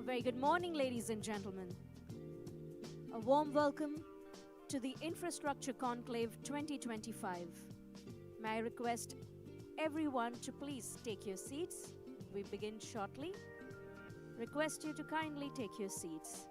A very good morning, ladies and gentlemen. A warm welcome to the Infrastructure Conclave 2025. May I request everyone to please take your seats. We begin shortly. Request you to kindly take your seats.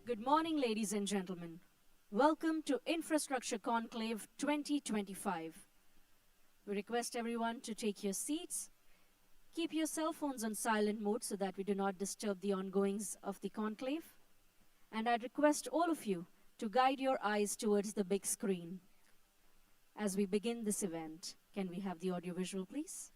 Good morning, ladies and gentlemen. Welcome to Infrastructure Conclave 2025. We request everyone to take your seats. Keep your cell phones on silent mode so that we do not disturb the ongoings of the conclave. And I'd request all of you to guide your eyes towards the big screen. As we begin this event, can we have the audiovisual, please?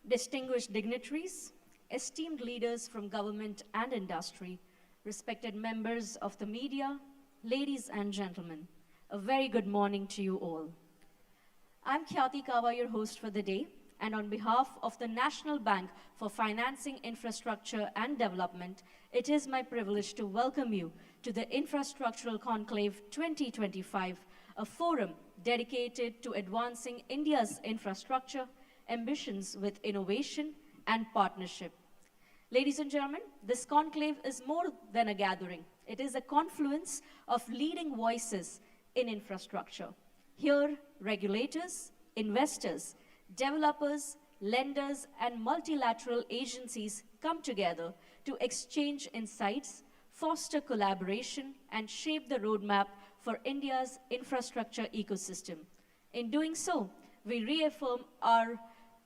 Distinguished dignitaries, esteemed leaders from government and industry, respected members of the media, ladies and gentlemen, a very good morning to you all. I'm Khyati Kawa, your host for the day, and on behalf of the National Bank for Financing Infrastructure and Development, it is my privilege to welcome you to the Infrastructural Conclave 2025, a forum dedicated to advancing India's infrastructure, ambitions with innovation and partnership. Ladies and gentlemen, this conclave is more than a gathering. It is a confluence of leading voices in infrastructure. Here, regulators, investors, developers, lenders, and multilateral agencies come together to exchange insights, foster collaboration, and shape the roadmap for India's infrastructure ecosystem. In doing so, we reaffirm our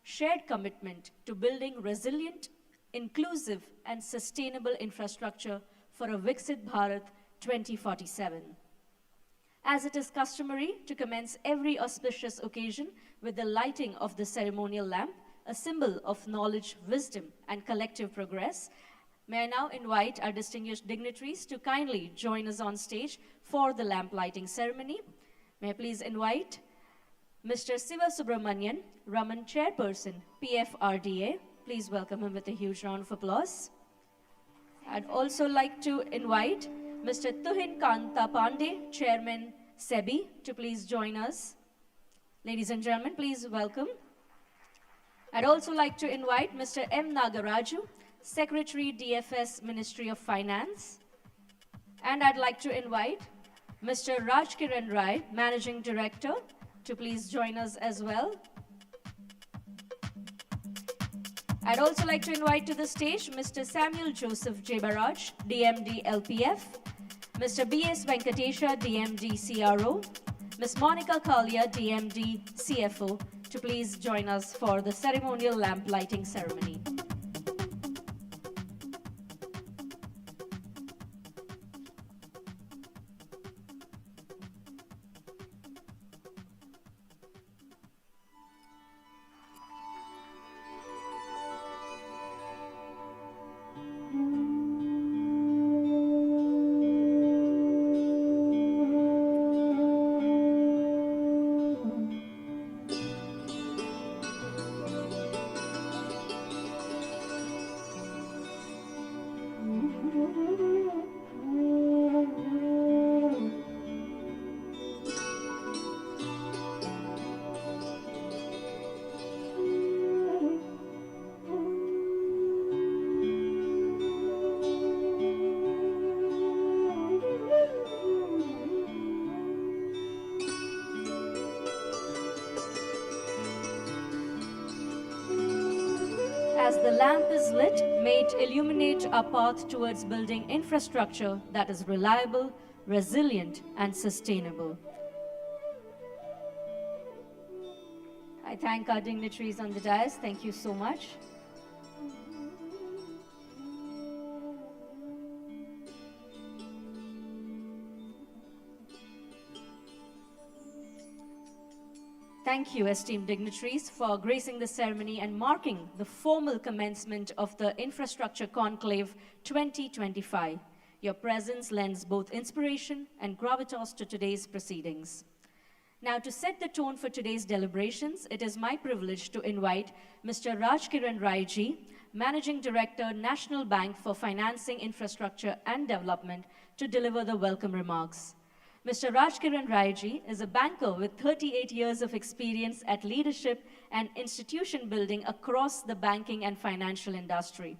shared commitment to building resilient, inclusive, and sustainable infrastructure for a Viksit Bharat 2047. As it is customary to commence every auspicious occasion with the lighting of the ceremonial lamp, a symbol of knowledge, wisdom, and collective progress, may I now invite our distinguished dignitaries to kindly join us on stage for the lamp lighting ceremony. May I please invite Mr. Siva Subramanian, Raman Chairperson, PFRDA. Please welcome him with a huge round of applause. I'd also like to invite Mr. Tuhin Kanta Pandey, Chairman, SEBI, to please join us. Ladies and gentlemen, please welcome. I'd also like to invite Mr. M. Nagaraju, Secretary, DFS, Ministry of Finance. And I'd like to invite Mr. Rajkiran Rai, Managing Director, to please join us as well. I'd also like to invite to the stage Mr. Samuel Joseph Jebaraj, DMD LPF, Mr. B.S. Venkatesha, DMD CRO, Ms. Monica Kalia, DMD CFO, to please join us for the ceremonial lamp lighting ceremony. As the lamp is lit, may it illuminate our path towards building infrastructure that is reliable, resilient, and sustainable. I thank our dignitaries on the dais. Thank you so much. Thank you, esteemed dignitaries, for gracing the ceremony and marking the formal commencement of the Infrastructure Conclave 2025. Your presence lends both inspiration and gravitas to today's proceedings. Now, to set the tone for today's deliberations, it is my privilege to invite Mr. Rajkiran Rai ji, Managing Director, National Bank for Financing Infrastructure and Development, to deliver the welcome remarks. Mr. Rajkiran Rai ji is a banker with 38 years of experience at leadership and institution building across the banking and financial industry.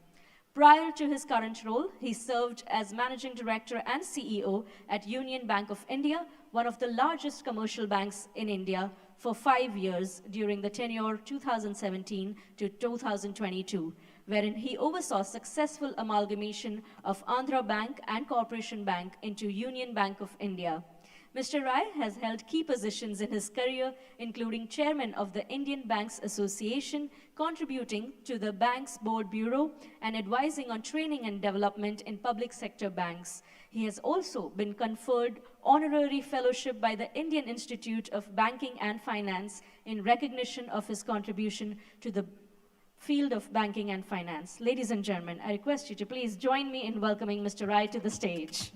Prior to his current role, he served as Managing Director and CEO at Union Bank of India, one of the largest commercial banks in India, for 5 years during the tenure 2017 to 2022, wherein he oversaw successful amalgamation of Andhra Bank and Corporation Bank into Union Bank of India. Mr. Rai has held key positions in his career, including chairman of the Indian Banks Association, contributing to the Banks Board Bureau, and advising on training and development in public sector banks. He has also been conferred honorary fellowship by the Indian Institute of Banking and Finance in recognition of his contribution to the field of banking and finance. Ladies and gentlemen, I request you to please join me in welcoming Mr. Rai to the stage.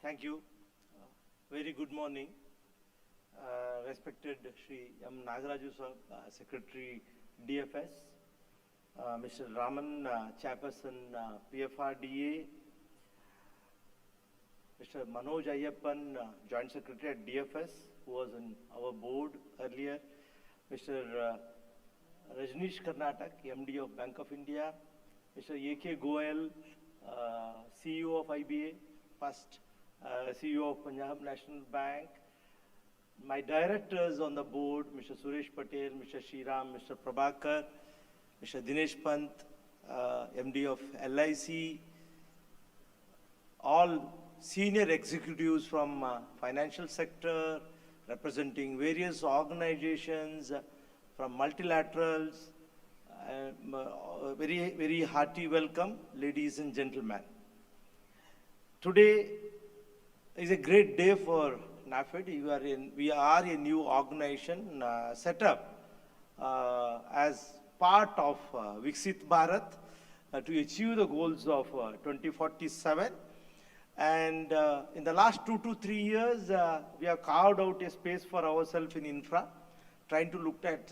Thank you. Very good morning. Respected Shri M. Nagaraju sir, Secretary, DFS, Mr. Raman Chairperson, PFRDA, Mr. Manoj Ayyappan, Joint Secretary at DFS, who was in our board earlier, Mr. Rajneesh Karnatak, MD of Bank of India, Mr. A.K. Goel, CEO of IBA, first CEO of Punjab National Bank, my directors on the board, Mr. Suresh Patel, Mr. Shriram, Mr. Prabhakar, Mr. Dinesh Pant, MD of LIC, all senior executives from financial sector, representing various organizations, from multilaterals, very, very hearty welcome, ladies and gentlemen. Today is a great day for NAFED. We are a new organization set up as part of Viksit Bharat to achieve the goals of 2047. And in the last 2 to 3 years, we have carved out a space for ourselves in infra, trying to look at,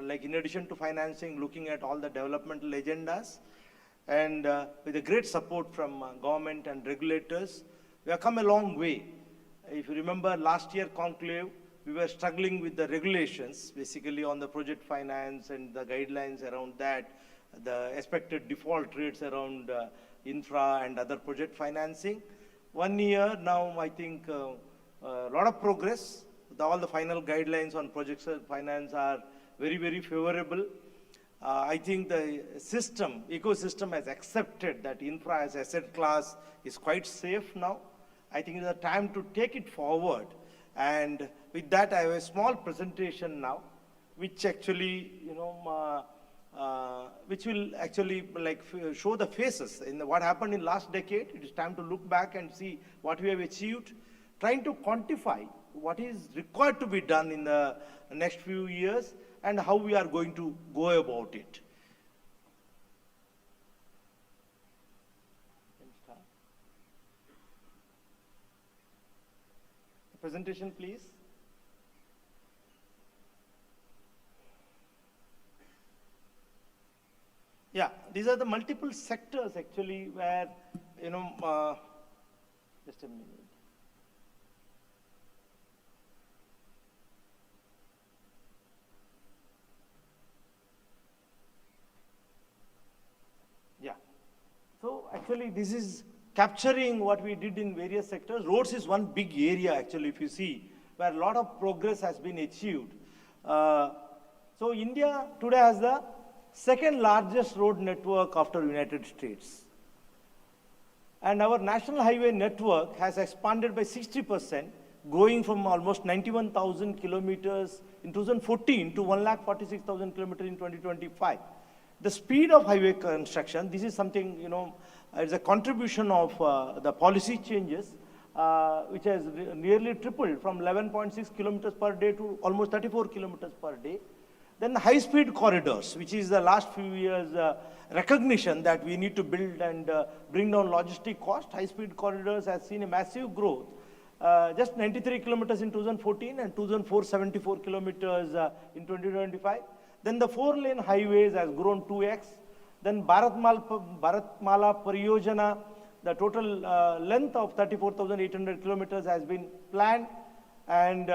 like in addition to financing, looking at all the developmental agendas. And with a great support from government and regulators, we have come a long way. If you remember last year Conclave, we were struggling with the regulations, basically on the project finance and the guidelines around that, the expected default rates around infra and other project financing. 1 year now, I think a lot of progress. All the final guidelines on project finance are very, very favorable. I think the ecosystem has accepted that infra as asset class is quite safe now. I think it's a time to take it forward. And with that, I have a small presentation now, which actually, which will actually show the faces in what happened in last decade. It is time to look back and see what we have achieved, trying to quantify what is required to be done in the next few years and how we are going to go about it. Presentation, please. Yeah, these are the multiple sectors actually where, just a minute. Yeah, so actually this is capturing what we did in various sectors. Roads is one big area actually, if you see, where a lot of progress has been achieved. So India today has the second largest road network after United States. And our national highway network has expanded by 60%, growing from almost 91,000 kilometers in 2014 to 1,46,000 kilometers in 2025. The speed of highway construction, this is something, it's a contribution of the policy changes, which has nearly tripled from 11.6 kilometers per day to almost 34 kilometers per day. Then high-speed corridors, which is the last few years recognition that we need to build and bring down logistic cost. High-speed corridors has seen a massive growth. Just 93 kilometers in 2014 and 2,474 kilometers in 2025. Then the 4-lane highways has grown 2x. Then Bharatmala Pariyojana, the total length of 34,800 kilometers has been planned, and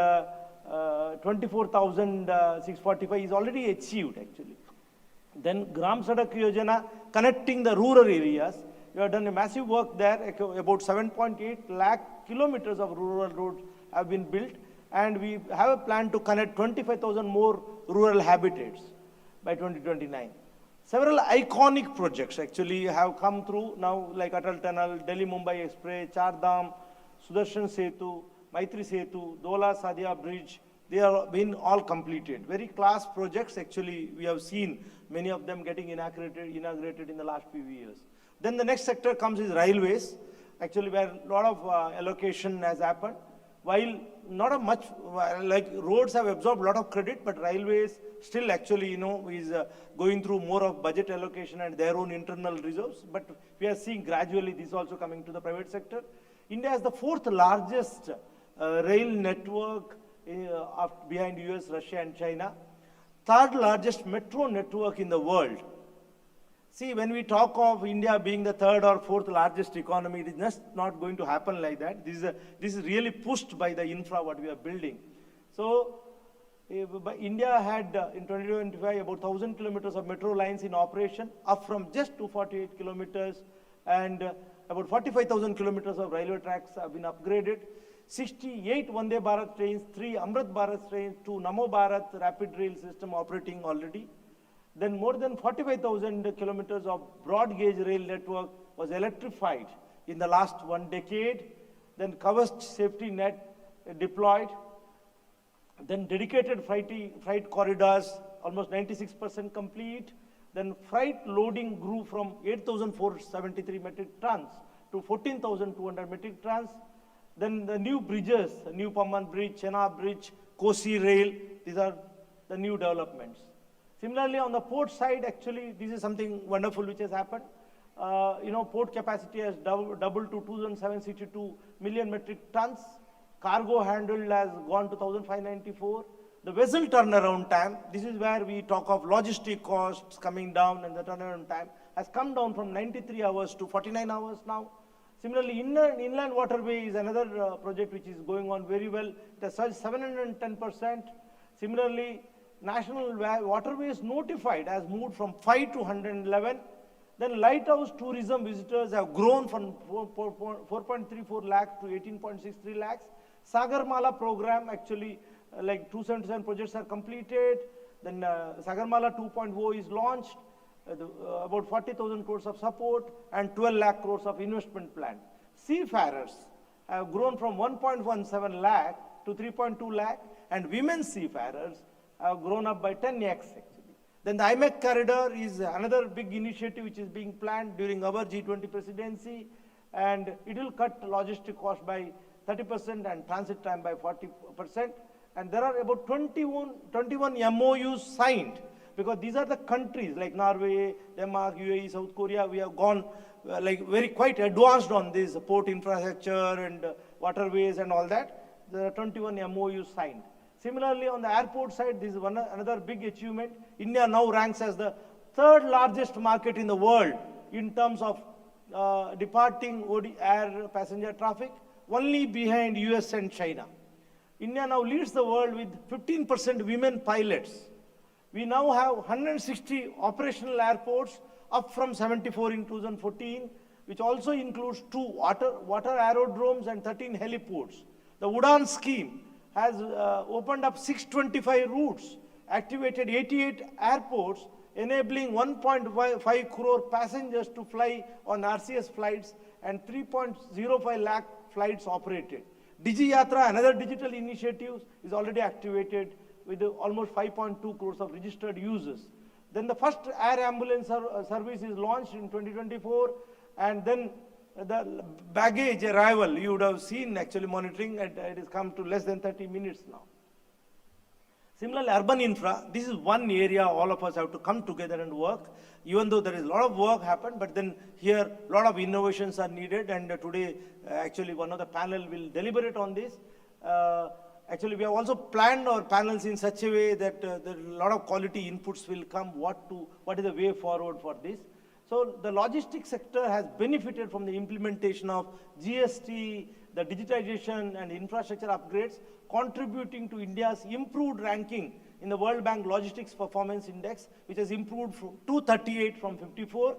24,645 is already achieved actually. Then Gram Sadak Yojana, connecting the rural areas. We have done a massive work there. About 7.8 lakh kilometers of rural roads have been built, and we have a plan to connect 25,000 more rural habitats by 2029. Several iconic projects actually have come through now, like Atal Tunnel, Delhi-Mumbai Express, Char Dham, Sudarshan Setu, Maitri Setu, Dola Sadia Bridge. They have been all completed. Very class projects actually. We have seen many of them getting inaugurated in the last few years. Then the next sector comes is railways, actually where a lot of allocation has happened. While not a much, like roads have absorbed a lot of credit, but railways still actually, is going through more of budget allocation and their own internal reserves. But we are seeing gradually this also coming to the private sector. India is the 4th largest rail network behind US, Russia and China. third largest metro network in the world. See, when we talk of India being the third or fourth largest economy, it is just not going to happen like that. This is really pushed by the infra what we are building. So, India had in 2025 about 1,000 kilometers of metro lines in operation, up from just 248 kilometers, and about 45,000 kilometers of railway tracks have been upgraded. 68 Vande Bharat trains, 3 Amrit Bharat trains, 2 Namo Bharat rapid rail system operating already. Then more than 45,000 kilometers of broad gauge rail network was electrified in the last 1 decade. Then Kavach safety net deployed. Then dedicated freight corridors, almost 96% complete. Then freight loading grew from 8,473 metric tons to 14,200 metric tons. Then the new bridges, New Pamban Bridge, Chenab Bridge, Kosi Rail, these are the new developments. Similarly, on the port side, actually, this is something wonderful which has happened. Port capacity has doubled to 2,762 million metric tons. Cargo handled has gone to 1,594. The vessel turnaround time, this is where we talk of logistic costs coming down, and the turnaround time has come down from 93 hours to 49 hours now. Similarly, inland waterway is another project which is going on very well. It has surged 710%. Similarly, national waterways notified has moved from 5 to 111. Then lighthouse tourism visitors have grown from 4.34 lakhs to 18.63 lakhs. Sagarmala program, actually, like 277 projects are completed. Then Sagarmala 2.0 is launched. About 40,000 crores of support and 12 lakh crores of investment plan. Seafarers have grown from 1.17 lakh to 3.2 lakh, and women seafarers have grown up by 10x actually. Then the IMEC corridor is another big initiative which is being planned during our G20 presidency, and it will cut logistic cost by 30% and transit time by 40%. And there are about 21 MOUs signed, because these are the countries like Norway, Denmark, UAE, South Korea. We have gone very quite advanced on this port infrastructure and waterways and all that. There are 21 MOUs signed. Similarly, on the airport side, this is another big achievement. India now ranks as the third largest market in the world in terms of departing air passenger traffic, only behind US and China. India now leads the world with 15% women pilots. We now have 160 operational airports, up from 74 in 2014, which also includes 2 water aerodromes and 13 heliports. The Udan scheme has opened up 625 routes, activated 88 airports, enabling 1.5 crore passengers to fly on RCS flights, and 3.05 lakh flights operated. Digi Yatra, another digital initiative, is already activated with almost 5.2 crores of registered users. Then the first air ambulance service is launched in 2024, and then the baggage arrival, you would have seen actually monitoring, it has come to less than 30 minutes now. Similarly, urban infra, this is one area all of us have to come together and work, even though there is a lot of work happened, but then here a lot of innovations are needed, and today actually one of the panel will deliberate on this. Actually, we have also planned our panels in such a way that a lot of quality inputs will come, what is the way forward for this. So the logistics sector has benefited from the implementation of GST, the digitization and infrastructure upgrades, contributing to India's improved ranking in the World Bank Logistics Performance Index, which has improved from 238 from 54.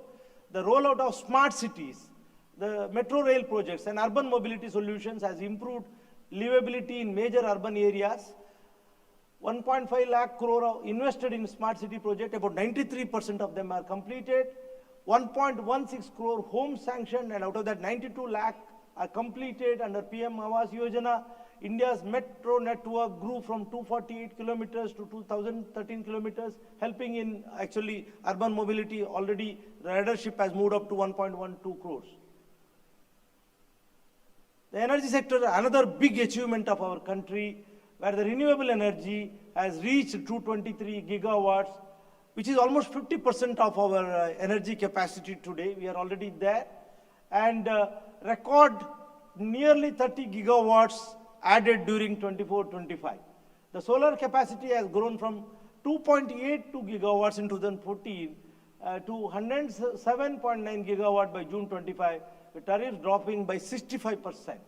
The rollout of smart cities, the metro rail projects and urban mobility solutions has improved livability in major urban areas. 1.5 lakh crore invested in smart city project, about 93% of them are completed. 1.16 crore homes sanctioned, and out of that 92 lakh are completed under PM Awas Yojana. India's metro network grew from 248 kilometers to 2013 kilometers, helping in actually urban mobility. Already the ridership has moved up to 1.12 crores. The energy sector, another big achievement of our country, where the renewable energy has reached 223 gigawatts, which is almost 50% of our energy capacity today. We are already there. And record nearly 30 gigawatts added during 24-25. The solar capacity has grown from 2.82 gigawatts in 2014 to 107.9 gigawatt by June 25, the tariffs dropping by 65%.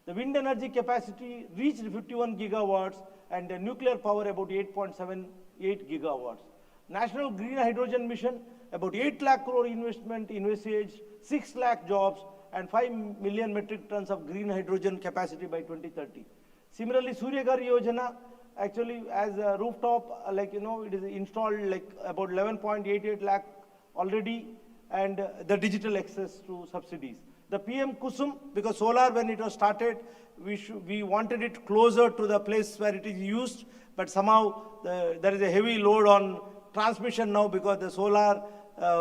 The wind energy capacity reached 51 gigawatts and the nuclear power about 8.78 gigawatts. National Green Hydrogen Mission, about 8 lakh crore investment envisaged, 6 lakh jobs and 5 million metric tons of green hydrogen capacity by 2030. Similarly, Surya Ghar Yojana, actually as a rooftop, it is installed like about 11.88 lakh already, and the digital access to subsidies. The PM Kusum, because solar when it was started, we wanted it closer to the place where it is used, but somehow there is a heavy load on transmission now because the solar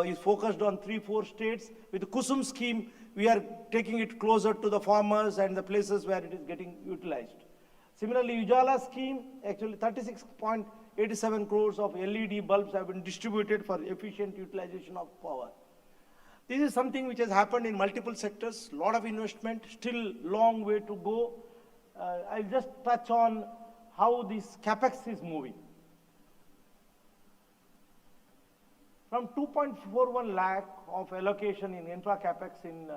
is focused on 3-4 states. With the Kusum scheme, we are taking it closer to the farmers and the places where it is getting utilized. Similarly, Ujala scheme, actually 36.87 crores of LED bulbs have been distributed for efficient utilization of power. This is something which has happened in multiple sectors, lot of investment, still long way to go. I'll just touch on how this capex is moving. From 2.41 lakh of allocation in infra capex in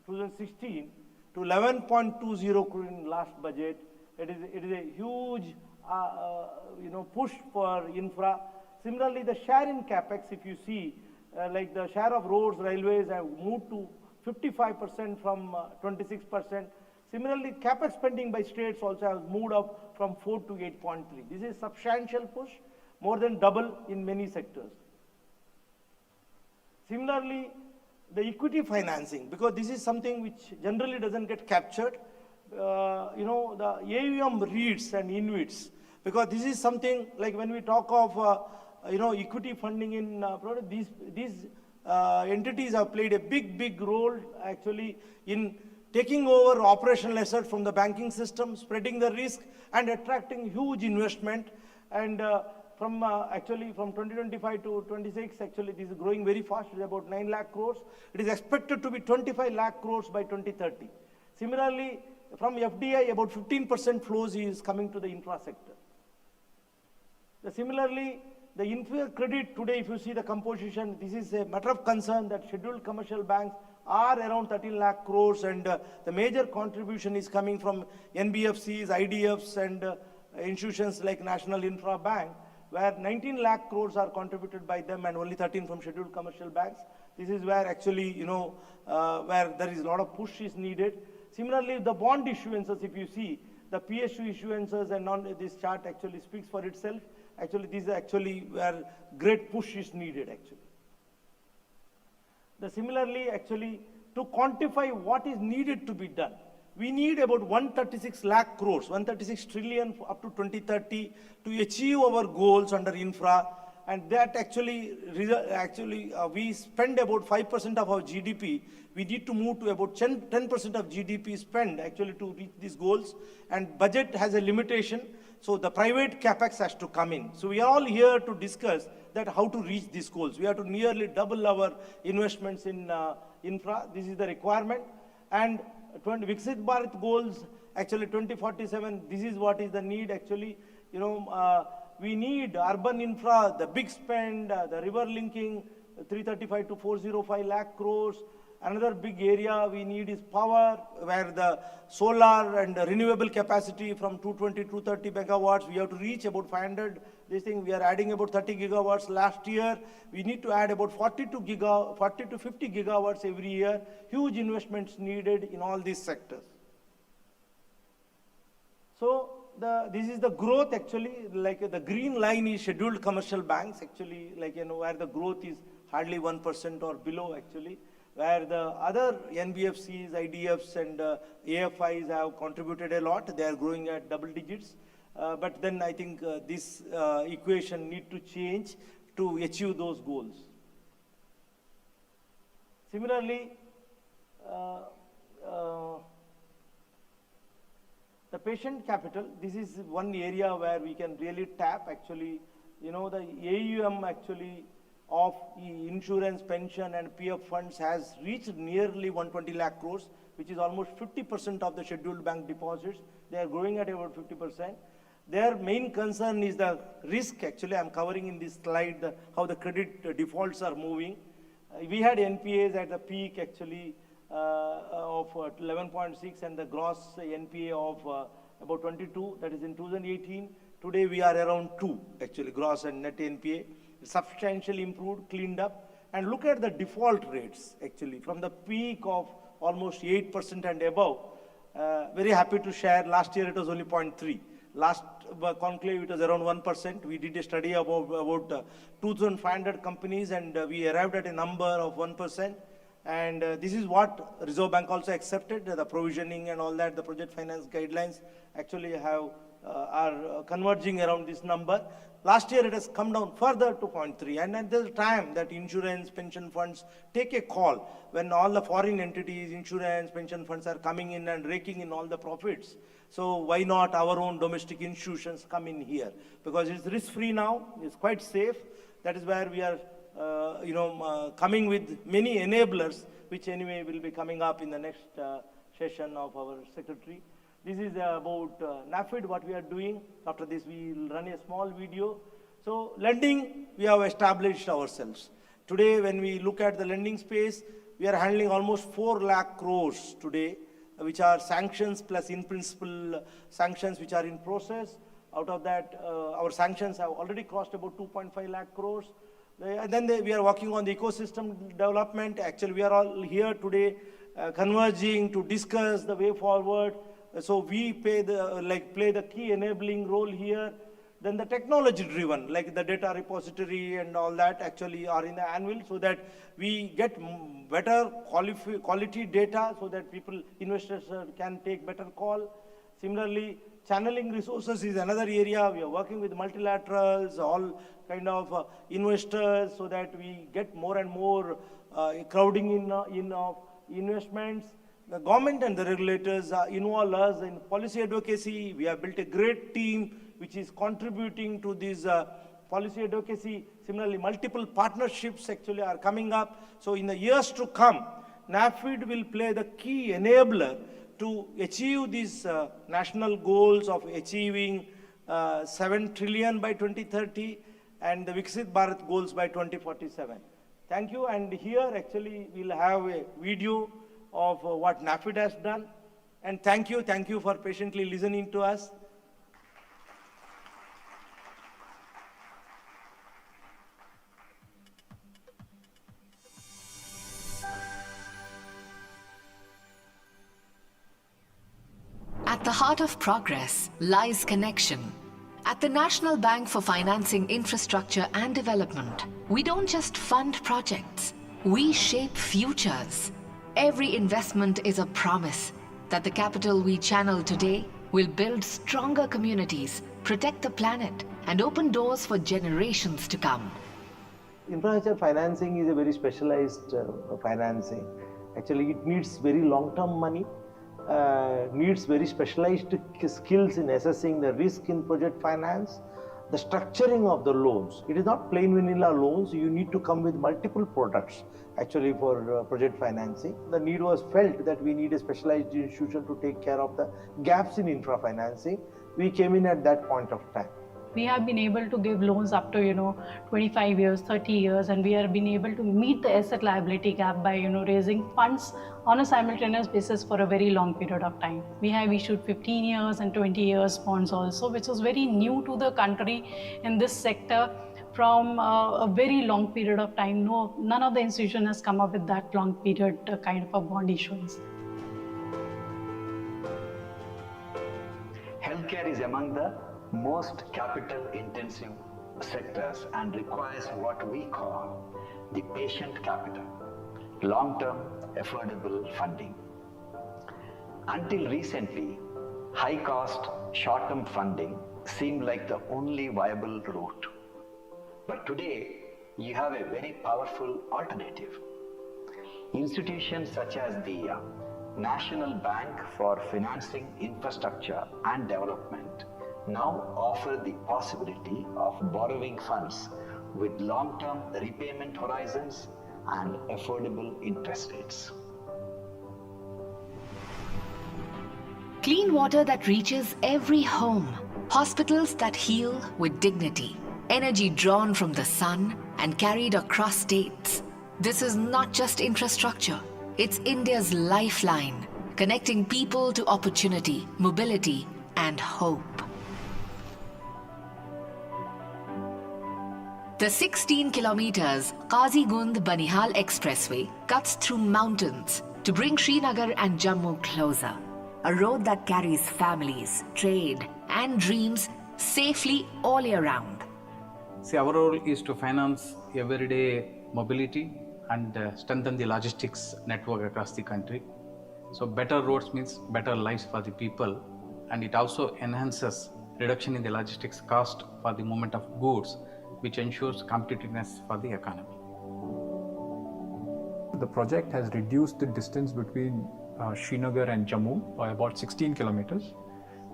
2016 to 11.20 crore in last budget, it is a huge push for infra. Similarly, the share in capex, if you see, like the share of roads, railways have moved to 55% from 26%. Similarly, capex spending by states also has moved up from 4 to 8.3. This is substantial push, more than double in many sectors. Similarly, the equity financing, because this is something which generally doesn't get captured. The AUM REITs and InvITs, because this is something like when we talk of equity funding in these entities have played a big role actually in taking over operational assets from the banking system, spreading the risk and attracting huge investment. And from 2025 to 26, actually this is growing very fast. It is about 9 lakh crores. It is expected to be 25 lakh crores by 2030. Similarly, from FDI, about 15% flows is coming to the infra sector. Similarly, the infra credit today, if you see the composition, this is a matter of concern that scheduled commercial banks are around 13 lakh crores, and the major contribution is coming from NBFCs, IDFs, and institutions like National Infra Bank, where 19 lakh crores are contributed by them and only 13 from scheduled commercial banks. This is where actually, where there is a lot of push is needed. Similarly, the bond issuances, if you see, the PSU issuances and this chart actually speaks for itself. Actually, this is actually where great push is needed actually. Similarly, actually, to quantify what is needed to be done, we need about 136 lakh crores, 136 trillion up to 2030 to achieve our goals under infra. And that actually we spend about 5% of our GDP. We need to move to about 10% of GDP spend actually to reach these goals. And budget has a limitation, so the private capex has to come in. So we are all here to discuss that how to reach these goals. We have to nearly double our investments in infra. This is the requirement. And Viksit Bharat goals, actually 2047, this is what is the need actually. We need urban infra, the big spend, the river linking, 335 to 405 lakh crores. Another big area we need is power, where the solar and the renewable capacity from 220 to 230 megawatts, we have to reach about 500. This thing, we are adding about 30 gigawatts last year. We need to add about 40 to 50 gigawatts every year. Huge investments needed in all these sectors. So this is the growth actually, like the green line is scheduled commercial banks actually, where the growth is hardly 1% or below actually, where the other NBFCs, IDFs and AFIs have contributed a lot. They are growing at double digits. But then I think this equation need to change to achieve those goals. Similarly, the patient capital, this is one area where we can really tap actually, the AUM actually of insurance, pension and PF funds has reached nearly 120 lakh crores, which is almost 50% of the scheduled bank deposits. They are growing at about 50%. Their main concern is the risk. Actually, I'm covering in this slide how the credit defaults are moving. We had NPAs at the peak actually of 11.6 and the gross NPA of about 22, that is in 2018. Today we are around 2 actually, gross and net NPA. Substantially improved, cleaned up. And look at the default rates actually from the peak of almost 8% and above. Very happy to share, last year it was only 0.3. Last conclave it was around 1%. We did a study about 2,500 companies and we arrived at a number of 1%. And this is what Reserve Bank also accepted, the provisioning and all that, the project finance guidelines actually are converging around this number. Last year it has come down further to 0.3, and at the time that insurance, pension funds take a call, when all the foreign entities, insurance, pension funds are coming in and raking in all the profits. So why not our own domestic institutions come in here? Because it's risk-free now, it's quite safe. That is where we are coming with many enablers, which anyway will be coming up in the next session of our secretary. This is about NAFID, what we are doing. After this, we will run a small video. So lending, we have established ourselves. Today, when we look at the lending space, we are handling almost 4 lakh crores today, which are sanctions plus in-principle sanctions which are in process. Out of that, our sanctions have already crossed about 2.5 lakh crores. And then we are working on the ecosystem development. Actually, we are all here today converging to discuss the way forward. So we play the key enabling role here. Then the technology driven, like the data repository and all that actually are in the anvil, so that we get better quality data so that investors can take better call. Similarly, channeling resources is another area. We are working with multilaterals, all kind of investors, so that we get more and more crowding in of investments. The government and the regulators involve us in policy advocacy. We have built a great team which is contributing to this policy advocacy. Similarly, multiple partnerships actually are coming up. So in the years to come, NAFID will play the key enabler to achieve these national goals of achieving 7 trillion by 2030 and the Viksit Bharat goals by 2047. Thank you. And here actually we'll have a video of what NAFID has done. And thank you for patiently listening to us. At the heart of progress lies connection. At the National Bank for Financing Infrastructure and Development, we don't just fund projects, we shape futures. Every investment is a promise that the capital we channel today will build stronger communities, protect the planet, and open doors for generations to come. Infrastructure financing is a very specialized financing. Actually, it needs very long-term money, needs very specialized skills in assessing the risk in project finance, the structuring of the loans. It is not plain vanilla loans. You need to come with multiple products actually for project financing. The need was felt that we need a specialized institution to take care of the gaps in infra financing. We came in at that point of time. We have been able to give loans up to 25 years, 30 years, and we have been able to meet the asset liability gap by raising funds on a simultaneous basis for a very long period of time. We have issued 15 years and 20 years bonds also, which was very new to the country in this sector from a very long period of time. None of the institution has come up with that long period kind of a bond issuance. Healthcare is among the most capital intensive sectors and requires what we call the patient capital, long-term affordable funding. Until recently, high-cost short-term funding seemed like the only viable route. But today, you have a very powerful alternative. Institutions such as the National Bank for Financing Infrastructure and Development now offer the possibility of borrowing funds with long-term repayment horizons and affordable interest rates. Clean water that reaches every home, Hospitals that heal with dignity. Energy drawn from the sun and carried across states. This is not just infrastructure. It's India's lifeline, connecting people to opportunity, mobility, and hope. The 16 kilometers Qazigund-Banihal Expressway cuts through mountains to bring Srinagar and Jammu closer. A road that carries families, trade, and dreams safely all year round. See, our role is to finance everyday mobility and strengthen the logistics network across the country. So better roads means better lives for the people, and it also enhances reduction in the logistics cost for the movement of goods, which ensures competitiveness for the economy. The project has reduced the distance between Srinagar and Jammu by about 16 kilometers,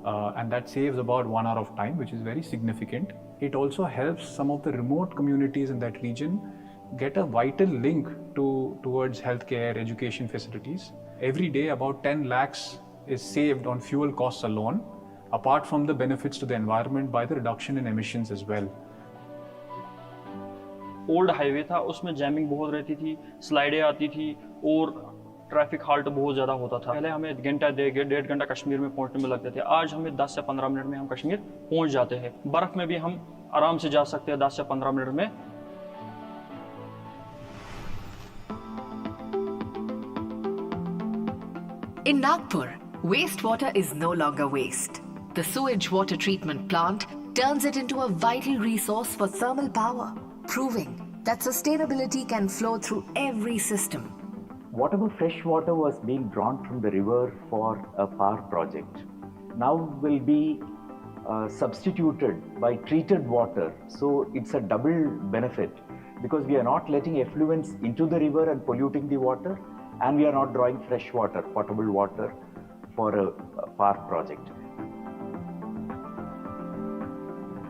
and that saves about 1 hour of time, which is very significant. It also helps some of the remote communities in that region get a vital link towards healthcare, education facilities. Every day, about 10 lakhs is saved on fuel costs alone, apart from the benefits to the environment by the reduction in emissions as well. Old highway था, उसमें jamming बहुत रहती थी, स्लाइडें आती थी और traffic halt बहुत ज़्यादा होता था। पहले हमें डेढ़ घंटा कश्मीर में पहुंचने में लगते थे, आज हमें 10 से 15 मिनट में हम कश्मीर पहुंच जाते हैं। बर्फ़ में भी हम आराम से जा सकते हैं 10 से 15 मिनट में। In Nagpur, wastewater is no longer waste. The sewage water treatment plant turns it into a vital resource for thermal power, proving that sustainability can flow through every system. Whatever fresh water was being drawn from the river for a power project now will be substituted by treated water. So it's a double benefit, because we are not letting effluents into the river and polluting the water, and we are not drawing fresh water, potable water for a power project.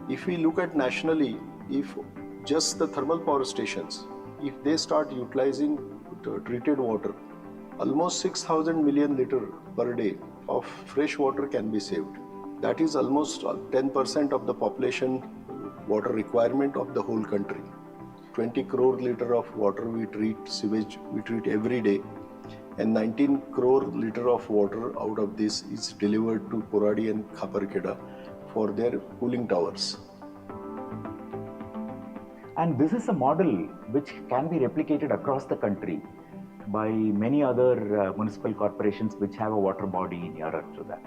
If we look at nationally, if just the thermal power stations, if they start utilizing treated water, almost 6,000 million liter per day of fresh water can be saved. That is almost 10% of the population water requirement of the whole country. 20 crore liter of water we treat, sewage we treat every day, and 19 crore liter of water out of this is delivered to Poradi and Khaparkeda for their cooling towers. And this is a model which can be replicated across the country by many other municipal corporations which have a water body nearer to that.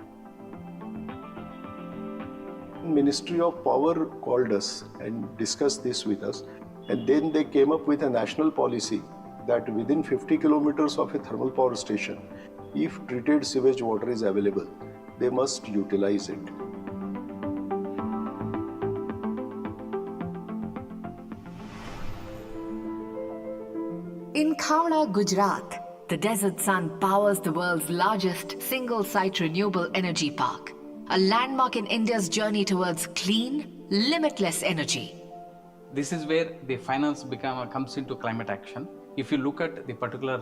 Ministry of Power called us and discussed this with us, and then they came up with a national policy that within 50 kilometers of a thermal power station, if treated sewage water is available, they must utilize it. In Khavda, Gujarat, the desert sun powers the world's largest single-site renewable energy park, a landmark in India's journey towards clean, limitless energy. This is where the finance comes into climate action. If you look at the particular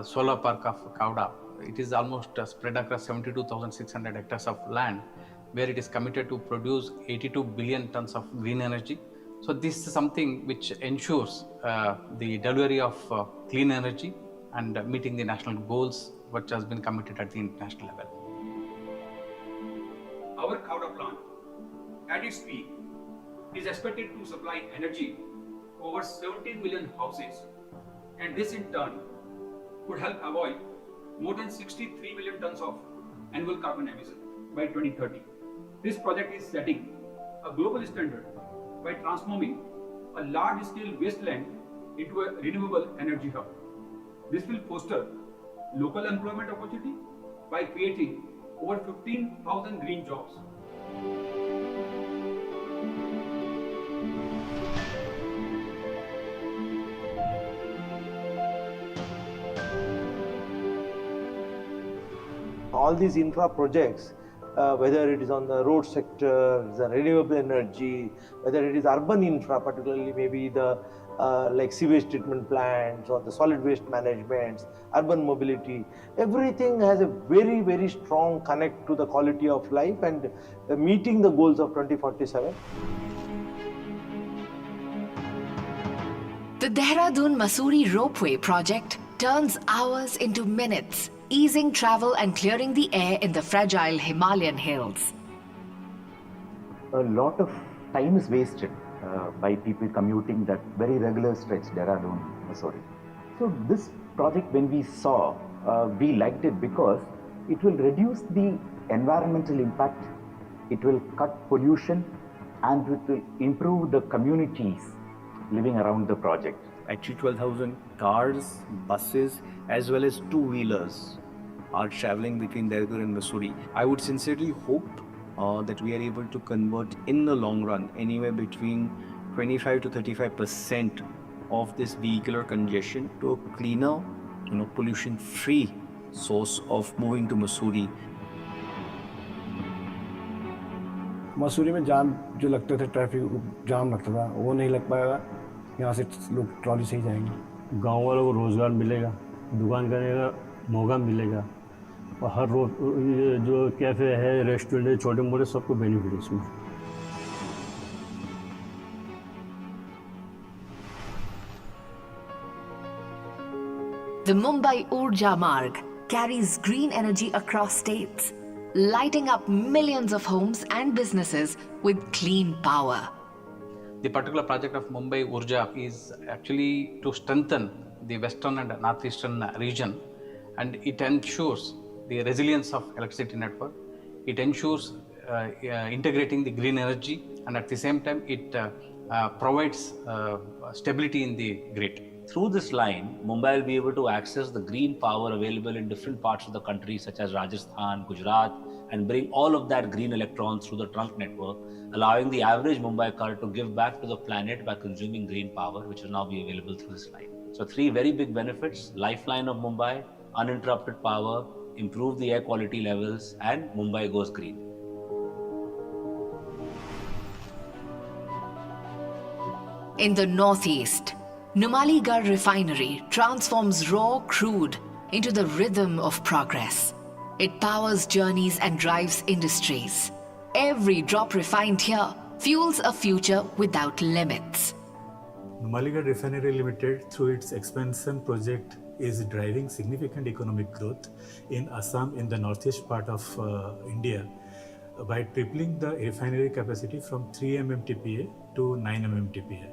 solar park of Khavda, it is almost spread across 72,600 hectares of land, where it is committed to produce 82 billion tons of green energy. So this is something which ensures the delivery of clean energy and meeting the national goals which has been committed at the international level. Our Khavda plant, at its peak, is expected to supply energy to over 17 million houses, and this in turn could help avoid more than 63 million tons of annual carbon emission by 2030. This project is setting a global standard by transforming a large-scale wasteland into a renewable energy hub. This will foster local employment opportunity by creating over 15,000 green jobs. All these infra projects, whether it is on the road sector, the renewable energy, whether it is urban infra, particularly maybe the like sewage treatment plants or the solid waste management, urban mobility. Everything has a very, very strong connect to the quality of life and meeting the goals of 2047. The Dehradun-Mussoorie Ropeway project turns hours into minutes, easing travel and clearing the air in the fragile Himalayan hills. A lot of time is wasted by people commuting that very regular stretch, Dehradun, Mussoorie. So this project, when we saw, we liked it because it will reduce the environmental impact, it will cut pollution, and it will improve the communities living around the project. Actually 12,000 cars, buses, as well as two-wheelers are traveling between Dehradun and Mussoorie. I would sincerely hope that we are able to convert in the long run anywhere between 25 to 35% of this vehicular congestion to a cleaner, pollution-free source of moving to Mussoorie. Mussoorie में जाम जो लगता था, traffic jam लगता था, वो नहीं लग पाएगा। यहाँ से लोग ट्रॉली से ही जाएंगे। गांव वालों को रोज़गार मिलेगा, दुकान करने का मौका मिलेगा और हर रोज जो कैफ़े है, रेस्टोरेंट है, छोटे मोटे सबको बेनिफिट है इसमें। The Mumbai Urja Marg carries green energy across states, lighting up millions of homes and businesses with clean power. The particular project of Mumbai Urja is actually to strengthen the western and northeastern region, and it ensures the resilience of electricity network. It ensures integrating the green energy, and at the same time it provides stability in the grid. Through this line, Mumbai will be able to access the green power available in different parts of the country such as Rajasthan, Gujarat, and bring all of that green electrons through the trunk network, allowing the average Mumbaiker to give back to the planet by consuming green power, which will now be available through this line. So 3 very big benefits: lifeline of Mumbai, uninterrupted power, improve the air quality levels, and Mumbai goes green. In the northeast, Numaligarh refinery transforms raw crude into the rhythm of progress. It powers journeys and drives industries. Every drop refined here fuels a future without limits. Numaligarh Refinery Limited, through its expansion project, is driving significant economic growth in Assam, in the northeast part of India, by tripling the refinery capacity from 3 MMTPA to 9 MMTPA.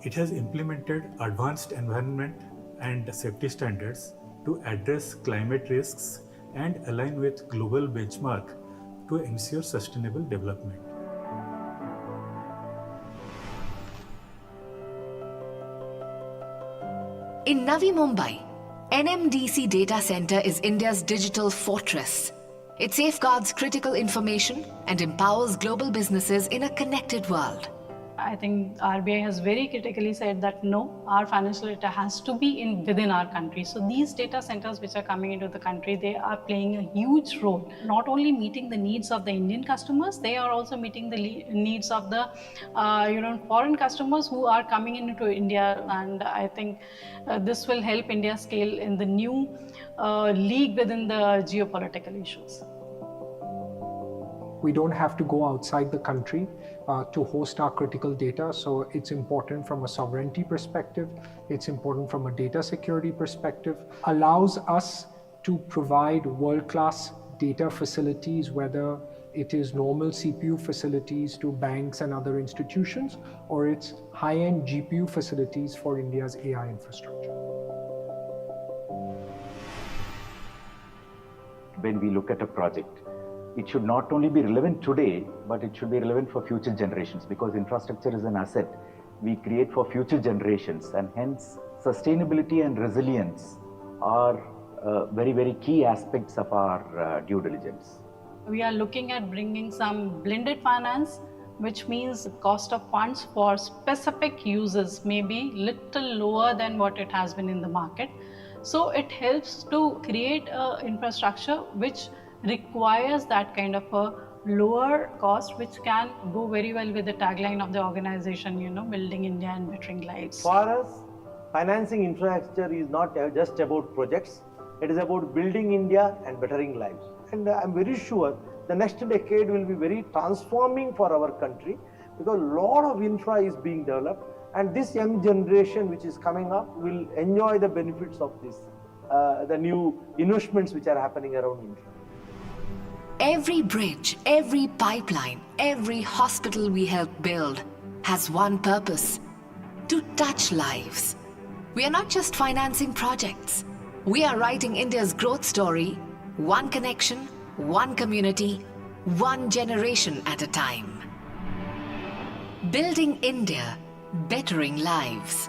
It has implemented advanced environment and safety standards to address climate risks and align with global benchmark to ensure sustainable development. In Navi Mumbai, NMDC Data Center is India's digital fortress. It safeguards critical information and empowers global businesses in a connected world. I think RBI has very critically said that no, our financial data has to be within our country. So these data centers which are coming into the country, they are playing a huge role. Not only meeting the needs of the Indian customers, they are also meeting the needs of the foreign customers who are coming into India. And I think this will help India scale in the new league within the geopolitical issues. We don't have to go outside the country to host our critical data. So it's important from a sovereignty perspective. It's important from a data security perspective. Allows us to provide world-class data facilities, whether it is normal CPU facilities to banks and other institutions, or it's high-end GPU facilities for India's AI infrastructure. When we look at a project, it should not only be relevant today, but it should be relevant for future generations, because infrastructure is an asset we create for future generations, and hence sustainability and resilience are very, very key aspects of our due diligence. We are looking at bringing some blended finance, which means the cost of funds for specific uses may be little lower than what it has been in the market. So it helps to create an infrastructure which requires that kind of a lower cost, which can go very well with the tagline of the organization, building India and bettering lives. For us, financing infrastructure is not just about projects, it is about building India and bettering lives. And I'm very sure the next decade will be very transforming for our country because a lot of infra is being developed, and this young generation which is coming up will enjoy the benefits of this, the new investments which are happening around India. Every bridge, every pipeline, every hospital we help build has one purpose: to touch lives. We are not just financing projects. We are writing India's growth story, one connection, one community, one generation at a time. Building India, bettering lives.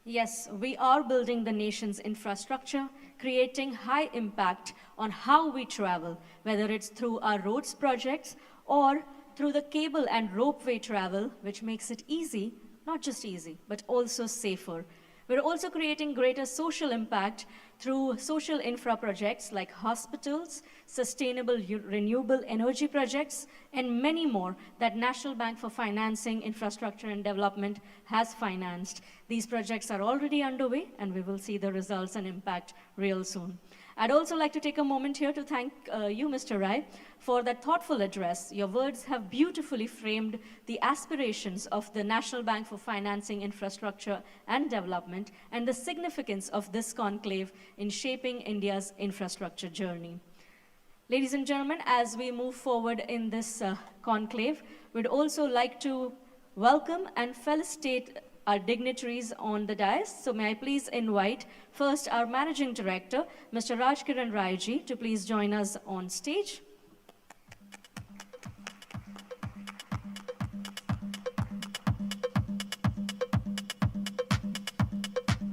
Yes, we are building the nation's infrastructure, creating high impact on how we travel, whether it's through our roads projects or through the cable and ropeway travel, which makes it easy, not just easy, but also safer. We're also creating greater social impact through social infra projects like hospitals, sustainable renewable energy projects, and many more that National Bank for Financing, Infrastructure and Development has financed. These projects are already underway, and we will see the results and impact real soon. I'd also like to take a moment here to thank you, Mr. Rai, for that thoughtful address. Your words have beautifully framed the aspirations of the National Bank for Financing, Infrastructure and Development and the significance of this conclave in shaping India's infrastructure journey. Ladies and gentlemen, as we move forward in this conclave, we'd also like to welcome and felicitate our dignitaries on the dais. So may I please invite first our Managing Director, Mr. Rajkiran Rai ji, to please join us on stage.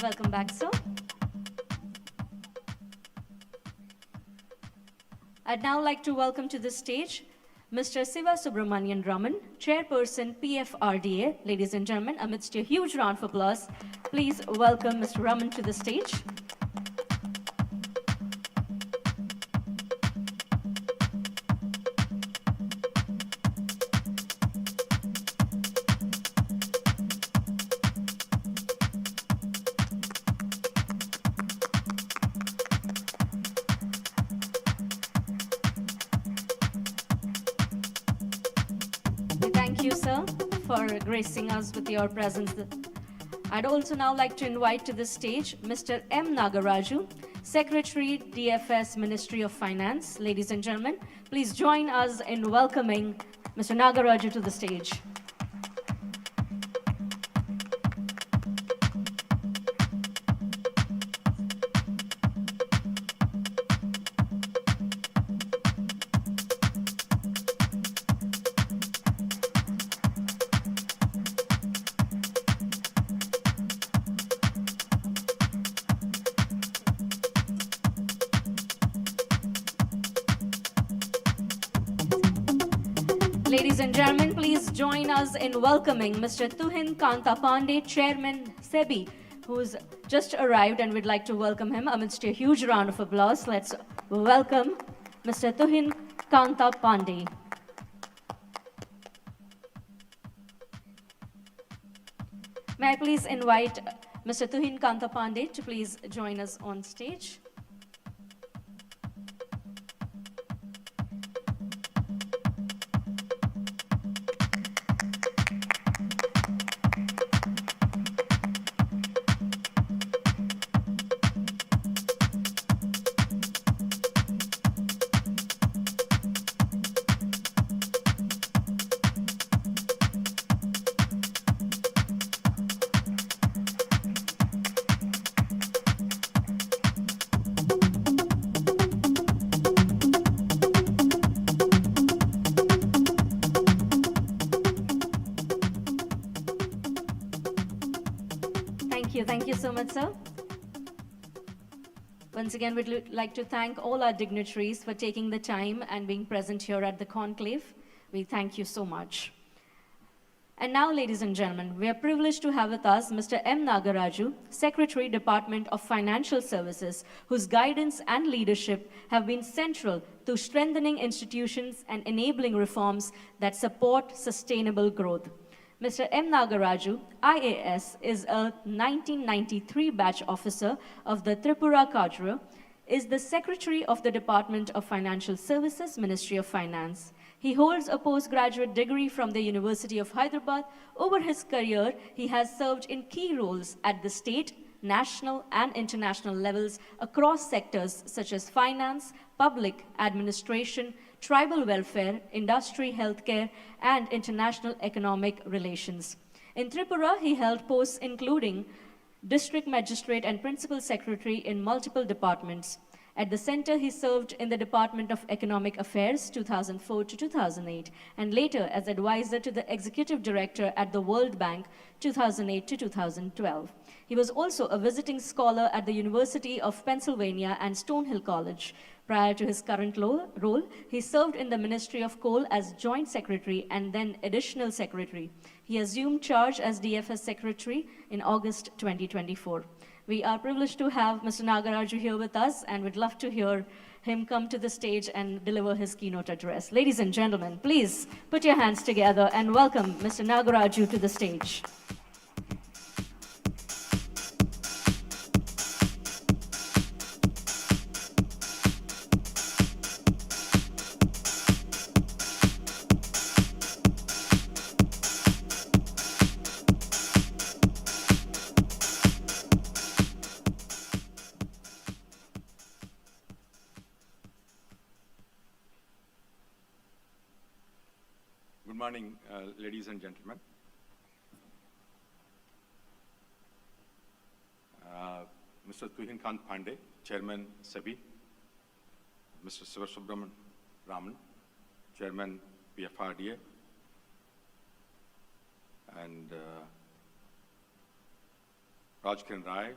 Welcome back, sir. I'd now like to welcome to the stage Mr. Siva Subramanian Raman, Chairperson PFRDA. Ladies and gentlemen, amidst a huge round of applause, please welcome Mr. Raman to the stage. Thank you, sir, for gracing us with your presence. I'd also now like to invite to the stage Mr. M. Nagaraju, Secretary, DFS, Ministry of Finance. Ladies and gentlemen, please join us in welcoming Mr. Nagaraju to the stage. Ladies and gentlemen, please join us in welcoming Mr. Tuhin Kanta Pandey, Chairman SEBI, who's just arrived, and we'd like to welcome him amidst a huge round of applause. Let's welcome Mr. Tuhin Kanta Pandey. May I please invite Mr. Tuhin Kanta Pandey to please join us on stage. Thank you so much, sir. Once again, we'd like to thank all our dignitaries for taking the time and being present here at the conclave. We thank you so much. And now, ladies and gentlemen, we are privileged to have with us Mr. M. Nagaraju, Secretary, Department of Financial Services, whose guidance and leadership have been central to strengthening institutions and enabling reforms that support sustainable growth. Mr. M. Nagaraju, IAS, is a 1993 batch officer of the Tripura Cadre, is the Secretary of the Department of Financial Services, Ministry of Finance. He holds a postgraduate degree from the University of Hyderabad. Over his career, he has served in key roles at the state, national, and international levels across sectors such as finance, public administration, tribal welfare, industry, healthcare, and international economic relations. In Tripura, he held posts including District Magistrate and Principal Secretary in multiple departments. At the center, he served in the Department of Economic Affairs 2004 to 2008, and later as advisor to the Executive Director at the World Bank 2008 to 2012. He was also a visiting scholar at the University of Pennsylvania and Stonehill College. Prior to his current role, he served in the Ministry of Coal as Joint Secretary and then Additional Secretary. He assumed charge as DFS Secretary in August 2024. We are privileged to have Mr. Nagaraju here with us, and we'd love to hear him come to the stage and deliver his keynote address. Ladies and gentlemen, please put your hands together and welcome Mr. Nagaraju to the stage. Good morning, ladies and gentlemen. Mr. Tuhin Kant Pandey, Chairman SEBI, Mr. Sivasubramanian Raman, Chairman PFRDA, and Rajkiran Rai,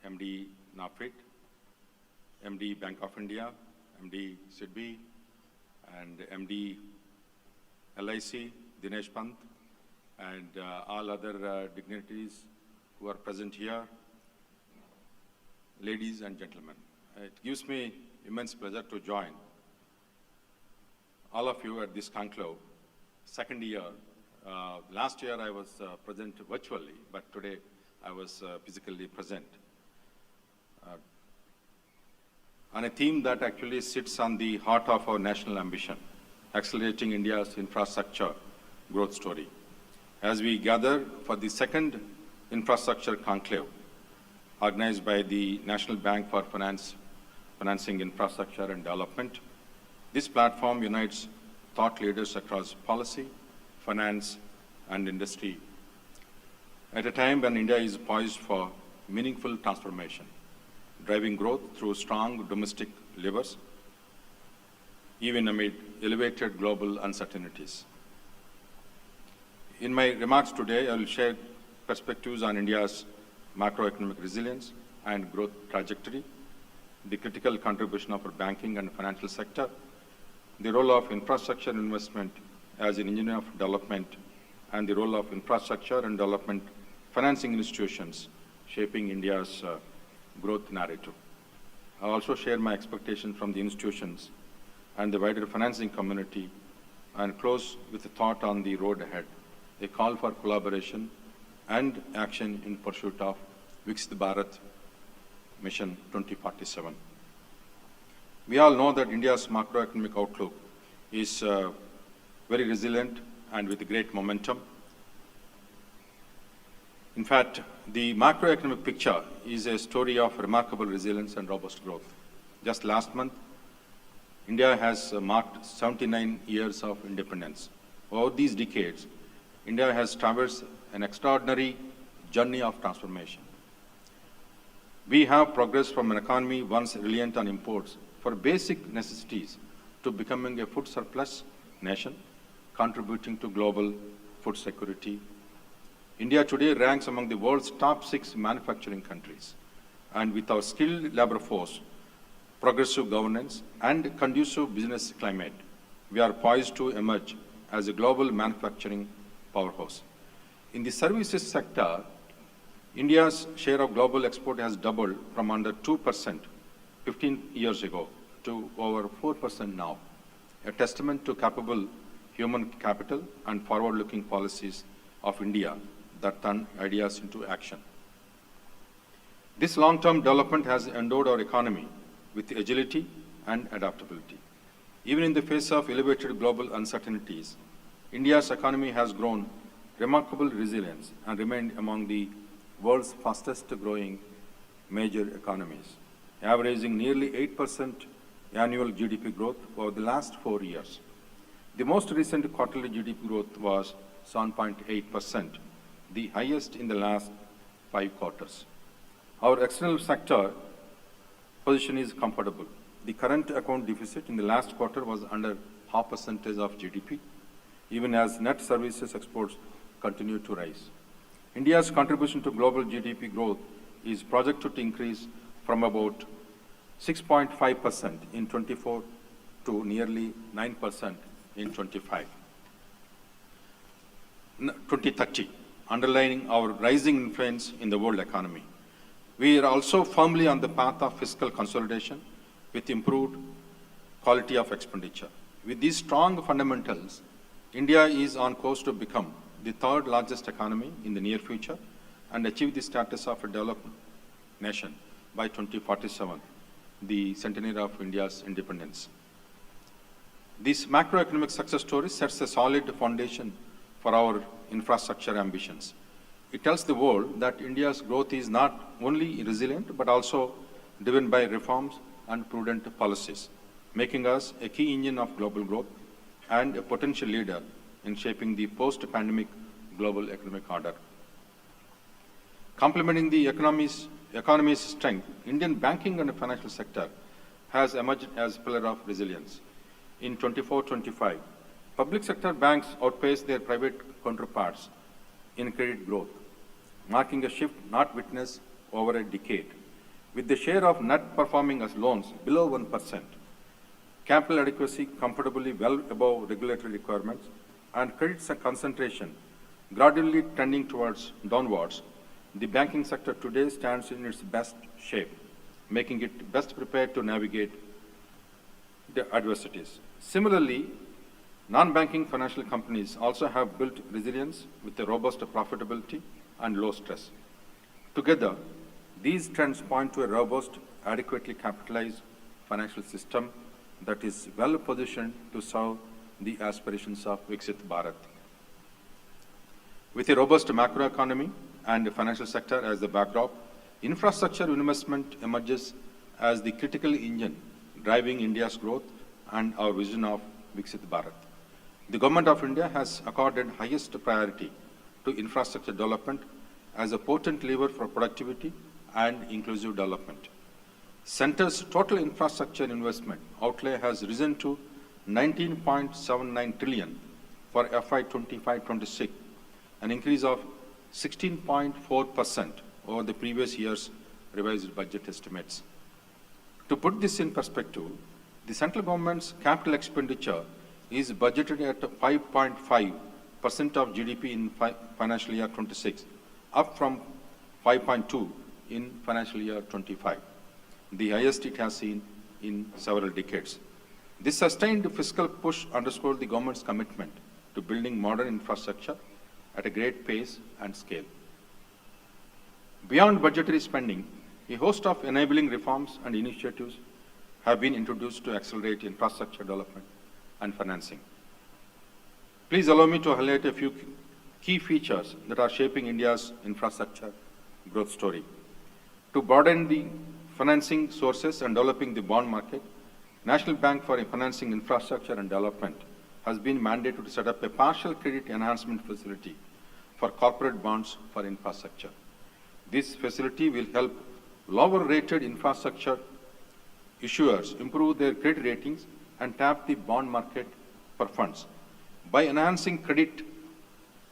MD NAFID, MD Bank of India, MD SIDBI, and MD LIC, Dinesh Pant, and all other dignitaries who are present here, ladies and gentlemen. It gives me immense pleasure to join all of you at this conclave, second year. Last year I was present virtually, but today I was physically present. On a theme that actually sits on the heart of our national ambition, accelerating India's infrastructure growth story. As we gather for the second infrastructure conclave, organized by the National Bank for Financing Infrastructure and Development, this platform unites thought leaders across policy, finance, and industry at a time when India is poised for meaningful transformation, driving growth through strong domestic levers, even amid elevated global uncertainties. In my remarks today, I will share perspectives on India's macroeconomic resilience and growth trajectory, the critical contribution of our banking and financial sector, the role of infrastructure investment as an engine of development, and the role of infrastructure and development financing institutions shaping India's growth narrative. I also share my expectations from the institutions and the wider financing community, and close with a thought on the road ahead, a call for collaboration and action in pursuit of Viksit Bharat Mission 2047. We all know that India's macroeconomic outlook is very resilient and with great momentum. In fact, the macroeconomic picture is a story of remarkable resilience and robust growth. Just last month, India has marked 79 years of independence. Over these decades, India has traversed an extraordinary journey of transformation. We have progressed from an economy once reliant on imports for basic necessities to becoming a food surplus nation, contributing to global food security. India today ranks among the world's top 6 manufacturing countries. And with our skilled labor force, progressive governance, and conducive business climate, we are poised to emerge as a global manufacturing powerhouse. In the services sector, India's share of global export has doubled from under 2% 15 years ago to over 4% now, a testament to capable human capital and forward-looking policies of India that turn ideas into action. This long-term development has endowed our economy with agility and adaptability. Even in the face of elevated global uncertainties, India's economy has grown remarkable resilience and remained among the world's fastest growing major economies, averaging nearly 8% annual GDP growth over the last 4 years. The most recent quarterly GDP growth was 7.8%, the highest in the last 5 quarters. Our external sector position is comfortable. The current account deficit in the last quarter was under 0.5% of GDP, even as net services exports continue to rise. India's contribution to global GDP growth is projected to increase from about 6.5% in 24 to nearly 9% in 2030, underlining our rising influence in the world economy. We are also firmly on the path of fiscal consolidation with improved quality of expenditure. With these strong fundamentals, India is on course to become the third largest economy in the near future and achieve the status of a developed nation by 2047, the centenary of India's independence. This macroeconomic success story sets a solid foundation for our infrastructure ambitions. It tells the world that India's growth is not only resilient, but also driven by reforms and prudent policies, making us a key engine of global growth and a potential leader in shaping the post-pandemic global economic order. Complementing the economy's strength, Indian banking and financial sector has emerged as a pillar of resilience. In 24-25, public sector banks outpaced their private counterparts in credit growth, marking a shift not witnessed over a decade. With the share of net performing as loans below 1%, capital adequacy comfortably well above regulatory requirements, and credit concentration gradually trending downwards, the banking sector today stands in its best shape, making it best prepared to navigate the adversities. Similarly, non-banking financial companies also have built resilience with a robust profitability and low stress. Together, these trends point to a robust, adequately capitalized financial system that is well positioned to serve the aspirations of Viksit Bharat. With a robust macroeconomy and the financial sector as the backdrop, infrastructure investment emerges as the critical engine driving India's growth and our vision of Viksit Bharat. The Government of India has accorded highest priority to infrastructure development as a potent lever for productivity and inclusive development. Centre's total infrastructure investment outlay has risen to 19.79 trillion for FY 25-26, an increase of 16.4% over the previous year's revised budget estimates. To put this in perspective, the central government's capital expenditure is budgeted at 5.5% of GDP in financial year 26, up from 5.2% in financial year 25, the highest it has seen in several decades. This sustained fiscal push underscored the government's commitment to building modern infrastructure at a great pace and scale. Beyond budgetary spending, a host of enabling reforms and initiatives have been introduced to accelerate infrastructure development and financing. Please allow me to highlight a few key features that are shaping India's infrastructure growth story. To broaden the financing sources and developing the bond market, National Bank for Financing Infrastructure and Development has been mandated to set up a partial credit enhancement facility for corporate bonds for infrastructure. This facility will help lower-rated infrastructure issuers improve their credit ratings and tap the bond market for funds. By enhancing credit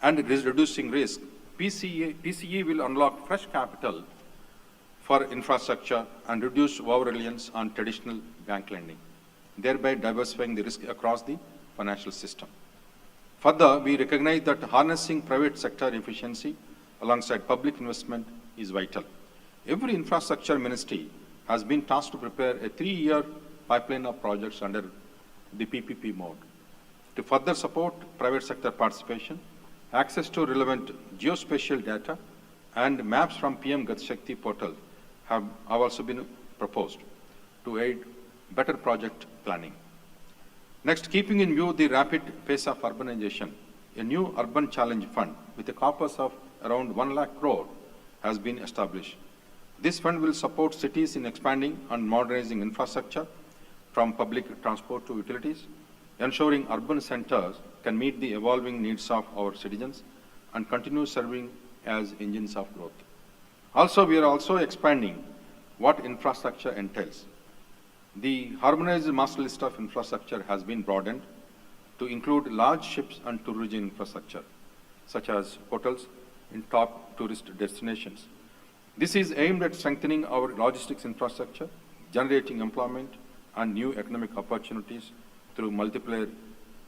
and reducing risk, PCE will unlock fresh capital for infrastructure and reduce over-reliance on traditional bank lending, thereby diversifying the risk across the financial system. Further, we recognize that harnessing private sector efficiency alongside public investment is vital. Every infrastructure ministry has been tasked to prepare a 3-year pipeline of projects under the PPP mode. To further support private sector participation, access to relevant geospatial data and maps from PM Gati Shakti portal have also been proposed to aid better project planning. Next, keeping in view the rapid pace of urbanization, a new urban challenge fund with a corpus of around 1 lakh crore has been established. This fund will support cities in expanding and modernizing infrastructure from public transport to utilities, ensuring urban centers can meet the evolving needs of our citizens and continue serving as engines of growth. Also, we are also expanding what infrastructure entails. The harmonized master list of infrastructure has been broadened to include large ships and tourism infrastructure, such as hotels in top tourist destinations. This is aimed at strengthening our logistics infrastructure, generating employment and new economic opportunities through multiplier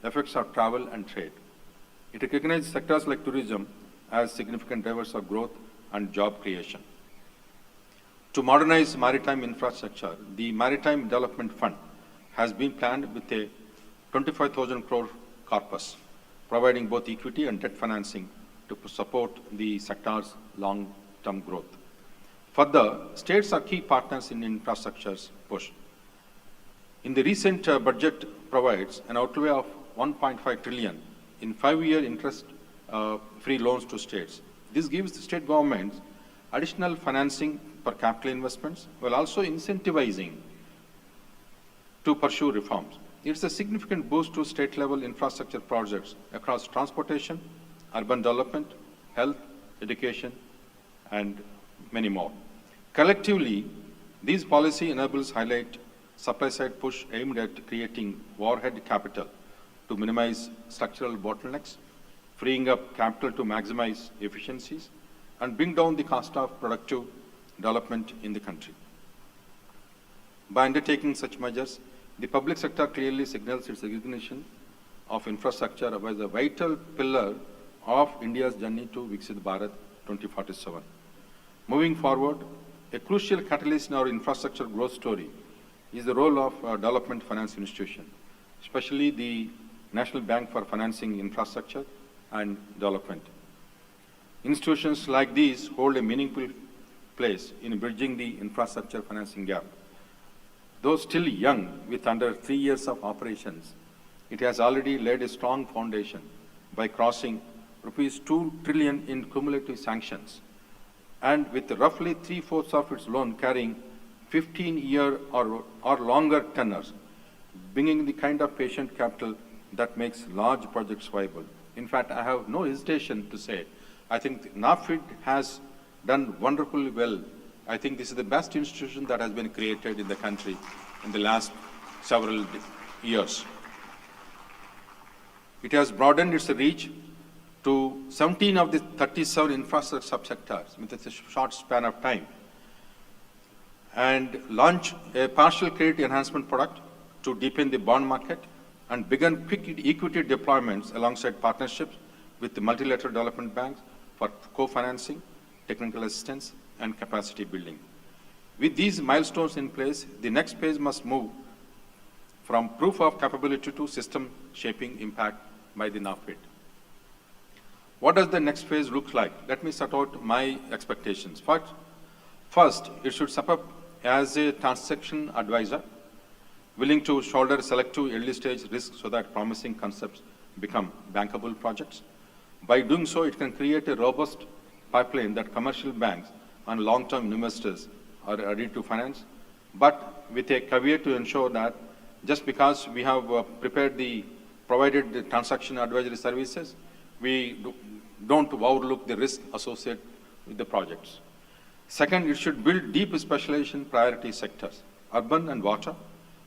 effects of travel and trade. It recognizes sectors like tourism as significant drivers of growth and job creation. To modernize maritime infrastructure, the Maritime Development Fund has been planned with a 25,000 crore corpus, providing both equity and debt financing to support the sector's long-term growth. Further, states are key partners in infrastructure's push. In the recent budget provides an outlay of 1.5 trillion in 5-year interest-free loans to states. This gives the state governments additional financing for capital investments, while also incentivizing to pursue reforms. It's a significant boost to state-level infrastructure projects across transportation, urban development, health, education, and many more. Collectively, these policy enables highlight supply-side push aimed at creating warhead capital to minimize structural bottlenecks, freeing up capital to maximize efficiencies, and bring down the cost of productive development in the country. By undertaking such measures, the public sector clearly signals its recognition of infrastructure as a vital pillar of India's journey to Viksit Bharat 2047. Moving forward, a crucial catalyst in our infrastructure growth story is the role of development finance institution, especially the National Bank for Financing Infrastructure and Development. Institutions like these hold a meaningful place in bridging the infrastructure financing gap. Though still young, with under 3 years of operations, it has already laid a strong foundation by crossing rupees 2 trillion in cumulative sanctions, and with roughly 3/4 of its loan carrying 15-year or longer tenors, bringing the kind of patient capital that makes large projects viable. In fact, I have no hesitation to say, I think NAFID has done wonderfully well. I think this is the best institution that has been created in the country in the last several years. It has broadened its reach to 17 of the 37 infrastructure subsectors within a short span of time, and launched a partial credit enhancement product to deepen the bond market, and begun quick equity deployments alongside partnerships with the multilateral development banks for co-financing, technical assistance, and capacity building. With these milestones in place, the next phase must move from proof of capability to system shaping impact by the NAFID. What does the next phase look like? Let me set out my expectations. First, it should step up as a transaction advisor, willing to shoulder selective early-stage risks so that promising concepts become bankable projects. By doing so, it can create a robust pipeline that commercial banks and long-term investors are ready to finance, but with a caveat to ensure that just because we have provided the transaction advisory services, we don't overlook the risk associated with the projects. Second, it should build deep specialization priority sectors, urban and water.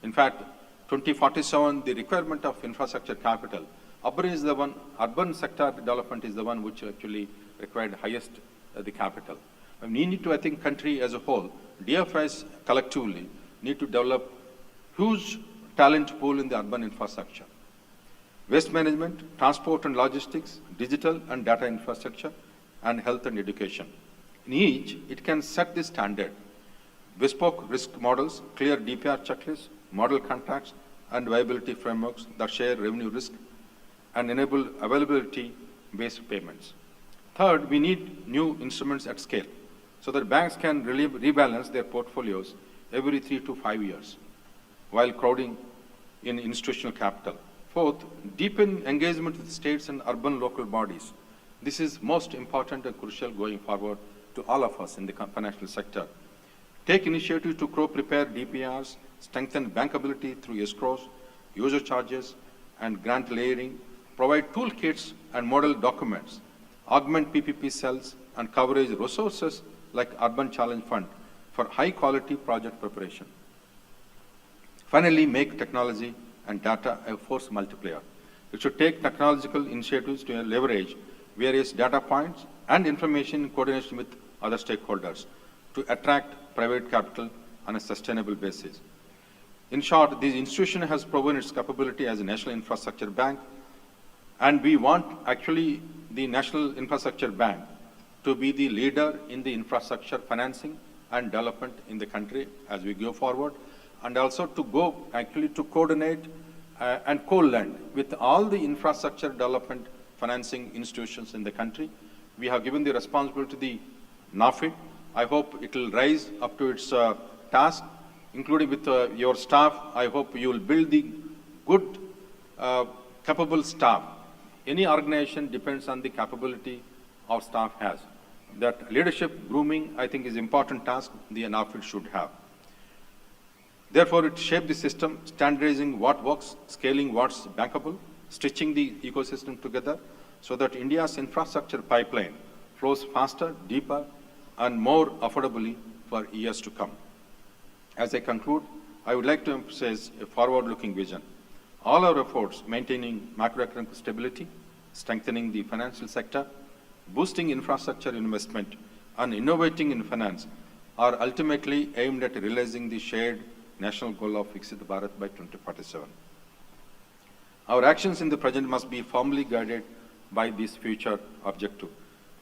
In fact, 2047, the requirement of infrastructure capital, urban sector development is the one which actually required highest the capital. And we need to, I think, country as a whole, DFIs collectively need to develop huge talent pool in the urban infrastructure. waste management, transport and logistics, digital and data infrastructure, and health and education. In each, it can set the standard. Bespoke risk models, clear DPR checklists, model contracts, and viability frameworks that share revenue risk and enable availability-based payments. Third, we need new instruments at scale so that banks can rebalance their portfolios every 3 to 5 years while crowding in institutional capital. Fourth, deepen engagement with states and urban local bodies. This is most important and crucial going forward to all of us in the financial sector. Take initiative to prepare DPRs, strengthen bankability through escrows, user charges, and grant layering, provide toolkits and model documents, augment PPP cells, and coverage resources like Urban Challenge Fund for high-quality project preparation. Finally, make technology and data a force multiplier. It should take technological initiatives to leverage various data points and information in coordination with other stakeholders to attract private capital on a sustainable basis. In short, this institution has proven its capability as a national infrastructure bank, and we want actually the National Infrastructure Bank to be the leader in the infrastructure financing and development in the country as we go forward, and also to go actually to coordinate and co-lend with all the infrastructure development financing institutions in the country. We have given the responsibility to the NAFID. I hope it will rise up to its task, including with your staff. I hope you will build the good, capable staff. Any organization depends on the capability our staff has. That leadership grooming, I think, is an important task the NAFID should have. Therefore, it shaped the system, standardizing what works, scaling what's bankable, stitching the ecosystem together so that India's infrastructure pipeline flows faster, deeper, and more affordably for years to come. As I conclude, I would like to emphasize a forward-looking vision. All our efforts maintaining macroeconomic stability, strengthening the financial sector, boosting infrastructure investment, and innovating in finance are ultimately aimed at realizing the shared national goal of Viksit Bharat by 2047. Our actions in the present must be firmly guided by this future objective.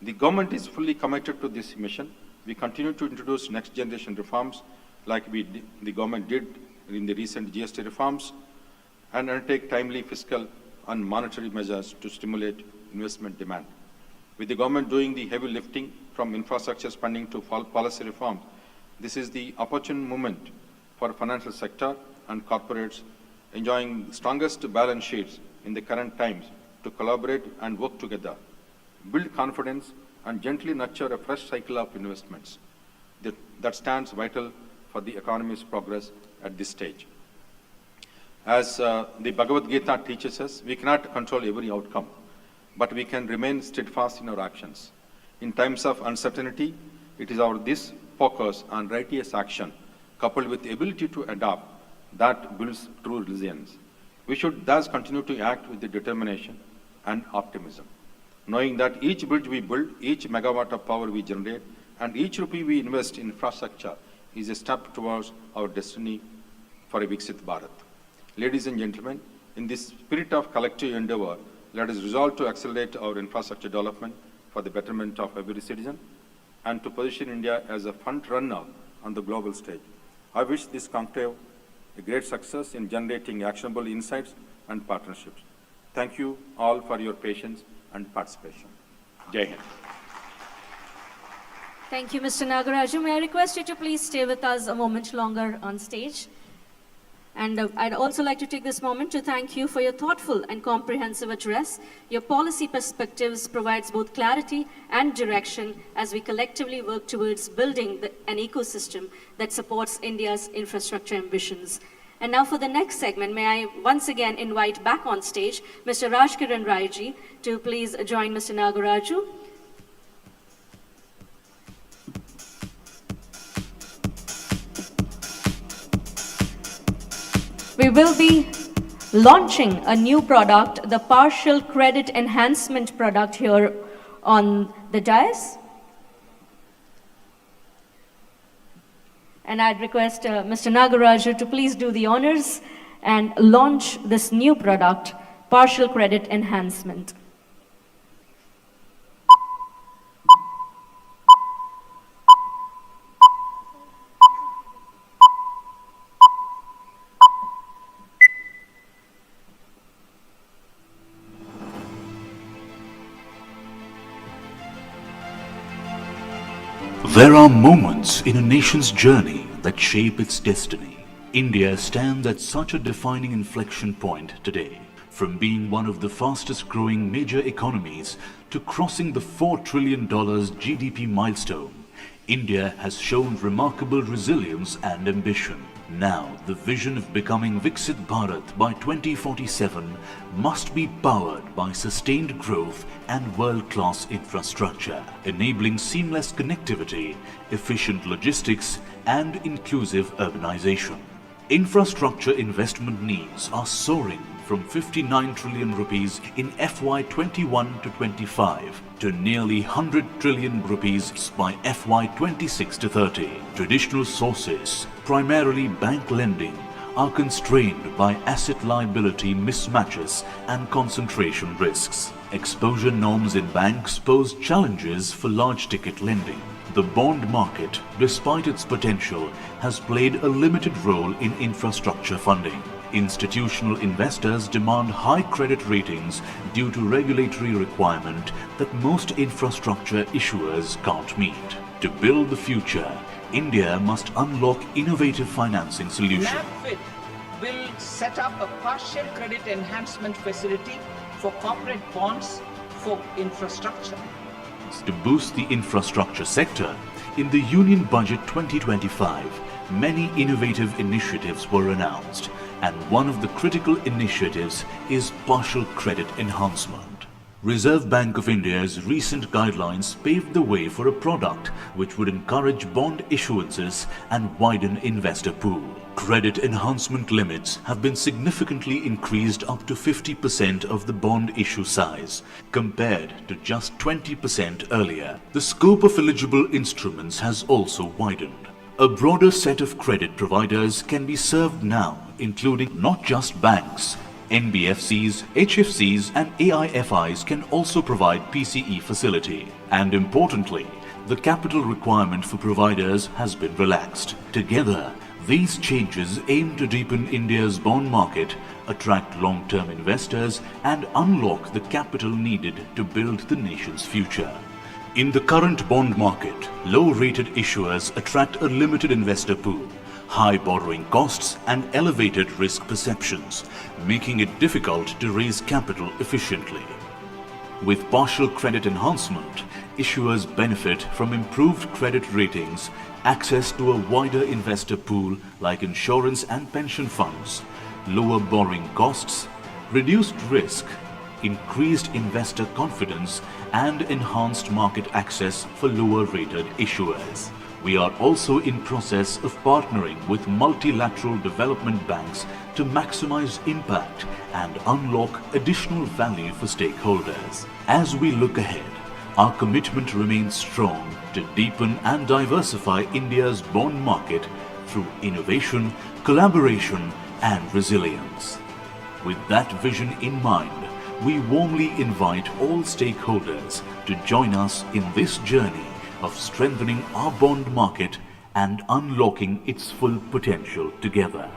The government is fully committed to this mission. We continue to introduce next generation reforms like the government did in the recent GST reforms and undertake timely fiscal and monetary measures to stimulate investment demand. With the government doing the heavy lifting from infrastructure spending to policy reform, this is the opportune moment for financial sector and corporates enjoying strongest balance sheets in the current times to collaborate and work together, build confidence, and gently nurture a fresh cycle of investments that stands vital for the economy's progress at this stage. As the Bhagavad Gita teaches us, we cannot control every outcome, but we can remain steadfast in our actions. In times of uncertainty, it is this focus on righteous action coupled with the ability to adapt that builds true resilience. We should thus continue to act with the determination and optimism, knowing that each bridge we build, each megawatt of power we generate, and each rupee we invest in infrastructure is a step towards our destiny for a Viksit Bharat. Ladies and gentlemen, in this spirit of collective endeavor, let us resolve to accelerate our infrastructure development for the betterment of every citizen and to position India as a front runner on the global stage. I wish this conclave a great success in generating actionable insights and partnerships. Thank you all for your patience and participation. Jai Hind. Thank you, Mr. Nagaraju. May I request you to please stay with us a moment longer on stage? And I'd also like to take this moment to thank you for your thoughtful and comprehensive address. Your policy perspectives provides both clarity and direction as we collectively work towards building an ecosystem that supports India's infrastructure ambitions. And now for the next segment, may I once again invite back on stage Mr. Rajkiran Raiji to please join Mr. Nagaraju. We will be launching a new product, the partial credit enhancement product here on the dais. And I'd request Mr. Nagaraju to please do the honors and launch this new product, partial credit enhancement. There are moments in a nation's journey that shape its destiny. India stands at such a defining inflection point today. From being one of the fastest growing major economies to crossing the $4 trillion GDP milestone, India has shown remarkable resilience and ambition. Now, the vision of becoming Viksit Bharat by 2047 must be powered by sustained growth and world-class infrastructure, enabling seamless connectivity, efficient logistics, and inclusive urbanization. Infrastructure investment needs are soaring from 59 trillion rupees in FY 21 to 25 to nearly 100 trillion rupees by FY 26 to 30. Traditional sources, primarily bank lending, are constrained by asset liability mismatches and concentration risks. Exposure norms in banks pose challenges for large ticket lending. The bond market, despite its potential, has played a limited role in infrastructure funding. Institutional investors demand high credit ratings due to regulatory requirement that most infrastructure issuers can't meet. To build the future, India must unlock innovative financing solutions. NABFID will set up a partial credit enhancement facility for corporate bonds for infrastructure. To boost the infrastructure sector, in the Union Budget 2025, many innovative initiatives were announced, and one of the critical initiatives is partial credit enhancement. Reserve Bank of India's recent guidelines paved the way for a product which would encourage bond issuances and widen investor pool. Credit enhancement limits have been significantly increased up to 50% of the bond issue size, compared to just 20% earlier. The scope of eligible instruments has also widened. A broader set of credit providers can be served now, including not just banks. NBFCs, HFCs and AIFIs can also provide PCE facility. And importantly, the capital requirement for providers has been relaxed. Together, these changes aim to deepen India's bond market, attract long-term investors and unlock the capital needed to build the nation's future. In the current bond market, low-rated issuers attract a limited investor pool, high borrowing costs and elevated risk perceptions, making it difficult to raise capital efficiently. With partial credit enhancement, issuers benefit from improved credit ratings, access to a wider investor pool like insurance and pension funds, lower borrowing costs, reduced risk, increased investor confidence, and enhanced market access for lower-rated issuers. We are also in process of partnering with multilateral development banks to maximize impact and unlock additional value for stakeholders. As we look ahead, our commitment remains strong to deepen and diversify India's bond market through innovation, collaboration, and resilience. With that vision in mind, we warmly invite all stakeholders to join us in this journey of strengthening our bond market and unlocking its full potential together.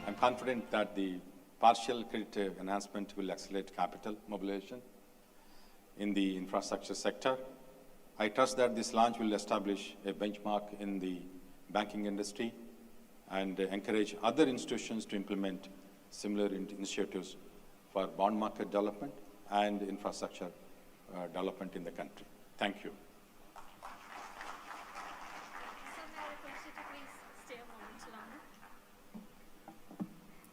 I'm confident that the partial credit enhancement will accelerate capital mobilization in the infrastructure sector. I trust that this launch will establish a benchmark in the banking industry and encourage other institutions to implement similar initiatives for bond market development and infrastructure development in the country. Thank you.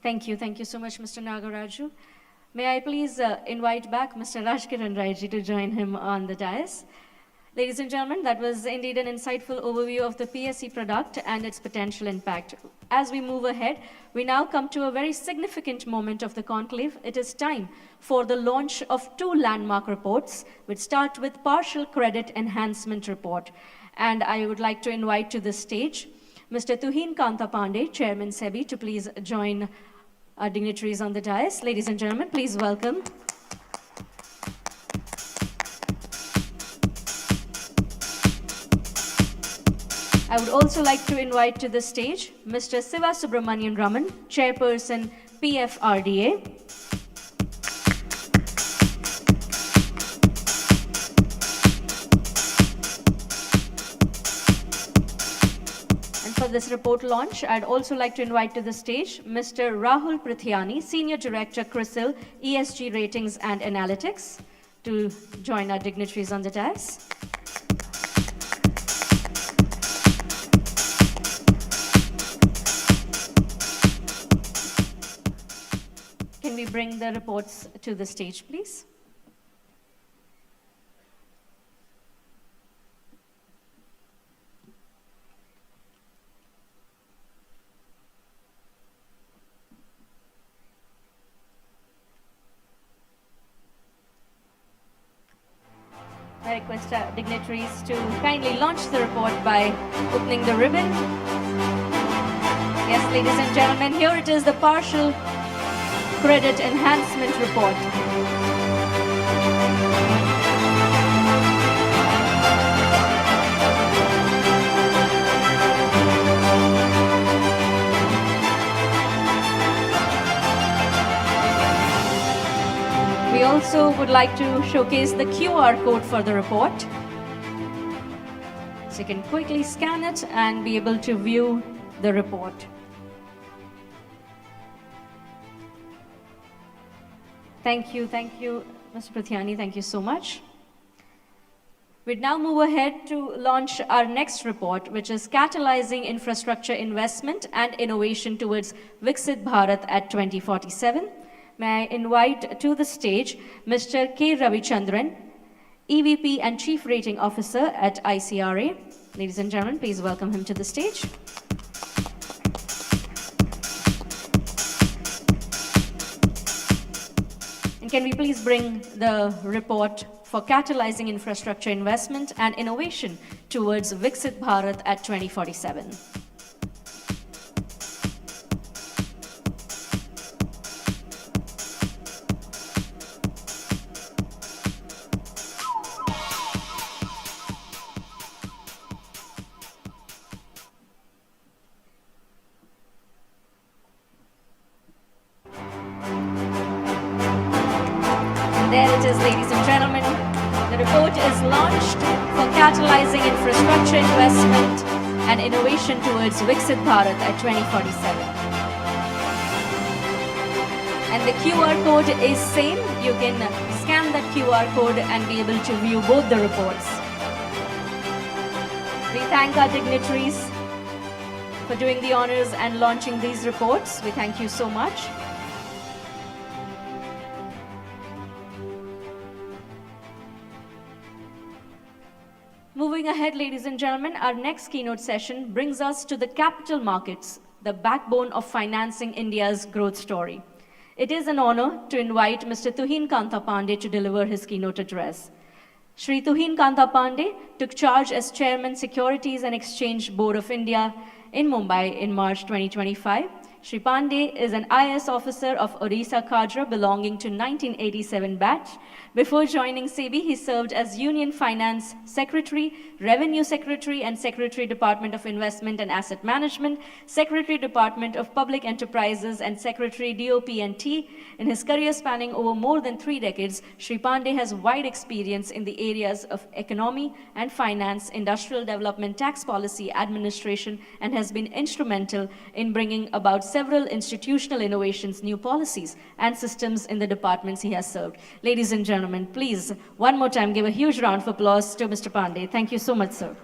Thank you. Thank you so much, Mr. Nagaraju. May I please invite back Mr. Rajkiran Rai ji to join him on the dais. Ladies and gentlemen, that was indeed an insightful overview of the PSE product and its potential impact. As we move ahead, we now come to a very significant moment of the conclave. It is time for the launch of two landmark reports, which start with Partial Credit Enhancement Report. And I would like to invite to the stage Mr. Tuhin Kanta Pandey, Chairman SEBI, to please join our dignitaries on the dais. Ladies and gentlemen, please welcome. I would also like to invite to the stage Mr. Siva Subramanian Raman, Chairperson, PFRDA. And for this report launch, I'd also like to invite to the stage Mr. Rahul Prithyani, Senior Director, CRISIL, ESG Ratings and Analytics, to join our dignitaries on the dais. Can we bring the reports to the stage, please? I request our dignitaries to kindly launch the report by opening the ribbon. Yes, ladies and gentlemen, here it is, the Partial Credit Enhancement Report. We also would like to showcase the QR code for the report. So you can quickly scan it and be able to view the report. Thank you, Mr. Prithyani, thank you so much. We'd now move ahead to launch our next report, which is Catalyzing Infrastructure Investment and Innovation Towards Viksit Bharat at 2047. May I invite to the stage Mr. K. Ravichandran, EVP and Chief Rating Officer at ICRA. Ladies and gentlemen, please welcome him to the stage. And can we please bring the report for Catalyzing Infrastructure Investment and Innovation Towards Viksit Bharat at 2047. There it is, ladies and gentlemen. The report is launched for Catalyzing Infrastructure Investment and Innovation Towards Viksit Bharat at 2047. And the QR code is same. You can scan that QR code and be able to view both the reports. We thank our dignitaries for doing the honors and launching these reports. We thank you so much. Moving ahead, ladies and gentlemen, our next keynote session brings us to the capital markets, the backbone of financing India's growth story. It is an honor to invite Mr. Tuhin Kanta Pandey to deliver his keynote address. Shri Tuhin Kanta Pandey took charge as Chairman, Securities and Exchange Board of India in Mumbai in March 2025. Shri Pandey is an IS officer of Odisha Cadre belonging to 1987 batch. Before joining SEBI, he served as Union Finance Secretary, Revenue Secretary and Secretary Department of Investment and Asset Management, Secretary Department of Public Enterprises and Secretary DOP&T. In his career spanning over more than 3 decades, Shri Pandey has wide experience in the areas of economy and finance, industrial development, tax policy, administration, and has been instrumental in bringing about several institutional innovations, new policies, and systems in the departments he has served. Ladies and gentlemen, please, one more time, give a huge round of applause to Mr. Pandey. Thank you so much, sir.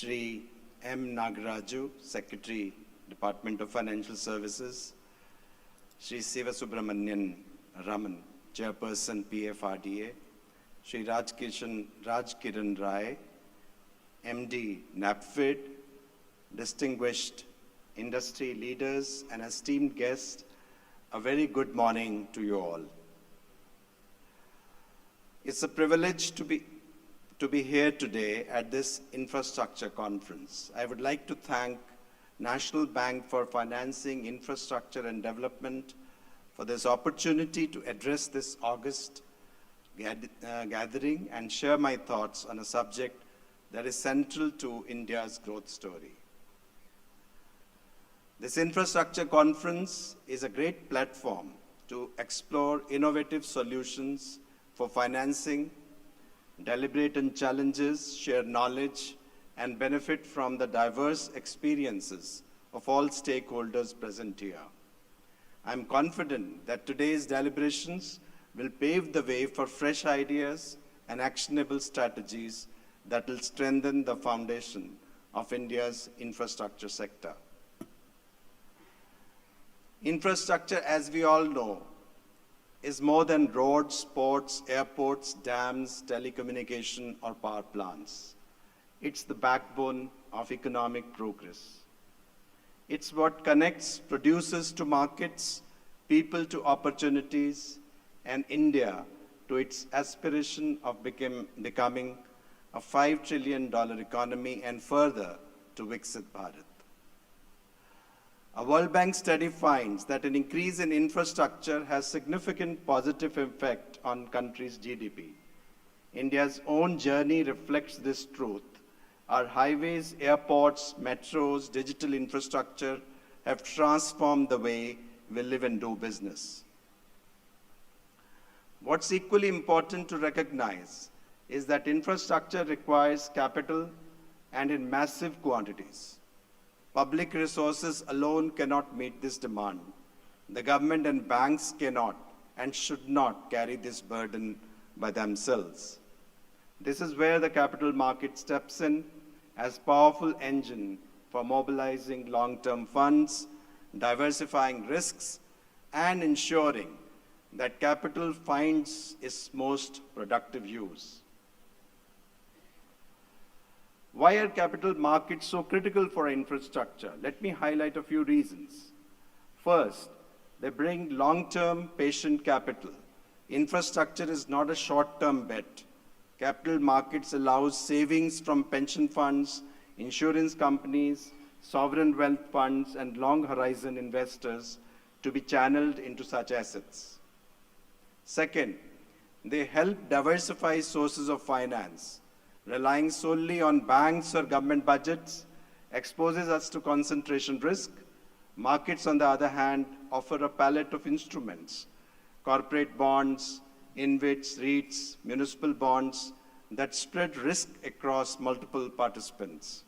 Shri M. Nagaraju, Secretary, Department of Financial Services, Shri Sivasubramanian Raman, Chairperson, PFRDA, Shri Rajkiran Rai, MD, NAPFID, distinguished industry leaders and esteemed guests, a very good morning to you all. It's a privilege to be here today at this infrastructure conference. I would like to thank National Bank for Financing Infrastructure and Development for this opportunity to address this August gathering and share my thoughts on a subject that is central to India's growth story. This infrastructure conference is a great platform to explore innovative solutions for financing, deliberate on challenges, share knowledge, and benefit from the diverse experiences of all stakeholders present here. I'm confident that today's deliberations will pave the way for fresh ideas and actionable strategies that will strengthen the foundation of India's infrastructure sector. Infrastructure, as we all know, is more than roads, ports, airports, dams, telecommunication, or power plants. It's the backbone of economic progress. It's what connects producers to markets, people to opportunities, and India to its aspiration of becoming a $5 trillion economy and further to Viksit Bharat. A World Bank study finds that an increase in infrastructure has significant positive effect on country's GDP. India's own journey reflects this truth. Our highways, airports, metros, digital infrastructure have transformed the way we live and do business. What's equally important to recognize is that infrastructure requires capital and in massive quantities. Public resources alone cannot meet this demand. The government and banks cannot and should not carry this burden by themselves. This is where the capital market steps in as powerful engine for mobilizing long-term funds, diversifying risks, and ensuring that capital finds its most productive use. Why are capital markets so critical for infrastructure? Let me highlight a few reasons. First, they bring long-term patient capital. Infrastructure is not a short-term bet. Capital markets allows savings from pension funds, insurance companies, sovereign wealth funds, and long-horizon investors to be channeled into such assets. Second, they help diversify sources of finance. Relying solely on banks or government budgets exposes us to concentration risk. Markets, on the other hand, offer a palette of instruments, corporate bonds, InvITs, REITs, municipal bonds that spread risk across multiple participants.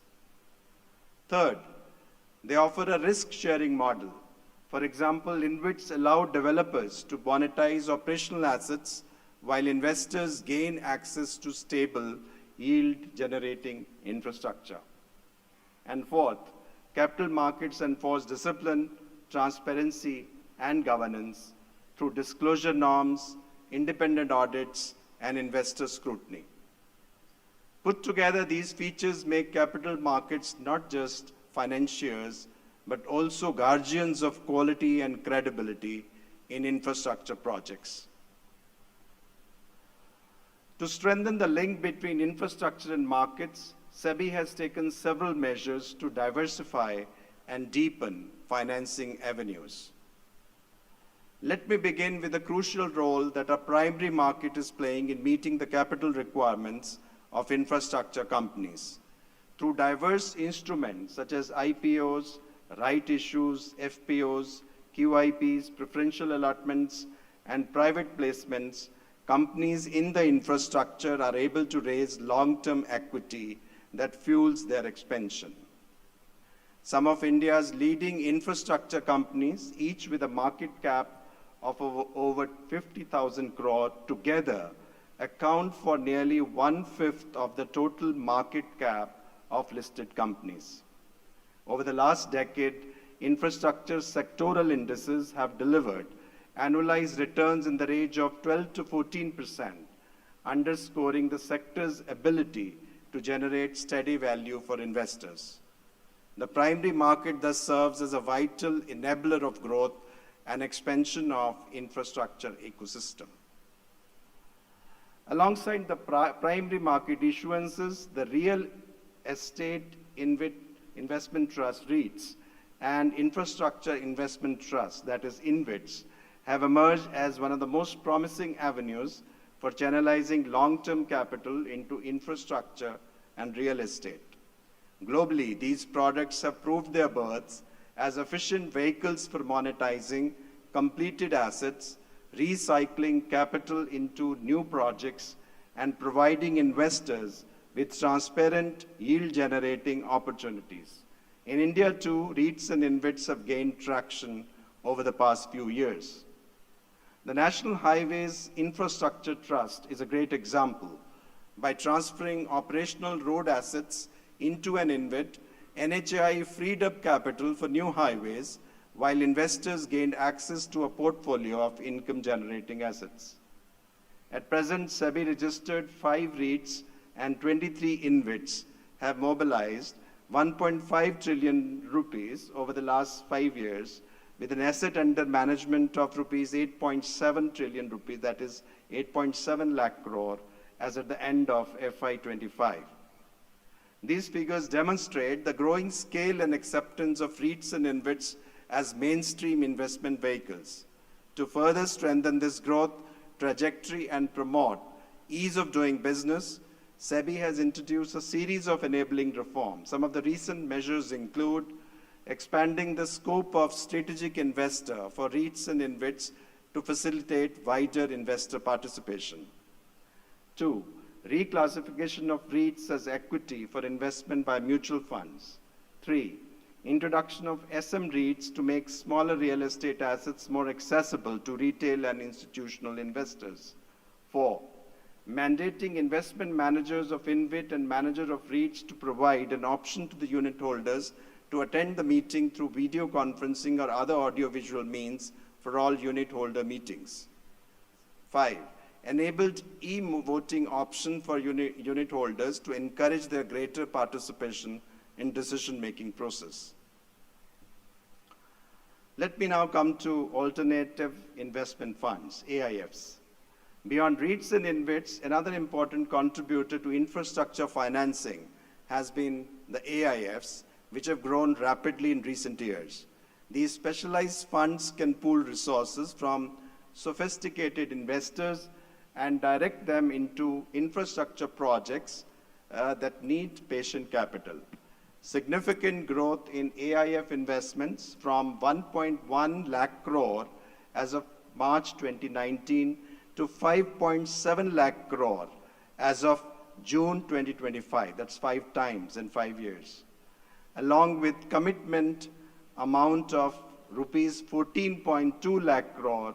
Third, they offer a risk-sharing model. For example, InvITs allow developers to monetize operational assets while investors gain access to stable, yield-generating infrastructure. And fourth, capital markets enforce discipline, transparency, and governance through disclosure norms, independent audits, and investor scrutiny. Put together, these features make capital markets not just financiers, but also guardians of quality and credibility in infrastructure projects. To strengthen the link between infrastructure and markets, SEBI has taken several measures to diversify and deepen financing avenues. Let me begin with the crucial role that our primary market is playing in meeting the capital requirements of infrastructure companies. Through diverse instruments such as IPOs, right issues, FPOs, QIPs, preferential allotments, and private placements, companies in the infrastructure are able to raise long-term equity that fuels their expansion. Some of India's leading infrastructure companies, each with a market cap of over 50,000 crore, together account for nearly 1/5 of the total market cap of listed companies. Over the last decade, infrastructure sectoral indices have delivered annualized returns in the range of 12 to 14%, underscoring the sector's ability to generate steady value for investors. The primary market thus serves as a vital enabler of growth and expansion of infrastructure ecosystem. Alongside the primary market issuances, the real estate investment trust REITs and infrastructure investment trusts, that is InvITs, have emerged as one of the most promising avenues for channelizing long-term capital into infrastructure and real estate. Globally, these products have proved their worth as efficient vehicles for monetizing completed assets, recycling capital into new projects, and providing investors with transparent yield-generating opportunities. In India, too, REITs and InvITs have gained traction over the past few years. The National Highways Infrastructure Trust is a great example. By transferring operational road assets into an InvIT, NHAI freed up capital for new highways, while investors gained access to a portfolio of income-generating assets. At present, SEBI registered 5 REITs and 23 InvITs have mobilized 1.5 trillion rupees over the last 5 years, with an asset under management of rupees 8.7 trillion rupees, that is 8.7 lakh crore, as at the end of FY25. These figures demonstrate the growing scale and acceptance of REITs and InvITs as mainstream investment vehicles. To further strengthen this growth trajectory and promote ease of doing business, SEBI has introduced a series of enabling reforms. Some of the recent measures include expanding the scope of strategic investor for REITs and InvITs to facilitate wider investor participation. 2. Reclassification of REITs as equity for investment by mutual funds. 3. Introduction of SM REITs to make smaller real estate assets more accessible to retail and institutional investors. 4. Mandating investment managers of InvIT and manager of REITs to provide an option to the unit holders to attend the meeting through video conferencing or other audiovisual means for all unit holder meetings. 5. Enabled e-voting option for unit holders to encourage their greater participation in decision-making process. Let me now come to alternative investment funds, AIFs. Beyond REITs and InvITs, another important contributor to infrastructure financing has been the AIFs, which have grown rapidly in recent years. These specialized funds can pool resources from sophisticated investors and direct them into infrastructure projects that need patient capital. Significant growth in AIF investments from 1.1 lakh crore as of March 2019 to 5.7 lakh crore as of June 2025. That's 5 times in 5 years. Along with commitment amount of rupees 14.2 lakh crore,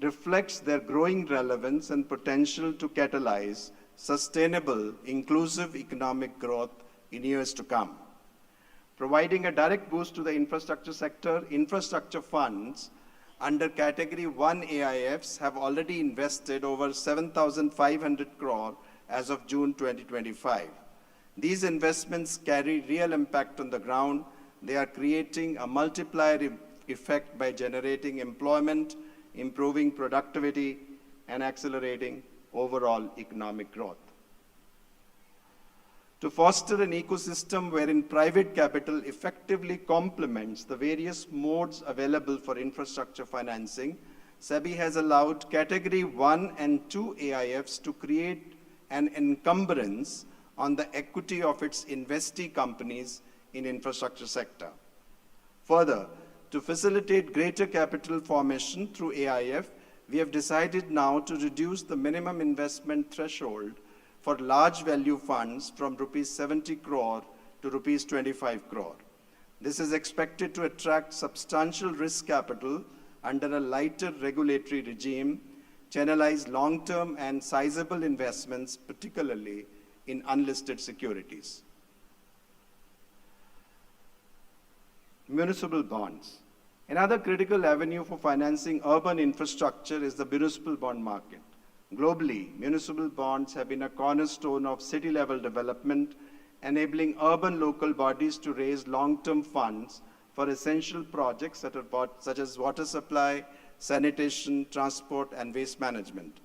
reflects their growing relevance and potential to catalyze sustainable, inclusive economic growth in years to come. Providing a direct boost to the infrastructure sector, infrastructure funds under Category 1 AIFs have already invested over 7,500 crore as of June 2025. These investments carry real impact on the ground. They are creating a multiplier effect by generating employment, improving productivity, and accelerating overall economic growth. To foster an ecosystem wherein private capital effectively complements the various modes available for infrastructure financing, SEBI has allowed Category 1 and 2 AIFs to create an encumbrance on the equity of its investee companies in infrastructure sector. Further, to facilitate greater capital formation through AIF, we have decided now to reduce the minimum investment threshold for large value funds from rupees 70 crore to rupees 25 crore. This is expected to attract substantial risk capital under a lighter regulatory regime, channelize long-term and sizable investments, particularly in unlisted securities. municipal bonds. Another critical avenue for financing urban infrastructure is the municipal bond market. Globally, municipal bonds have been a cornerstone of city-level development, enabling urban local bodies to raise long-term funds for essential projects such as water supply, sanitation, transport, and waste management.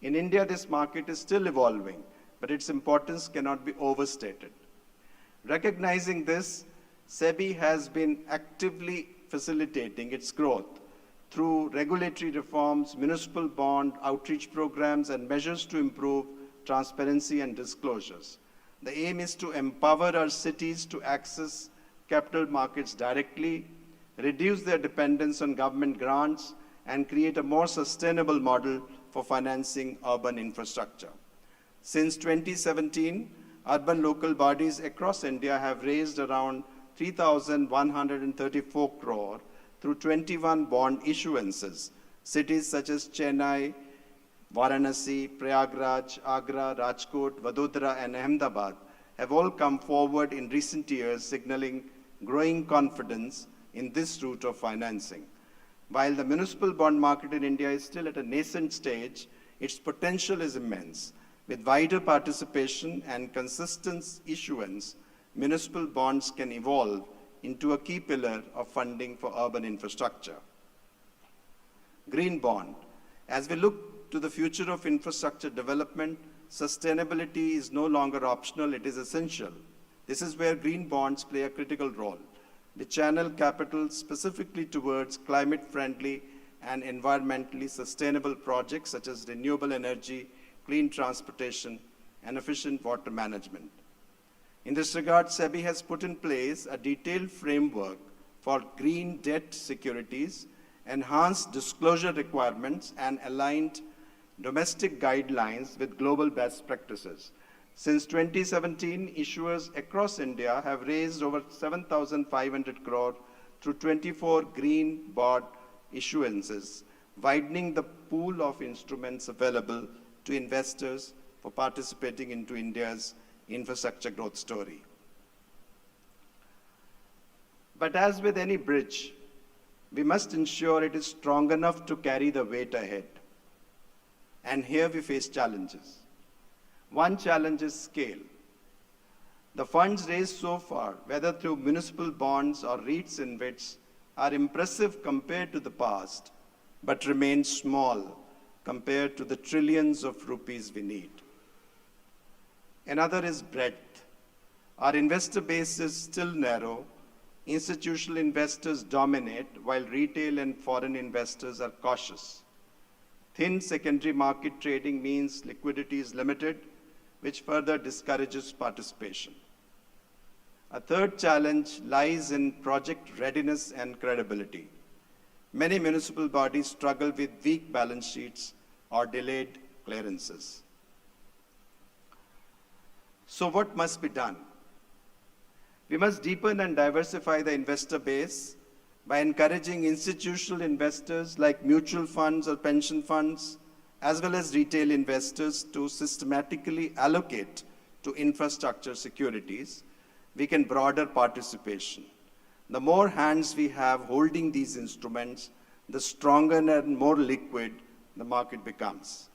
In India, this market is still evolving, but its importance cannot be overstated. Recognizing this, SEBI has been actively facilitating its growth through regulatory reforms, municipal bond outreach programs, and measures to improve transparency and disclosures. The aim is to empower our cities to access capital markets directly, reduce their dependence on government grants, and create a more sustainable model for financing urban infrastructure. Since 2017, urban local bodies across India have raised around 3,134 crore through 21 bond issuances. Cities such as Chennai, Varanasi, Prayagraj, Agra, Rajkot, Vadodara, and Ahmedabad have all come forward in recent years, signaling growing confidence in this route of financing. While the municipal bond market in India is still at a nascent stage, its potential is immense. With wider participation and consistent issuance, municipal bonds can evolve into a key pillar of funding for urban infrastructure. Green bond. As we look to the future of infrastructure development, sustainability is no longer optional, it is essential. This is where green bonds play a critical role. They channel capital specifically towards climate-friendly and environmentally sustainable projects such as renewable energy, clean transportation, and efficient water management. In this regard, SEBI has put in place a detailed framework for green debt securities, enhanced disclosure requirements, and aligned domestic guidelines with global best practices. Since 2017, issuers across India have raised over 7,500 crore through 24 green bond issuances, widening the pool of instruments available to investors for participating into India's infrastructure growth story. But as with any bridge, we must ensure it is strong enough to carry the weight ahead. And here we face challenges. One challenge is scale. The funds raised so far, whether through municipal bonds or REITs InvITs, are impressive compared to the past, but remain small compared to the trillions of rupees we need. Another is breadth. Our investor base is still narrow. Institutional investors dominate, while retail and foreign investors are cautious. Thin secondary market trading means liquidity is limited, which further discourages participation. A third challenge lies in project readiness and credibility. Many municipal bodies struggle with weak balance sheets or delayed clearances. So what must be done? We must deepen and diversify the investor base by encouraging institutional investors like mutual funds or pension funds, as well as retail investors to systematically allocate to infrastructure securities, weaken broader participation. The more hands we have holding these instruments, the stronger and more liquid the market becomes.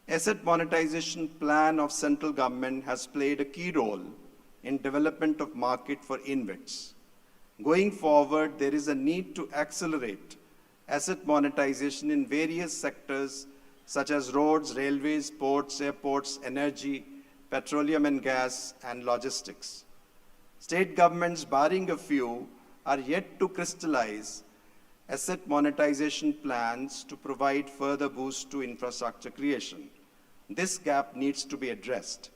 Asset monetization plan of central government has played a key role in development of market for InvITs. Going forward, there is a need to accelerate asset monetization in various sectors such as roads, railways, ports, airports, energy, petroleum and gas, and logistics. State governments, barring a few, are yet to crystallize asset monetization plans to provide further boost to infrastructure creation. This gap needs to be addressed.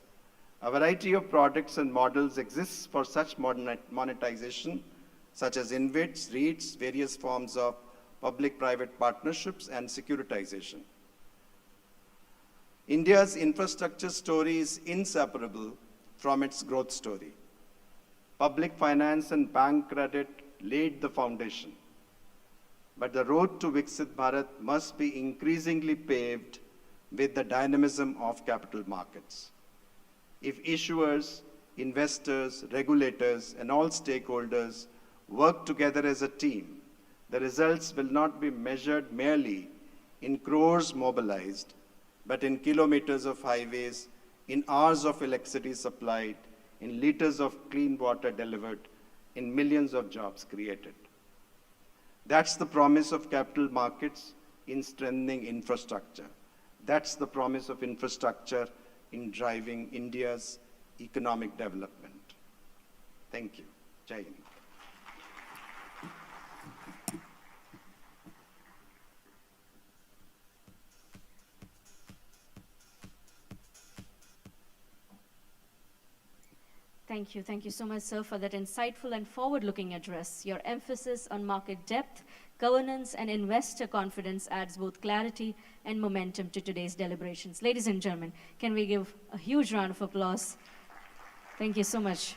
A variety of products and models exist for such monetization, such as InvITs, REITs, various forms of public-private partnerships, and securitization. India's infrastructure story is inseparable from its growth story. Public finance and bank credit laid the foundation. But the road to Viksit Bharat must be increasingly paved with the dynamism of capital markets. If issuers, investors, regulators, and all stakeholders work together as a team, the results will not be measured merely in crores mobilized, but in kilometers of highways, in hours of electricity supplied, in liters of clean water delivered, in millions of jobs created. That's the promise of capital markets in strengthening infrastructure. That's the promise of infrastructure in driving India's economic development. Thank you. Jai Hind. Thank you. Thank you so much, sir, for that insightful and forward-looking address. Your emphasis on market depth, governance, and investor confidence adds both clarity and momentum to today's deliberations. Ladies and gentlemen, can we give a huge round of applause? Thank you so much.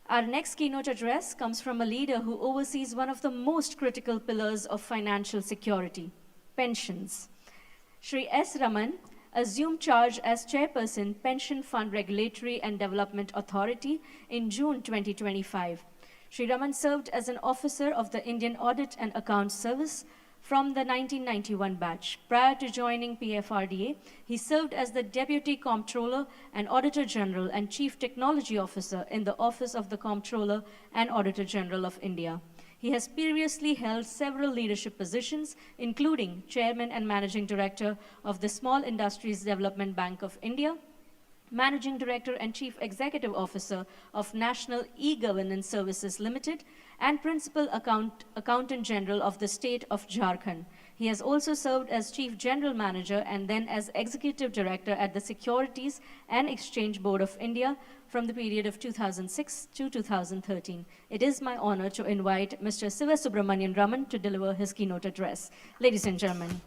Our next keynote address comes from a leader who oversees one of the most critical pillars of financial security, pensions. Shri S. Raman assumed charge as Chairperson, Pension Fund Regulatory and Development Authority in June 2025. Shri Raman served as an officer of the Indian Audit and Accounts Service from the 1991 batch. Prior to joining PFRDA, he served as the Deputy Comptroller and Auditor General and Chief Technology Officer in the Office of the Comptroller and Auditor General of India. He has previously held several leadership positions, including Chairman and Managing Director of the Small Industries Development Bank of India, Managing Director and Chief Executive Officer of National E-Governance Services Limited, and Principal Accountant General of the State of Jharkhand. He has also served as Chief General Manager and then as Executive Director at the Securities and Exchange Board of India from the period of 2006 to 2013. It is my honor to invite Mr. Siva Subramanian Raman to deliver his keynote address. Ladies and gentlemen.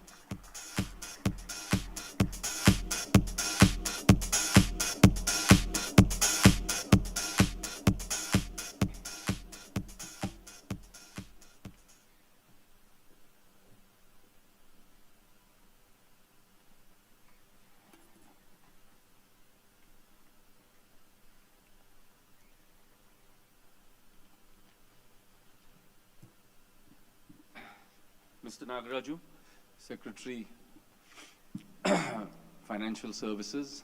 Mr. Nagaraju, Secretary, Financial Services,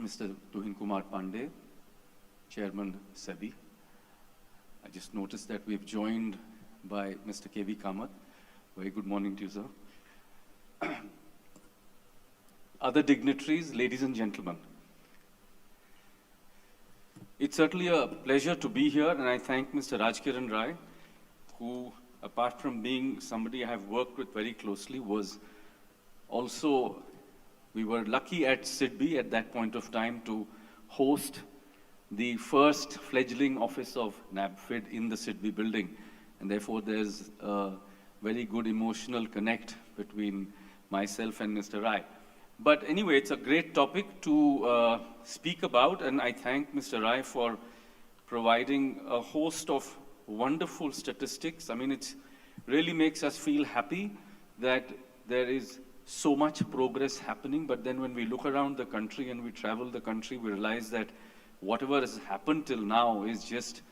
Mr. Tuhin Kumar Pandey, Chairman SEBI. I just noticed that we've joined by Mr. K.V. Kamath. Very good morning to you, sir. Other dignitaries, ladies and gentlemen. It's certainly a pleasure to be here, and I thank Mr. Rajkiran Rai, who, apart from being somebody I have worked with very closely, was also, we were lucky at SIDBI at that point of time to host the first fledgling office of NABFID in the SIDBI building. And therefore, there's a very good emotional connect between myself and Mr. Rai. But anyway, it's a great topic to speak about, and I thank Mr. Rai for providing a host of wonderful statistics. I mean, it really makes us feel happy that there is so much progress happening, but then when we look around the country and we travel the country, we realize that whatever has happened till now is just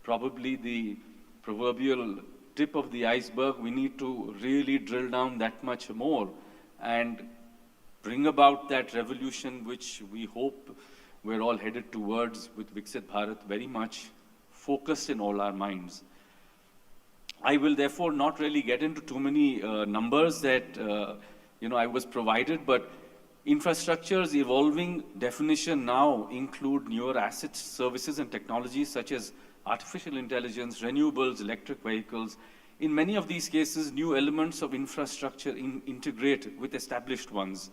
probably the proverbial tip of the iceberg. We need to really drill down that much more and bring about that revolution which we hope we're all headed towards with Viksit Bharat very much focused in all our minds. I will therefore not really get into too many numbers that I was provided, but infrastructure's evolving definition now include newer assets, services, and technologies such as artificial intelligence, renewables, electric vehicles. In many of these cases, new elements of infrastructure integrate with established ones.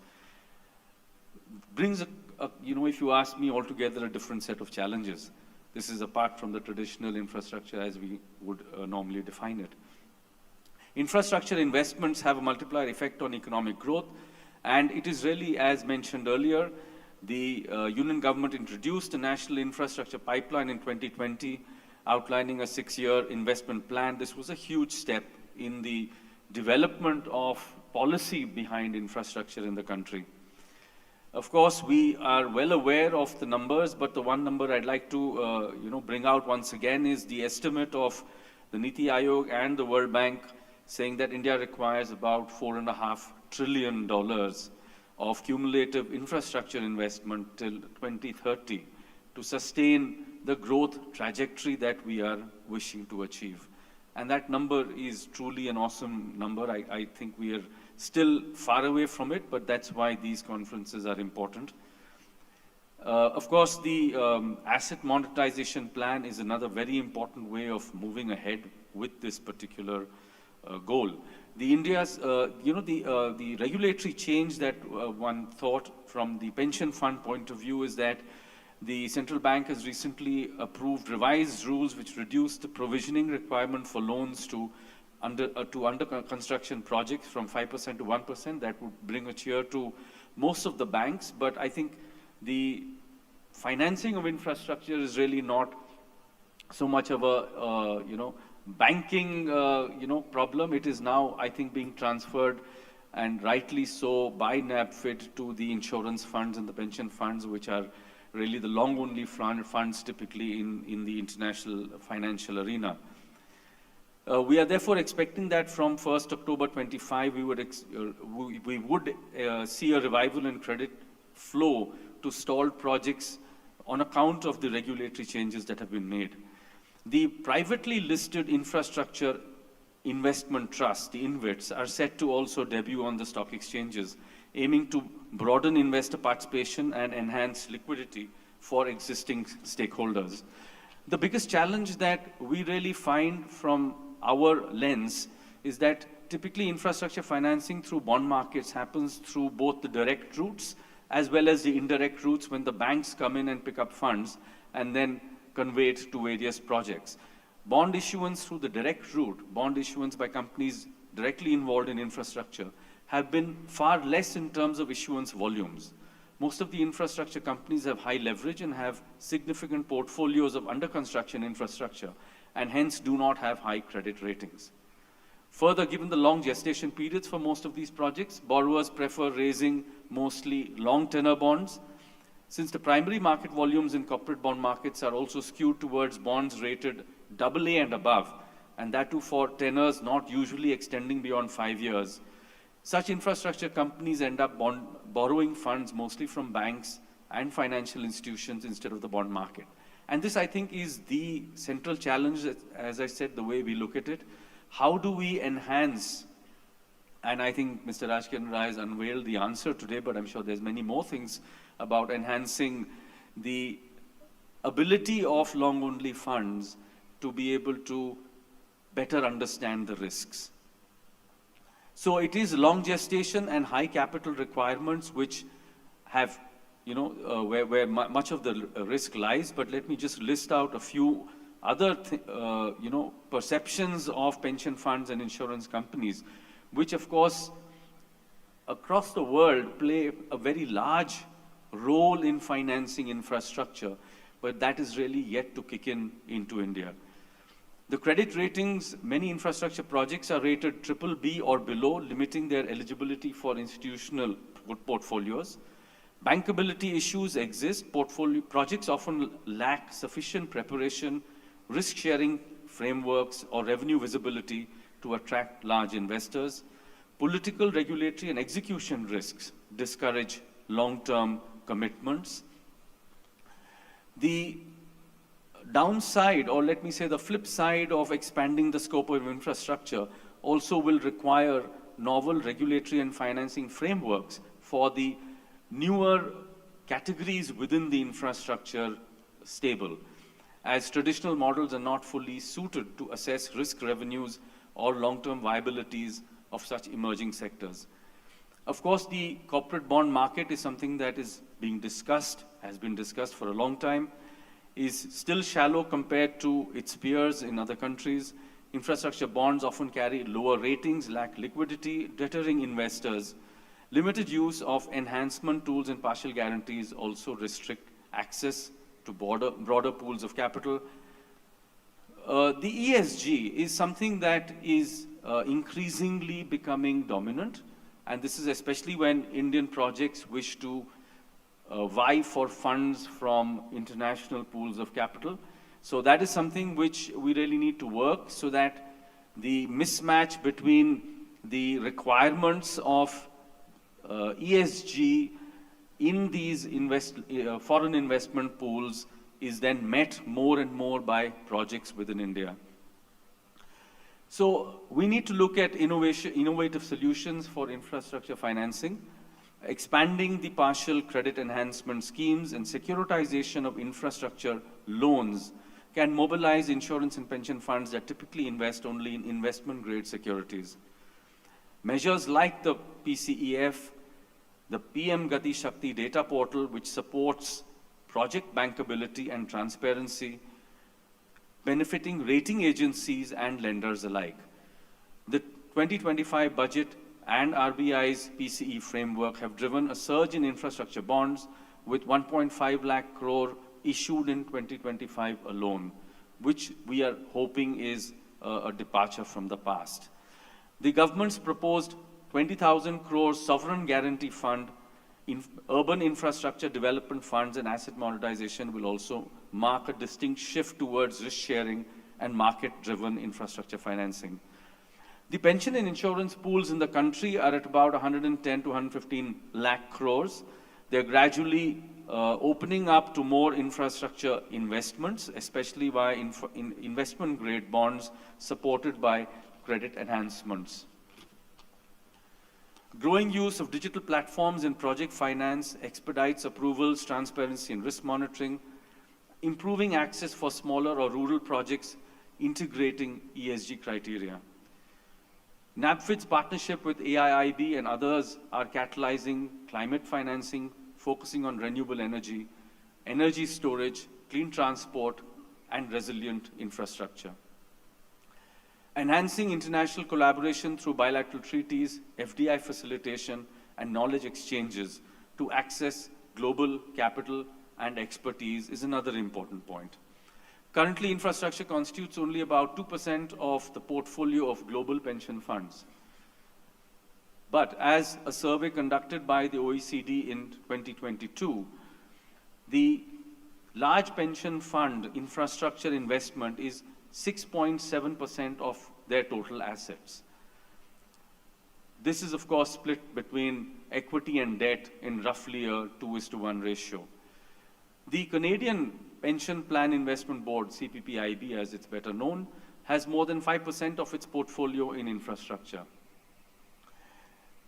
Brings, if you ask me, altogether a different set of challenges. This is apart from the traditional infrastructure as we would normally define it. Infrastructure investments have a multiplier effect on economic growth, and it is really, as mentioned earlier, the Union government introduced a national infrastructure pipeline in 2020, outlining a 6-year investment plan. This was a huge step in the development of policy behind infrastructure in the country. Of course, we are well aware of the numbers, but the one number I'd like to bring out once again is the estimate of the Niti Aayog and the World Bank saying that India requires about $4.5 trillion of cumulative infrastructure investment till 2030 to sustain the growth trajectory that we are wishing to achieve. And that number is truly an awesome number. I think we are still far away from it, but that's why these conferences are important. Of course, the asset monetization plan is another very important way of moving ahead with this particular goal. The the regulatory change that one thought from the pension fund point of view is that the central bank has recently approved revised rules which reduce the provisioning requirement for loans to under construction projects from 5% to 1%. That would bring a cheer to most of the banks, but I think the financing of infrastructure is really not so much of a banking problem. It is now, I think, being transferred, and rightly so, by NABFID to the insurance funds and the pension funds, which are really the long-only funds typically in the international financial arena. We are therefore expecting that from 1st October 25, we would see a revival in credit flow to stalled projects on account of the regulatory changes that have been made. The privately listed infrastructure investment trusts, the InvITs, are set to also debut on the stock exchanges, aiming to broaden investor participation and enhance liquidity for existing stakeholders. The biggest challenge that we really find from our lens is that typically infrastructure financing through bond markets happens through both the direct routes as well as the indirect routes when the banks come in and pick up funds and then convey it to various projects. Bond issuance through the direct route, bond issuance by companies directly involved in infrastructure, have been far less in terms of issuance volumes. Most of the infrastructure companies have high leverage and have significant portfolios of under construction infrastructure, and hence do not have high credit ratings. Further, given the long gestation periods for most of these projects, borrowers prefer raising mostly long tenor bonds. Since the primary market volumes in corporate bond markets are also skewed towards bonds rated AA and above, and that too for tenors not usually extending beyond 5 years, such infrastructure companies end up borrowing funds mostly from banks and financial institutions instead of the bond market. And this, I think, is the central challenge, as I said, the way we look at it. How do we enhance, and I think Mr. Rajkiran Rai has unveiled the answer today, but I'm sure there's many more things about enhancing the ability of long-only funds to be able to better understand the risks. So it is long gestation and high capital requirements which have, where much of the risk lies. But let me just list out a few other, perceptions of pension funds and insurance companies, which of course, across the world play a very large role in financing infrastructure, but that is really yet to kick into India. The credit ratings, many infrastructure projects are rated BBB or below, limiting their eligibility for institutional portfolios. Bankability issues exist. Projects often lack sufficient preparation, risk-sharing frameworks, or revenue visibility to attract large investors. Political, regulatory, and execution risks discourage long-term commitments. The downside, or let me say the flip side of expanding the scope of infrastructure, also will require novel regulatory and financing frameworks for the newer categories within the infrastructure stable, as traditional models are not fully suited to assess risk revenues or long-term viabilities of such emerging sectors. Of course, the corporate bond market is something that is being discussed, has been discussed for a long time, is still shallow compared to its peers in other countries. Infrastructure bonds often carry lower ratings, lack liquidity, deterring investors. Limited use of enhancement tools and partial guarantees also restrict access to broader pools of capital. The ESG is something that is increasingly becoming dominant, and this is especially when Indian projects wish to vie for funds from international pools of capital. So that is something which we really need to work so that the mismatch between the requirements of ESG in these foreign investment pools is then met more and more by projects within India. So we need to look at innovative solutions for infrastructure financing, expanding the partial credit enhancement schemes and securitization of infrastructure loans can mobilize insurance and pension funds that typically invest only in investment-grade securities. Measures like the PCEF, the PM Gati Shakti data portal, which supports project bankability and transparency, benefiting rating agencies and lenders alike. The 2025 budget and RBI's PCE framework have driven a surge in infrastructure bonds with 1.5 lakh crore issued in 2025 alone, which we are hoping is a departure from the past. The government's proposed 20,000 crore sovereign guarantee fund in urban infrastructure development funds and asset monetization will also mark a distinct shift towards risk sharing and market-driven infrastructure financing. The pension and insurance pools in the country are at about 110 to 115 lakh crores. They're gradually opening up to more infrastructure investments, especially by investment-grade bonds supported by credit enhancements. Growing use of digital platforms in project finance expedites approvals, transparency, and risk monitoring, improving access for smaller or rural projects, integrating ESG criteria. NABFID's partnership with AIIB and others are catalyzing climate financing, focusing on renewable energy, energy storage, clean transport, and resilient infrastructure. Enhancing international collaboration through bilateral treaties, FDI facilitation, and knowledge exchanges to access global capital and expertise is another important point. Currently, infrastructure constitutes only about 2% of the portfolio of global pension funds. But as a survey conducted by the OECD in 2022, the large pension fund infrastructure investment is 6.7% of their total assets. This is, of course, split between equity and debt in roughly a 2:1 ratio. The Canadian Pension Plan Investment Board, CPPIB as it's better known, has more than 5% of its portfolio in infrastructure.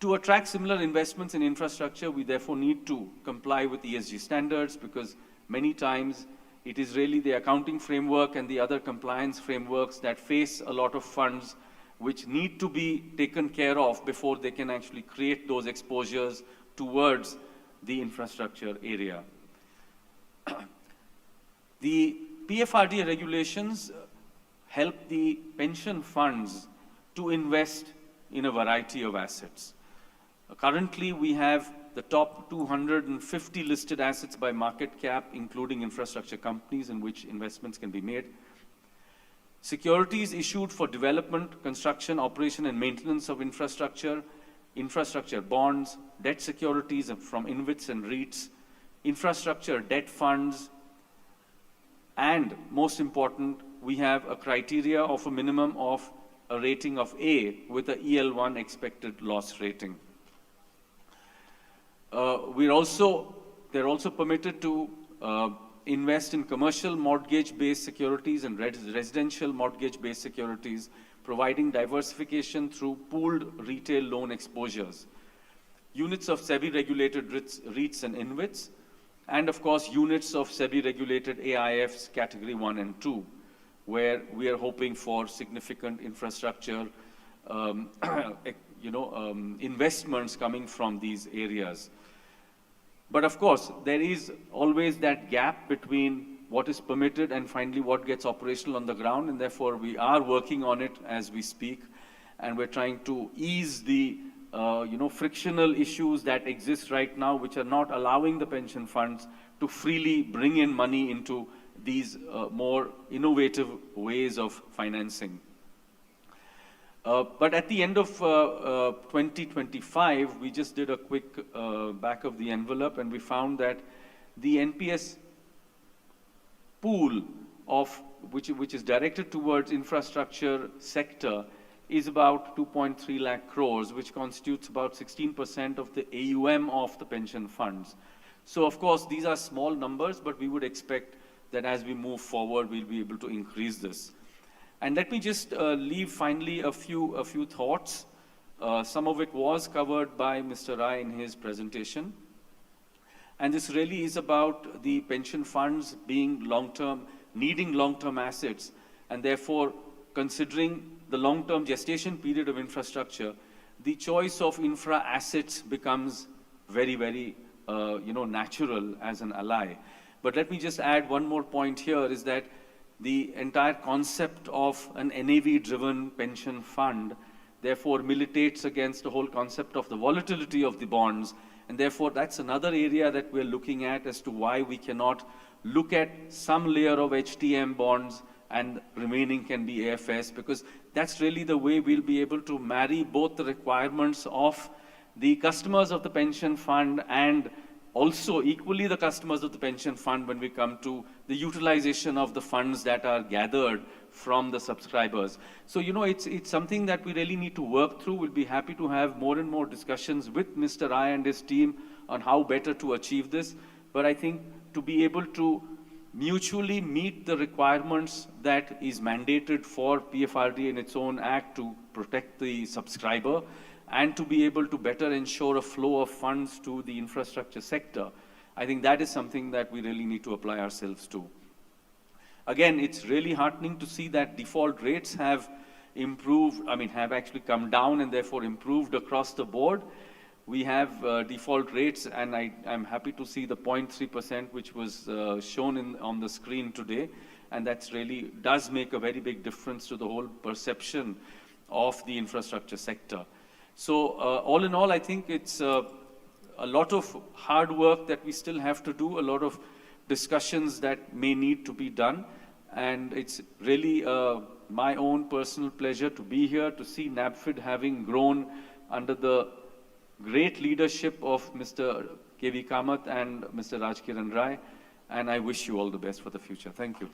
To attract similar investments in infrastructure, we therefore need to comply with ESG standards because many times it is really the accounting framework and the other compliance frameworks that face a lot of funds which need to be taken care of before they can actually create those exposures towards the infrastructure area. The PFRDA regulations help the pension funds to invest in a variety of assets. Currently, we have the top 250 listed assets by market cap, including infrastructure companies in which investments can be made. Securities issued for development, construction, operation, and maintenance of infrastructure, infrastructure bonds, debt securities from InvITs and REITs, infrastructure debt funds, and most important, we have a criteria of a minimum of a rating of A with a EL1 expected loss rating. They're also permitted to invest in commercial mortgage-based securities and residential mortgage-based securities, providing diversification through pooled retail loan exposures. Units of SEBI-regulated REITs and InvITs, and of course, units of SEBI-regulated AIFs category 1 and 2, where we are hoping for significant infrastructure investments coming from these areas. But of course, there is always that gap between what is permitted and finally what gets operational on the ground, and therefore we are working on it as we speak, and we're trying to ease the frictional issues that exist right now, which are not allowing the pension funds to freely bring in money into these more innovative ways of financing. But at the end of 2025, we just did a quick back of the envelope, and we found that the NPS pool of which is directed towards infrastructure sector is about 2.3 lakh crores, which constitutes about 16% of the AUM of the pension funds. So of course, these are small numbers, but we would expect that as we move forward, we'll be able to increase this. And let me just leave finally a few thoughts. Some of it was covered by Mr. Rai in his presentation. And this really is about the pension funds being long-term, needing long-term assets, and therefore considering the long-term gestation period of infrastructure, the choice of infra assets becomes very, very natural as an ally. But let me just add one more point here, is that the entire concept of an NAV-driven pension fund therefore militates against the whole concept of the volatility of the bonds, and therefore that's another area that we're looking at as to why we cannot look at some layer of HTM bonds and remaining can be AFS, because that's really the way we'll be able to marry both the requirements of the customers of the pension fund and also equally the customers of the pension fund when we come to the utilization of the funds that are gathered from the subscribers. So, it's something that we really need to work through. We'll be happy to have more and more discussions with Mr. Rai and his team on how better to achieve this. But I think to be able to mutually meet the requirements that is mandated for PFRD in its own act to protect the subscriber, and to be able to better ensure a flow of funds to the infrastructure sector, I think that is something that we really need to apply ourselves to. Again, it's really heartening to see that default rates have improved, have actually come down and therefore improved across the board. We have default rates, and I'm happy to see the 0.3%, which was shown on the screen today, and that's really does make a very big difference to the whole perception of the infrastructure sector. So all in all, I think it's a lot of hard work that we still have to do, a lot of discussions that may need to be done. And it's really my own personal pleasure to be here, to see NABFID having grown under the great leadership of Mr. K.V. Kamath and Mr. Rajkiran Rai. And I wish you all the best for the future. Thank you.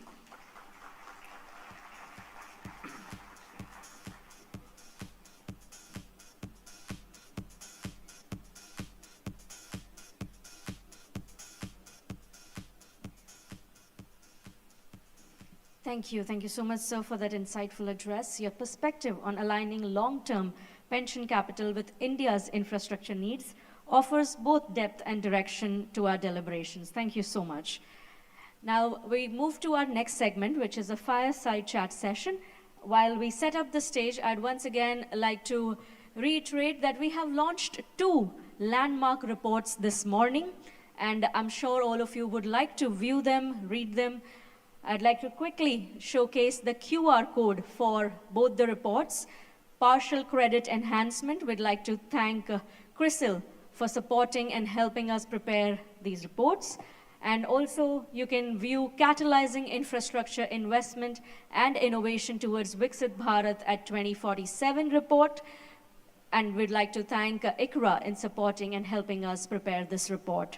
Thank you. Thank you so much, sir, for that insightful address. Your perspective on aligning long-term pension capital with India's infrastructure needs offers both depth and direction to our deliberations. Thank you so much. Now, we move to our next segment, which is a fireside chat session. While we set up the stage, I'd once again like to reiterate that we have launched 2 landmark reports this morning, and I'm sure all of you would like to view them, read them. I'd like to quickly showcase the QR code for both the reports. Partial credit enhancement, we'd like to thank CRISIL for supporting and helping us prepare these reports. And also, you can view catalyzing infrastructure investment and innovation towards Viksit Bharat at 2047 report. And we'd like to thank ICRA in supporting and helping us prepare this report.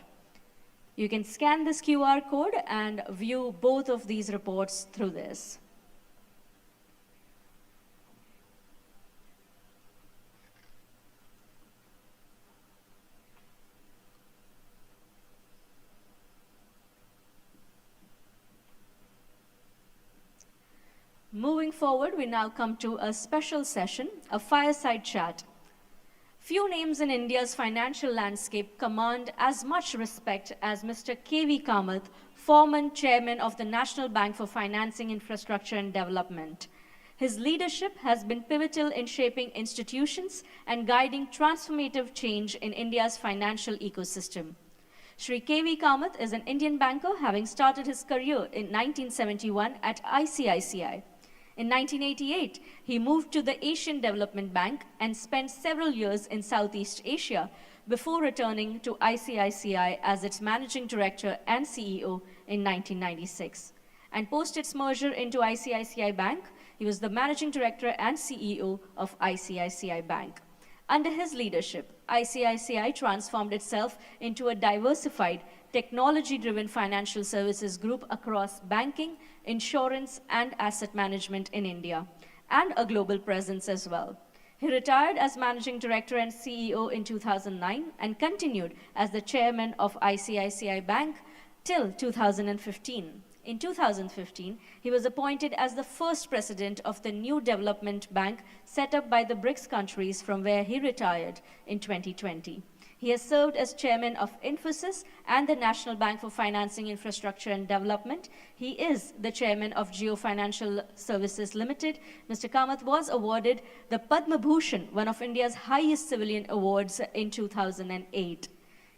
You can scan this QR code and view both of these reports through this. Moving forward, we now come to a special session, a fireside chat. Few names in India's financial landscape command as much respect as Mr. K.V. Kamath, former chairman of the National Bank for Financing Infrastructure and Development. His leadership has been pivotal in shaping institutions and guiding transformative change in India's financial ecosystem. Shri K.V. Kamath is an Indian banker, having started his career in 1971 at ICICI. In 1988, he moved to the Asian Development Bank and spent several years in Southeast Asia before returning to ICICI as its managing director and CEO in 1996. And post its merger into ICICI Bank, He was the Managing Director and CEO of ICICI Bank. Under his leadership, ICICI transformed itself into a diversified, technology-driven financial services group across banking, insurance, and asset management in India, and a global presence as well. He retired as Managing Director and CEO in 2009 and continued as the Chairman of ICICI Bank till 2015. In 2015, he was appointed as the first president of the new development bank set up by the BRICS countries, from where he retired in 2020. He has served as chairman of Infosys and the National Bank for Financing Infrastructure and Development. He is the chairman of Geo Financial Services Limited. Mr. Kamath was awarded the Padma Bhushan, one of India's highest civilian awards, in 2008.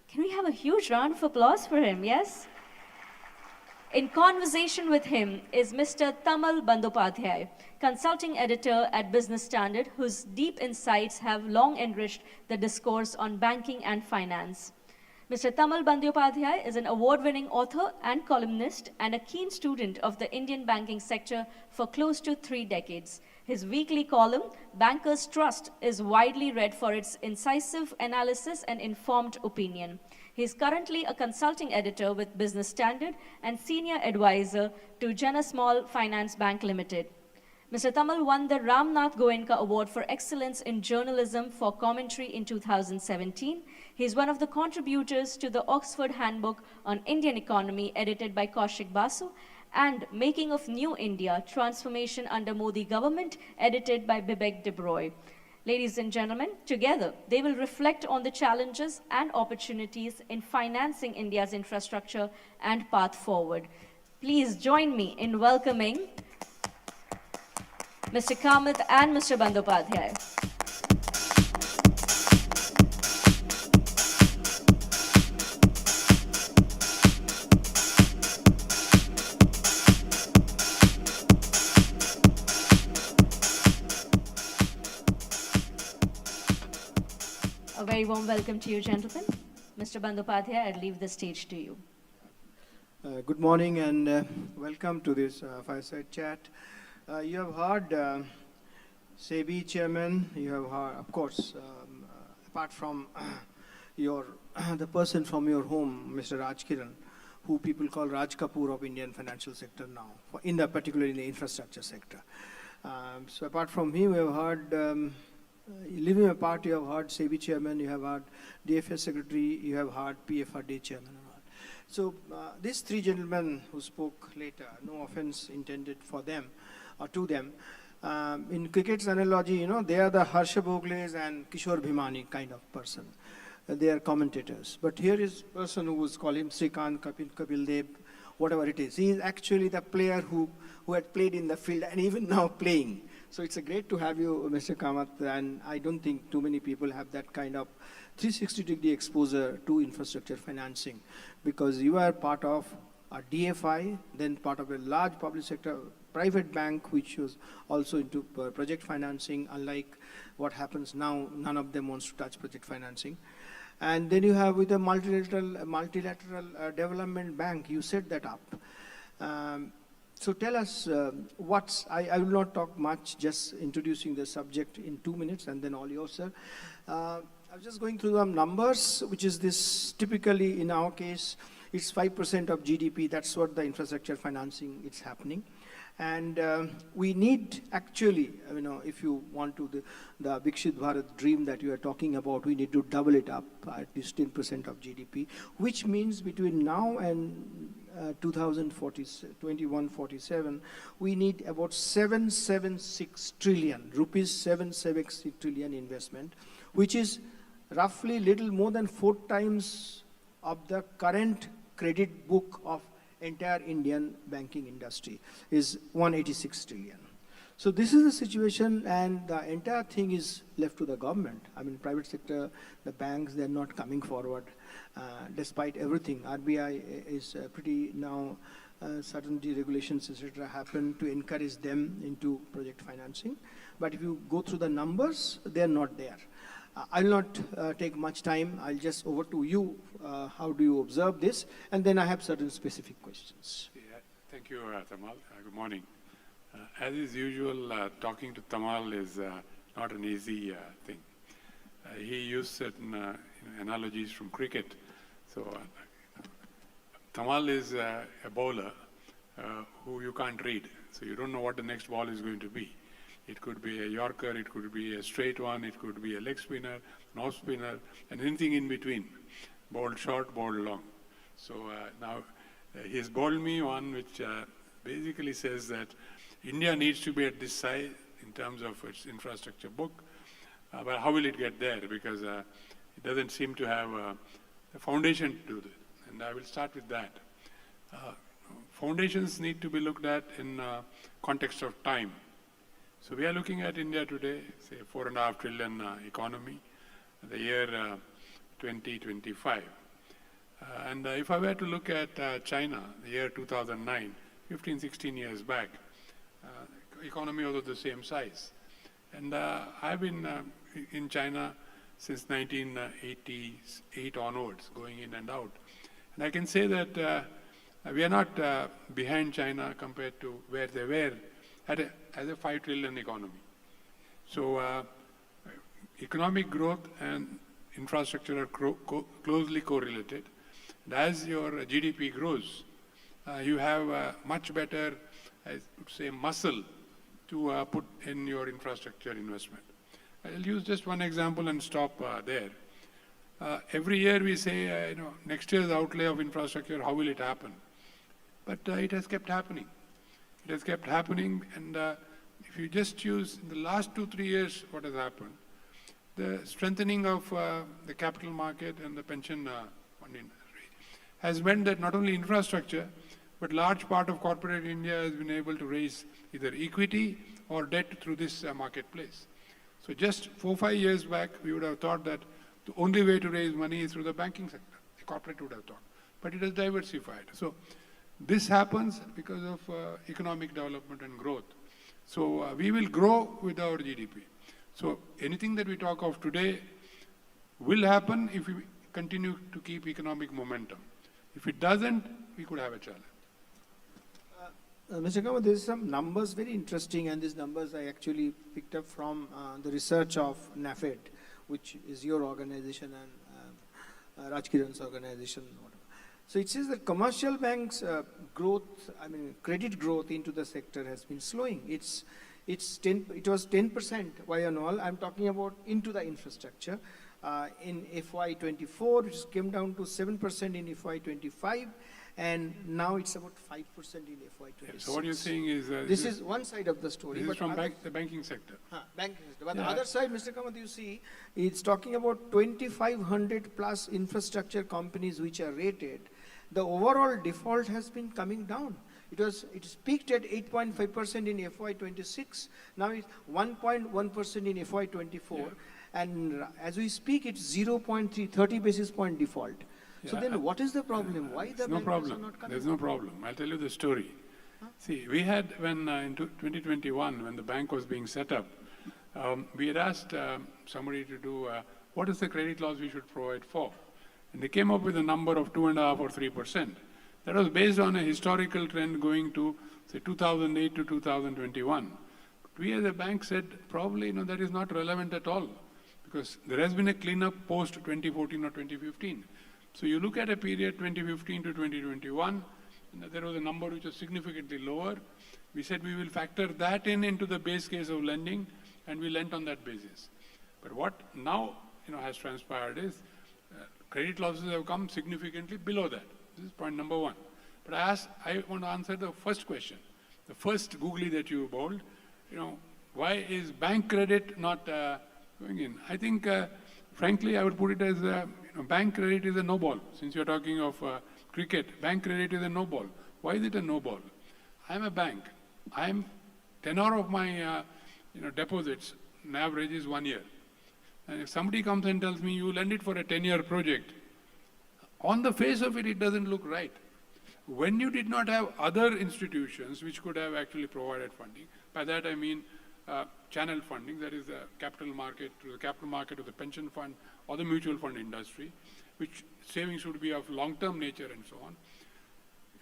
Can we have a huge round of applause for him, yes? In conversation with him is Mr. Tamal Bandyopadhyay, consulting editor at Business Standard, whose deep insights have long enriched the discourse on banking and finance. Mr. Tamal Bandyopadhyay is an award-winning author and columnist and a keen student of the Indian banking sector for close to 3 decades. His weekly column, Bankers Trust, is widely read for its incisive analysis and informed opinion. He is currently a consulting editor with Business Standard and senior advisor to Jana Small Finance Bank Limited. Mr. Tamal won the Ramnath Goenka Award for Excellence in Journalism for Commentary in 2017. He is one of the contributors to the Oxford Handbook on Indian Economy, edited by Kaushik Basu, and Making of New India, Transformation Under Modi Government, edited by Bibek de Broy. Ladies and gentlemen, together they will reflect on the challenges and opportunities in financing India's infrastructure and path forward. Please join me in welcoming Mr. Kamath and Mr. Bandyopadhyay. A very warm welcome to you, gentlemen. Mr. Bandyopadhyay, I leave the stage to you. Good morning and welcome to this fireside chat. You have heard SEBI chairman, you have heard, of course, apart from the person from your home, Mr. Rajkiran, who people call Raj Kapoor of Indian financial sector now, particularly in the infrastructure sector. So apart from him, we have heard, leaving apart, you have heard SEBI chairman, you have heard DFS secretary, you have heard PFRD chairman. So these three gentlemen who spoke later, no offense intended for them or to them, in cricket's analogy, you know, they are the Harsha Bhogles and Kishore Bhimani kind of person. They are commentators. But here is a person who was called him Srikant, Kapil Dev, whatever it is. He is actually the player who had played in the field and even now playing. So it's a great to have you, Mr. Kamath, and I don't think too many people have that kind of 360-degree exposure to infrastructure financing, because you are part of a DFI, then part of a large public sector private bank, which was also into project financing. Unlike what happens now, none of them wants to touch project financing. And then you have with a multilateral development bank, you set that up. So tell us I will not talk much, just introducing the subject in 2 minutes and then all yours, sir. I was just going through the numbers, which is this typically in our case, it's 5% of GDP. That's what the infrastructure financing is happening. And we need actually, you know, if you want to, the Viksit Bharat dream that you are talking about, we need to double it up at least 10% of GDP, which means between now and 2047, we need about 776 trillion, rupees 776 trillion investment, which is roughly little more than 4 times of the current credit book of entire Indian banking industry is 186 trillion. So this is the situation, and the entire thing is left to the government. I mean, private sector, the banks, they're not coming forward despite everything. RBI is pretty now, certain deregulations, etc. happen to encourage them into project financing. But if you go through the numbers, they're not there. I'll not take much time. I'll just over to you. How do you observe this? And then I have certain specific questions. Yeah, thank you, Tamal. Good morning. As is usual, talking to Tamal is not an easy thing. He used certain analogies from cricket. So Tamal is a bowler who you can't read. So you don't know what the next ball is going to be. It could be a Yorker, it could be a straight one, it could be a leg spinner, an off spinner, and anything in between. Bowled short, bowled long. So now he's bowled me one which basically says that India needs to be at this size in terms of its infrastructure book, but how will it get there? Because it doesn't seem to have a foundation to do that. And I will start with that. Foundations need to be looked at in context of time. So we are looking at India today, say 4.5 trillion economy, the year 2025. And if I were to look at China, the year 2009, 15, 16 years back, economy was of the same size. And I've been in China since 1988 onwards, going in and out. And I can say that we are not behind China compared to where they were as a 5 trillion economy. So economic growth and infrastructure are closely correlated. And as your GDP grows, you have much better, I would say, muscle to put in your infrastructure investment. I'll use just one example and stop there. Every year we say, next year's outlay of infrastructure, how will it happen? But it has kept happening. It has kept happening, and if you just choose in the last 2-3 years what has happened, the strengthening of the capital market and the pension fund industry has meant that not only infrastructure, but large part of corporate India has been able to raise either equity or debt through this marketplace. So just 4-5 years back, we would have thought that the only way to raise money is through the banking sector. The corporate would have thought. But it has diversified. So this happens because of economic development and growth. So we will grow with our GDP. So anything that we talk of today will happen if we continue to keep economic momentum. If it doesn't, we could have a challenge. Mr. Kamath, there's some numbers very interesting, and these numbers I actually picked up from the research of NAFED, which is your organization and Rajkiran's organization. So it says that commercial banks' growth, credit growth into the sector has been slowing. It was 10% YoY. I'm talking about into the infrastructure. In FY24, which came down to 7% in FY25, and now it's about 5% in FY26. Yeah, so what you're saying is... this is one side of the story. This is from the banking sector. Banking sector. But the other side, Mr. Kamath, you see, it's talking about 2,500 plus infrastructure companies which are rated. The overall default has been coming down. It's peaked at 8.5% in FY26. Now it's 1.1% in FY24. Yeah. And as we speak, it's 0.3, 30 basis point default. So then what is the problem? Why the banks are not coming? There's no problem. I'll tell you the story. See, we had, when in 2021, when the bank was being set up, we had asked somebody to do, what is the credit loss we should provide for? And they came up with a number of 2.5 or 3%. That was based on a historical trend going to, say, 2008 to 2021. But we as a bank said, probably, that is not relevant at all, because there has been a cleanup post 2014 or 2015. So you look at a period 2015 to 2021, and there was a number which was significantly lower. We said we will factor that into the base case of lending, and we lent on that basis. But what now has transpired is credit losses have come significantly below that. This is point number one. But I want to answer the first question, the first googly that you bowled. Why is bank credit not going in? I think, frankly, I would put it as bank credit is a no ball. Since you're talking of cricket, bank credit is a no ball. Why is it a no ball? I'm a bank. Tenor of my deposits, on average, is 1 year. And if somebody comes and tells me you lend it for a 10-year project, on the face of it, it doesn't look right. When you did not have other institutions which could have actually provided funding, by that I mean channel funding, that is the capital market, to the capital market, to the pension fund, or the mutual fund industry, which savings would be of long-term nature and so on.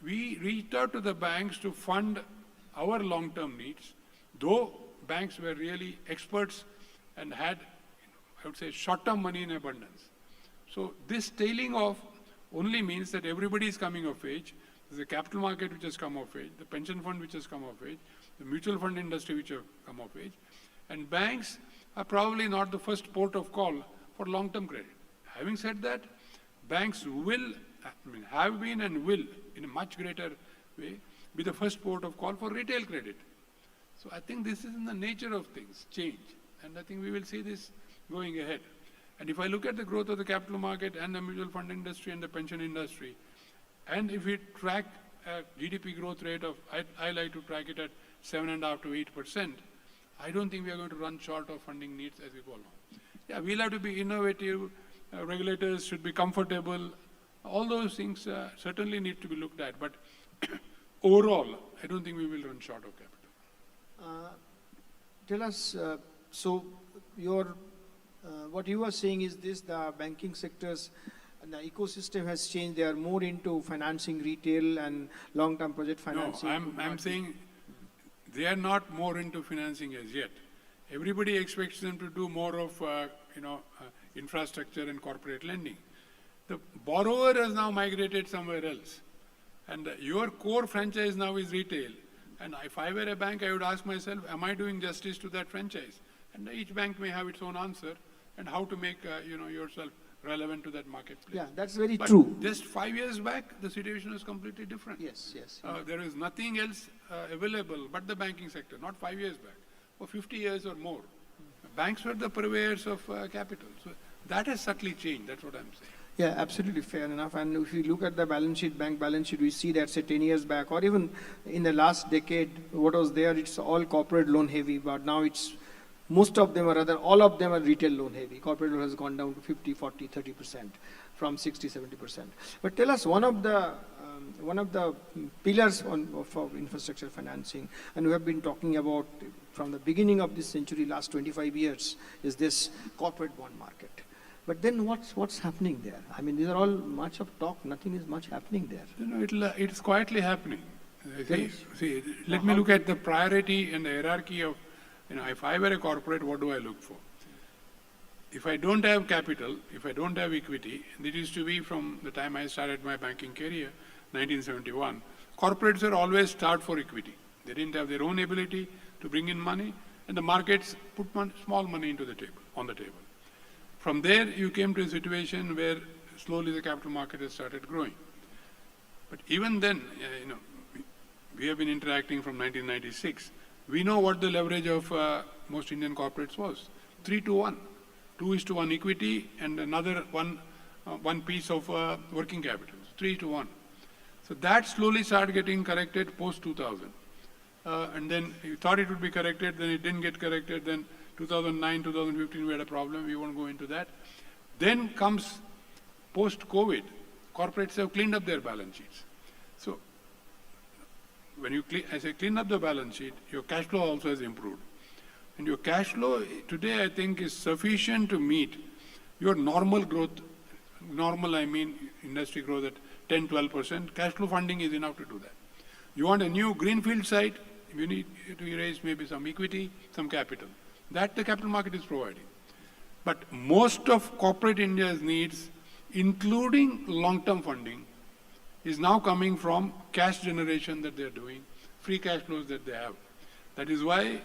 We reached out to the banks to fund our long-term needs, though banks were really experts and had, I would say, short-term money in abundance. So this tailing off only means that everybody is coming of age. There's a capital market which has come of age, the pension fund which has come of age, the mutual fund industry which have come of age, and banks are probably not the first port of call for long-term credit. Having said that, banks will, have been and will, in a much greater way, be the first port of call for retail credit. So I think this is in the nature of things, change. And I think we will see this going ahead. And if I look at the growth of the capital market and the mutual fund industry and the pension industry, and if we track a GDP growth rate of, I like to track it at 7.5% to 8%, I don't think we are going to run short of funding needs as we go along. Yeah, we'll have to be innovative, regulators should be comfortable, all those things certainly need to be looked at, but overall, I don't think we will run short of capital. Tell us, so your what you are saying is this: the banking sectors and the ecosystem has changed. They are more into financing retail and long-term project financing. No, I'm saying they are not more into financing as yet. Everybody expects them to do more of infrastructure and corporate lending. The borrower has now migrated somewhere else, and your core franchise now is retail. And if I were a bank, I would ask myself, am I doing justice to that franchise? And each bank may have its own answer, and how to make yourself relevant to that marketplace. Yeah, that's very But true. just 5 years back, the situation was completely different. Yes, yes. There is nothing else available but the banking sector, not 5 years back, for 50 years or more. Banks were the purveyors of capital. So that has subtly changed, that's what I'm saying. Yeah, absolutely fair enough. And if you look at the balance sheet, bank balance sheet, we see that say 10 years back or even in the last decade, what was there, it's all corporate loan heavy, but now it's most of them, or rather all of them are retail loan heavy. Corporate loan has gone down to 50, 40, 30% from 60, 70%. But tell us one of the pillars of infrastructure financing, and we have been talking about from the beginning of this century, last 25 years, is this corporate bond market. But then what's happening there? I mean, these are all much of talk, nothing is much happening there. It's quietly happening. See, let me look at the priority and the hierarchy of, if I were a corporate, what do I look for? If I don't have capital, if I don't have equity, and it used to be from the time I started my banking career, 1971, corporates were always starved for equity. They didn't have their own ability to bring in money, and the markets put small money into the table, on the table. From there, you came to a situation where slowly the capital market has started growing. But even then, we have been interacting from 1996. We know what the leverage of most Indian corporates was, 3-to-1. 2:1 equity and another one piece of working capital, 3-to-1. So that slowly started getting corrected post-2000. And then you thought it would be corrected, then it didn't get corrected, then 2009, 2015 we had a problem, we won't go into that. Then comes post-COVID, corporates have cleaned up their balance sheets. So when you clean up the balance sheet, your cash flow also has improved. And your cash flow today, I think, is sufficient to meet your normal growth. Normal, I mean industry growth at 10-12%. Cash flow funding is enough to do that. You want a new greenfield site, you need to raise maybe some equity, some capital. That the capital market is providing. But most of corporate India's needs, including long-term funding, is now coming from cash generation that they're doing, free cash flows that they have. That is why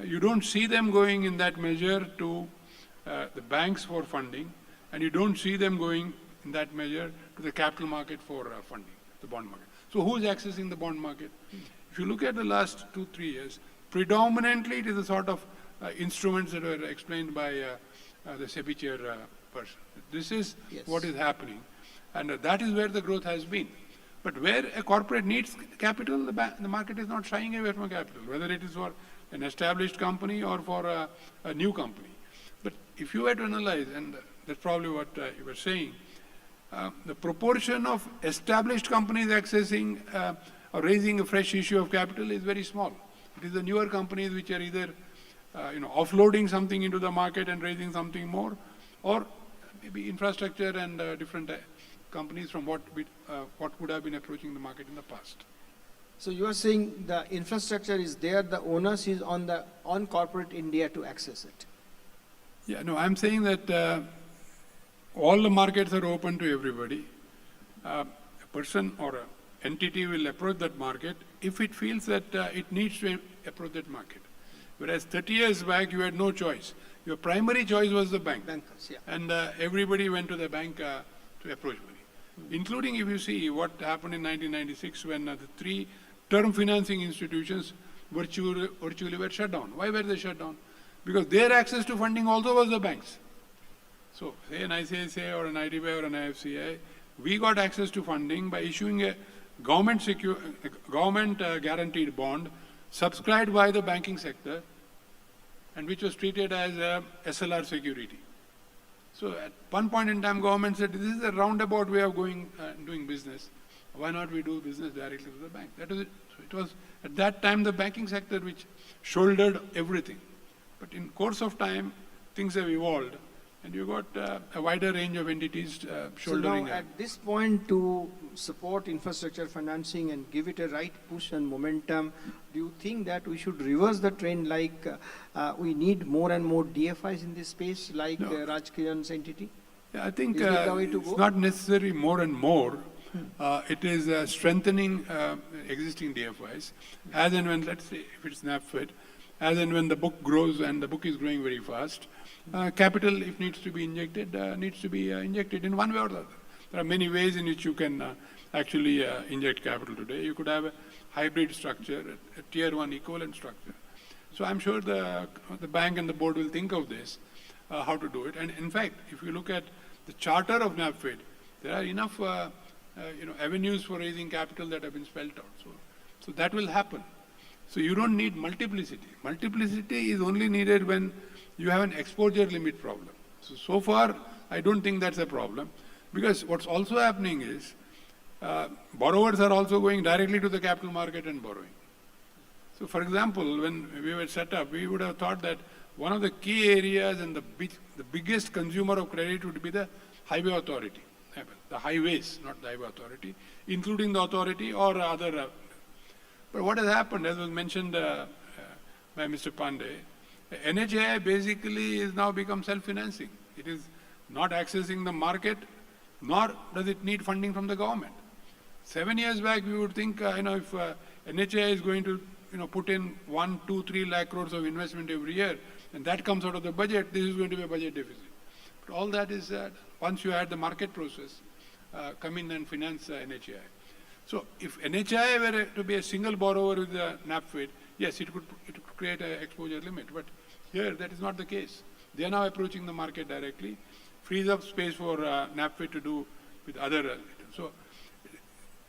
you don't see them going in that measure to the banks for funding, and you don't see them going in that measure to the capital market for funding, the bond market. So who is accessing the bond market? If you look at the last 2-3 years, predominantly it is a sort of instruments that were explained by the SEBI chair person. This is what is happening, and that is where the growth has been. But where a corporate needs capital, the market is not shying away from capital, whether it is for an established company or for a new company. But if you were to analyze, and that's probably what you were saying, the proportion of established companies accessing or raising a fresh issue of capital is very small. It is the newer companies which are either offloading something into the market and raising something more, or maybe infrastructure and different companies from what would have been approaching the market in the past. So you are saying the infrastructure is there, the onus is on corporate India to access it. Yeah, no, I'm saying that all the markets are open to everybody. A person or an entity will approach that market if it feels that it needs to approach that market. Whereas 30 years back, you had no choice. Your primary choice was the bank. Bankers, yeah. And everybody went to the bank to approach money. Including if you see what happened in 1996 when the three term financing institutions virtually were shut down. Why were they shut down? Because their access to funding also was the banks. So say an ICICI or an IDBI or an IFCI, we got access to funding by issuing a government guaranteed bond subscribed by the banking sector and which was treated as a SLR security. So at one point in time, government said, this is a roundabout way of doing business. Why not we do business directly with the bank? That was it. So it was at that time the banking sector which shouldered everything. But in course of time, things have evolved and you got a wider range of entities shouldering. So now at this point to support infrastructure financing and give it a right push and momentum, do you think that we should reverse the trend like we need more and more DFIs in this space like Raj Kiran's entity? Yeah, I think Is that the way to it's go? not necessarily more and more. It is strengthening existing DFIs as and when, let's say, if it's NAPFID, as and when the book grows and the book is growing very fast, capital, if needs to be injected in one way or the other. There are many ways in which you can actually inject capital today. You could have a hybrid structure, a tier 1 equivalent structure. So I'm sure the bank and the board will think of this, how to do it. And in fact, if you look at the charter of NAPFID, there are enough avenues for raising capital that have been spelled out. So that will happen. So you don't need multiplicity. Multiplicity is only needed when you have an exposure limit problem. So far, I don't think that's a problem. Because what's also happening is, borrowers are also going directly to the capital market and borrowing. So for example, when we were set up, we would have thought that one of the key areas and the biggest consumer of credit would be the highway authority. The highways, not the highway authority, including the authority or other. But what has happened, as was mentioned by Mr. Pandey, NHAI basically is now become self-financing. It is not accessing the market, nor does it need funding from the government. 7 years back, we would think, if NHAI is going to, put in 1, 2, 3 lakh crores of investment every year, and that comes out of the budget, this is going to be a budget deficit. But all that is, once you add the market process, come in and finance NHAI. So if NHAI were to be a single borrower with the NAPFID, yes, it could create an exposure limit. But here, that is not the case. They are now approaching the market directly, frees up space for NAPFID to do with other. So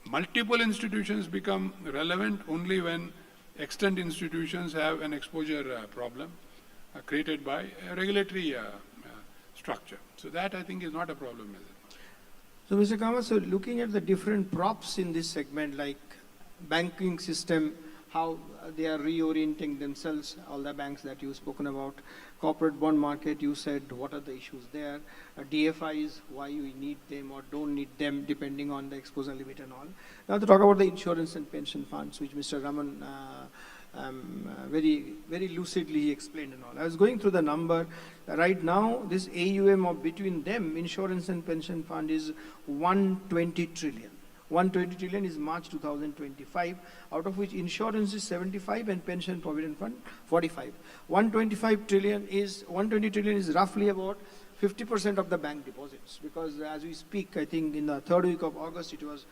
multiple institutions become relevant only when extant institutions have an exposure problem created by a regulatory structure. So that, I think, is not a problem. So Mr. Kama, so looking at the different props in this segment, like banking system, how they are reorienting themselves, all the banks that you've spoken about, corporate bond market, you said what are the issues there, DFIs, why we need them or don't need them depending on the exposure limit and all. Now to talk about the insurance and pension funds, which Mr. Raman very, very lucidly explained and all. I was going through the number. Right now, this AUM of between them, insurance and pension fund, is 120 trillion. 120 trillion is March 2025, out of which insurance is 75 and pension provident fund 45. 120 trillion is roughly about 50% of the bank deposits, because as we speak, I think in the third week of August, it was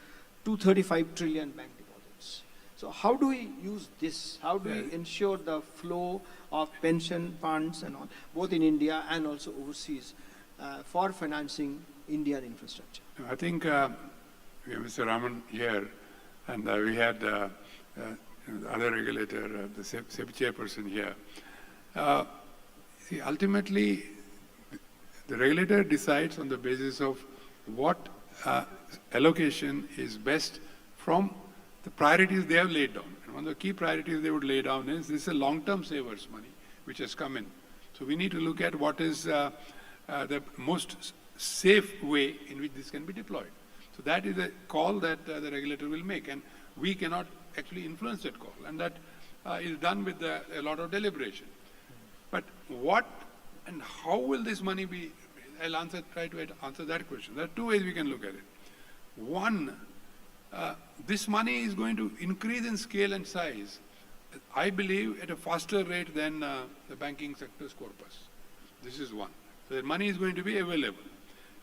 235 trillion bank deposits. So how do we use this? How do we ensure the flow of pension funds and all, both in India and also overseas, for financing Indian infrastructure? I think we have Mr. Raman here, and we had the other regulator, the SEBI chairperson here. See, ultimately, the regulator decides on the basis of what allocation is best from the priorities they have laid down. And one of the key priorities they would lay down is this is a long-term savers money which has come in. So we need to look at what is the most safe way in which this can be deployed. So that is a call that the regulator will make, and we cannot actually influence that call, and that is done with a lot of deliberation. But what and how will this money be? I'll try to answer that question. There are two ways we can look at it. One, this money is going to increase in scale and size, I believe, at a faster rate than the banking sector's corpus. This is one. So the money is going to be available.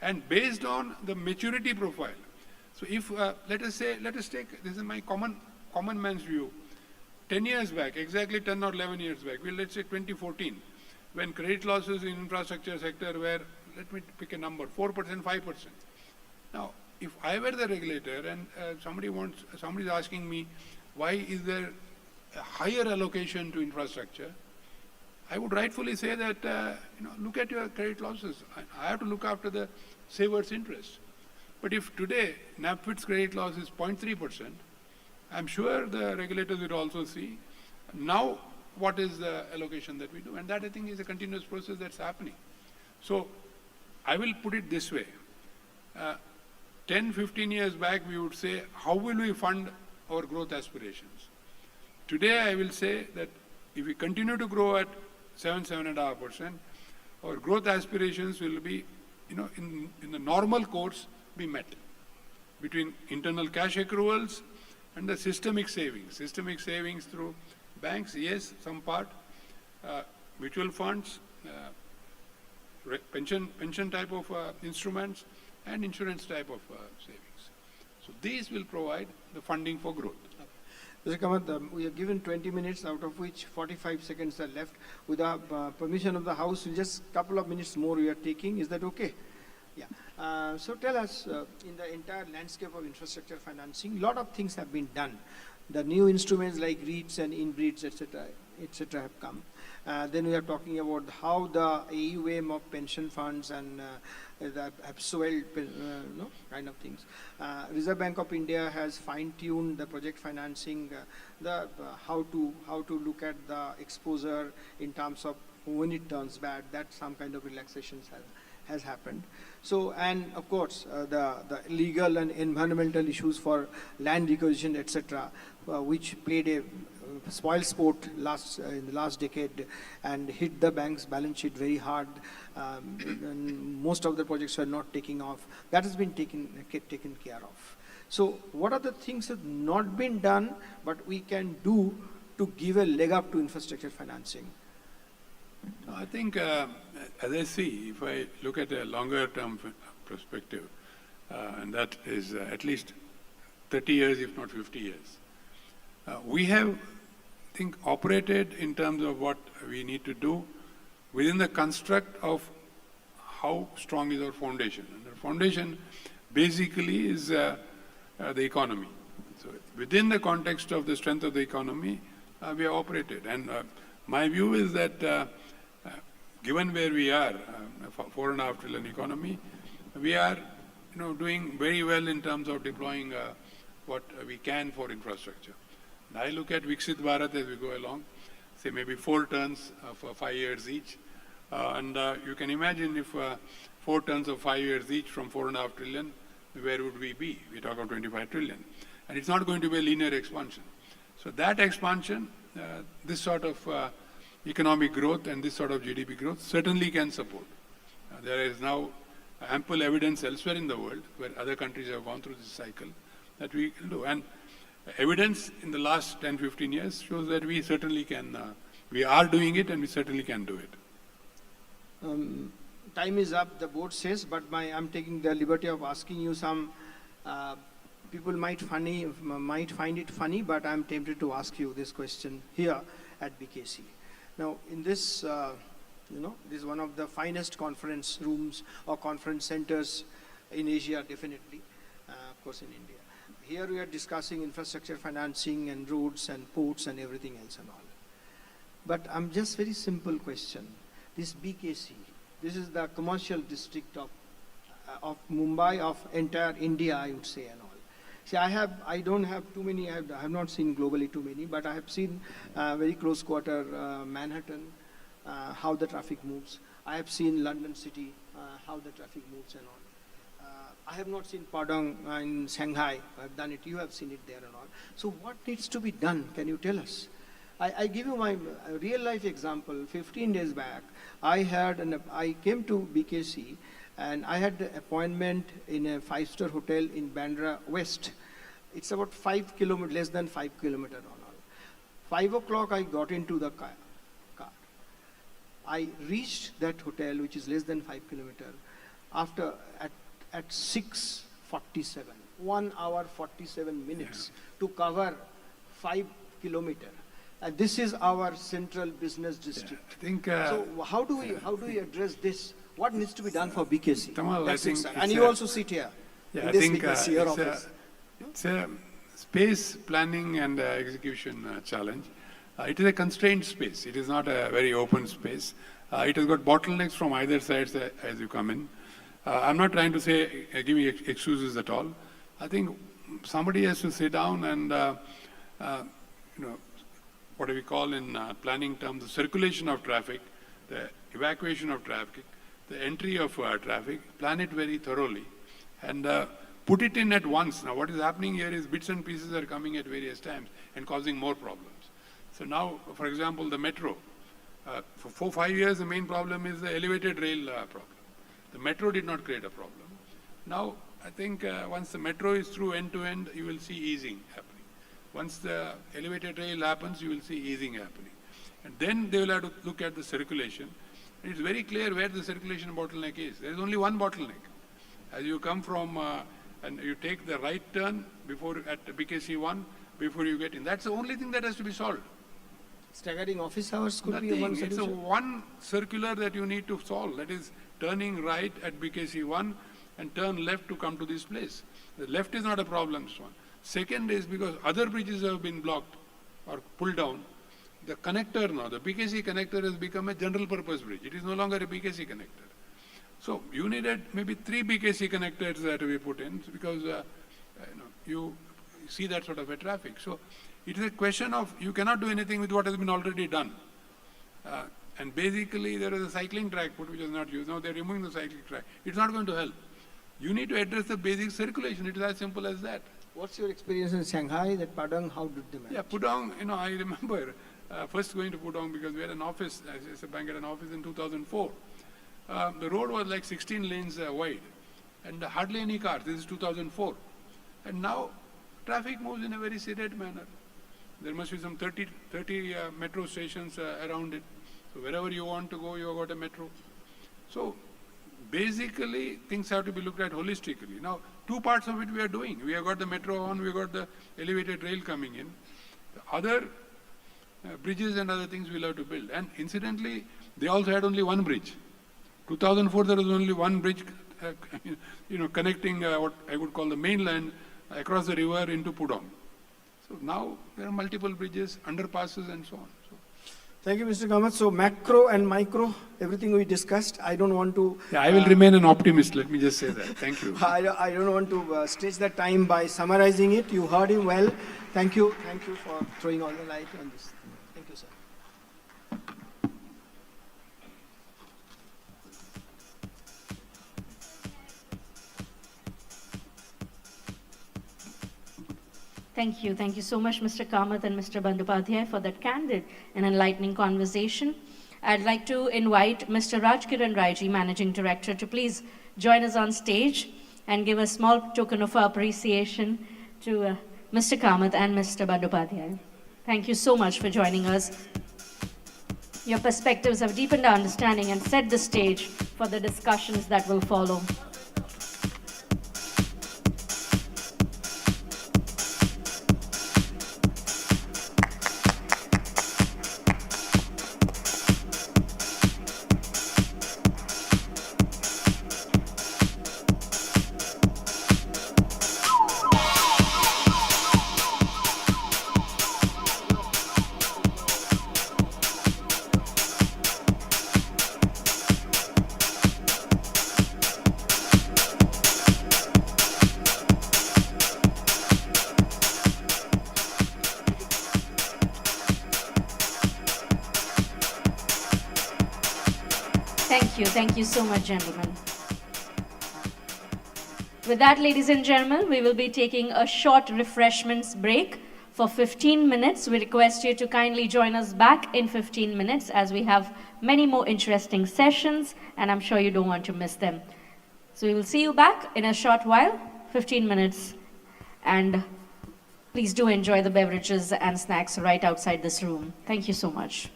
And based on the maturity profile. So if, let us take, this is my common man's view, 10 years back, exactly 10 or 11 years back, well, let's say 2014, when credit losses in infrastructure sector were, let me pick a number, 4%, 5%. Now, if I were the regulator and somebody is asking me, why is there a higher allocation to infrastructure? I would rightfully say that, look at your credit losses. I have to look after the saver's interest. But if today NAPFID's credit loss is 0.3%, I'm sure the regulators will also see now what is the allocation that we do. And that, I think, is a continuous process that's happening. So I will put it this way. 10, 15 years back, we would say, how will we fund our growth aspirations? Today, I will say that if we continue to grow at 7.5%, our growth aspirations will be, in the normal course, be met between internal cash accruals and the systemic savings. Systemic savings through banks, yes, some part, mutual funds, pension type of instruments, and insurance type of savings. So these will provide the funding for growth. Mr. Kamath, we are given 20 minutes, out of which 45 seconds are left. With the permission of the House, just a couple of minutes more we are taking. Is that okay? Yeah. So tell us, in the entire landscape of infrastructure financing, a lot of things have been done. The new instruments like REITs and InvREITs, etc., have come. Then we are talking about how the AUM of pension funds and have swelled, kind of things. Reserve Bank of India has fine-tuned the project financing, how to look at the exposure in terms of when it turns bad. That some kind of relaxations has happened. So, and of course, the legal and environmental issues for land requisition, etc., which played a spoil sport in the last decade and hit the bank's balance sheet very hard. And most of the projects were not taking off. That has been taken care of. So what are the things that have not been done but we can do to give a leg up to infrastructure financing? I think, as I see, if I look at a longer term perspective, and that is at least 30 years, if not 50 years, we have, I think, operated in terms of what we need to do within the construct of how strong is our foundation. And the foundation basically is the economy. So within the context of the strength of the economy, we have operated. And my view is that given where we are, 4.5 trillion economy, we are doing very well in terms of deploying what we can for infrastructure. And I look at Viksit Bharat as we go along, say maybe 4 tons for 5 years each. And you can imagine if 4 tons of 5 years each from 4.5 trillion, where would we be? We talk of 25 trillion. And it's not going to be a linear expansion. So that expansion, this sort of economic growth and this sort of GDP growth certainly can support. There is now ample evidence elsewhere in the world where other countries have gone through this cycle that we can do. And evidence in the last 10, 15 years shows that we certainly can, we are doing it and we certainly can do it. Time is up, the board says, but I'm taking the liberty of asking you some, people might find it funny, but I'm tempted to ask you this question here at BKC. Now, in this, this is one of the finest conference rooms or conference centers in Asia, definitely, of course in India. Here we are discussing infrastructure financing and roads and ports and everything else and all. But I'm just very simple question. This BKC, this is the commercial district of Mumbai, of entire India, I would say, and all. See, I don't have too many, I have not seen globally too many, but I have seen very close quarter Manhattan, how the traffic moves. I have seen London City, how the traffic moves and all. I have not seen Padang in Shanghai. I have done it. You have seen it there and all. So what needs to be done? Can you tell us? I give you my real life example. 15 days back, I came to BKC and I had an appointment in a 5-star hotel in Bandra West. It's about 5 kilometers, less than 5 kilometers. 5 o'clock I got into the car. I reached that hotel, which is less than 5 kilometers, at 6:47. 1 hour 47 minutes to cover 5 kilometers. And this is our central business district. I think, so how do we address this? What needs to be done for BKC? Tamal, That's I it, think sir. And you also sit here. Yeah, in I this think BKC, your office. it's a space planning and execution challenge. It is a constrained space. It is not a very open space. It has got bottlenecks from either sides as you come in. I'm not trying to say, giving excuses at all. I think somebody has to sit down and, what do we call in planning terms, the circulation of traffic, the evacuation of traffic, the entry of traffic, plan it very thoroughly, and put it in at once. Now, what is happening here is bits and pieces are coming at various times and causing more problems. So now, for example, the metro. For 4-5 years, the main problem is the elevated rail problem. The metro did not create a problem. Now, I think once the metro is through end to end, you will see easing happening. Once the elevated rail happens, you will see easing happening. And then they will have to look at the circulation. And it's very clear where the circulation bottleneck is. There is only one bottleneck. As you come from, and you take the right turn at BKC 1, before you get in. That's the only thing that has to be solved. Staggering office hours could be one solution. It's one circular that you need to solve. That is turning right at BKC 1 and turn left to come to this place. The left is not a problem, one. Second is because other bridges have been blocked or pulled down. The connector now, the BKC connector has become a general purpose bridge. It is no longer a BKC connector. So you needed maybe 3 BKC connectors that we put in because you see that sort of a traffic. So it is a question of you cannot do anything with what has been already done. And basically there is a cycling track put which is not used. Now they're removing the cycling track. It's not going to help. You need to address the basic circulation. It is as simple as that. What's your experience in Shanghai, that Padang, how did they manage? Yeah, Pudong, I remember first going to Pudong because we had an office, as a bank had an office in 2004. The road was like 16 lanes wide and hardly any cars. This is 2004. And now traffic moves in a very serene manner. There must be some 30 metro stations around it. So wherever you want to go, you have got a metro. So basically, things have to be looked at holistically. Now, 2 parts of it we are doing. We have got the metro on, we have got the elevated rail coming in. The other bridges and other things we'll have to build. And incidentally, they also had only one bridge. 2004, there was only one bridge, connecting what I would call the mainland across the river into Pudong. So now there are multiple bridges, underpasses, and so on. Thank you, Mr. Kamath. So macro and micro, everything we discussed. I don't want to... Yeah, I will remain an optimist, let me just say that. Thank you. I don't want to stretch the time by summarizing it. You heard him well. Thank you for throwing all the light on this. Thank you, sir. Thank you so much, Mr. Kamath and Mr. Bandyopadhyay, for that candid and enlightening conversation. I'd like to invite Mr. Rajkiran Rai, Managing Director, to please join us on stage and give a small token of appreciation to Mr. Kamath and Mr. Bandyopadhyay. Thank you so much for joining us. Your perspectives have deepened our understanding and set the stage for the discussions that will follow. Thank you so much, gentlemen. With that, ladies and gentlemen, we will be taking a short refreshments break for 15 minutes. We request you to kindly join us back in 15 minutes as we have many more interesting sessions, and I'm sure you don't want to miss them. So we will see you back in a short while, 15 minutes, and please do enjoy the beverages and snacks right outside this room. Thank you so much.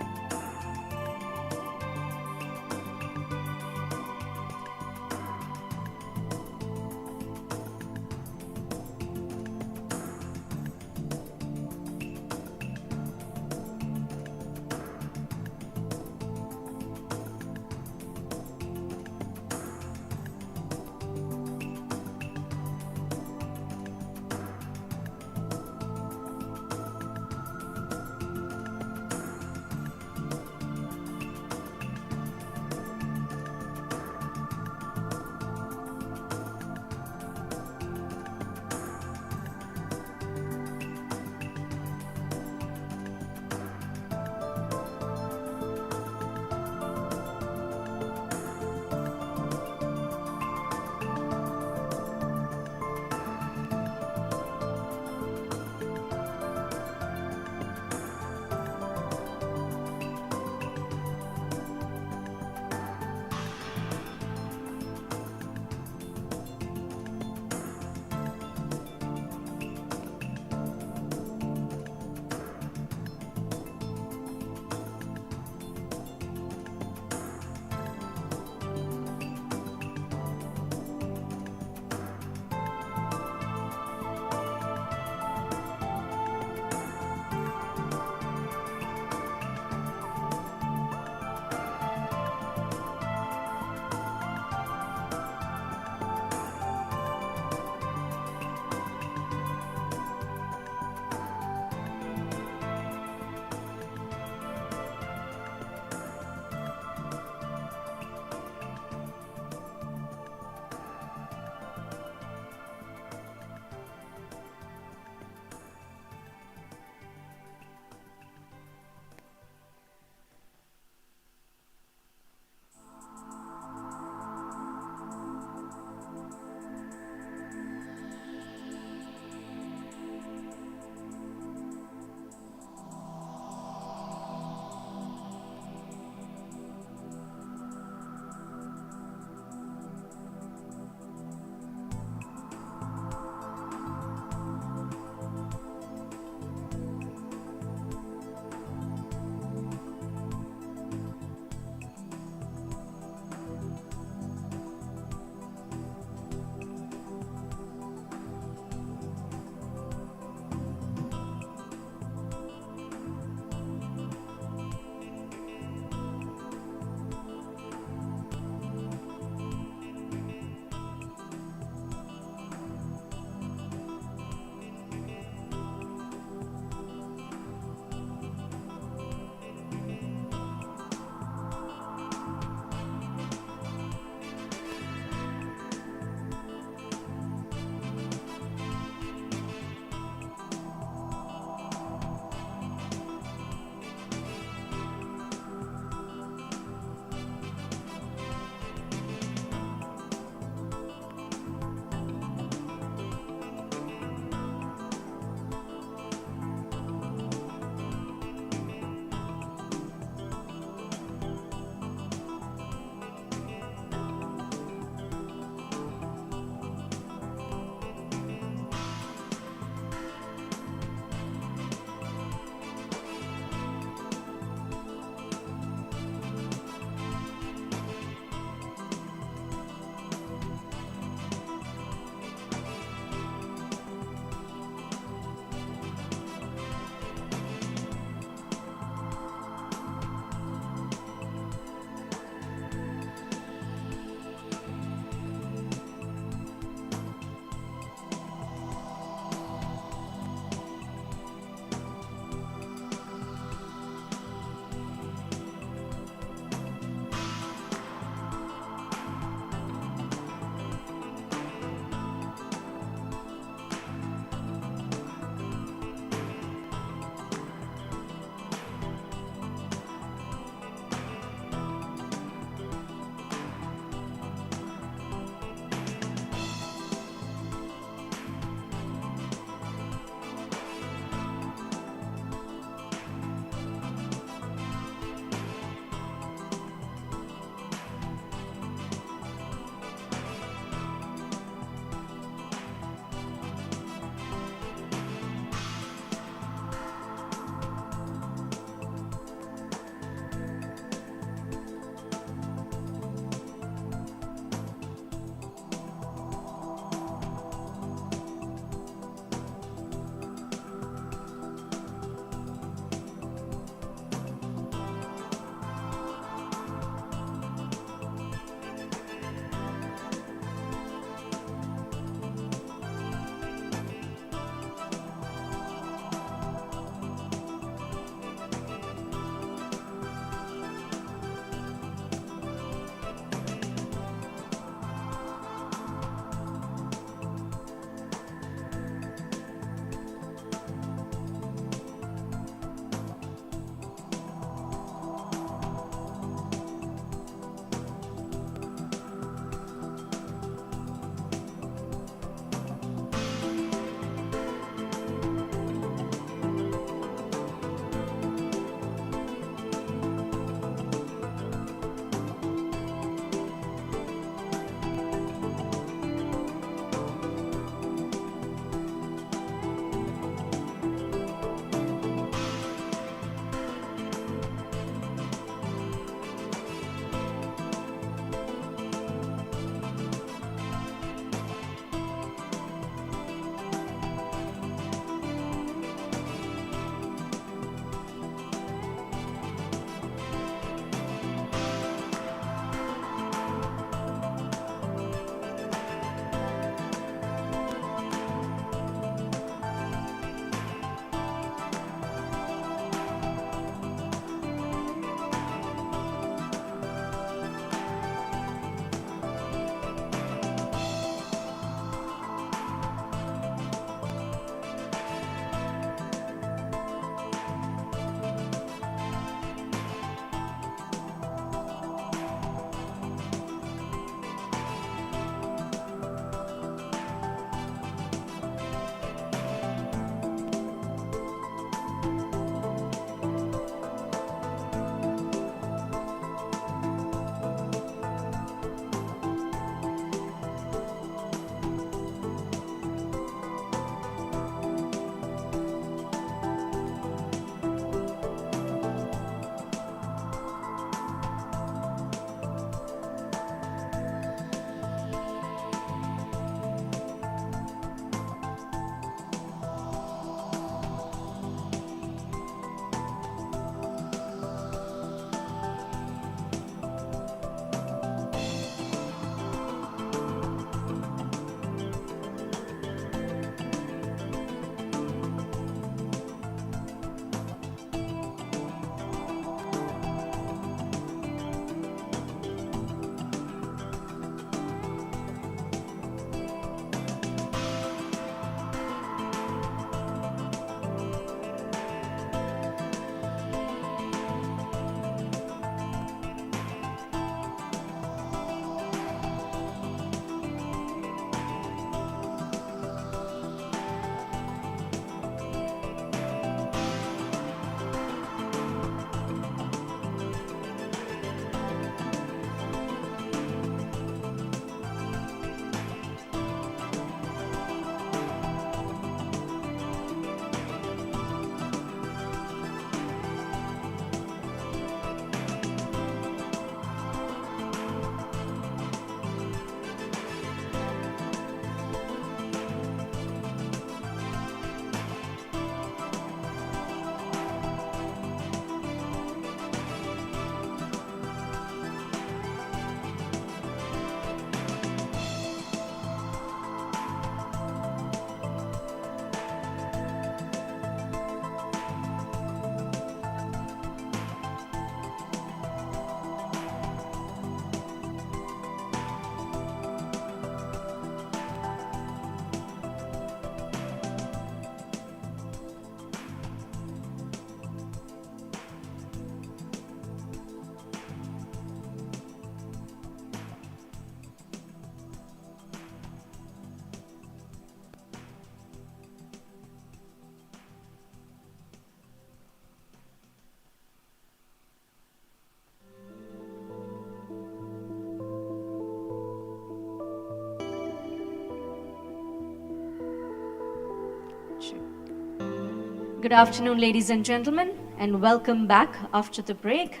Good afternoon, ladies and gentlemen, and welcome back after the break.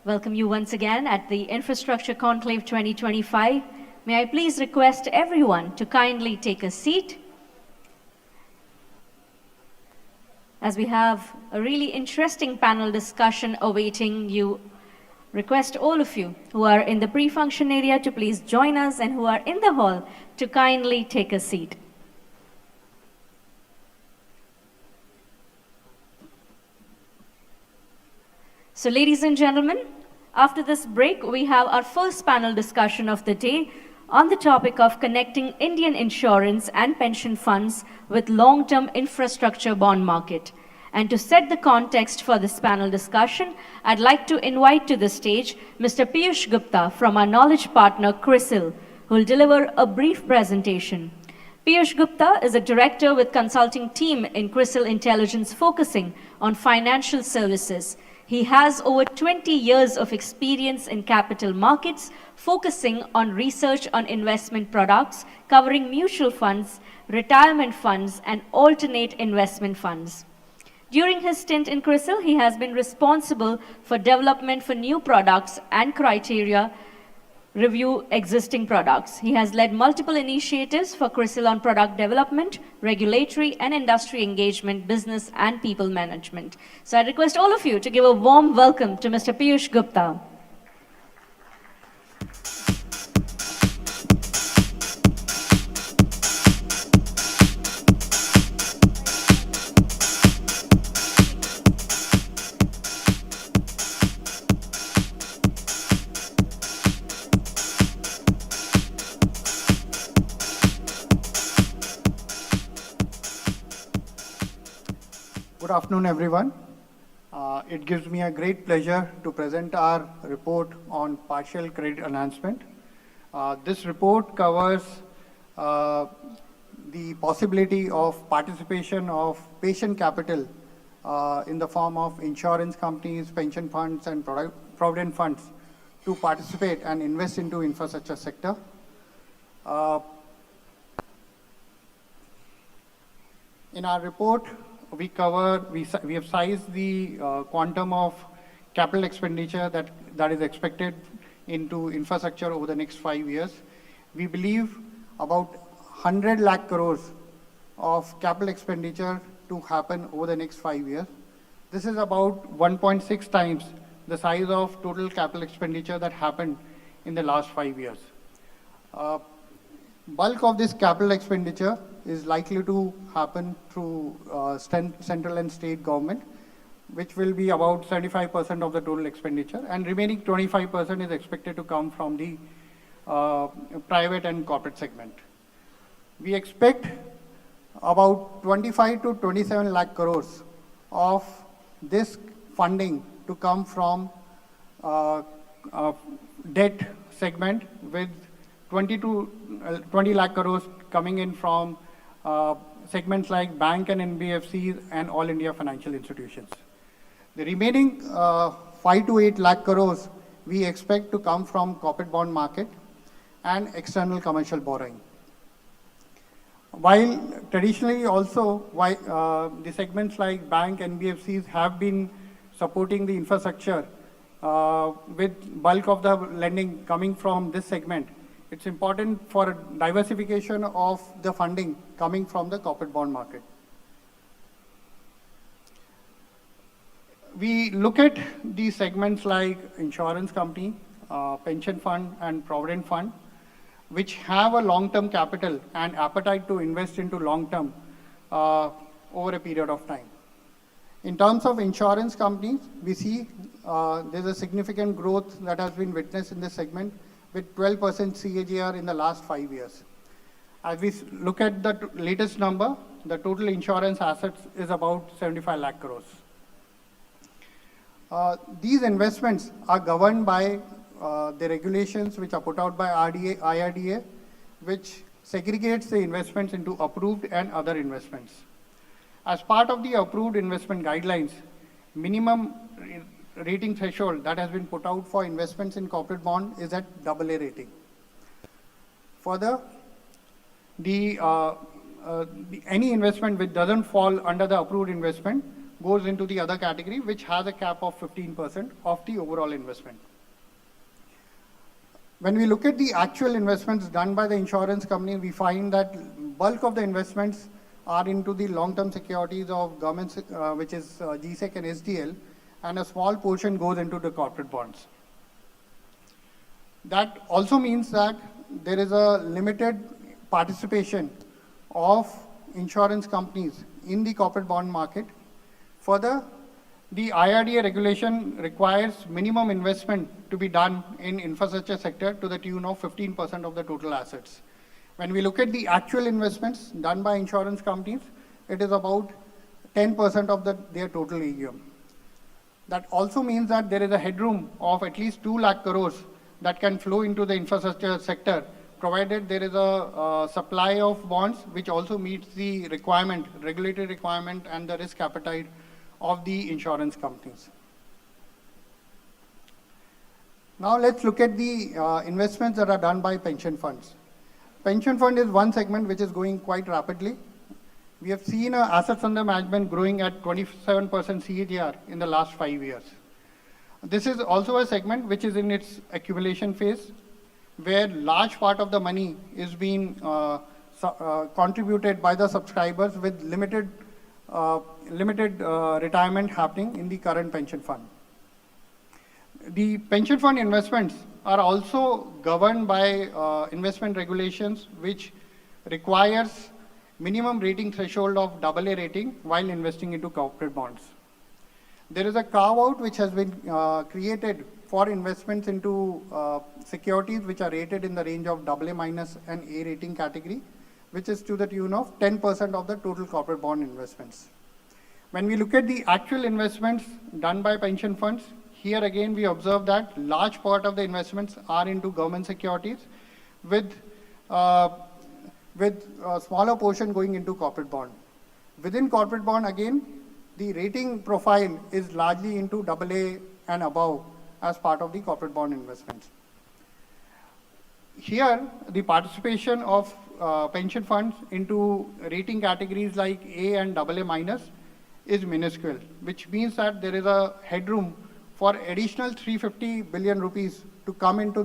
Welcome you once again at the Infrastructure Conclave 2025. May I please request everyone to kindly take a seat, as we have a really interesting panel discussion awaiting you. Request all of you who are in the pre-function area to please join us, and who are in the hall to kindly take a seat. So ladies and gentlemen, after this break, we have our first panel discussion of the day on the topic of connecting Indian insurance and pension funds with long-term infrastructure bond market. And to set the context for this panel discussion, I'd like to invite to the stage Mr. Piyush Gupta from our knowledge partner CRISIL, who will deliver a brief presentation. Piyush Gupta is a director with consulting team in CRISIL Intelligence focusing on financial services. He has over 20 years of experience in capital markets, focusing on research on investment products, covering mutual funds, retirement funds, and alternate investment funds. During his stint in CRISIL, he has been responsible for development for new products and criteria review existing products. He has led multiple initiatives for CRISIL on product development, regulatory and industry engagement, business and people management. So I request all of you to give a warm welcome to Mr. Piyush Gupta. Good afternoon, everyone. It gives me a great pleasure to present our report on partial credit enhancement. This report covers the possibility of participation of patient capital in the form of insurance companies, pension funds, and provident funds to participate and invest into infrastructure sector. In our report, we have sized the quantum of capital expenditure that is expected into infrastructure over the next 5 years. We believe about 100 lakh crores of capital expenditure to happen over the next 5 years. This is about 1.6 times the size of total capital expenditure that happened in the last 5 years. Bulk of this capital expenditure is likely to happen through central and state government, which will be about 75% of the total expenditure, and remaining 25% is expected to come from the private and corporate segment. We expect about 25 to 27 lakh crores of this funding to come from debt segment, with 20 lakh crores coming in from segments like bank and NBFCs and all India financial institutions. The remaining 5 to 8 lakh crores we expect to come from corporate bond market and external commercial borrowing. While traditionally also, the segments like bank and NBFCs have been supporting the infrastructure with bulk of the lending coming from this segment, it's important for diversification of the funding coming from the corporate bond market. We look at these segments like insurance company, pension fund, and provident fund, which have a long-term capital and appetite to invest into long-term over a period of time. In terms of insurance companies, we see there's a significant growth that has been witnessed in this segment, with 12% CAGR in the last 5 years. As we look at the latest number, the total insurance assets is about 75 lakh crores. These investments are governed by the regulations which are put out by IRDA, which segregates the investments into approved and other investments. As part of the approved investment guidelines, minimum rating threshold that has been put out for investments in corporate bond is at AA rating. Further, the any investment which doesn't fall under the approved investment goes into the other category, which has a cap of 15% of the overall investment. When we look at the actual investments done by the insurance company, we find that bulk of the investments are into the long-term securities of governments, which is GSEC and SDL, and a small portion goes into the corporate bonds. That also means that there is a limited participation of insurance companies in the corporate bond market. Further, the IRDA regulation requires minimum investment to be done in infrastructure sector to the tune of 15% of the total assets. When we look at the actual investments done by insurance companies, it is about 10% of their total AUM. That also means that there is a headroom of at least 2 lakh crores that can flow into the infrastructure sector, provided there is a supply of bonds which also meets the requirement, regulatory requirement and the risk appetite of the insurance companies. Now let's look at the investments that are done by pension funds. Pension fund is one segment which is growing quite rapidly. We have seen assets under management growing at 27% CAGR in the last 5 years. This is also a segment which is in its accumulation phase, where large part of the money is being contributed by the subscribers with limited retirement happening in the current pension fund. The pension fund investments are also governed by investment regulations which requires minimum rating threshold of AA rating while investing into corporate bonds. There is a carve-out which has been created for investments into securities which are rated in the range of AA minus and A rating category, which is to the tune of 10% of the total corporate bond investments. When we look at the actual investments done by pension funds, here again we observe that large part of the investments are into government securities with a smaller portion going into corporate bond. Within corporate bond again, the rating profile is largely into AA and above as part of the corporate bond investments. Here, the participation of pension funds into rating categories like A and AA minus is minuscule, which means that there is a headroom for additional 350 billion rupees to come into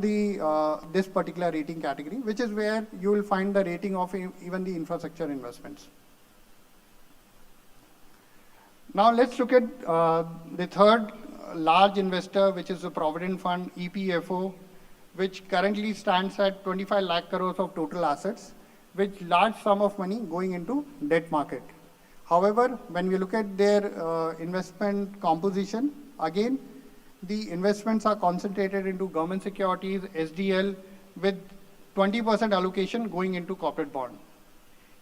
this particular rating category, which is where you will find the rating of even the infrastructure investments. Now let's look at the third large investor, which is the Provident Fund, EPFO, which currently stands at 25 lakh crores of total assets, with large sum of money going into debt market. However, when we look at their investment composition, again, the investments are concentrated into government securities, SDL, with 20% allocation going into corporate bond.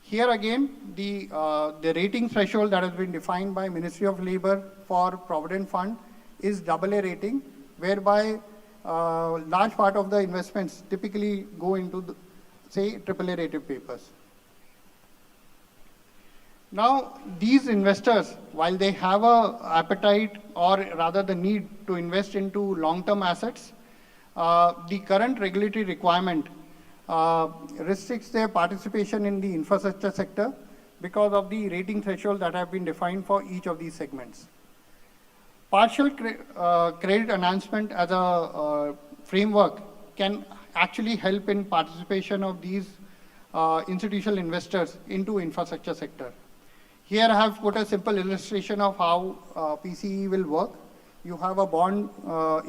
Here again, the rating threshold that has been defined by Ministry of Labor for Provident Fund is AA rating, whereby large part of the investments typically go into, say, AAA rated papers. Now, these investors, while they have an appetite or rather the need to invest into long-term assets, the current regulatory requirement restricts their participation in the infrastructure sector because of the rating threshold that have been defined for each of these segments. Partial credit enhancement as a framework can actually help in participation of these institutional investors into infrastructure sector. Here I have put a simple illustration of how PCE will work. You have a bond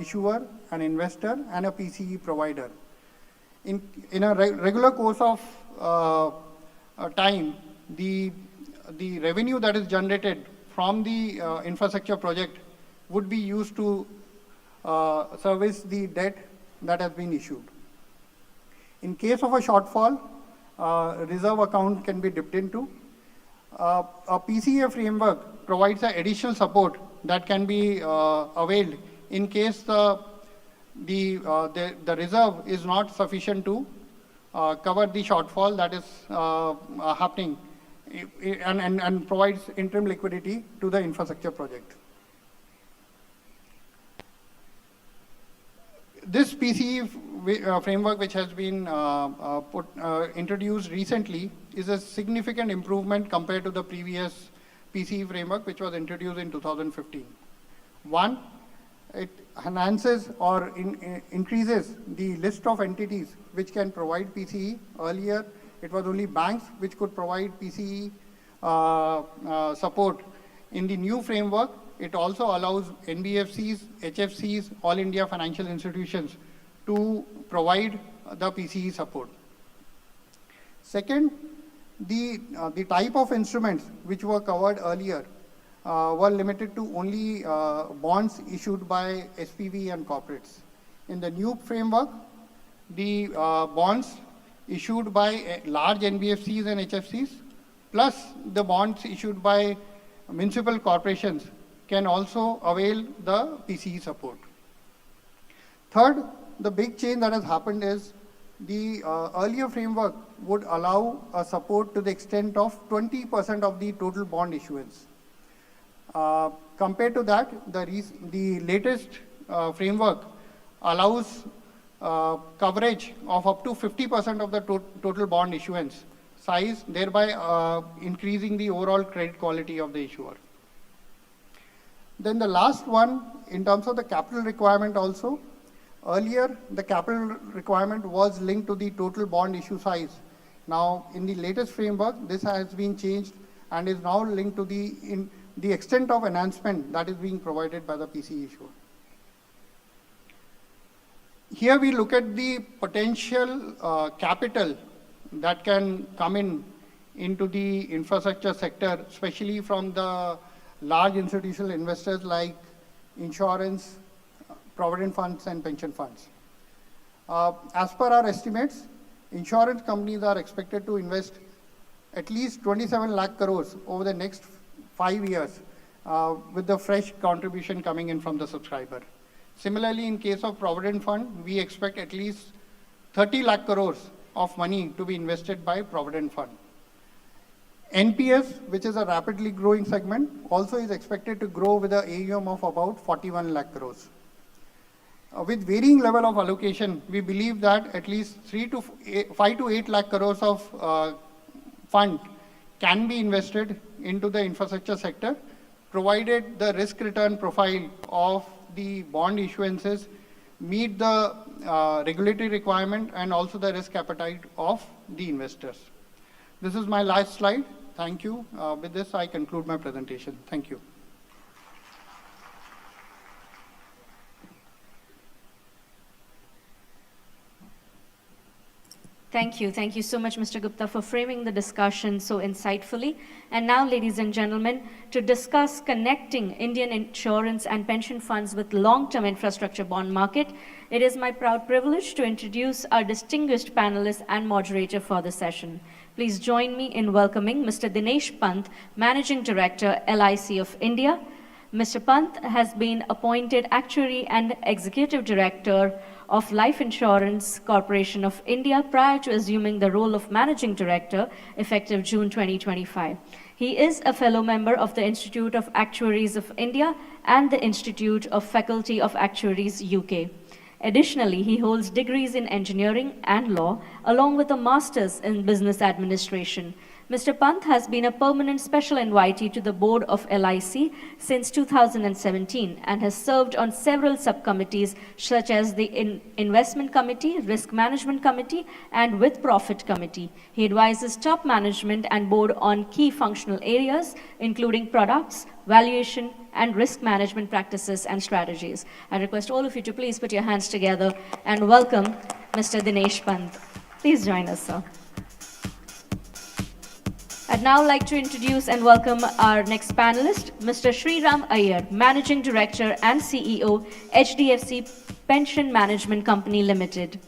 issuer, an investor, and a PCE provider. In a regular course of time, the revenue that is generated from the infrastructure project would be used to service the debt that has been issued. In case of a shortfall, reserve account can be dipped into. A PCA framework provides an additional support that can be availed in case the reserve is not sufficient to cover the shortfall that is happening and provides interim liquidity to the infrastructure project. This PCE framework which has been introduced recently is a significant improvement compared to the previous PCE framework which was introduced in 2015. One, it enhances or increases the list of entities which can provide PCE. Earlier, it was only banks which could provide PCE support. In the new framework, it also allows NBFCs, HFCs, all India financial institutions to provide the PCE support. Second, the type of instruments which were covered earlier were limited to only bonds issued by SPV and corporates. In the new framework, the bonds issued by large NBFCs and HFCs, plus the bonds issued by municipal corporations can also avail the PCE support. Third, the big change that has happened is the earlier framework would allow a support to the extent of 20% of the total bond issuance. Compared to that, the latest framework allows coverage of up to 50% of the total bond issuance size, thereby increasing the overall credit quality of the issuer. Then the last one, in terms of the capital requirement also, earlier the capital requirement was linked to the total bond issue size. Now, in the latest framework, this has been changed and is now linked to the extent of enhancement that is being provided by the PCE issuer. Here we look at the potential capital that can come into the infrastructure sector, especially from the large institutional investors like insurance, provident funds and pension funds. As per our estimates, insurance companies are expected to invest at least 27 lakh crores over the next 5 years with the fresh contribution coming in from the subscriber. Similarly, in case of provident fund, we expect at least 30 lakh crores of money to be invested by provident fund. NPS, which is a rapidly growing segment, also is expected to grow with an AUM of about 41 lakh crores. With varying level of allocation, we believe that at least 5 to 8 lakh crores of fund can be invested into the infrastructure sector, provided the risk return profile of the bond issuances meet the regulatory requirement and also the risk appetite of the investors. This is my last slide. Thank you. With this, I conclude my presentation. Thank you. Thank you. Thank you so much, Mr. Gupta, for framing the discussion so insightfully. And now, ladies and gentlemen, to discuss connecting Indian insurance and pension funds with long-term infrastructure bond market, it is my proud privilege to introduce our distinguished panelist and moderator for the session. Please join me in welcoming Mr. Dinesh Pant, Managing Director, LIC of India. Mr. Pant has been appointed Actuary and Executive Director of Life Insurance Corporation of India prior to assuming the role of Managing Director effective June 2025. He is a fellow member of the Institute of Actuaries of India and the Institute of Faculty of Actuaries UK. Additionally, he holds degrees in engineering and law, along with a master's in business administration. Mr. Pant has been a permanent special invitee to the board of LIC since 2017 and has served on several subcommittees such as the Investment Committee, Risk Management Committee, and With Profit Committee. He advises top management and board on key functional areas, including products, valuation, and risk management practices and strategies. I request all of you to please put your hands together and welcome Mr. Dinesh Pant. Please join us, sir. I'd now like to introduce and welcome our next panelist, Mr. Sriram Iyer, Managing Director and CEO, HDFC Pension Management Company Limited.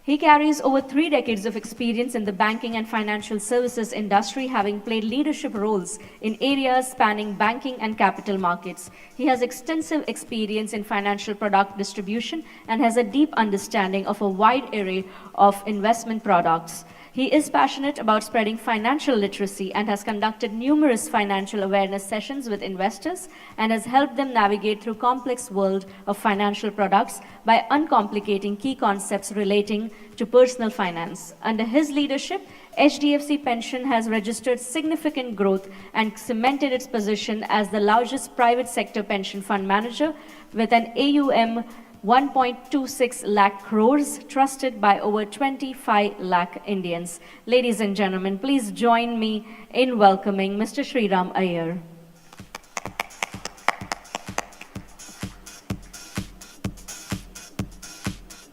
He carries over 3 decades of experience in the banking and financial services industry, having played leadership roles in areas spanning banking and capital markets. He has extensive experience in financial product distribution and has a deep understanding of a wide array of investment products. He is passionate about spreading financial literacy and has conducted numerous financial awareness sessions with investors and has helped them navigate through complex world of financial products by uncomplicating key concepts relating to personal finance. Under his leadership, HDFC Pension has registered significant growth and cemented its position as the largest private sector pension fund manager with an AUM 1.26 lakh crores trusted by over 25 lakh Indians. Ladies and gentlemen, please join me in welcoming Mr. Sriram Iyer.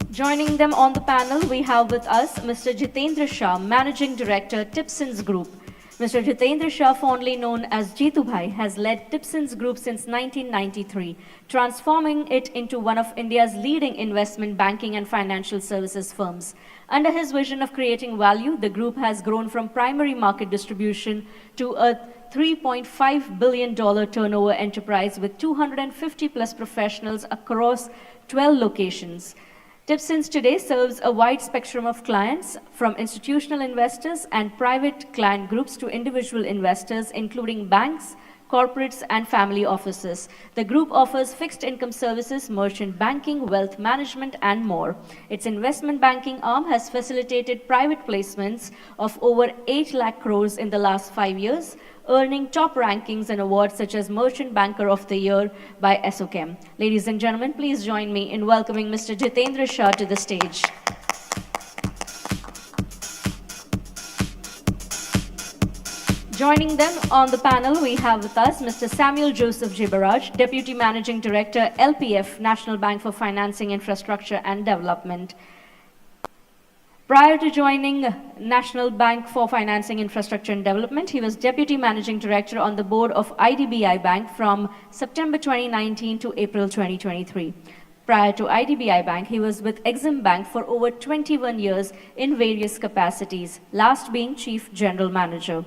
Joining them on the panel, we have with us Mr. Jitendra Shah, Managing Director, Tipsons Group. Mr. Jitendra Shah, fondly known as Jitu Bhai, has led Tipsons Group since 1993, transforming it into one of India's leading investment banking and financial services firms. Under his vision of creating value, the group has grown from primary market distribution to a $3.5 billion turnover enterprise with 250 plus professionals across 12 locations. Tipsons today serves a wide spectrum of clients, from institutional investors and private client groups to individual investors, including banks, corporates, and family offices. The group offers fixed income services, merchant banking, wealth management, and more. Its investment banking arm has facilitated private placements of over 8 lakh crores in the last 5 years, earning top rankings and awards such as Merchant Banker of the Year by SOChem. Ladies and gentlemen, please join me in welcoming Mr. Jitendra Shah to the stage. Joining them on the panel, we have with us Mr. Samuel Joseph Jibaraj, Deputy Managing Director, LPF, National Bank for Financing, Infrastructure and Development. Prior to joining National Bank for Financing, Infrastructure and Development, he was Deputy Managing Director on the board of IDBI Bank from September 2019 to April 2023. Prior to IDBI Bank, he was with Exim Bank for over 21 years in various capacities, last being Chief General Manager.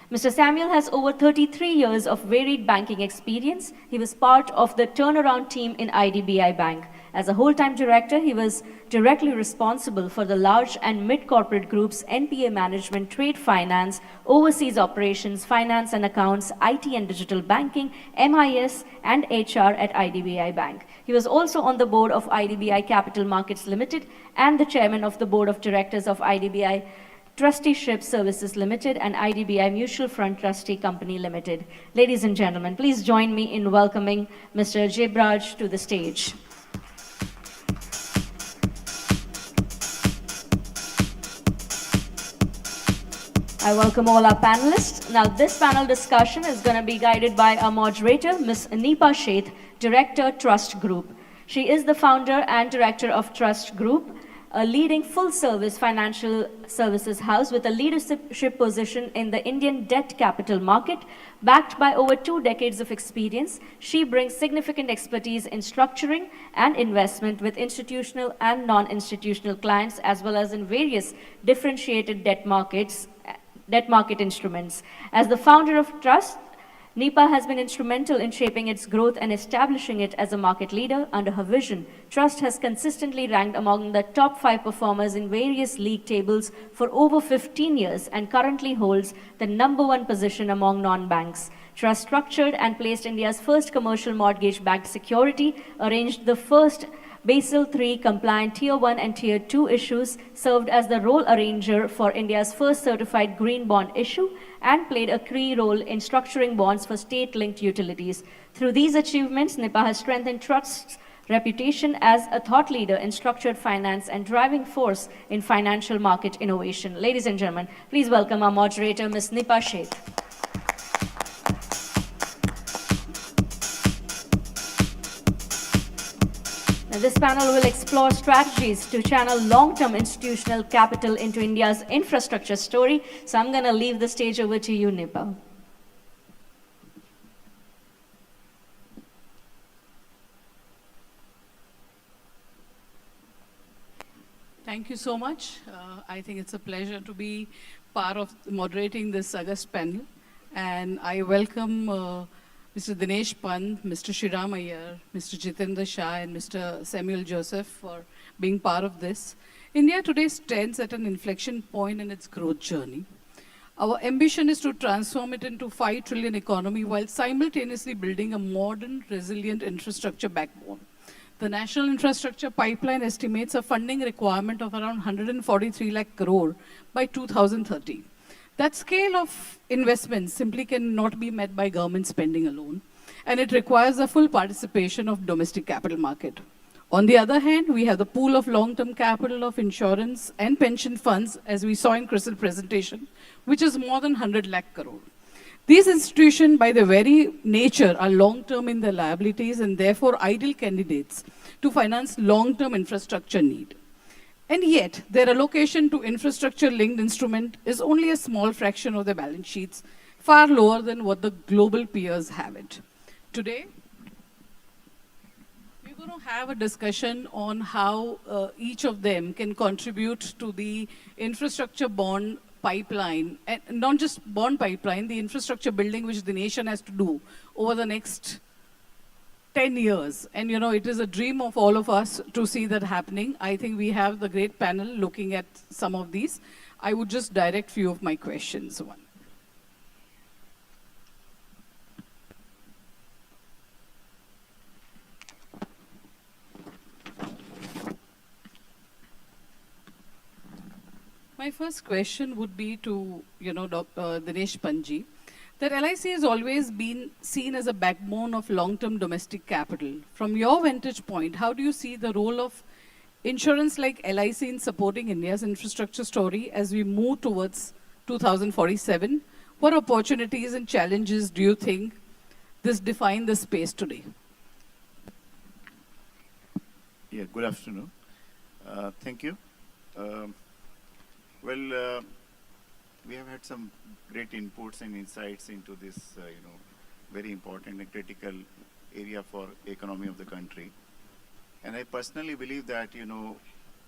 Mr. Samuel has over 33 years of varied banking experience. He was part of the turnaround team in IDBI Bank. As a whole-time director, he was directly responsible for the large and mid-corporate groups, NPA management, trade finance, overseas operations, finance and accounts, IT and digital banking, MIS, and HR at IDBI Bank. He was also on the board of IDBI Capital Markets Limited and the chairman of the board of directors of IDBI Trusteeship Services Limited and IDBI Mutual Fund Trustee Company Limited. Ladies and gentlemen, please join me in welcoming Mr. Jibraj to the stage. I welcome all our panelists. Now, this panel discussion is going to be guided by our moderator, Ms. Nipa Sheth, Director, Trust Group. She is the founder and director of Trust Group, a leading full-service financial services house with a leadership position in the Indian debt capital market. Backed by over 2 decades of experience, she brings significant expertise in structuring and investment with institutional and non-institutional clients, as well as in various differentiated debt market instruments. As the founder of Trust, Nipa has been instrumental in shaping its growth and establishing it as a market leader. Under her vision, Trust has consistently ranked among the top 5 performers in various league tables for over 15 years and currently holds the #1 position among non-banks. Trust structured and placed India's first commercial mortgage-backed security, arranged the first Basel III compliant Tier 1 and Tier 2 issues, served as the role arranger for India's first certified green bond issue, and played a key role in structuring bonds for state-linked utilities. Through these achievements, Nipa has strengthened Trust's reputation as a thought leader in structured finance and driving force in financial market innovation. Ladies and gentlemen, please welcome our moderator, Ms. Nipa Sheth. This panel will explore strategies to channel long-term institutional capital into India's infrastructure story. So I'm going to leave the stage over to you, Nipa. Thank you so much. I think it's a pleasure to be part of moderating this august panel. And I welcome Mr. Dinesh Pant, Mr. Sriram Iyer, Mr. Jitendra Shah, and Mr. Samuel Joseph for being part of this. India today stands at an inflection point in its growth journey. Our ambition is to transform it into 5 trillion economy while simultaneously building a modern, resilient infrastructure backbone. The National Infrastructure Pipeline estimates a funding requirement of around 143 lakh crore by 2030. That scale of investment simply cannot be met by government spending alone, and it requires the full participation of domestic capital market. On the other hand, we have the pool of long-term capital of insurance and pension funds, as we saw in Crystal presentation, which is more than 100 lakh crore. These institutions, by their very nature, are long-term in their liabilities and therefore ideal candidates to finance long-term infrastructure need. And yet, their allocation to infrastructure-linked instrument is only a small fraction of their balance sheets, far lower than what the global peers have it. Today, we're going to have a discussion on how each of them can contribute to the infrastructure bond pipeline, and not just bond pipeline, the infrastructure building which the nation has to do over the next 10 years. And you know, it is a dream of all of us to see that happening. I think we have the great panel looking at some of these. I would just direct few of my questions. One. My first question would be to, Dr. Dinesh Panji, that LIC has always been seen as a backbone of long-term domestic capital. From your vantage point, how do you see the role of insurance like LIC in supporting India's infrastructure story as we move towards 2047? What opportunities and challenges do you think this define the space today? Yeah, good afternoon. Thank you. We have had some great inputs and insights into this, very important and critical area for economy of the country. And I personally believe that,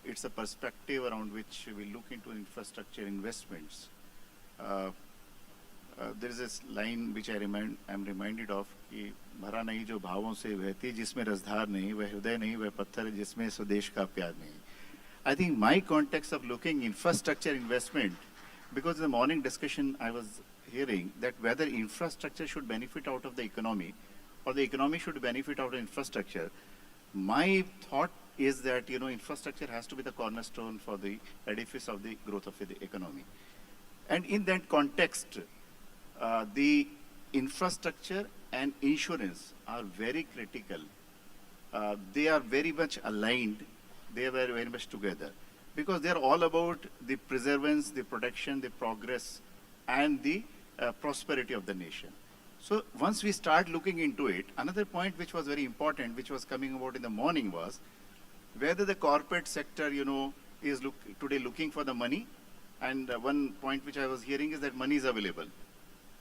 it's a perspective around which we look into infrastructure investments. There is this line which I'm reminded of, कि भरा नहीं जो भावों से बहती, जिसमें रसधार नहीं, वह हृदय नहीं, वह पत्थर है जिसमें स्वदेश का प्यार नहीं. I think my context of looking infrastructure investment, because in the morning discussion I was hearing that whether infrastructure should benefit out of the economy or the economy should benefit out of infrastructure, my thought is that, infrastructure has to be the cornerstone for the edifice of the growth of the economy. And in that context, the infrastructure and insurance are very critical. They are very much aligned. They were very much together because they're all about the preservance, the protection, the progress, and the prosperity of the nation. So once we start looking into it, another point which was very important, which was coming about in the morning, was whether the corporate sector, is today looking for the money. And one point which I was hearing is that money is available.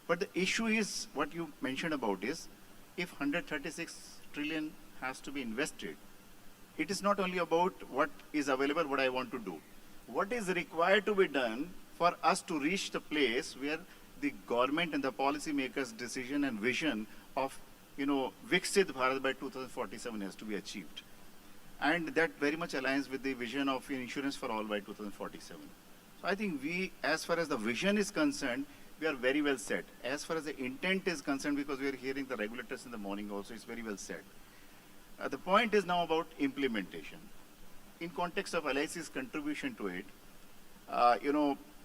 But the issue is, what you mentioned about is, if 136 trillion has to be invested, it is not only about what is available, what I want to do. What is required to be done for us to reach the place where the government and the policymakers' decision and vision of, Viksit Bharat by 2047 has to be achieved. And that very much aligns with the vision of insurance for all by 2047. So I think we, as far as the vision is concerned, we are very well set. As far as the intent is concerned, because we are hearing the regulators in the morning also, it's very well set. The point is now about implementation. In context of LIC's contribution to it,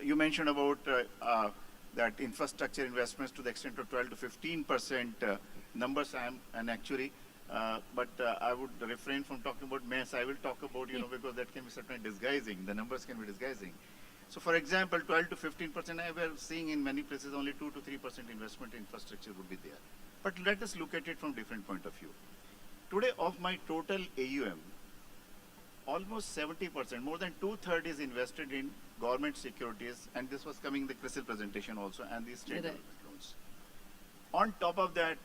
you mentioned about that infrastructure investments to the extent of 12 to 15% numbers. I am an actuary, but I would refrain from talking about mess. I will talk about, because that can be certainly disguising. The numbers can be disguising. So for example, 12 to 15%, I were seeing in many places only 2 to 3% investment in infrastructure would be there. But let us look at it from different point of view. Today, of my total AUM, almost 70%, more than 2/3 is invested in government securities, and this was coming in the CRISIL presentation also, and these state development loans. On top of that,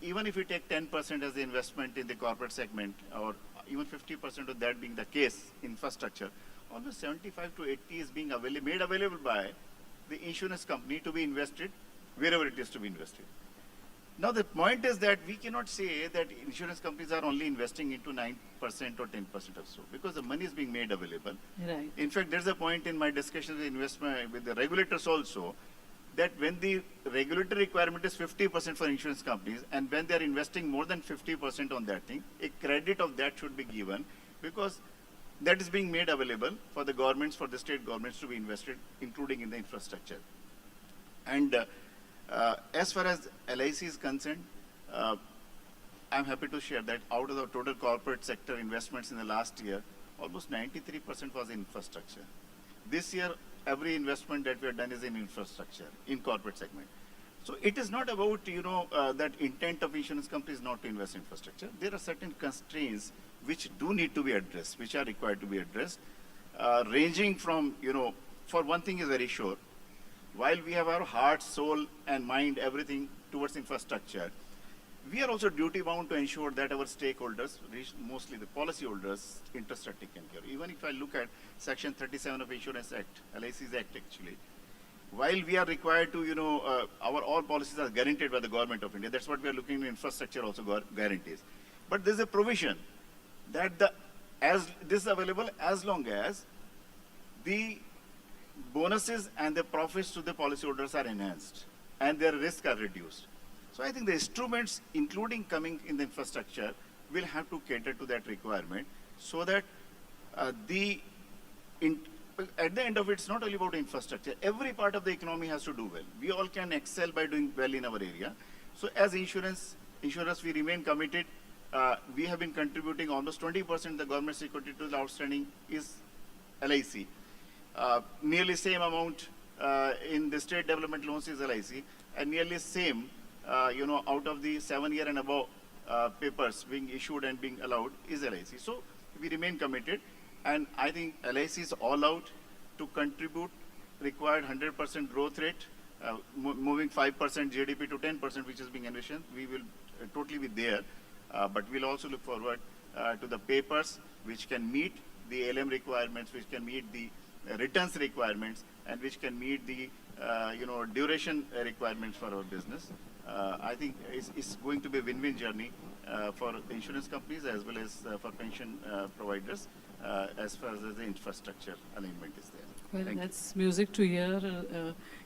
even if we take 10% as the investment in the corporate segment, or even 50% of that being the case, infrastructure, almost 75 to 80 is being made available by the insurance company to be invested wherever it is to be invested. Now the point is that we cannot say that insurance companies are only investing into 9% or 10% or so, because the money is being made available. Right. In fact, there's a point in my discussions with the regulators also, that when the regulatory requirement is 50% for insurance companies, and when they're investing more than 50% on that thing, a credit of that should be given, because that is being made available for the governments, for the state governments to be invested, including in the infrastructure. And as far as LIC is concerned, I'm happy to share that out of the total corporate sector investments in the last year, almost 93% was in infrastructure. This year, every investment that we have done is in infrastructure, in corporate segment. So it is not about, that intent of insurance companies not to invest in infrastructure. There are certain constraints which do need to be addressed, which are required to be addressed, ranging from, for one thing is very sure, while we have our heart, soul, and mind, everything towards infrastructure, we are also duty bound to ensure that our stakeholders, mostly the policyholders, interests are taken care of. Even if I look at Section 37 of Insurance Act, LIC's Act actually, while we are required to, our all policies are guaranteed by the government of India. That's what we are looking at. Infrastructure also guarantees. But there's a provision that as this is available as long as the bonuses and the profits to the policyholders are enhanced and their risks are reduced. So I think the instruments, including coming in the infrastructure, will have to cater to that requirement, so that at the end of it, it's not only about infrastructure. Every part of the economy has to do well. We all can excel by doing well in our area. So as insurers, we remain committed. We have been contributing almost 20% the government security to the outstanding is LIC. Nearly same amount in the state development loans is LIC, and nearly same, out of the 7-year and above papers being issued and being allowed is LIC. So we remain committed, and I think LIC is all out to contribute required 100% growth rate, moving 5% GDP to 10%, which is being envisioned. We will totally be there, but we'll also look forward to the papers which can meet the LM requirements, which can meet the returns requirements, and which can meet the duration requirements for our business. I think it's going to be a win-win journey for insurance companies as well as for pension providers, as far as the infrastructure alignment is there. Well, that's music to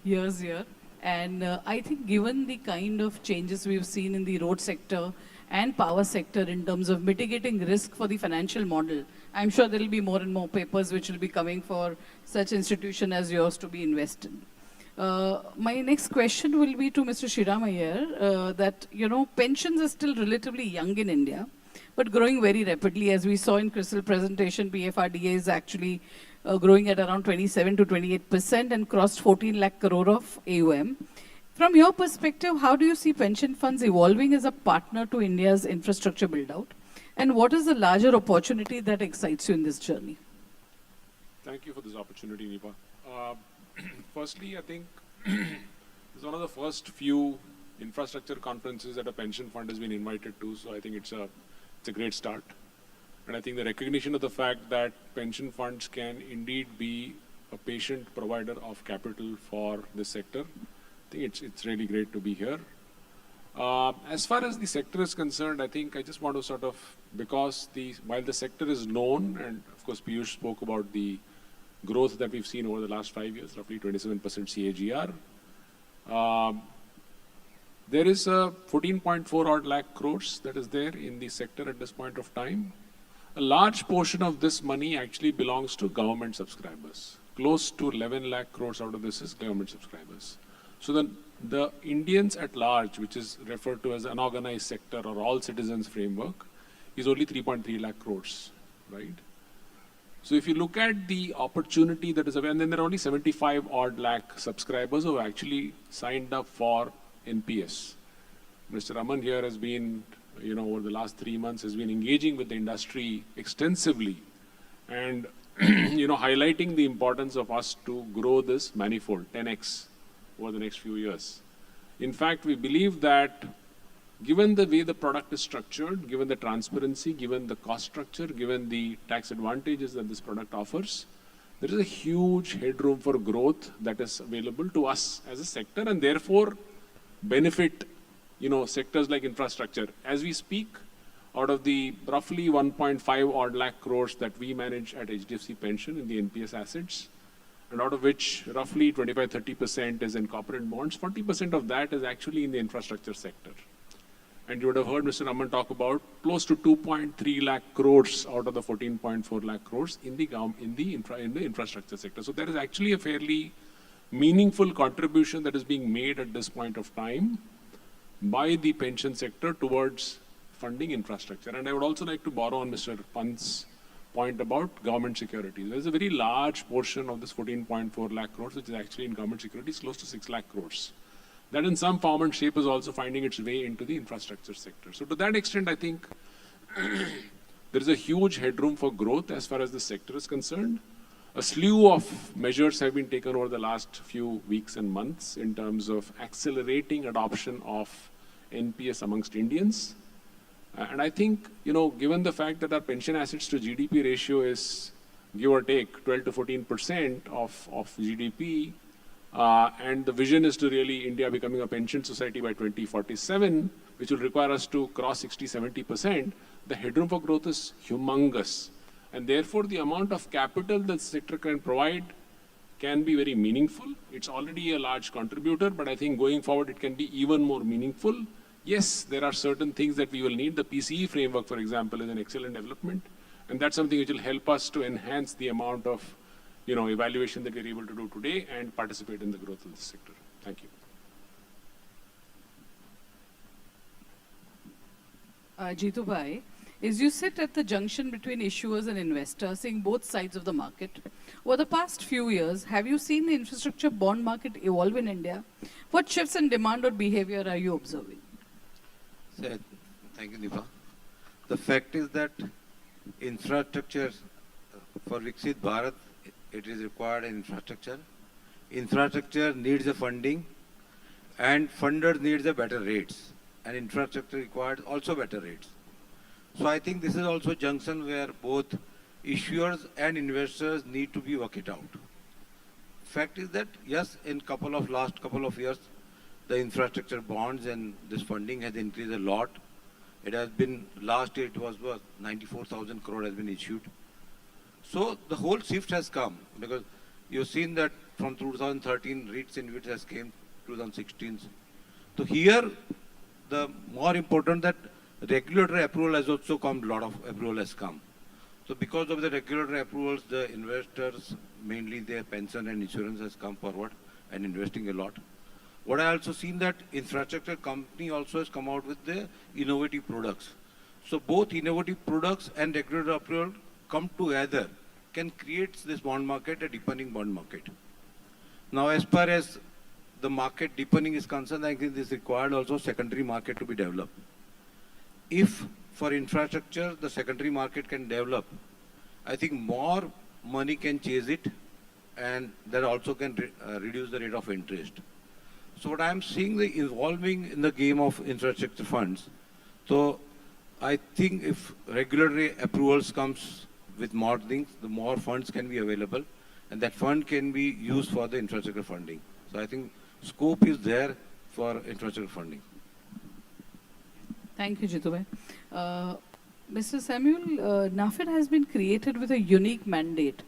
ears here. And I think given the kind of changes we've seen in the road sector and power sector in terms of mitigating risk for the financial model, I'm sure there will be more and more papers which will be coming for such institution as yours to be invested. My next question will be to Mr. Shriram Iyer, that, pensions are still relatively young in India, but growing very rapidly. As we saw in Crystal presentation, PFRDA is actually growing at around 27 to 28% and crossed 14 lakh crore of AUM. From your perspective, how do you see pension funds evolving as a partner to India's infrastructure build-out? And what is the larger opportunity that excites you in this journey? Thank you for this opportunity, Nipa. Firstly, I think it's one of the first few infrastructure conferences that a pension fund has been invited to, so I think it's a great start. And I think the recognition of the fact that pension funds can indeed be a patient provider of capital for this sector, I think it's really great to be here. As far as the sector is concerned, I think I just want to sort of, because while the sector is known, and of course Piyush spoke about the growth that we've seen over the last 5 years, roughly 27% CAGR. There is a 14.4 odd lakh crores that is there in the sector at this point of time. A large portion of this money actually belongs to government subscribers. Close to 11 lakh crores out of this is government subscribers. So the Indians at large, which is referred to as unorganized sector or all citizens framework, is only 3.3 lakh crores, right? So if you look at the opportunity that is available, and then there are only 75 odd lakh subscribers who have actually signed up for NPS. Mr. Raman here has been, over the last 3 months, has been engaging with the industry extensively and, highlighting the importance of us to grow this manifold, 10x, over the next few years. In fact, we believe that given the way the product is structured, given the transparency, given the cost structure, given the tax advantages that this product offers, there is a huge headroom for growth that is available to us as a sector, and therefore benefit sectors like infrastructure. As we speak, out of the roughly 1.5 odd lakh crores that we manage at HDFC Pension in the NPS assets, and out of which roughly 25-30% is in corporate bonds, 40% of that is actually in the infrastructure sector. And you would have heard Mr. Raman talk about close to 2.3 lakh crores out of the 14.4 lakh crores in the infrastructure sector. So there is actually a fairly meaningful contribution that is being made at this point of time by the pension sector towards funding infrastructure. And I would also like to borrow on Mr. Pant's point about government securities. There's a very large portion of this 14.4 lakh crores which is actually in government securities, close to 6 lakh crores. That in some form and shape is also finding its way into the infrastructure sector. So to that extent, I think there is a huge headroom for growth as far as the sector is concerned. A slew of measures have been taken over the last few weeks and months in terms of accelerating adoption of NPS amongst Indians. And I think, given the fact that our pension assets to GDP ratio is, give or take, 12 to 14% of GDP, and the vision is to really India becoming a pension society by 2047, which will require us to cross 60-70%, the headroom for growth is humongous. And therefore, the amount of capital that the sector can provide can be very meaningful. It's already a large contributor, but I think going forward, it can be even more meaningful. Yes, there are certain things that we will need. The PCE framework, for example, is an excellent development. And that's something which will help us to enhance the amount of evaluation that we're able to do today and participate in the growth of the sector. Thank you. Jeetu Bhai, as you sit at the junction between issuers and investors, seeing both sides of the market, over the past few years, have you seen the infrastructure bond market evolve in India? What shifts in demand or behavior are you observing? Thank you, Nipa. The fact is that infrastructure for Viksit Bharat, it is required infrastructure. Infrastructure needs a funding, and funders needs a better rates, and infrastructure requires also better rates. So I think this is also a junction where both issuers and investors need to be work it out. Fact is that yes, in last couple of years, the infrastructure bonds and this funding has increased a lot. It has been, last year it was 94,000 crore has been issued. So the whole shift has come because you've seen that from 2013, REITs in which has came 2016. So here, the more important that regulatory approval has also come, a lot of approval has come. So because of the regulatory approvals, the investors, mainly their pension and insurance has come forward and investing a lot. What I also seen that infrastructure company also has come out with the innovative products. So both innovative products and regulatory approval come together can create this bond market, a deepening bond market. Now, as far as the market deepening is concerned, I think this required also secondary market to be developed. If for infrastructure, the secondary market can develop, I think more money can chase it, and that also can reduce the rate of interest. So what I'm seeing the evolving in the game of infrastructure funds. So I think if regulatory approvals comes with more things, the more funds can be available, and that fund can be used for the infrastructure funding. So I think scope is there for infrastructure funding. Thank you, Jeetu Bhai. Mr. Samuel, NAFED has been created with a unique mandate,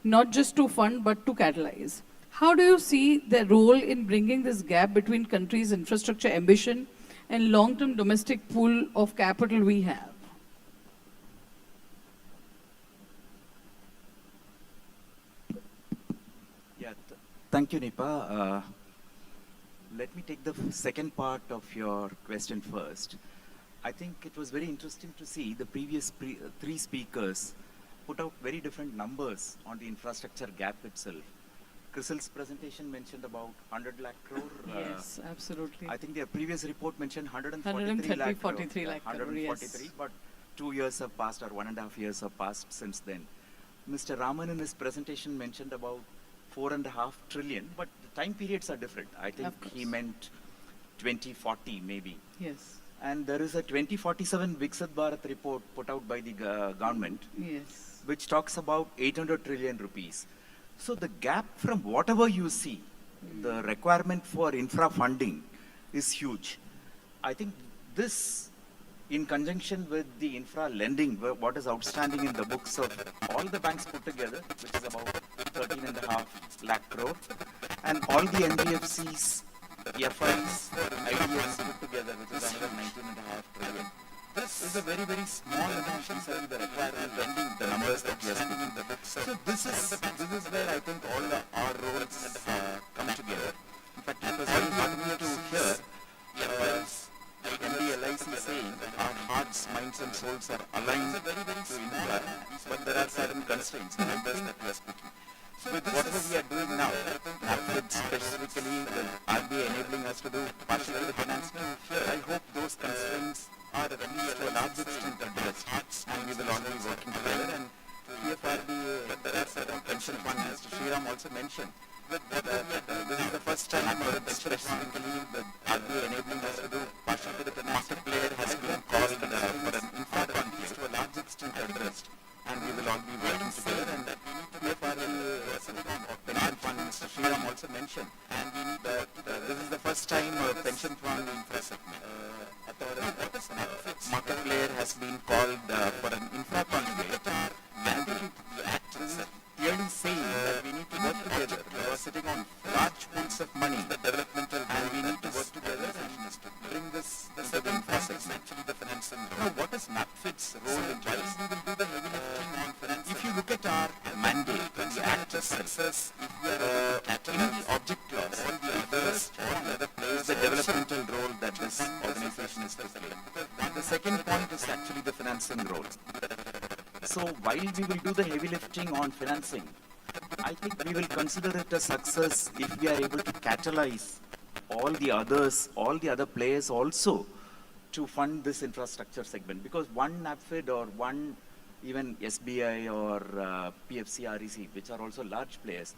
not just to fund but to catalyze. How do you see the role in bringing this gap between countries' infrastructure ambition and long-term domestic pool of capital we have? Yeah, thank you, Nipa. Let me take the second part of your question first. I think it was very interesting to see the previous three speakers put out very different numbers on the infrastructure gap itself. Crisil's presentation mentioned about 100 lakh crore. Yes, absolutely. I think their previous report mentioned 143 lakh crore. 143 lakh crore, 143, yes. but 2 years have passed or 1.5 years have passed since then. Mr. Raman in his presentation mentioned about 4.5 trillion, but the time periods are different. I think he meant 2040 maybe. Yes. And there is a 2047 Viksit Bharat report put out by the government, yes, which talks about 800 trillion rupees. So the gap from whatever you see, the requirement for infra funding is huge. I think this, in conjunction with the infra lending, what is outstanding in the books of all the banks put together, which is about 13.5 lakh crore, and all the NBFCs, FIs, IDFs put together, which is another 19.5 trillion. This is a very, very small amount considering the requirement lending, the numbers that we are speaking. So this is where I think all our roles come together. In fact, it was very heartening to hear MD LIC saying our hearts, minds and souls are aligned to infra, but there are certain constraints, the numbers that we are speaking. With whatever we are doing now, with specifically the RBI enabling us to do partial financing, I hope those constraints are at least to a large extent addressed, and we will all be working together. And PFRDA pension fund, Mr. Sriram also mentioned, this is the first time specifically the RBI enabling us to do partial market player has been called for an infra fund to a large extent addressed, and we will all be working together. And PFRDA pension fund, Mr. Sriram also mentioned, and this is the first time a pension fund infra market player has been called for an infra fund, and it is clearly saying that we need to work together. We are sitting on large pools of money, and we need to work together and bring this into the infra segment. Now, what is NAPFID's role in this? If you look at our mandate, the act of success, in the object clause, is the developmental role that this organization is to play. The second point is actually the financing role. So while we will do the heavy lifting on financing, I think we will consider it a success if we are able to catalyze all the other players also to fund this infrastructure segment. Because one NAPFID or one even SBI or PFC, REC, which are also large players,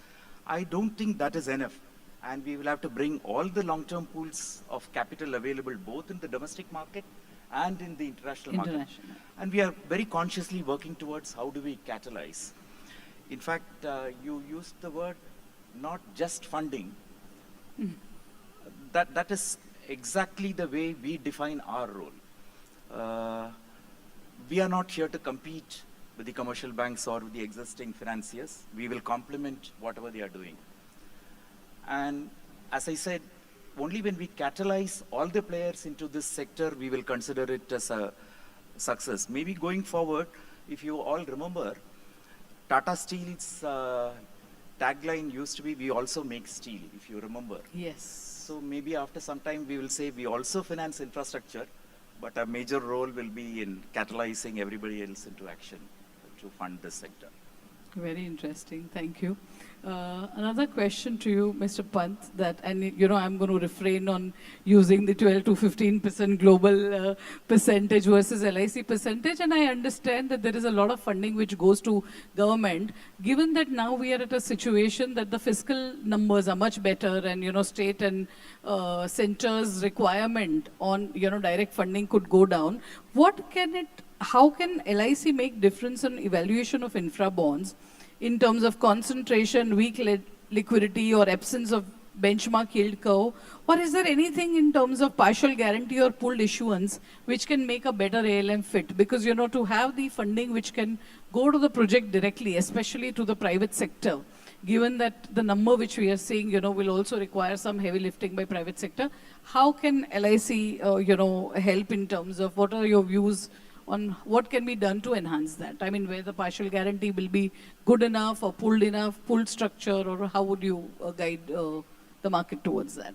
I don't think that is enough. And we will have to bring all the long-term pools of capital available both in the domestic market and in the international market. And we are very consciously working towards how do we catalyze. In fact, you used the word not just funding. That is exactly the way we define our role. We are not here to compete with the commercial banks or with the existing financiers. We will complement whatever they are doing. And as I said, only when we catalyze all the players into this sector, we will consider it as a success. Maybe going forward, if you all remember, Tata Steel's tagline used to be, we also make steel, if you remember. Yes. So maybe after some time, we will say we also finance infrastructure, but a major role will be in catalyzing everybody else into action to fund this sector. Very interesting. Thank you. Another question to you, Mr. Pant, that, and you know, I'm going to refrain on using the 12 to 15% global percentage versus LIC percentage, and I understand that there is a lot of funding which goes to government. Given that now we are at a situation that the fiscal numbers are much better, and you know, state and centers' requirement on direct funding could go down. How can LIC make difference in evaluation of infra bonds in terms of concentration, weak liquidity, or absence of benchmark yield curve? Or is there anything in terms of partial guarantee or pooled issuance which can make a better ALM fit? Because to have the funding which can go to the project directly, especially to the private sector, given that the number which we are seeing, will also require some heavy lifting by private sector, how can LIC, help in terms of what are your views on what can be done to enhance that? I mean, where the partial guarantee will be good enough or pooled structure, or how would you guide the market towards that?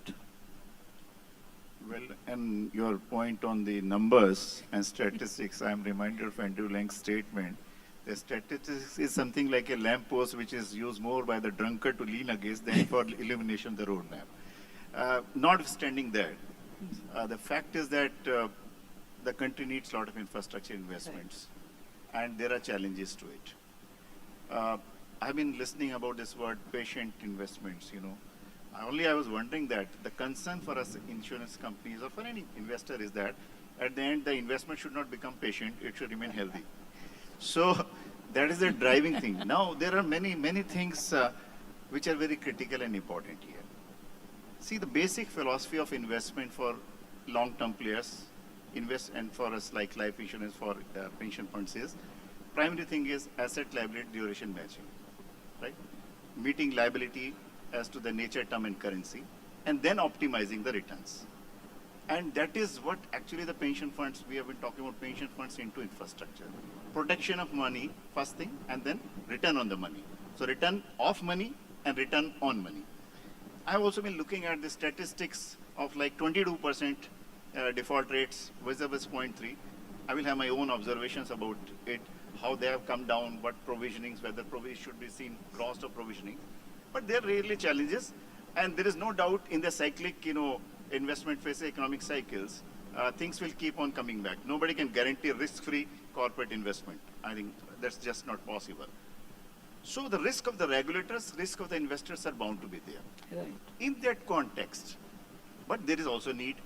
Well, and your point on the numbers and statistics, I'm reminded of Andrew Lang's statement. The statistics is something like a lamppost which is used more by the drunkard to lean against than for illumination of the roadmap. Notwithstanding that, the fact is that the country needs a lot of infrastructure investments, and there are challenges to it. I've been listening about this word patient investments, I was wondering that the concern for us insurance companies or for any investor is that at the end the investment should not become patient, it should remain healthy. So that is the driving thing. Now there are many things which are very critical and important here. See, the basic philosophy of investment for long-term players invest, and for us like life insurance for pension funds is, primary thing is asset liability duration matching, right? Meeting liability as to the nature, term and currency, and then optimizing the returns. And that is what actually the pension funds, we have been talking about pension funds into infrastructure. Protection of money, first thing, and then return on the money. So return of money and return on money. I've also been looking at the statistics of like 22% default rates versus 0.3. I will have my own observations about it, how they have come down, what provisionings, whether provision should be seen gross of provisioning. But there are really challenges, and there is no doubt in the cyclic, investment phase economic cycles, things will keep on coming back. Nobody can guarantee risk-free corporate investment. I think that's just not possible. So the risk of the regulators, risk of the investors are bound to be there. Right. In that context, but there is also need,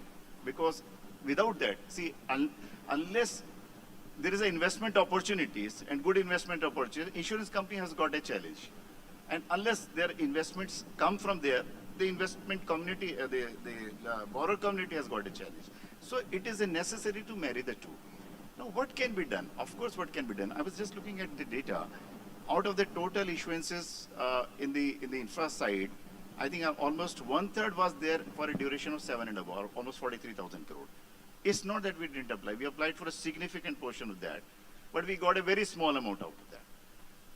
because without that, see, unless there is a investment opportunities and good investment opportunities, insurance company has got a challenge. And unless their investments come from there, the investment community, the borrower community has got a challenge. So it is necessary to marry the two. Now, what can be done? Of course, what can be done? I was just looking at the data. Out of the total issuances in the infra side, I think almost 1/3 was there for a duration of 7.5, or almost 43,000 crore. It's not that we didn't apply. We applied for a significant portion of that, but we got a very small amount out of that.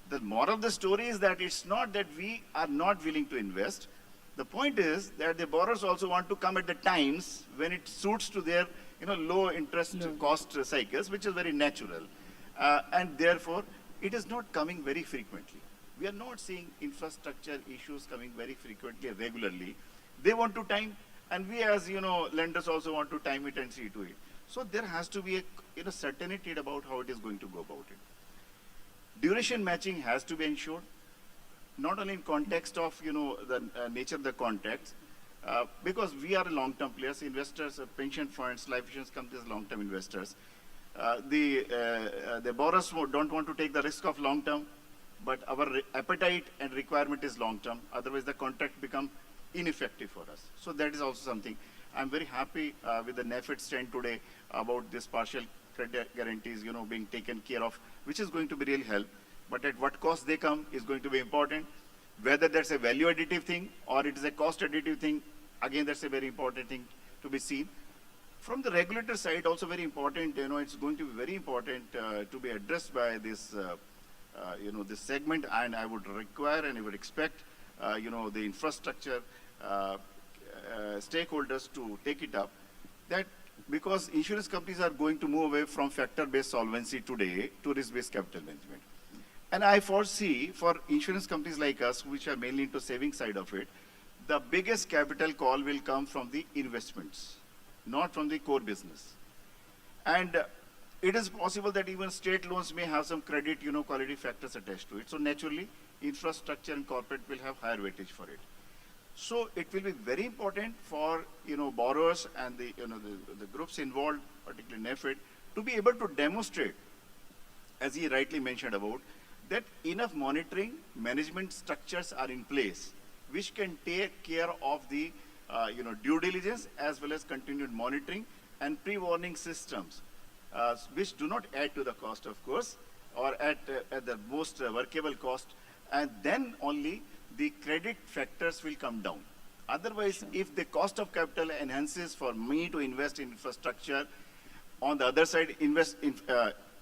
The moral of the story is that it's not that we are not willing to invest. The point is that the borrowers also want to come at the times when it suits to their low interest cost cycles, which is very natural. And therefore, it is not coming very frequently. We are not seeing infrastructure issues coming very frequently, regularly. They want to time, and we as lenders also want to time it and see to it. So there has to be a certainty about how it is going to go about it. Duration matching has to be ensured, not only in context of the nature of the contracts, because we are long-term players, investors, pension funds, life insurance companies, long-term investors. The borrowers don't want to take the risk of long-term, but our appetite and requirement is long-term. Otherwise, the contract become ineffective for us. So that is also something. I'm very happy with the NAFED stand today about this partial credit guarantees, being taken care of, which is going to be real help. But at what cost they come is going to be important. Whether that's a value additive thing or it is a cost additive thing, again, that's a very important thing to be seen. From the regulator side, also very important, it's going to be very important to be addressed by this, this segment, and I would require and I would expect, the infrastructure stakeholders to take it up, that because insurance companies are going to move away from factor-based solvency today to risk-based capital management. And I foresee for insurance companies like us, which are mainly into saving side of it, the biggest capital call will come from the investments, not from the core business. And it is possible that even state loans may have some credit, quality factors attached to it. So naturally, infrastructure and corporate will have higher weightage for it. So it will be very important for, borrowers and the groups involved, particularly NAFED, to be able to demonstrate, as he rightly mentioned about, that enough monitoring management structures are in place, which can take care of the due diligence as well as continued monitoring and pre-warning systems, which do not add to the cost, of course, or at the most workable cost, and then only the credit factors will come down. Otherwise, if the cost of capital enhances for me to invest in infrastructure, on the other side,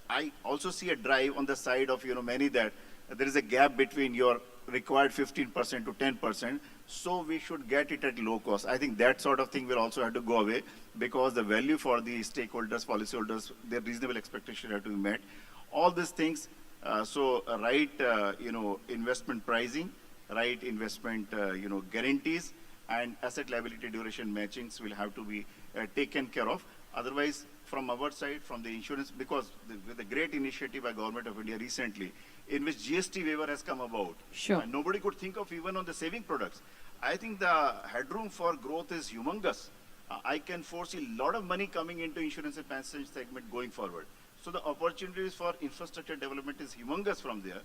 I also see a drive on the side of many that there is a gap between your required 15% to 10%, so we should get it at low cost. I think that sort of thing will also have to go away, because the value for the stakeholders, policyholders, their reasonable expectation have to be met. All these things, right, investment pricing, right investment, guarantees, and asset liability duration matchings will have to be taken care of. Otherwise, from our side, from the insurance, because with the great initiative by Government of India recently, in which GST waiver has come about, and nobody could think of even on the saving products. I think the headroom for growth is humongous. I can foresee a lot of money coming into insurance and pension segment going forward. So the opportunities for infrastructure development is humongous from there.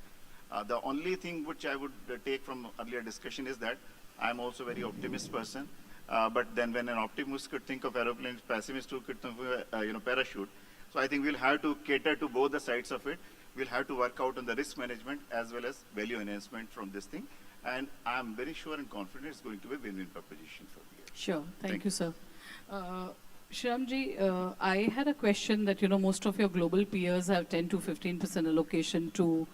The only thing which I would take from earlier discussion is that I'm also a very optimist person. But then when an optimist could think of aeroplanes, pessimist who could think of, parachute. So I think we'll have to cater to both the sides of it. We'll have to work out on the risk management as well as value enhancement from this thing. And I'm very sure and confident it's going to be a win-win proposition for you. Sure. Thank you, sir. Shriramji, I had a question that, most of your global peers have 10 to 15% allocation to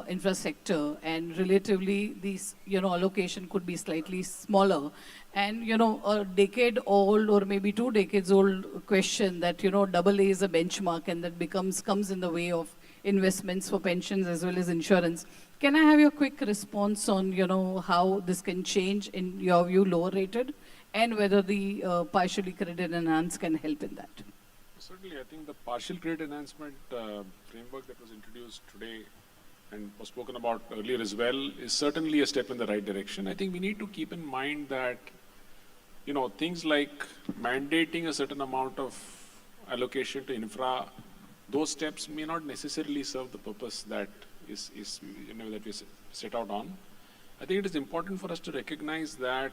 infrastructure, and relatively these, allocation could be slightly smaller. And, a decade old or maybe 2 decades old question that, double A is a benchmark and that comes in the way of investments for pensions as well as insurance. Can I have your quick response on, how this can change in your view, lower rated? And whether the partially credit enhanced can help in that. Certainly, I think the partial credit enhancement framework that was introduced today and was spoken about earlier as well is certainly a step in the right direction. I think we need to keep in mind that, things like mandating a certain amount of allocation to infra, those steps may not necessarily serve the purpose that is that we set out on. I think it is important for us to recognize that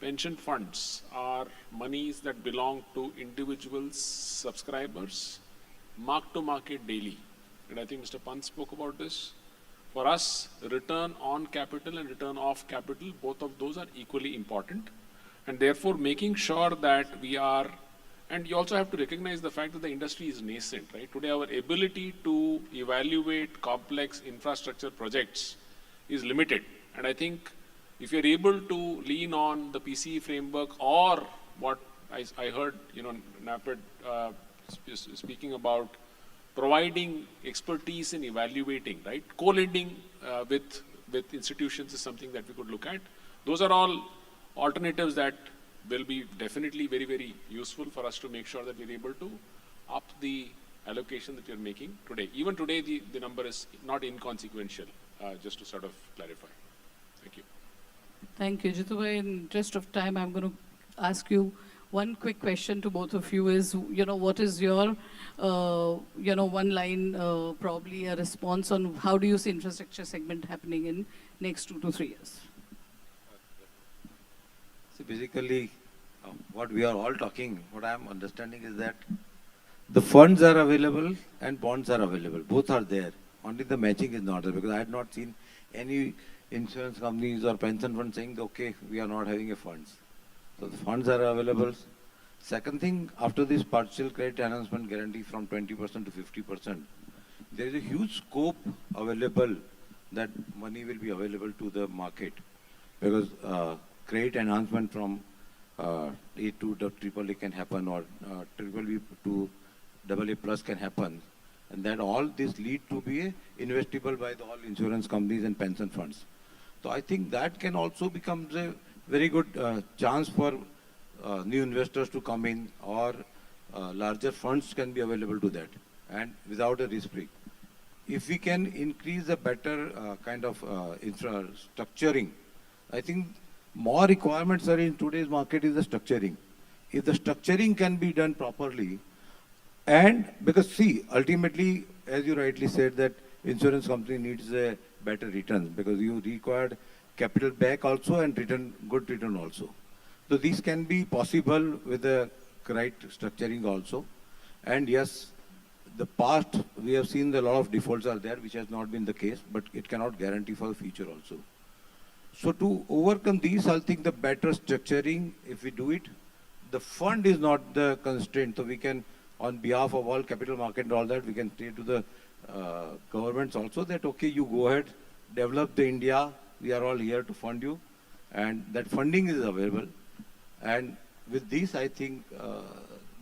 pension funds are monies that belong to individual subscribers, mark to market daily. And I think Mr. Pant spoke about this. For us, return on capital and return off capital, both of those are equally important. And therefore, making sure that we are, and you also have to recognize the fact that the industry is nascent, right? Today, our ability to evaluate complex infrastructure projects is limited. And I think if you're able to lean on the PCE framework or what I heard, NAPED speaking about providing expertise in evaluating, right? Co-lending with institutions is something that we could look at. Those are all alternatives that will be definitely very, very useful for us to make sure that we're able to up the allocation that we're making today. Even today, the number is not inconsequential, just to sort of clarify. Thank you. Thank you. Jitubhai, in interest of time, I'm going to ask you one quick question to both of you is, what is your, one line, probably a response on how do you see infrastructure segment happening in next 2 to 3 years? So basically, what we are all talking, what I am understanding is that the funds are available and bonds are available. Both are there. Only the matching is not there, because I had not seen any insurance companies or pension funds saying, okay, we are not having a funds. So the funds are available. Second thing, after this partial credit enhancement guarantee from 20% to 50%, there is a huge scope available that money will be available to the market, because credit enhancement from A to the triple A can happen, or triple B to AA plus can happen, and that all this lead to be investable by the all insurance companies and pension funds. So I think that can also become a very good chance for new investors to come in, or larger funds can be available to that, and without a risk free. If we can increase a better kind of infrastructuring, I think more requirements are in today's market is the structuring. If the structuring can be done properly, and because see, ultimately, as you rightly said, that insurance company needs a better return, because you required capital back also and good return also. So these can be possible with the right structuring also. And yes, the past we have seen a lot of defaults are there, which has not been the case, but it cannot guarantee for the future also. So to overcome these, I think the better structuring, if we do it, the fund is not the constraint. So we can, on behalf of all capital market and all that, we can say to the governments also that, okay, you go ahead, develop the India, we are all here to fund you, and that funding is available. And with this, I think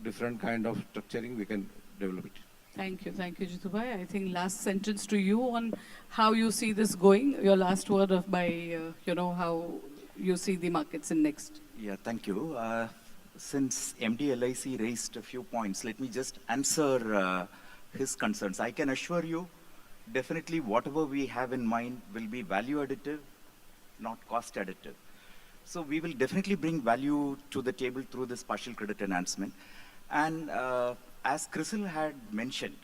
different kind of structuring we can develop it. Thank you, Jitubhai. I think last sentence to you on how you see this going. Your last word of how you see the markets in next. Yeah, thank you. Since MD LIC raised a few points, let me just answer his concerns. I can assure you, definitely whatever we have in mind will be value additive, not cost additive. So we will definitely bring value to the table through this partial credit enhancement. And as Crisil had mentioned,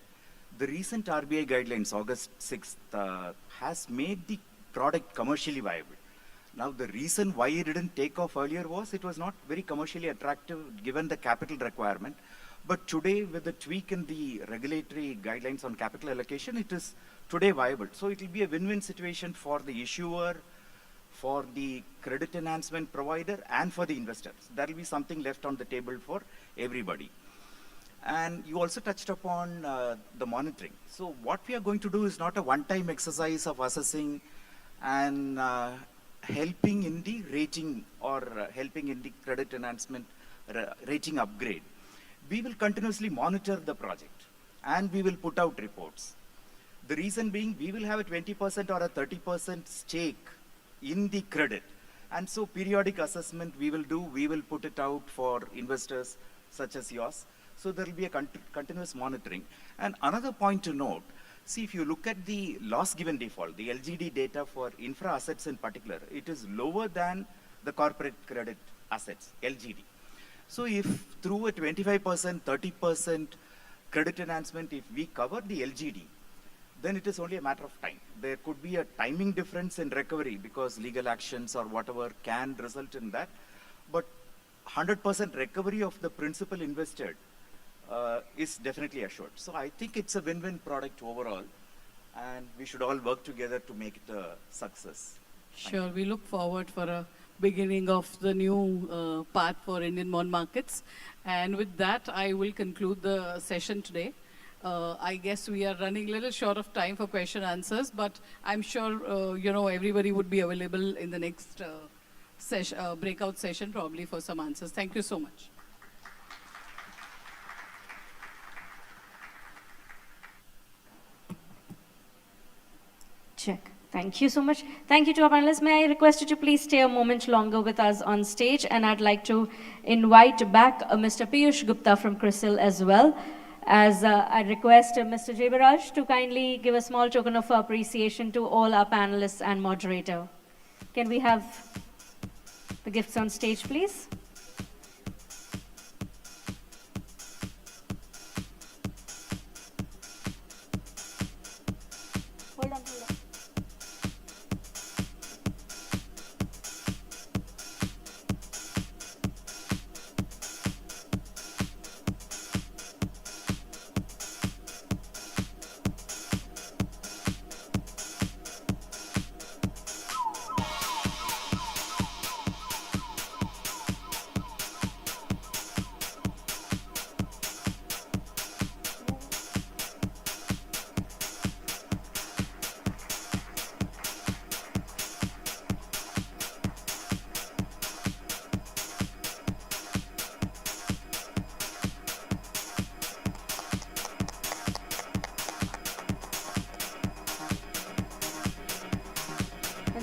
the recent RBI guidelines, August 6th, has made the product commercially viable. Now, the reason why it didn't take off earlier was it was not very commercially attractive given the capital requirement. But today, with the tweak in the regulatory guidelines on capital allocation, it is today viable. So it will be a win-win situation for the issuer, for the credit enhancement provider, and for the investors. There will be something left on the table for everybody. And you also touched upon the monitoring. So what we are going to do is not a one-time exercise of assessing and helping in the rating or helping in the credit enhancement rating upgrade. We will continuously monitor the project and we will put out reports. The reason being, we will have a 20% or a 30% stake in the credit. And so periodic assessment we will do, we will put it out for investors such as yours. So there will be a continuous monitoring. And another point to note, see, if you look at the loss given default, the LGD data for infra assets in particular, it is lower than the corporate credit assets, LGD. So if through a 25%, 30% credit enhancement, if we cover the LGD, then it is only a matter of time. There could be a timing difference in recovery because legal actions or whatever can result in that. But 100% recovery of the principal invested is definitely assured. So I think it's a win-win product overall, and we should all work together to make it a success. Sure, we look forward for a beginning of the new path for Indian bond markets. And with that, I will conclude the session today. I guess we are running a little short of time for question answers, but I'm sure everybody would be available in the next breakout session probably for some answers. Thank you so much. Check. Thank you so much. Thank you to our panelists. May I request you to please stay a moment longer with us on stage, and I'd like to invite back Mr. Piyush Gupta from CRISIL as well. As I request Mr. Jabaraj to kindly give a small token of appreciation to all our panelists and moderator. Can we have the gifts on stage, please? Hold on, hold on.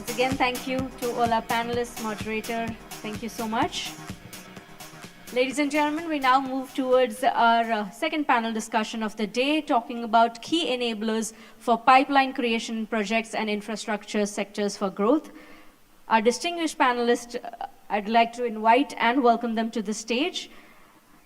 Again, thank you to all our panelists, moderator. Thank you so much. Ladies and gentlemen, we now move towards our second panel discussion of the day, talking about key enablers for pipeline creation projects and infrastructure sectors for growth. Our distinguished panelists, I'd like to invite and welcome them to the stage.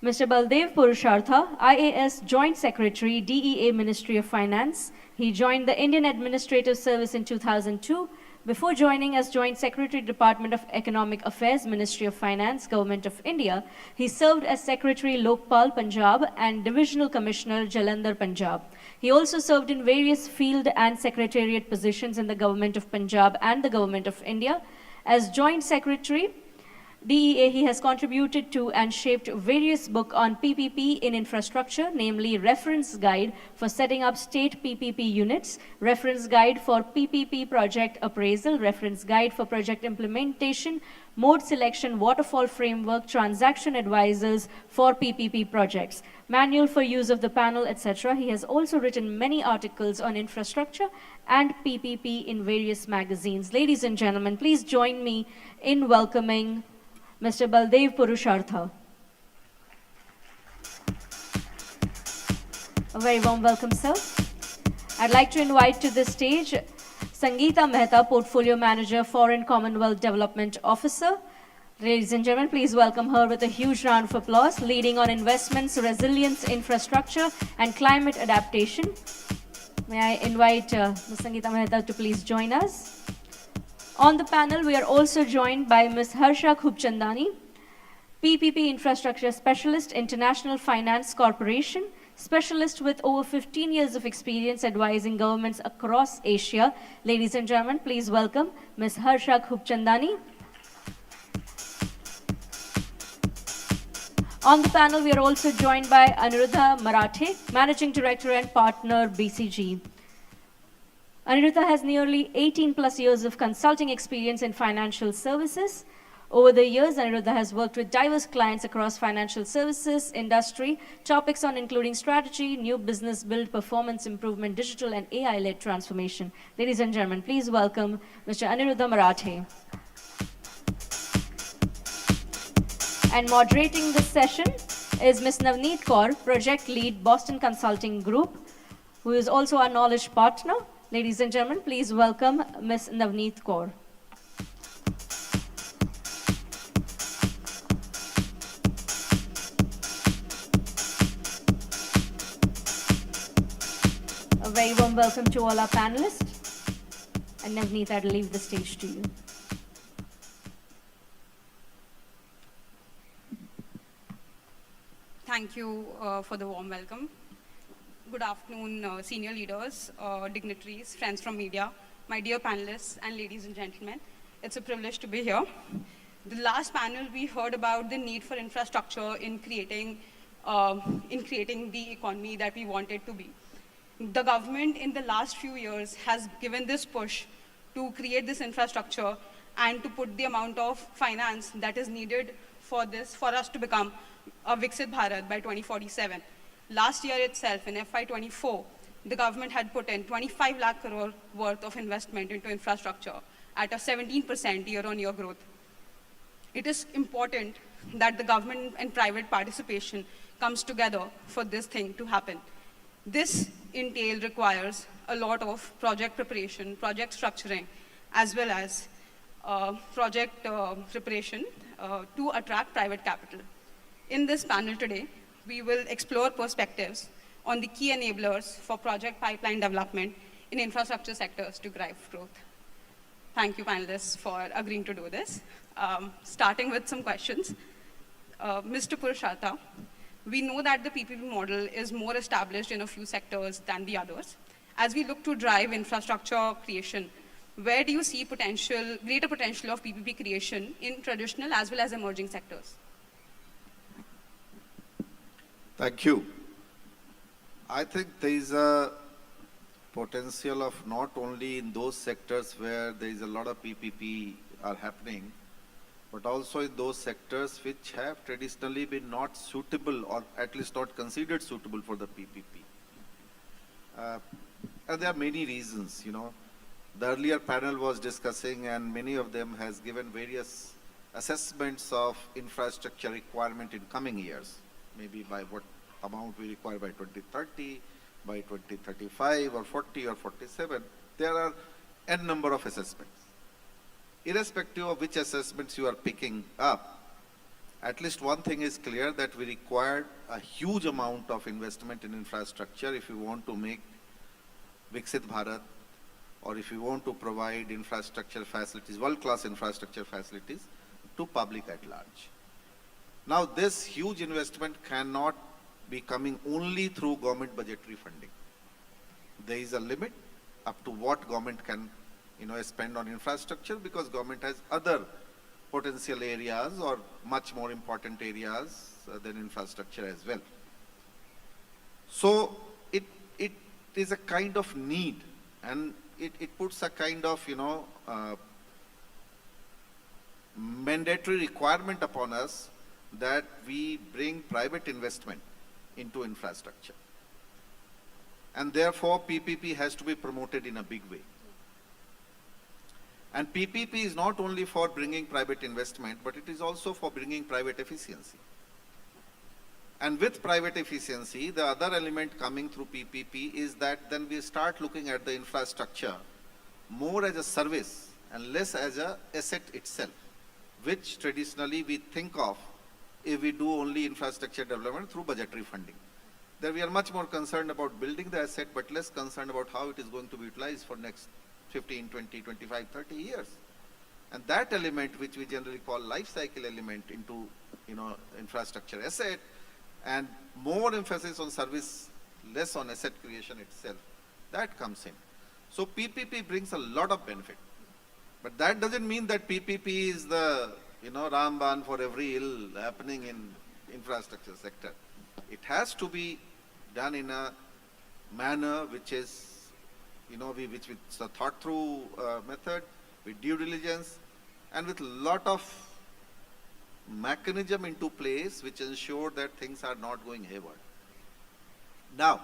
Mr. Baldev Purushartha, IAS Joint Secretary, DEA Ministry of Finance. He joined the Indian Administrative Service in 2002. Before joining as Joint Secretary, Department of Economic Affairs, Ministry of Finance, Government of India, he served as Secretary Lokpal, Punjab, and Divisional Commissioner, Jalandhar, Punjab. He also served in various field and secretariat positions in the Government of Punjab and the Government of India. As Joint Secretary, DEA, he has contributed to and shaped various books on PPP in infrastructure, namely Reference Guide for setting up state PPP units, Reference Guide for PPP project appraisal, Reference Guide for project implementation, mode selection, waterfall framework, transaction advisors for PPP projects, manual for use of the panel, etc. He has also written many articles on infrastructure and PPP in various magazines. Ladies and gentlemen, please join me in welcoming Mr. Baldev Purushartha. A very warm welcome, sir. I'd like to invite to the stage Sangeeta Mehta, Portfolio Manager, Foreign Commonwealth Development Officer. Ladies and gentlemen, please welcome her with a huge round of applause, leading on investments, resilience, infrastructure, and climate adaptation. May I invite Ms. Sangeeta Mehta to please join us. On the panel, we are also joined by Ms. Harsha Khubchandani, PPP Infrastructure Specialist, International Finance Corporation, specialist with over 15 years of experience advising governments across Asia. Ladies and gentlemen, please welcome Ms. Harsha Khubchandani. On the panel, we are also joined by Aniruddha Marathe, Managing Director and Partner, BCG. Aniruddha has nearly 18 plus years of consulting experience in financial services. Over the years, Aniruddha has worked with diverse clients across financial services industry, topics on including strategy, new business build, performance improvement, digital and AI-led transformation. Ladies and gentlemen, please welcome Mr. Aniruddha Marathe. And moderating this session is Ms. Navneet Kaur, Project Lead, Boston Consulting Group, who is also our knowledge partner. Ladies and gentlemen, please welcome Ms. Navneet Kaur. A very warm welcome to all our panelists. And Navneet, I'll leave the stage to you. Thank you for the warm welcome. Good afternoon, senior leaders, dignitaries, friends from media, my dear panelists, and ladies and gentlemen. It's a privilege to be here. The last panel, we heard about the need for infrastructure in creating the economy that we want it to be. The government in the last few years has given this push to create this infrastructure and to put the amount of finance that is needed for us to become a Viksit Bharat by 2047. Last year itself, in FY24, the government had put in 25 lakh crore worth of investment into infrastructure at a 17% year-on-year growth. It is important that the government and private participation comes together for this thing to happen. This entail requires a lot of project preparation, project structuring, as well as project preparation to attract private capital. In this panel today, we will explore perspectives on the key enablers for project pipeline development in infrastructure sectors to drive growth. Thank you, panelists, for agreeing to do this. Starting with some questions. Mr. Purushottam, we know that the PPP model is more established in a few sectors than the others. As we look to drive infrastructure creation, where do you see greater potential of PPP creation in traditional as well as emerging sectors? Thank you. I think there is a potential of not only in those sectors where there is a lot of PPP are happening, but also in those sectors which have traditionally been not suitable or at least not considered suitable for the PPP. And there are many reasons, The earlier panel was discussing and many of them has given various assessments of infrastructure requirement in coming years. Maybe by what amount we require by 2030, by 2035 or 40 or 47. There are n number of assessments. Irrespective of which assessments you are picking up, at least one thing is clear that we require a huge amount of investment in infrastructure if we want to make Viksit Bharat or if we want to provide infrastructure facilities, world-class infrastructure facilities to public at large. Now, this huge investment cannot be coming only through government budgetary funding. There is a limit up to what government can, spend on infrastructure because government has other potential areas or much more important areas than infrastructure as well. So it is a kind of need and it puts a kind of, mandatory requirement upon us that we bring private investment into infrastructure. And therefore, PPP has to be promoted in a big way. And PPP is not only for bringing private investment, but it is also for bringing private efficiency. And with private efficiency, the other element coming through PPP is that then we start looking at the infrastructure more as a service and less as an asset itself, which traditionally we think of if we do only infrastructure development through budgetary funding. There we are much more concerned about building the asset, but less concerned about how it is going to be utilized for next 15, 20, 25, 30 years. And that element, which we generally call life cycle element into, infrastructure asset, and more emphasis on service, less on asset creation itself, that comes in. So PPP brings a lot of benefit. But that doesn't mean that PPP is the, Ramban for every ill happening in infrastructure sector. It has to be done in a manner which is, which is a thought through method, with due diligence, and with a lot of mechanism into place which ensure that things are not going hayward. Now,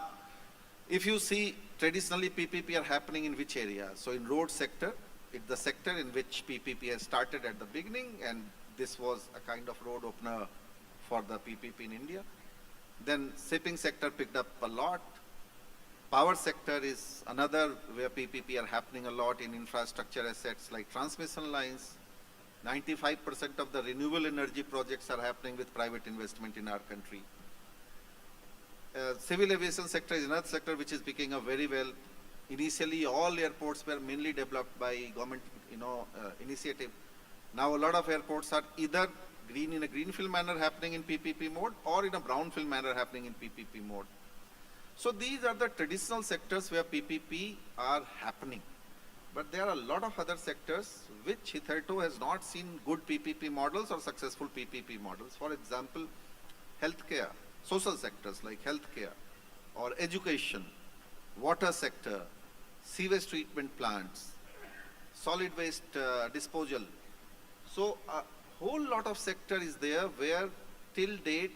if you see traditionally PPP are happening in which area? So in road sector, it's the sector in which PPP has started at the beginning, and this was a kind of road opener for the PPP in India. Then shipping sector picked up a lot. Power sector is another where PPP are happening a lot in infrastructure assets like transmission lines. 95% of the renewable energy projects are happening with private investment in our country. Civil aviation sector is another sector which is picking up very well. Initially, all airports were mainly developed by government, initiative. Now, a lot of airports are either in a greenfield manner happening in PPP mode, or in a brownfield manner happening in PPP mode. So these are the traditional sectors where PPP are happening. But there are a lot of other sectors which hitherto has not seen good PPP models or successful PPP models. For example, healthcare, social sectors like healthcare or education, water sector, sewage treatment plants, solid waste disposal. So a whole lot of sector is there where till date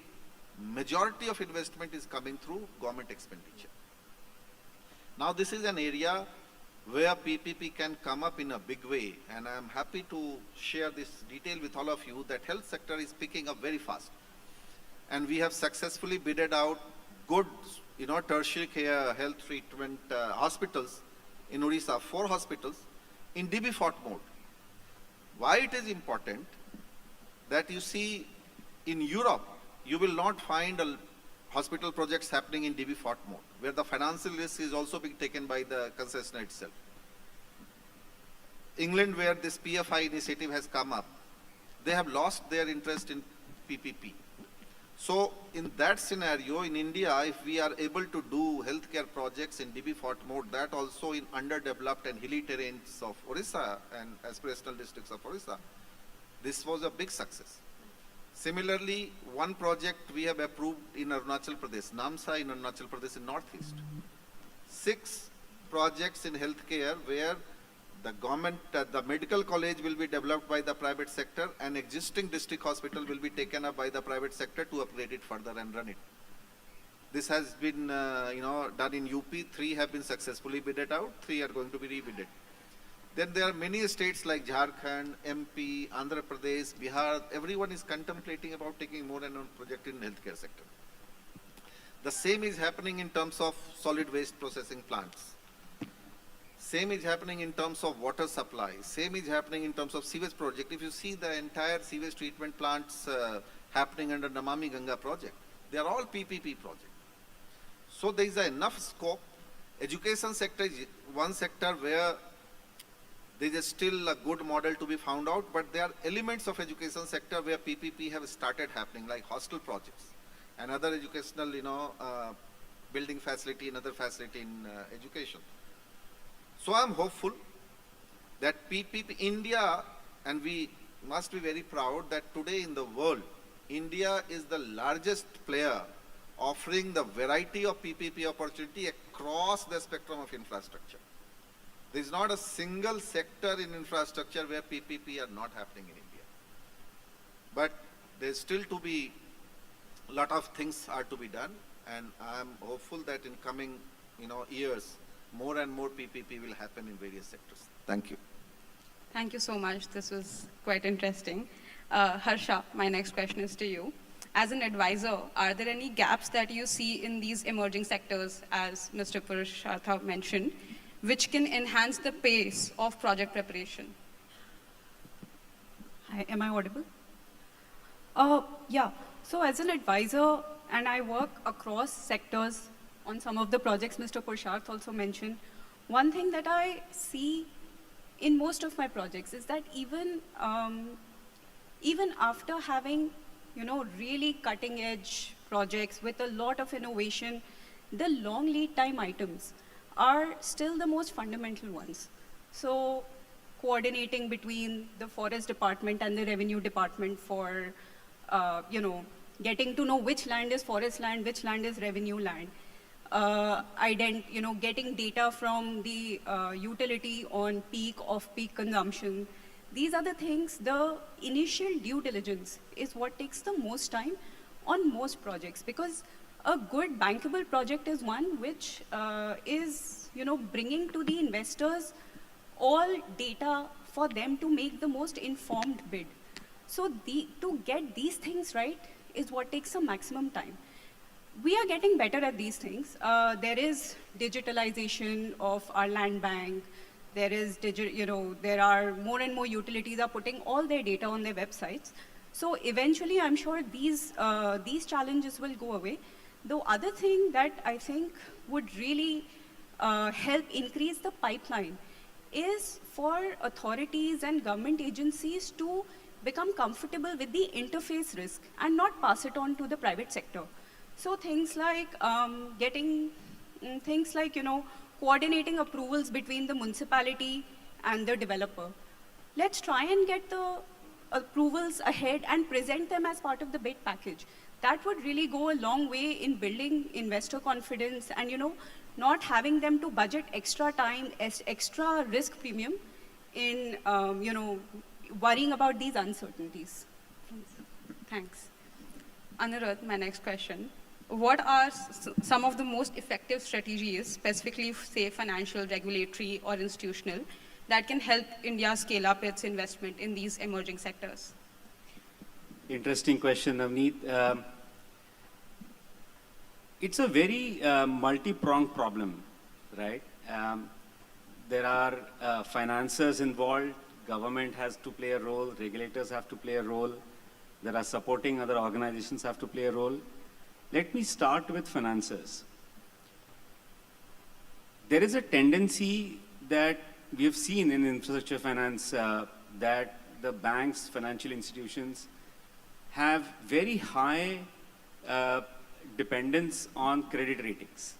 majority of investment is coming through government expenditure. Now this is an area where PPP can come up in a big way, and I am happy to share this detail with all of you that health sector is picking up very fast. And we have successfully bidded out good, tertiary care health treatment hospitals in Odisha, 4 hospitals in DB-40 mode. Why it is important that you see in Europe, you will not find hospital projects happening in DB-40 mode, where the financial risk is also being taken by the concessionaire itself. England, where this PFI initiative has come up, they have lost their interest in PPP. So in that scenario, in India, if we are able to do healthcare projects in DB-40 mode, that also in underdeveloped and hilly terrains of Orissa and aspirational districts of Orissa, this was a big success. Similarly, one project we have approved in Arunachal Pradesh, Namsa in Arunachal Pradesh in Northeast. 6 projects in healthcare where the government, the medical college will be developed by the private sector, and existing district hospital will be taken up by the private sector to upgrade it further and run it. This has been, done in UP. 3 have been successfully bidded out. 3 are going to be rebidded. Then there are many states like Jharkhand, MP, Andhra Pradesh, Bihar. Everyone is contemplating about taking more and more project in healthcare sector. The same is happening in terms of solid waste processing plants. Same is happening in terms of water supply. Same is happening in terms of sewage project. If you see the entire sewage treatment plants happening under Namami Ganga project, they are all PPP projects. So there is enough scope. Education sector is one sector where there is still a good model to be found out, but there are elements of education sector where PPP have started happening, like hostel projects and other educational, building facility and other facility in education. So I am hopeful that PPP India, and we must be very proud that today in the world, India is the largest player offering the variety of PPP opportunity across the spectrum of infrastructure. There is not a single sector in infrastructure where PPP are not happening in India. But there is still to be a lot of things are to be done, and I am hopeful that in coming years, more and more PPP will happen in various sectors. Thank you. Thank you so much. This was quite interesting. Harsha, my next question is to you. As an advisor, are there any gaps that you see in these emerging sectors, as Mr. Purushartha mentioned, which can enhance the pace of project preparation? Hi, am I audible? Yeah, so as an advisor, and I work across sectors on some of the projects Mr. Purushartha also mentioned, one thing that I see in most of my projects is that even after having, really cutting edge projects with a lot of innovation, the long lead time items are still the most fundamental ones. So coordinating between the forest department and the revenue department for, getting to know which land is forest land, which land is revenue land. Getting data from the utility on peak, off-peak consumption. These are the things, the initial due diligence is what takes the most time on most projects, because a good bankable project is one which is, bringing to the investors all data for them to make the most informed bid. So to get these things right is what takes the maximum time. We are getting better at these things. There is digitalization of our land bank. There is, there are more and more utilities are putting all their data on their websites. So eventually, I'm sure these challenges will go away. The other thing that I think would really help increase the pipeline is for authorities and government agencies to become comfortable with the interface risk and not pass it on to the private sector. So things like coordinating approvals between the municipality and the developer. Let's try and get the approvals ahead and present them as part of the bid package. That would really go a long way in building investor confidence and, not having them to budget extra time, extra risk premium in, worrying about these uncertainties. Thanks. Anirudh, my next question. What are some of the most effective strategies, specifically, say, financial, regulatory, or institutional, that can help India scale up its investment in these emerging sectors? Interesting question, Navneet. It's a very multi-pronged problem, right? There are financiers involved, government has to play a role, regulators have to play a role, there are supporting other organizations have to play a role. Let me start with financiers. There is a tendency that we have seen in infrastructure finance that the banks, financial institutions have very high dependence on credit ratings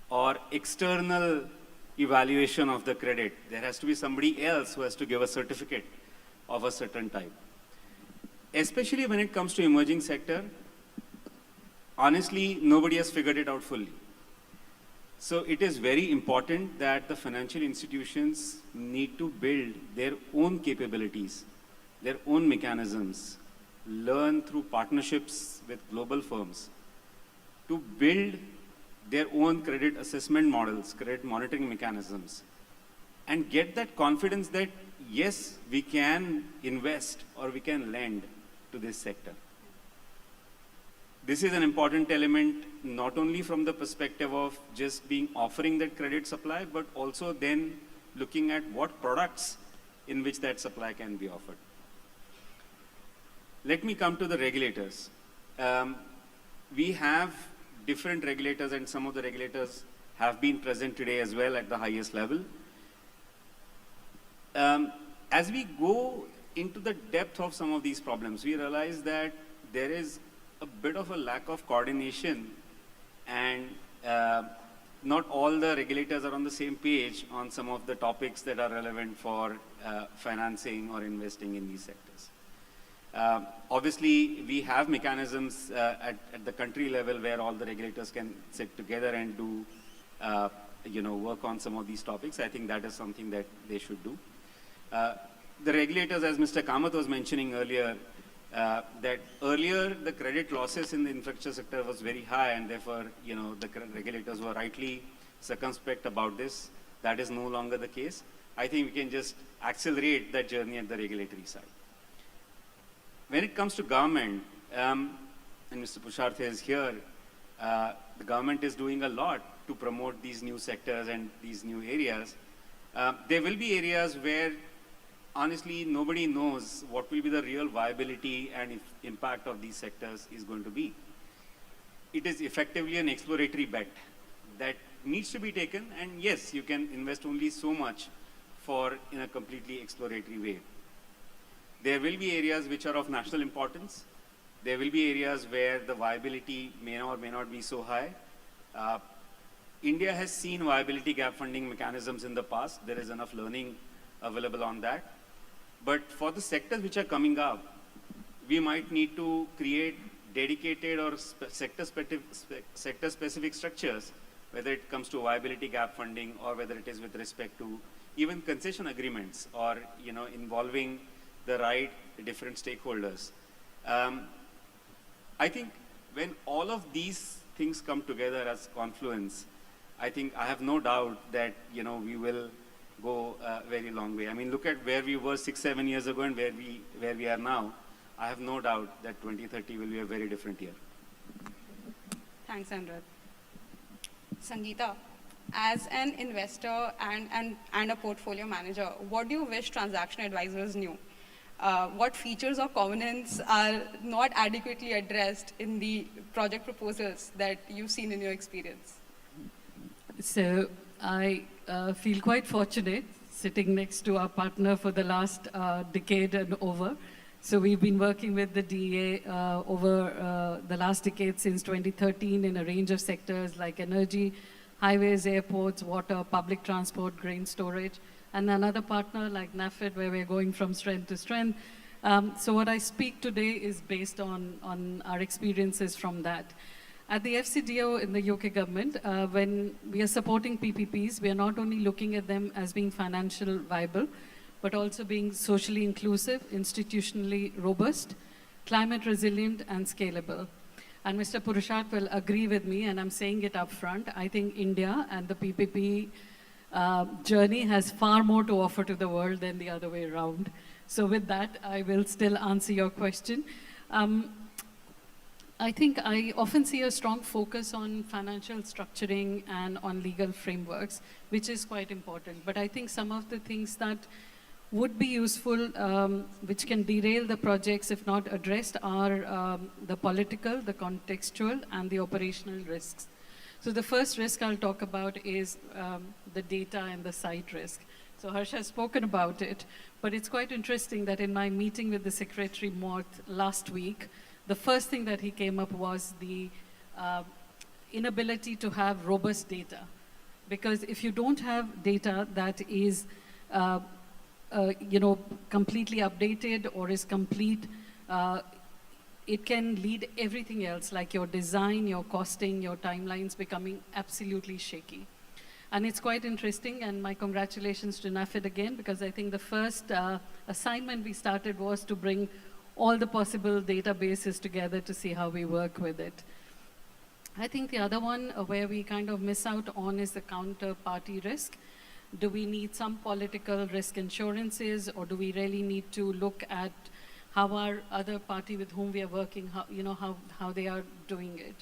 or external evaluation of the credit. There has to be somebody else who has to give a certificate of a certain type. Especially when it comes to emerging sector, honestly, nobody has figured it out fully. So it is very important that the financial institutions need to build their own capabilities, their own mechanisms, learn through partnerships with global firms to build their own credit assessment models, credit monitoring mechanisms, and get that confidence that, yes, we can invest or we can lend to this sector. This is an important element, not only from the perspective of just offering that credit supply, but also then looking at what products in which that supply can be offered. Let me come to the regulators. We have different regulators, and some of the regulators have been present today as well at the highest level. As we go into the depth of some of these problems, we realize that there is a bit of a lack of coordination, and not all the regulators are on the same page on some of the topics that are relevant for financing or investing in these sectors. Obviously, we have mechanisms at the country level where all the regulators can sit together and do, work on some of these topics. I think that is something that they should do. The regulators, as Mr. Kamath was mentioning earlier, that earlier the credit losses in the infrastructure sector was very high, and therefore, the regulators were rightly circumspect about this. That is no longer the case. I think we can just accelerate that journey at the regulatory side. When it comes to government, and Mr. Pusharthe is here, the government is doing a lot to promote these new sectors and these new areas. There will be areas where, honestly, nobody knows what will be the real viability and impact of these sectors is going to be. It is effectively an exploratory bet that needs to be taken, and yes, you can invest only so much in a completely exploratory way. There will be areas which are of national importance. There will be areas where the viability may or may not be so high. India has seen viability gap funding mechanisms in the past. There is enough learning available on that. But for the sectors which are coming up, we might need to create dedicated or sector-specific structures, whether it comes to viability gap funding or whether it is with respect to even concession agreements or involving the right different stakeholders. I think when all of these things come together as confluence, I think I have no doubt that we will go a very long way. I mean, look at where we were 6-7 years ago and where we are now. I have no doubt that 2030 will be a very different year. Thanks, Anurag. Sangeeta, as an investor and a portfolio manager, what do you wish transaction advisors knew? What features or covenants are not adequately addressed in the project proposals that you've seen in your experience? So I feel quite fortunate sitting next to our partner for the last decade and over. So we've been working with the DEA over the last decade since 2013 in a range of sectors like energy, highways, airports, water, public transport, grain storage, and another partner like NAFED where we're going from strength to strength. So what I speak today is based on our experiences from that. At the FCDO in the UK government, when we are supporting PPPs, we are not only looking at them as being financially viable, but also being socially inclusive, institutionally robust, climate resilient, and scalable. And Mr. Purusharth will agree with me, and I'm saying it up front. I think India and the PPP journey has far more to offer to the world than the other way around. So with that, I will still answer your question. I think I often see a strong focus on financial structuring and on legal frameworks, which is quite important. But I think some of the things that would be useful, which can derail the projects if not addressed, are the political, the contextual, and the operational risks. So the first risk I'll talk about is the data and the site risk. So Harsh has spoken about it, but it's quite interesting that in my meeting with the Secretary Morth last week, the first thing that he came up was the inability to have robust data. Because if you don't have data that is completely updated or is complete, it can lead everything else, like your design, your costing, your timelines becoming absolutely shaky. And it's quite interesting, and my congratulations to NAFED again, because I think the first assignment we started was to bring all the possible databases together to see how we work with it. I think the other one where we kind of miss out on is the counterparty risk. Do we need some political risk insurances, or do we really need to look at how our other party with whom we are working, how they are doing it?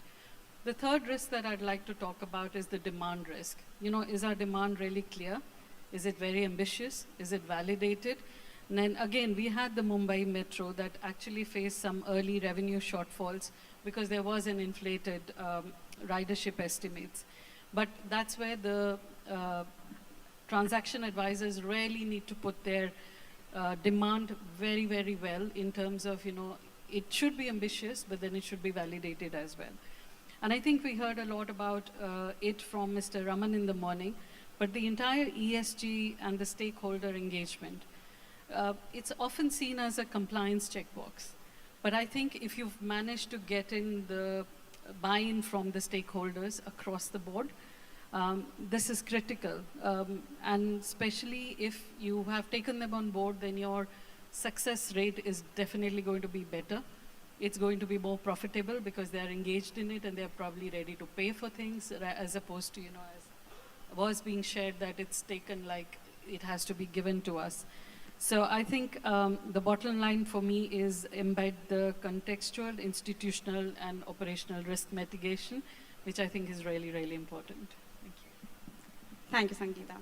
The third risk that I'd like to talk about is the demand risk. Is our demand really clear? Is it very ambitious? Is it validated? And then again, we had the Mumbai Metro that actually faced some early revenue shortfalls because there was an inflated ridership estimates. But that's where the transaction advisors really need to put their demand very, very well in terms of, it should be ambitious, but then it should be validated as well. And I think we heard a lot about it from Mr. Raman in the morning, but the entire ESG and the stakeholder engagement, it's often seen as a compliance checkbox. But I think if you've managed to get in the buy-in from the stakeholders across the board, this is critical. And especially if you have taken them on board, then your success rate is definitely going to be better. It's going to be more profitable because they are engaged in it and they're probably ready to pay for things, as opposed to, as was being shared, that it's taken like it has to be given to us. So I think the bottom line for me is embed the contextual, institutional, and operational risk mitigation, which I think is really, really important. Thank you, Sangeeta.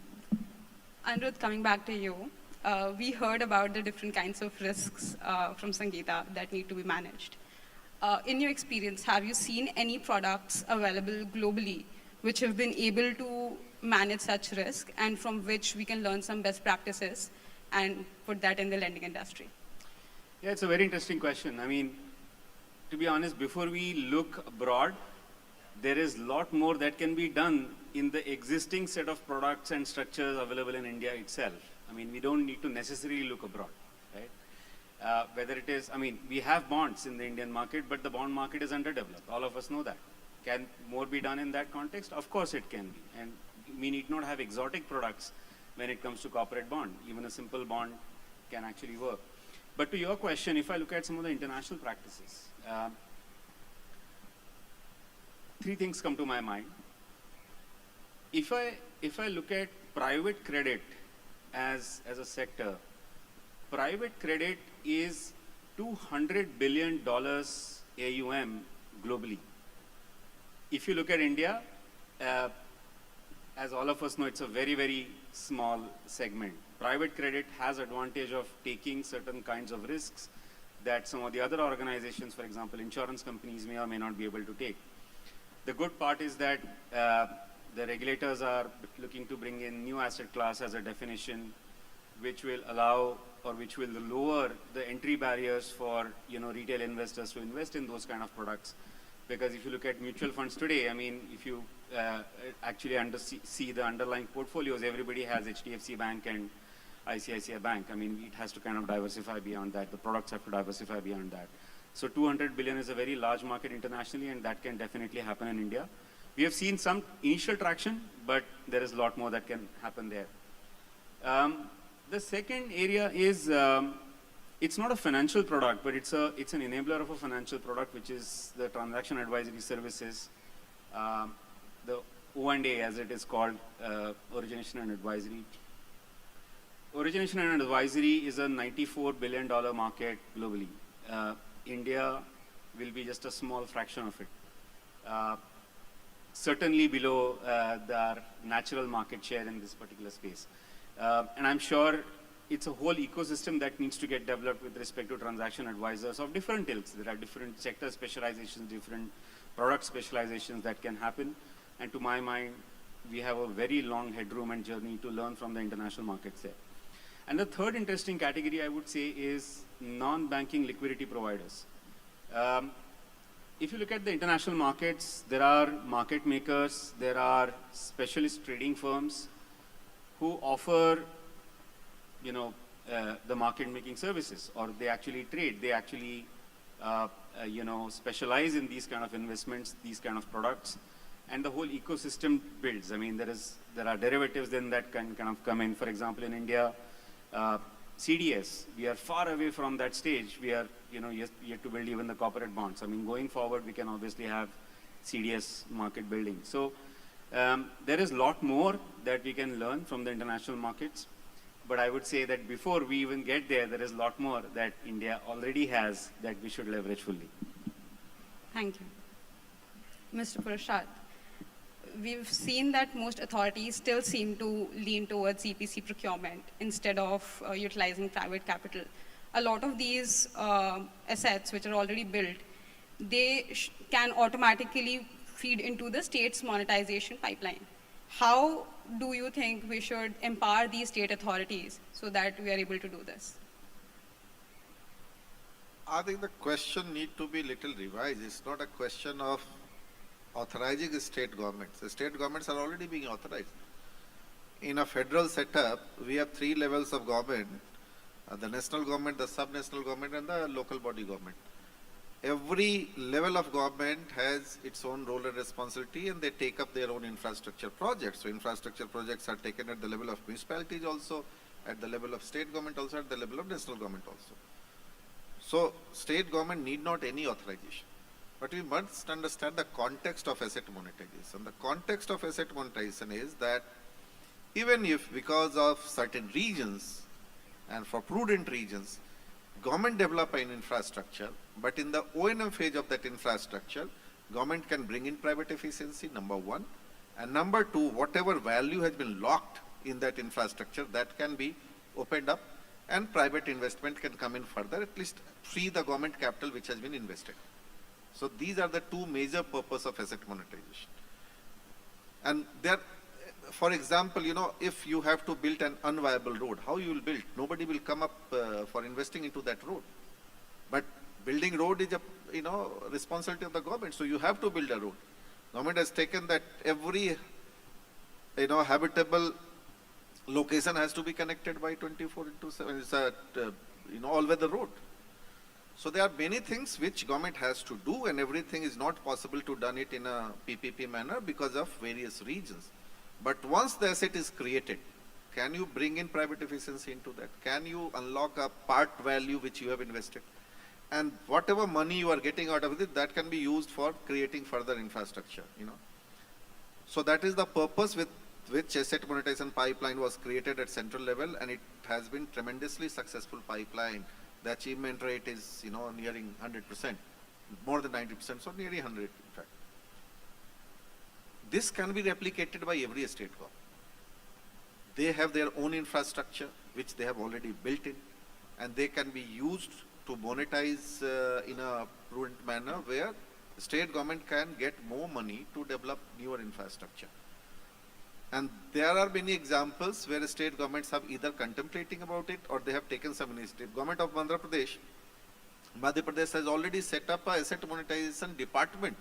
Anirudh, coming back to you, we heard about the different kinds of risks from Sangeeta that need to be managed. In your experience, have you seen any products available globally which have been able to manage such risk and from which we can learn some best practices and put that in the lending industry? Yeah, it's a very interesting question. I mean, to be honest, before we look abroad, there is a lot more that can be done in the existing set of products and structures available in India itself. I mean, we don't need to necessarily look abroad, right? Whether it is, I mean, we have bonds in the Indian market, but the bond market is underdeveloped. All of us know that. Can more be done in that context? Of course it can be. And we need not have exotic products when it comes to corporate bond. Even a simple bond can actually work. But to your question, if I look at some of the international practices, three things come to my mind. If I look at private credit as a sector, private credit is $200 billion AUM globally. If you look at India, as all of us know, it's a very, very small segment. Private credit has advantage of taking certain kinds of risks that some of the other organizations, for example, insurance companies may or may not be able to take. The good part is that the regulators are looking to bring in new asset class as a definition, which will allow or which will lower the entry barriers for retail investors to invest in those kind of products. Because if you look at mutual funds today, I mean, if you actually see the underlying portfolios, everybody has HDFC Bank and ICICI Bank. I mean, it has to kind of diversify beyond that. The products have to diversify beyond that. So 200 billion is a very large market internationally, and that can definitely happen in India. We have seen some initial traction, but there is a lot more that can happen there. The second area is, it's not a financial product, but it's an enabler of a financial product, which is the transaction advisory services, the O&A as it is called, origination and advisory. Origination and advisory is a $94 billion market globally. India will be just a small fraction of it. Certainly below their natural market share in this particular space. And I'm sure it's a whole ecosystem that needs to get developed with respect to transaction advisors of different ilks. There are different sector specializations, different product specializations that can happen. And to my mind, we have a very long headroom and journey to learn from the international markets there. And the third interesting category, I would say, is non-banking liquidity providers. If you look at the international markets, there are market makers, there are specialist trading firms who offer, the market making services, or they actually trade. They actually, specialize in these kind of investments, these kind of products, and the whole ecosystem builds. I mean, there are derivatives then that can kind of come in. For example, in India, CDS, we are far away from that stage. We are, yet to build even the corporate bonds. I mean, going forward, we can obviously have CDS market building. So there is a lot more that we can learn from the international markets. But I would say that before we even get there, there is a lot more that India already has that we should leverage fully. Thank you. Mr. Prashad, we've seen that most authorities still seem to lean towards EPC procurement instead of utilizing private capital. A lot of these assets which are already built, they can automatically feed into the state's monetization pipeline. How do you think we should empower these state authorities so that we are able to do this? I think the question needs to be little revised. It's not a question of authorizing the state governments. The state governments are already being authorized. In a federal setup, we have three levels of government, the national government, the sub-national government, and the local body government. Every level of government has its own role and responsibility, and they take up their own infrastructure projects. So infrastructure projects are taken at the level of municipalities also, at the level of state government also, at the level of national government also. So state government need not any authorization. But we must understand the context of asset monetization. The context of asset monetization is that even if because of certain regions and for prudent regions, government develop an infrastructure, but in the O&M phase of that infrastructure, government can bring in private efficiency, number one. And number two, whatever value has been locked in that infrastructure, that can be opened up and private investment can come in further, at least free the government capital which has been invested. So these are the two major purposes of asset monetization. And for example, if you have to build an unviable road, how you will build? Nobody will come up for investing into that road. But building road is a, responsibility of the government. So you have to build a road. Government has taken that every, habitable location has to be connected by 24/7. It's a, all-weather road. So there are many things which government has to do, and everything is not possible to done it in a PPP manner because of various reasons. But once the asset is created, can you bring in private efficiency into that? Can you unlock a part value which you have invested? And whatever money you are getting out of it, that can be used for creating further infrastructure, So that is the purpose with which asset monetization pipeline was created at central level, and it has been tremendously successful pipeline. The achievement rate is, nearing 100%, more than 90%, so nearly 100 in fact. This can be replicated by every state government. They have their own infrastructure, which they have already built in, and they can be used to monetize in a prudent manner where the state government can get more money to develop newer infrastructure. And there are many examples where state governments have either contemplating about it or they have taken some initiative. Government of Madhya Pradesh has already set up a asset monetization department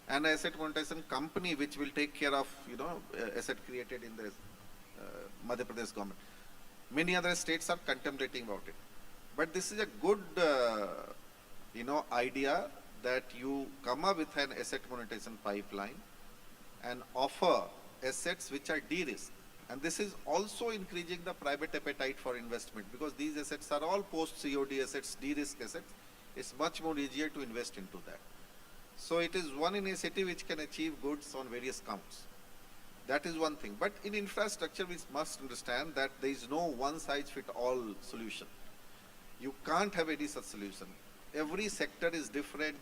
and an asset monetization company which will take care of, asset created in the Madhya Pradesh government. Many other states are contemplating about it. But this is a good, idea that you come up with an asset monetization pipeline and offer assets which are de-risked. And this is also increasing the private appetite for investment because these assets are all post-COD assets, de-risk assets. It's much more easier to invest into that. So it is one initiative which can achieve goods on various counts. That is one thing. But in infrastructure, we must understand that there is no one-size-fits-all solution. You can't have any such solution. Every sector is different.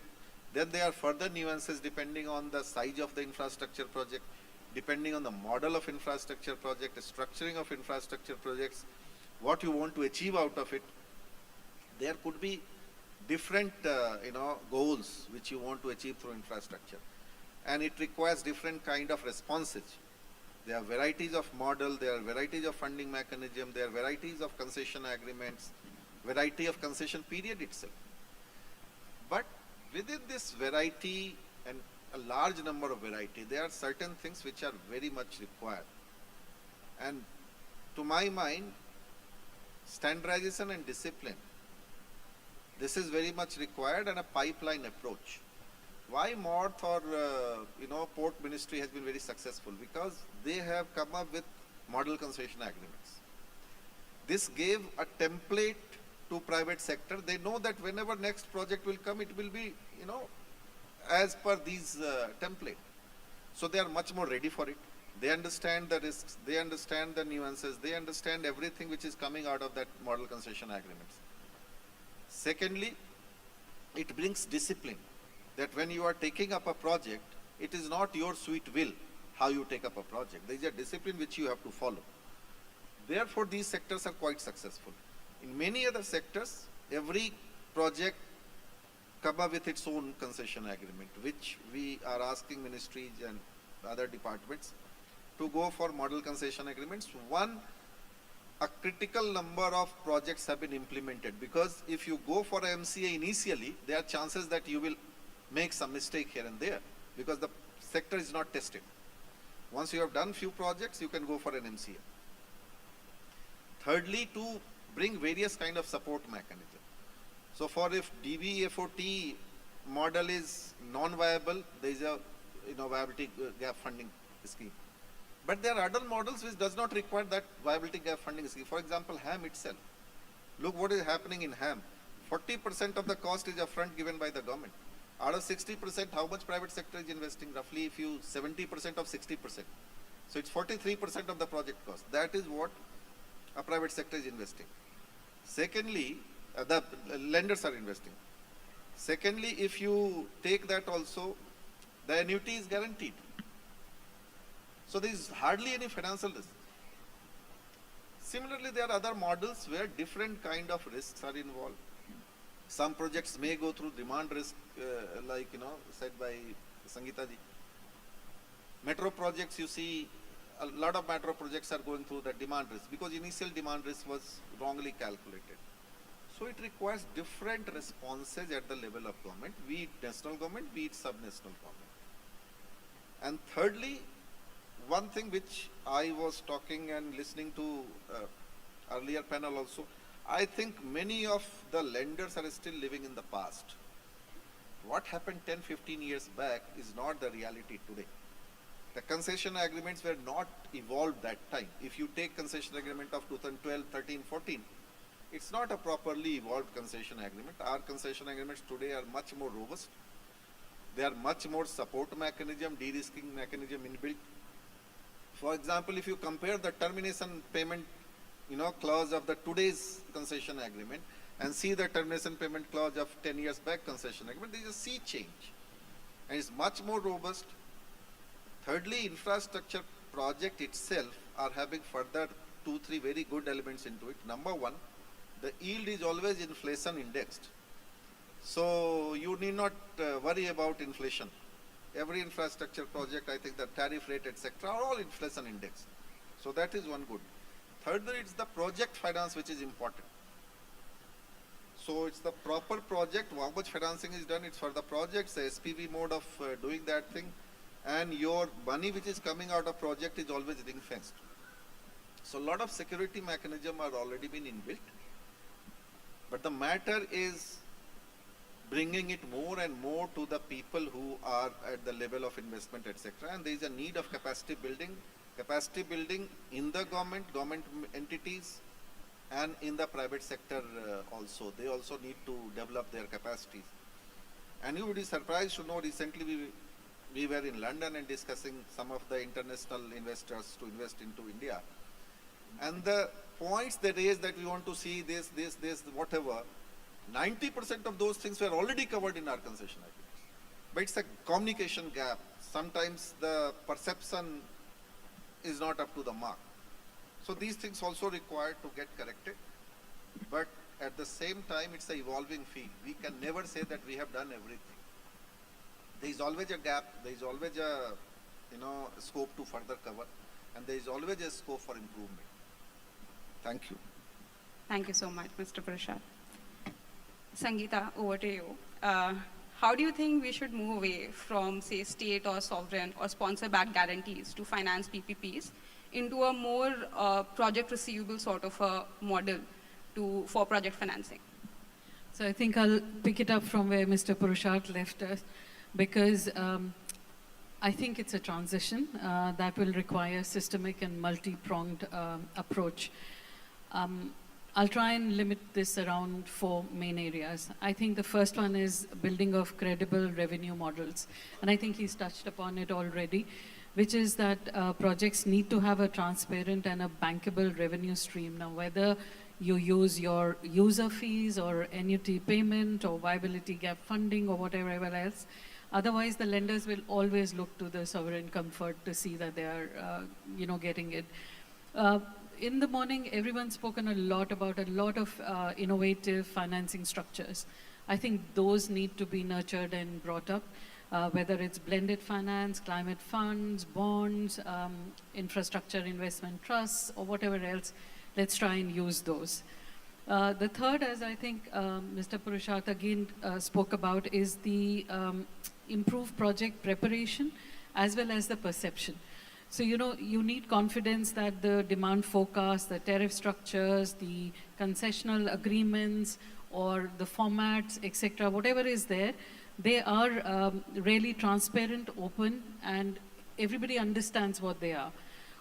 Then there are further nuances depending on the size of the infrastructure project, depending on the model of infrastructure project, the structuring of infrastructure projects, what you want to achieve out of it. There could be different, goals which you want to achieve through infrastructure. And it requires different kind of responses. There are varieties of model, there are varieties of funding mechanism, there are varieties of concession agreements, variety of concession period itself. But within this variety and a large number of variety, there are certain things which are very much required. And to my mind, standardization and discipline, this is very much required, and a pipeline approach. Why MORTH or, Port Ministry has been very successful? Because they have come up with model concession agreements. This gave a template to private sector. They know that whenever next project will come, it will be, as per these template. So they are much more ready for it. They understand the risks, they understand the nuances, they understand everything which is coming out of that model concession agreements. Secondly, it brings discipline, that when you are taking up a project, it is not your sweet will how you take up a project. There is a discipline which you have to follow. Therefore, these sectors are quite successful. In many other sectors, every project come up with its own concession agreement, which we are asking ministries and other departments to go for model concession agreements. One, a critical number of projects have been implemented, because if you go for a MCA initially, there are chances that you will make some mistake here and there because the sector is not tested. Once you have done few projects, you can go for an MCA. Thirdly, to bring various kind of support mechanism. So for if DBFOT model is non-viable, there is a viability gap funding scheme. But there are other models which does not require that viability gap funding scheme. For example, HAM itself. Look what is happening in HAM. 40% of the cost is upfront given by the government. Out of 60%, how much private sector is investing? Roughly, if you 70% of 60%. So it's 43% of the project cost. That is what a private sector is investing. Secondly, the lenders are investing. Secondly, if you take that also, the annuity is guaranteed. So there is hardly any financial risk. Similarly, there are other models where different kind of risks are involved. Some projects may go through demand risk, like said by Sangeeta ji. Metro projects, you see, a lot of metro projects are going through the demand risk because initial demand risk was wrongly calculated. So it requires different responses at the level of government, be it national government, be it sub-national government. And thirdly, one thing which I was talking and listening to earlier panel also, I think many of the lenders are still living in the past. What happened 10, 15 years back is not the reality today. The concession agreements were not evolved that time. If you take concession agreement of 2012, 13, 14, it's not a properly evolved concession agreement. Our concession agreements today are much more robust. They are much more support mechanism, de-risking mechanism inbuilt. For example, if you compare the termination payment, clause of the today's concession agreement and see the termination payment clause of 10 years back concession agreement, there is a sea change, and it's much more robust. Thirdly, infrastructure project itself are having further 2-3 very good elements into it. Number one, the yield is always inflation indexed. So you need not worry about inflation. Every infrastructure project, I think the tariff rate, etc., are all inflation indexed. So that is one good. Thirdly, it's the project finance which is important. So it's the proper project, how much financing is done, it's for the projects, the SPV mode of doing that thing, and your money which is coming out of project is always ring fenced. So a lot of security mechanism are already been inbuilt. But the matter is bringing it more and more to the people who are at the level of investment, etc. And there is a need of capacity building in the government entities, and in the private sector also. They also need to develop their capacities. And you would be surprised to know recently we were in London and discussing some of the international investors to invest into India. And the points they raised that we want to see this, whatever, 90% of those things were already covered in our concession agreements. But it's a communication gap. Sometimes the perception is not up to the mark. So these things also required to get corrected. But at the same time, it's an evolving field. We can never say that we have done everything. There is always a gap. There is always a scope to further cover, and there is always a scope for improvement. Thank you. Thank you so much, Mr. Prashad. Sangeeta, over to you. How do you think we should move away from, say, state or sovereign or sponsor-backed guarantees to finance PPPs into a more project receivable sort of a model for project financing? So I think I'll pick it up from where Mr. Prashad left us, because I think it's a transition that will require systemic and multi-pronged approach. I'll try and limit this around 4 main areas. I think the first one is building of credible revenue models. And I think he's touched upon it already, which is that projects need to have a transparent and a bankable revenue stream. Now, whether you use your user fees or annuity payment or viability gap funding or whatever else, otherwise the lenders will always look to the sovereign comfort to see that they are, getting it. In the morning, everyone's spoken a lot about a lot of innovative financing structures. I think those need to be nurtured and brought up, whether it's blended finance, climate funds, bonds, infrastructure investment trusts, or whatever else. Let's try and use those. The third, as I think Mr. Prashad again spoke about, is the improved project preparation as well as the perception. So, you need confidence that the demand forecast, the tariff structures, the concessional agreements, or the formats, etc., whatever is there, they are really transparent, open, and everybody understands what they are.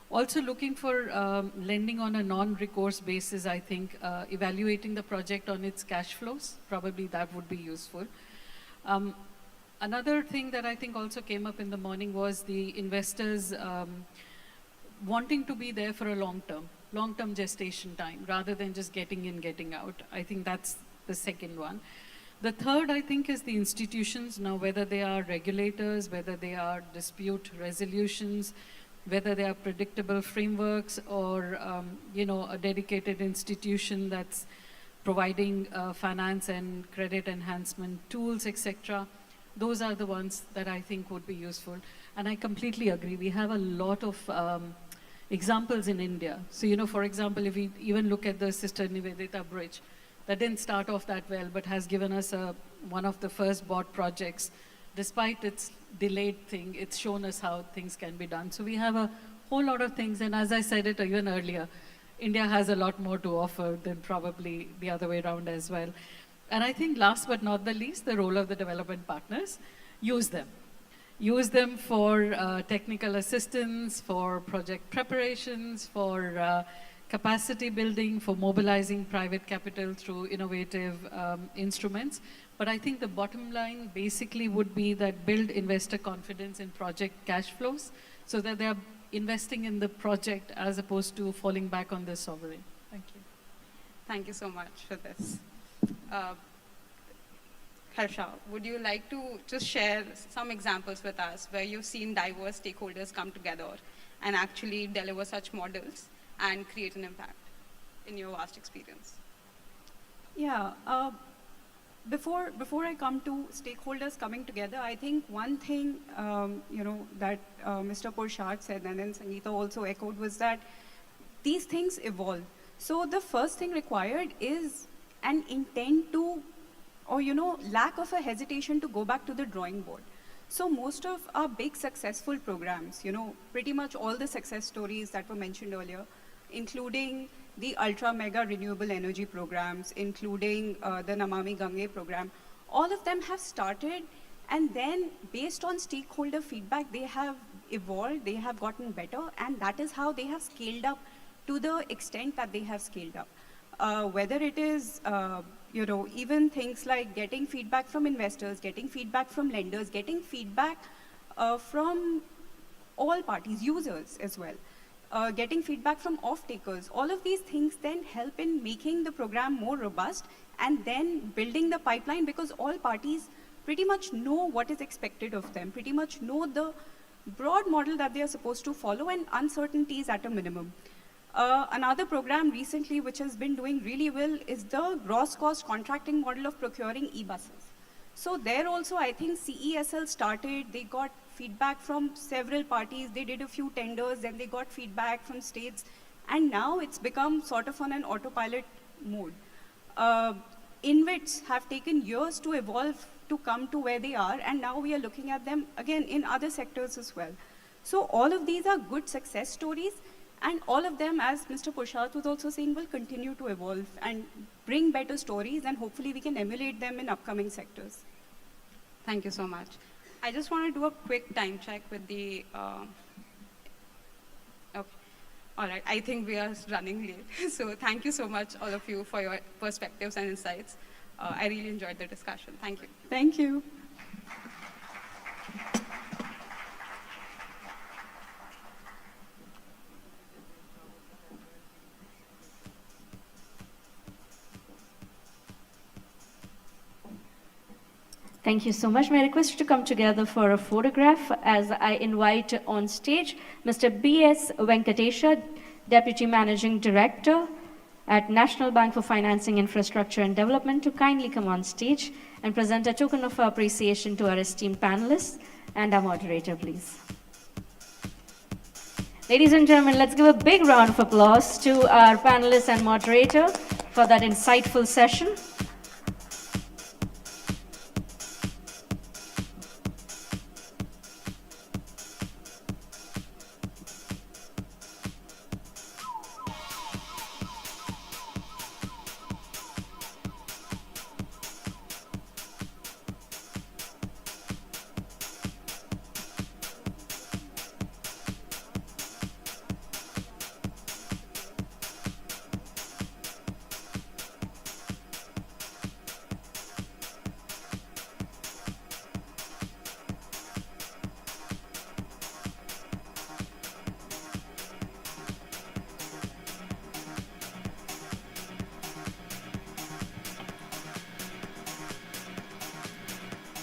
Also looking for lending on a non-recourse basis, I think, evaluating the project on its cash flows, probably that would be useful. Another thing that I think also came up in the morning was the investors wanting to be there for a long-term gestation time, rather than just getting in, getting out. I think that's the second one. The third, I think, is the institutions. Now, whether they are regulators, whether they are dispute resolutions, whether they are predictable frameworks, or a dedicated institution that's providing finance and credit enhancement tools, etc. Those are the ones that I think would be useful. And I completely agree. We have a lot of examples in India. So, for example, if we even look at the Sister Nivedita Bridge, that didn't start off that well, but has given us one of the first bought projects. Despite its delayed thing, it's shown us how things can be done. So we have a whole lot of things, and as I said it even earlier, India has a lot more to offer than probably the other way around as well. And I think last but not the least, the role of the development partners, use them. Use them for technical assistance, for project preparations, for capacity building, for mobilizing private capital through innovative instruments. But I think the bottom line basically would be that build investor confidence in project cash flows so that they are investing in the project as opposed to falling back on their sovereign. Thank you. Thank you so much for this. Harsha, would you like to just share some examples with us where you've seen diverse stakeholders come together and actually deliver such models and create an impact in your vast experience? Yeah. Before I come to stakeholders coming together, I think one thing that Mr. Purshad said and then Sangeeta also echoed was that these things evolve. So the first thing required is an intent to, or lack of a hesitation to go back to the drawing board. So most of our big successful programs, pretty much all the success stories that were mentioned earlier, including the ultra mega renewable energy programs, including the Namami Gange program, all of them have started, and then based on stakeholder feedback, they have evolved, they have gotten better, and that is how they have scaled up to the extent that they have scaled up. Whether it is even things like getting feedback from investors, getting feedback from lenders, getting feedback from all parties, users as well. Getting feedback from off-takers. All of these things then help in making the program more robust and then building the pipeline, because all parties pretty much know what is expected of them, pretty much know the broad model that they are supposed to follow, and uncertainties at a minimum. Another program recently which has been doing really well is the gross cost contracting model of procuring e-buses. So there also I think CESL started, they got feedback from several parties, they did a few tenders, then they got feedback from states, and now it's become sort of on an autopilot mode. InvITs have taken years to evolve to come to where they are, and now we are looking at them again in other sectors as well. So all of these are good success stories, and all of them, as Mr. Purshad was also saying, will continue to evolve and bring better stories, and hopefully we can emulate them in upcoming sectors. Thank you so much. I just want to do a quick time check with the, okay. All right, I think we are running late. So thank you so much, all of you, for your perspectives and insights. I really enjoyed the discussion. Thank you. Thank you. Thank you so much. May I request you to come together for a photograph as I invite on stage Mr. B.S. Venkatesha, Deputy Managing Director at National Bank for Financing Infrastructure and Development, to kindly come on stage and present a token of appreciation to our esteemed panelists and our moderator, please. Ladies and gentlemen, let's give a big round of applause to our panelists and moderator for that insightful session.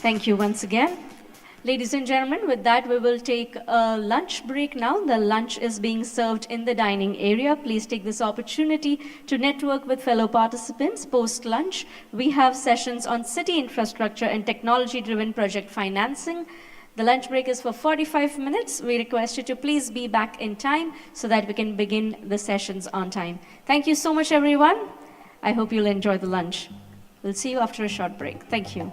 Thank you once again. Ladies and gentlemen, with that, we will take a lunch break now. The lunch is being served in the dining area. Please take this opportunity to network with fellow participants. Post-lunch, we have sessions on city infrastructure and technology-driven project financing. The lunch break is for 45 minutes. We request you to please be back in time so that we can begin the sessions on time. Thank you so much, everyone. I hope you'll enjoy the lunch. We'll see you after a short break. Thank you.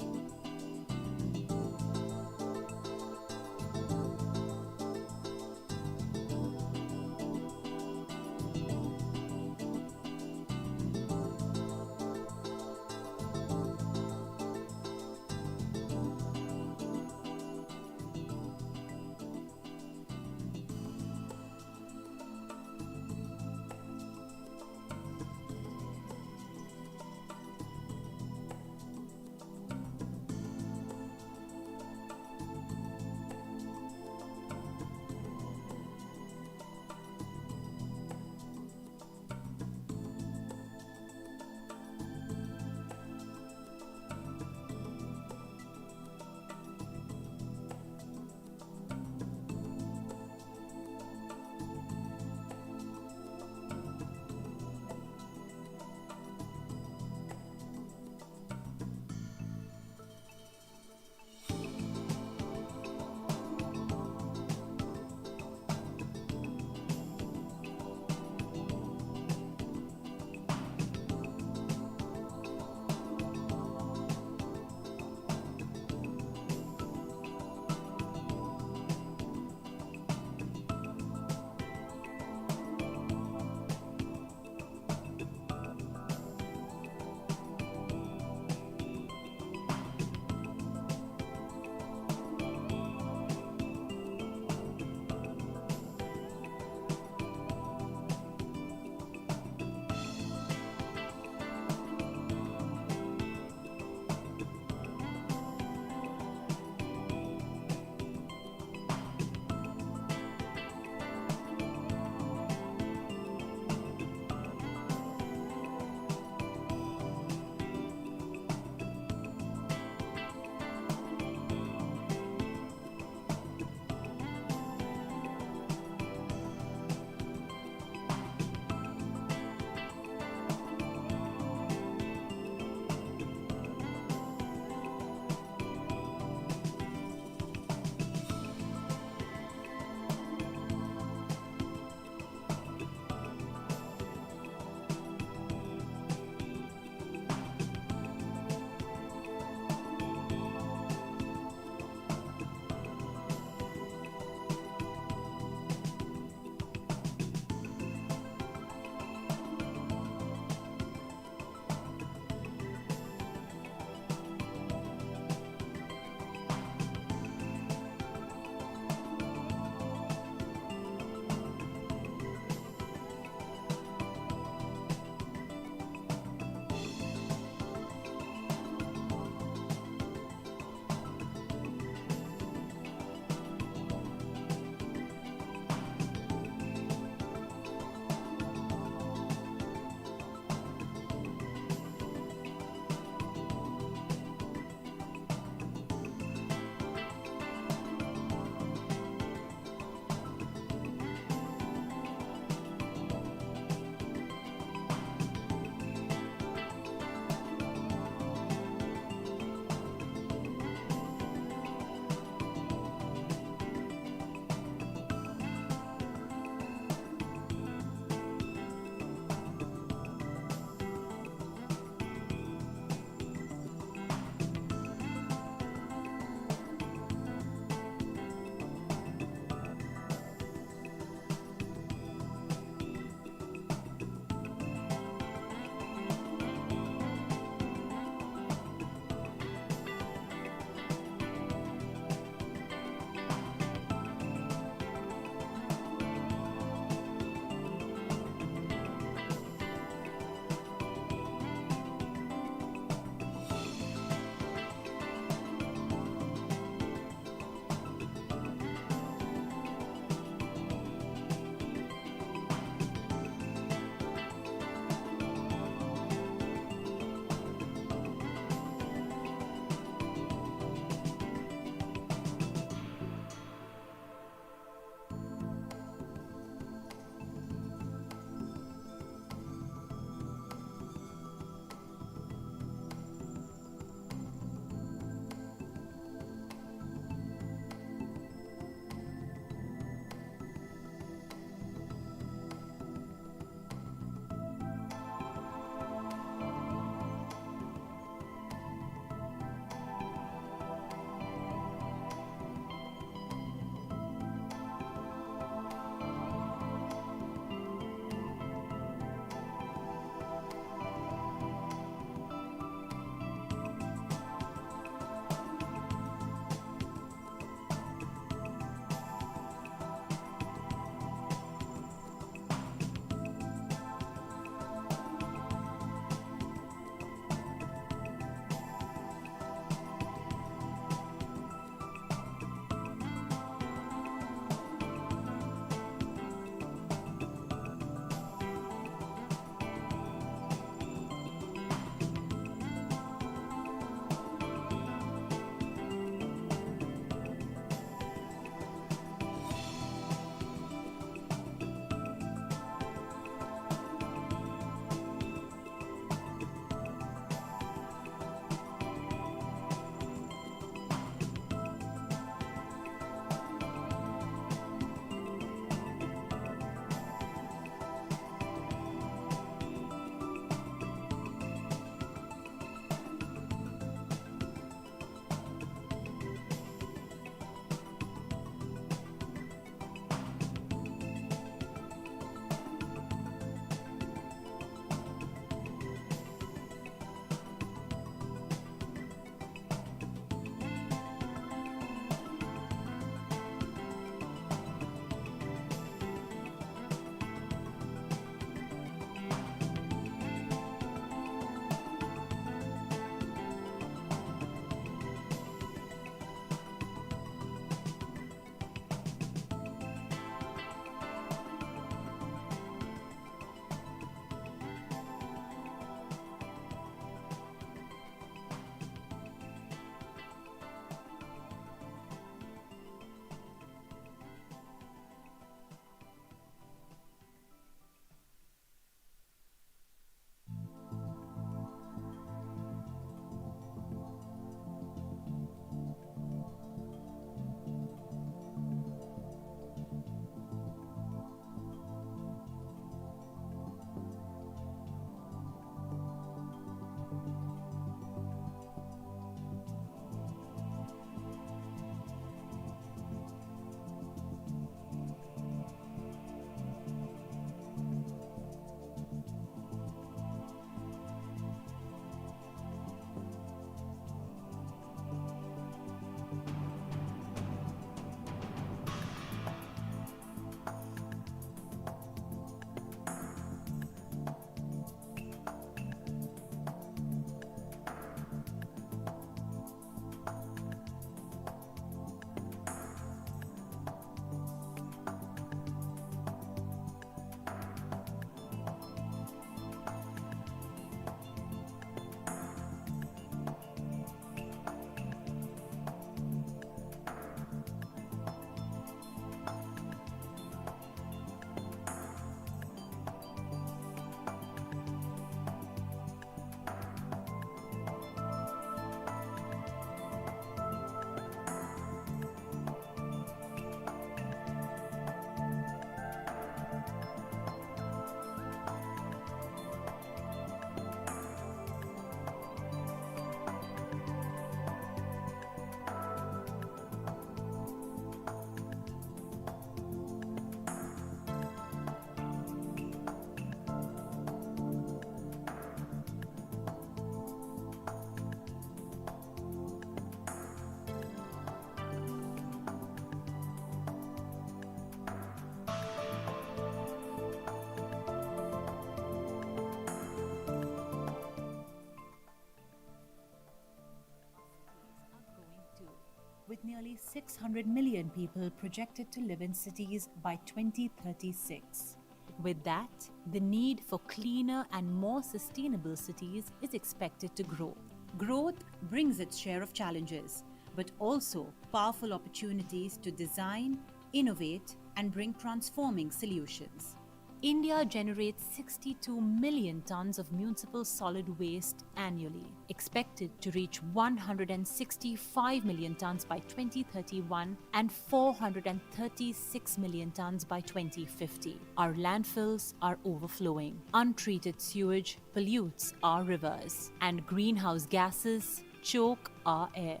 nearly 600 million people projected to live in cities by 2036. With that, the need for cleaner and more sustainable cities is expected to grow. Growth brings its share of challenges, but also powerful opportunities to design, innovate, and bring transforming solutions. India generates 62 million tons of municipal solid waste annually, expected to reach 165 million tons by 2031 and 436 million tons by 2050. Our landfills are overflowing. Untreated sewage pollutes our rivers, and greenhouse gases choke our air.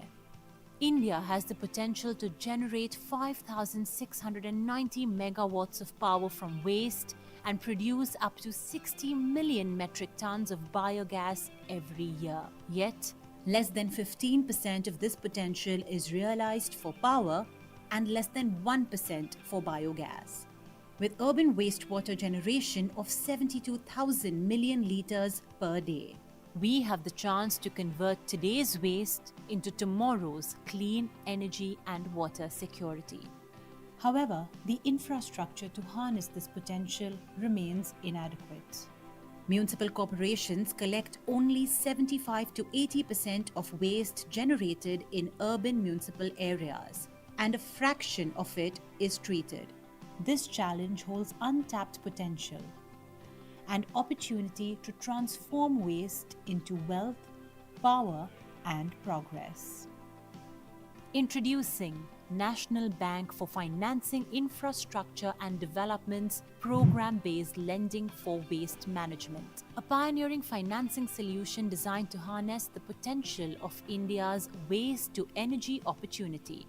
India has the potential to generate 5,690 megawatts of power from waste and produce up to 60 million metric tons of biogas every year. Yet, less than 15% of this potential is realized for power and less than 1% for biogas. With urban wastewater generation of 72,000 million litres per day, we have the chance to convert today's waste into tomorrow's clean energy and water security. However, the infrastructure to harness this potential remains inadequate. Municipal corporations collect only 75 to 80% of waste generated in urban municipal areas, and a fraction of it is treated. This challenge holds untapped potential and opportunity to transform waste into wealth, power, and progress. Introducing National Bank for Financing Infrastructure and Development's program-based lending for waste management, a pioneering financing solution designed to harness the potential of India's waste-to-energy opportunity.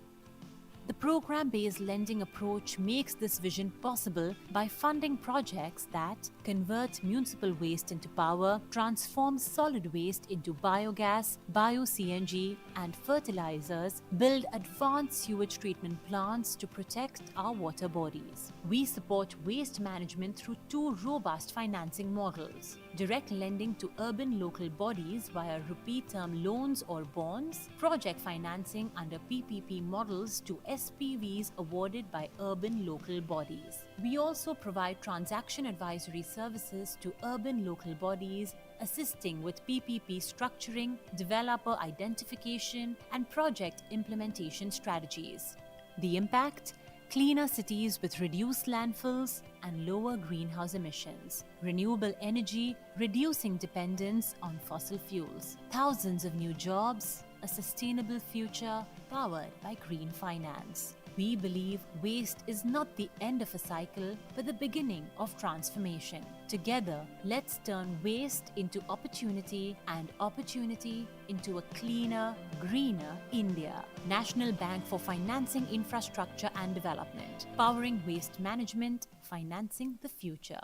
The program-based lending approach makes this vision possible by funding projects that convert municipal waste into power, transform solid waste into biogas, bio-CNG, and fertilizers, build advanced sewage treatment plants to protect our water bodies. We support waste management through two robust financing models: direct lending to urban local bodies via rupee term loans or bonds, project financing under PPP models to SPVs awarded by urban local bodies. We also provide transaction advisory services to urban local bodies, assisting with PPP structuring, developer identification, and project implementation strategies. The impact? Cleaner cities with reduced landfills and lower greenhouse emissions. Renewable energy, reducing dependence on fossil fuels. Thousands of new jobs, a sustainable future powered by green finance. We believe waste is not the end of a cycle, but the beginning of transformation. Together, let's turn waste into opportunity and opportunity into a cleaner, greener India. National Bank for Financing Infrastructure and Development, powering waste management, financing the future.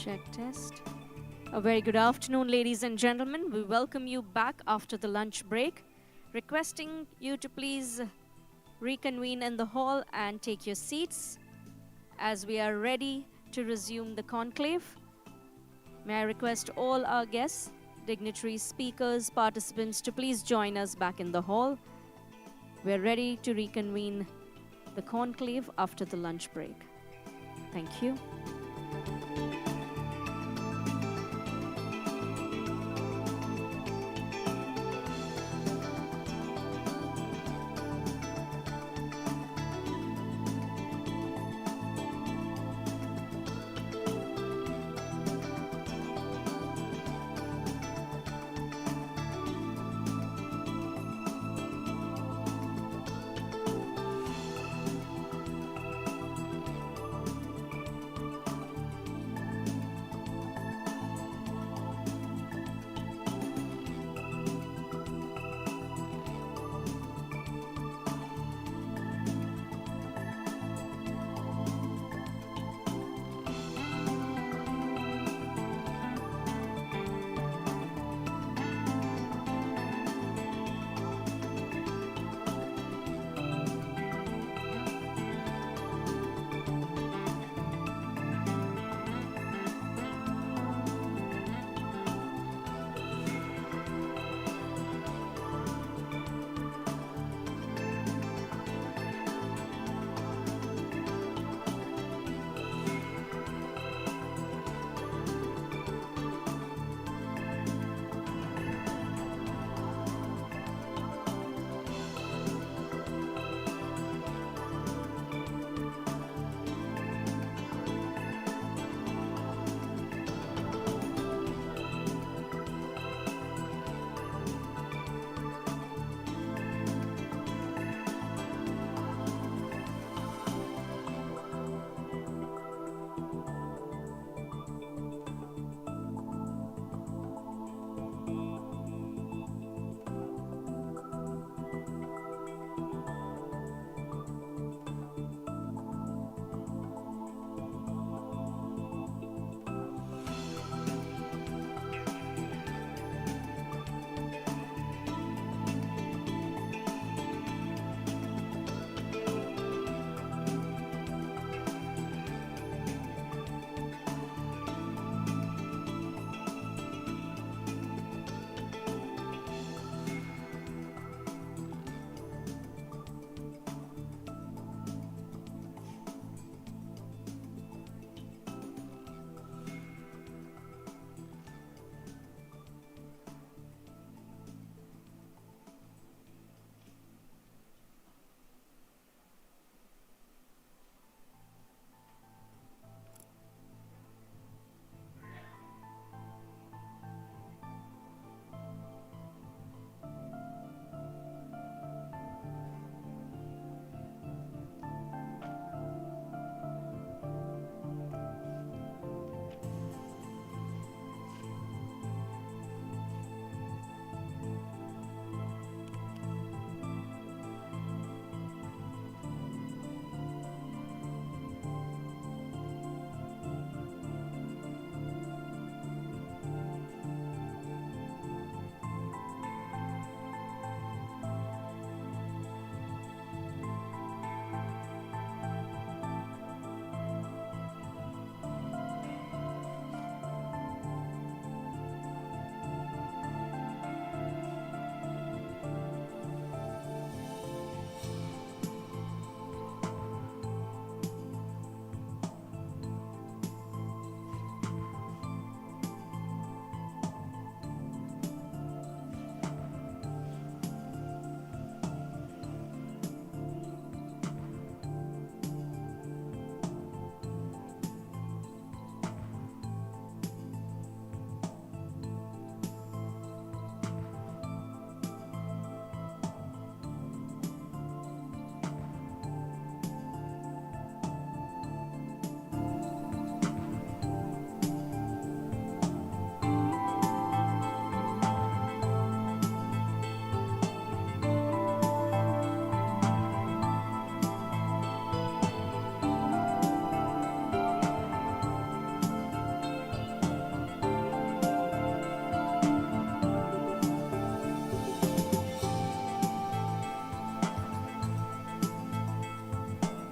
Check test. A very good afternoon, ladies and gentlemen. We welcome you back after the lunch break, requesting you to please reconvene in the hall and take your seats as we are ready to resume the conclave. May I request all our guests, dignitaries, speakers, participants to please join us back in the hall. We're ready to reconvene the conclave after the lunch break. Thank you.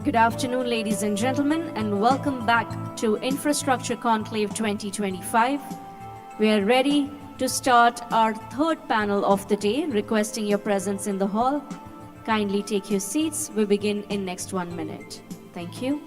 Good afternoon, ladies and gentlemen, and welcome back to Infrastructure Conclave 2025. We are ready to start our third panel of the day, requesting your presence in the hall. Kindly take your seats. We begin in next 1 minute. Thank you.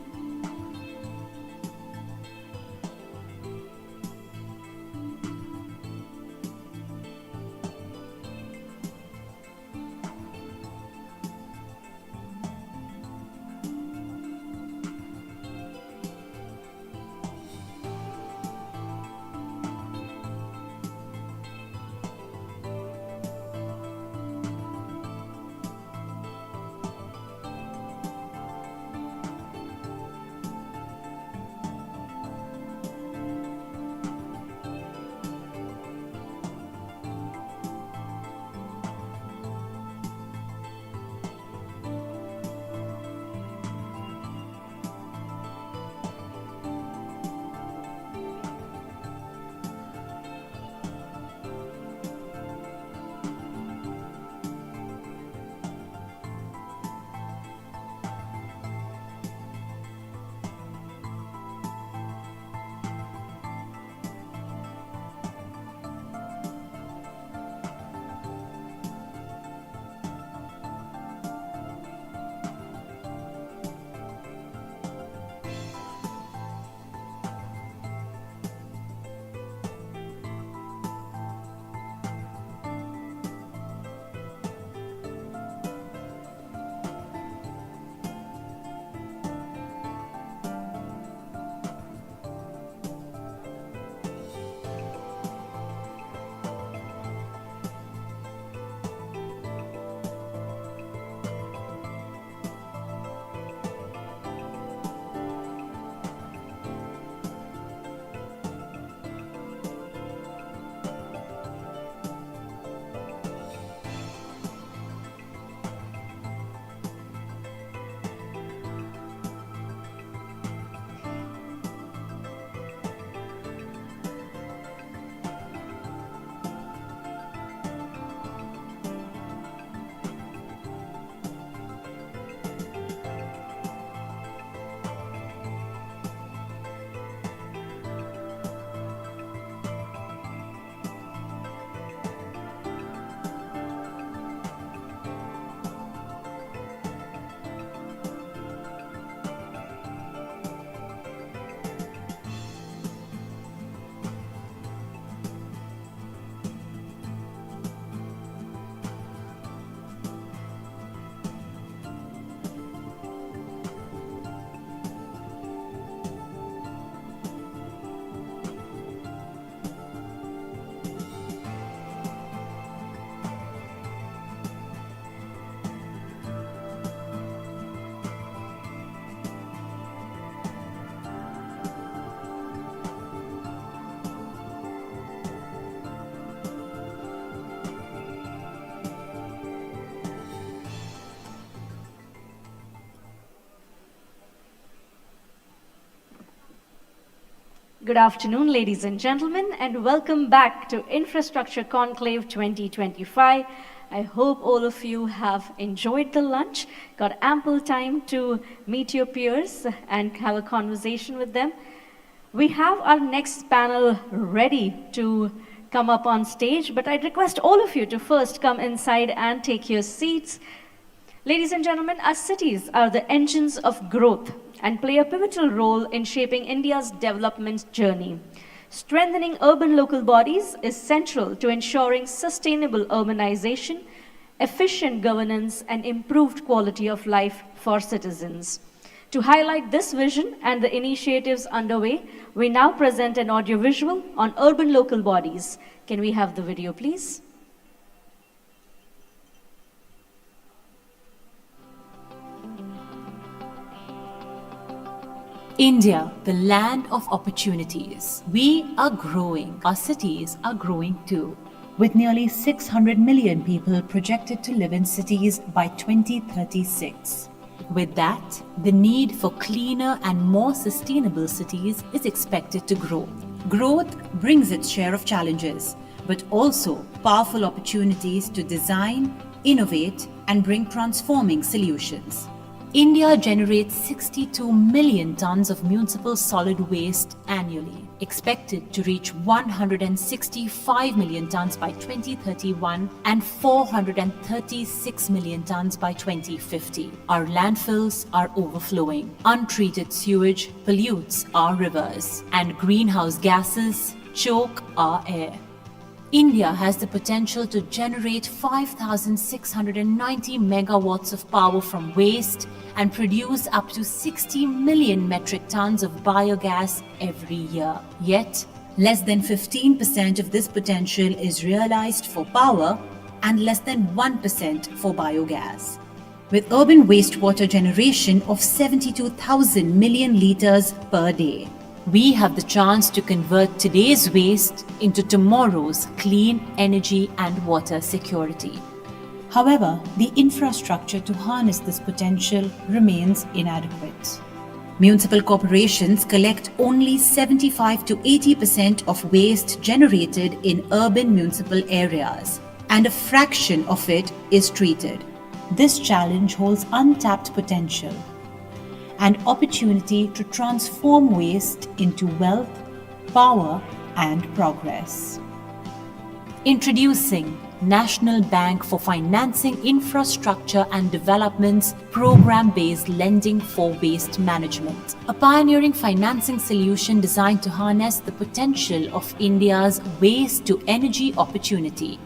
Good afternoon, ladies and gentlemen, and welcome back to Infrastructure Conclave 2025. I hope all of you have enjoyed the lunch, got ample time to meet your peers and have a conversation with them. We have our next panel ready to come up on stage, but I'd request all of you to first come inside and take your seats. Ladies and gentlemen, our cities are the engines of growth and play a pivotal role in shaping India's development journey. Strengthening urban local bodies is central to ensuring sustainable urbanization, efficient governance, and improved quality of life for citizens. To highlight this vision and the initiatives underway, we now present an audiovisual on urban local bodies. Can we have the video, please? India, the land of opportunities. We are growing. Our cities are growing too, with nearly 600 million people projected to live in cities by 2036. With that, the need for cleaner and more sustainable cities is expected to grow. Growth brings its share of challenges, but also powerful opportunities to design, innovate, and bring transforming solutions. India generates 62 million tons of municipal solid waste annually, expected to reach 165 million tons by 2031 and 436 million tons by 2050. Our landfills are overflowing. Untreated sewage pollutes our rivers, and greenhouse gases choke our air. India has the potential to generate 5,690 megawatts of power from waste and produce up to 60 million metric tons of biogas every year. Yet, less than 15% of this potential is realized for power and less than 1% for biogas. With urban wastewater generation of 72,000 million liters per day, we have the chance to convert today's waste into tomorrow's clean energy and water security. However, the infrastructure to harness this potential remains inadequate. Municipal corporations collect only 75 to 80% of waste generated in urban municipal areas, and a fraction of it is treated. This challenge holds untapped potential and opportunity to transform waste into wealth, power, and progress. Introducing National Bank for Financing Infrastructure and Development's program-based lending for waste management, a pioneering financing solution designed to harness the potential of India's waste-to-energy opportunity.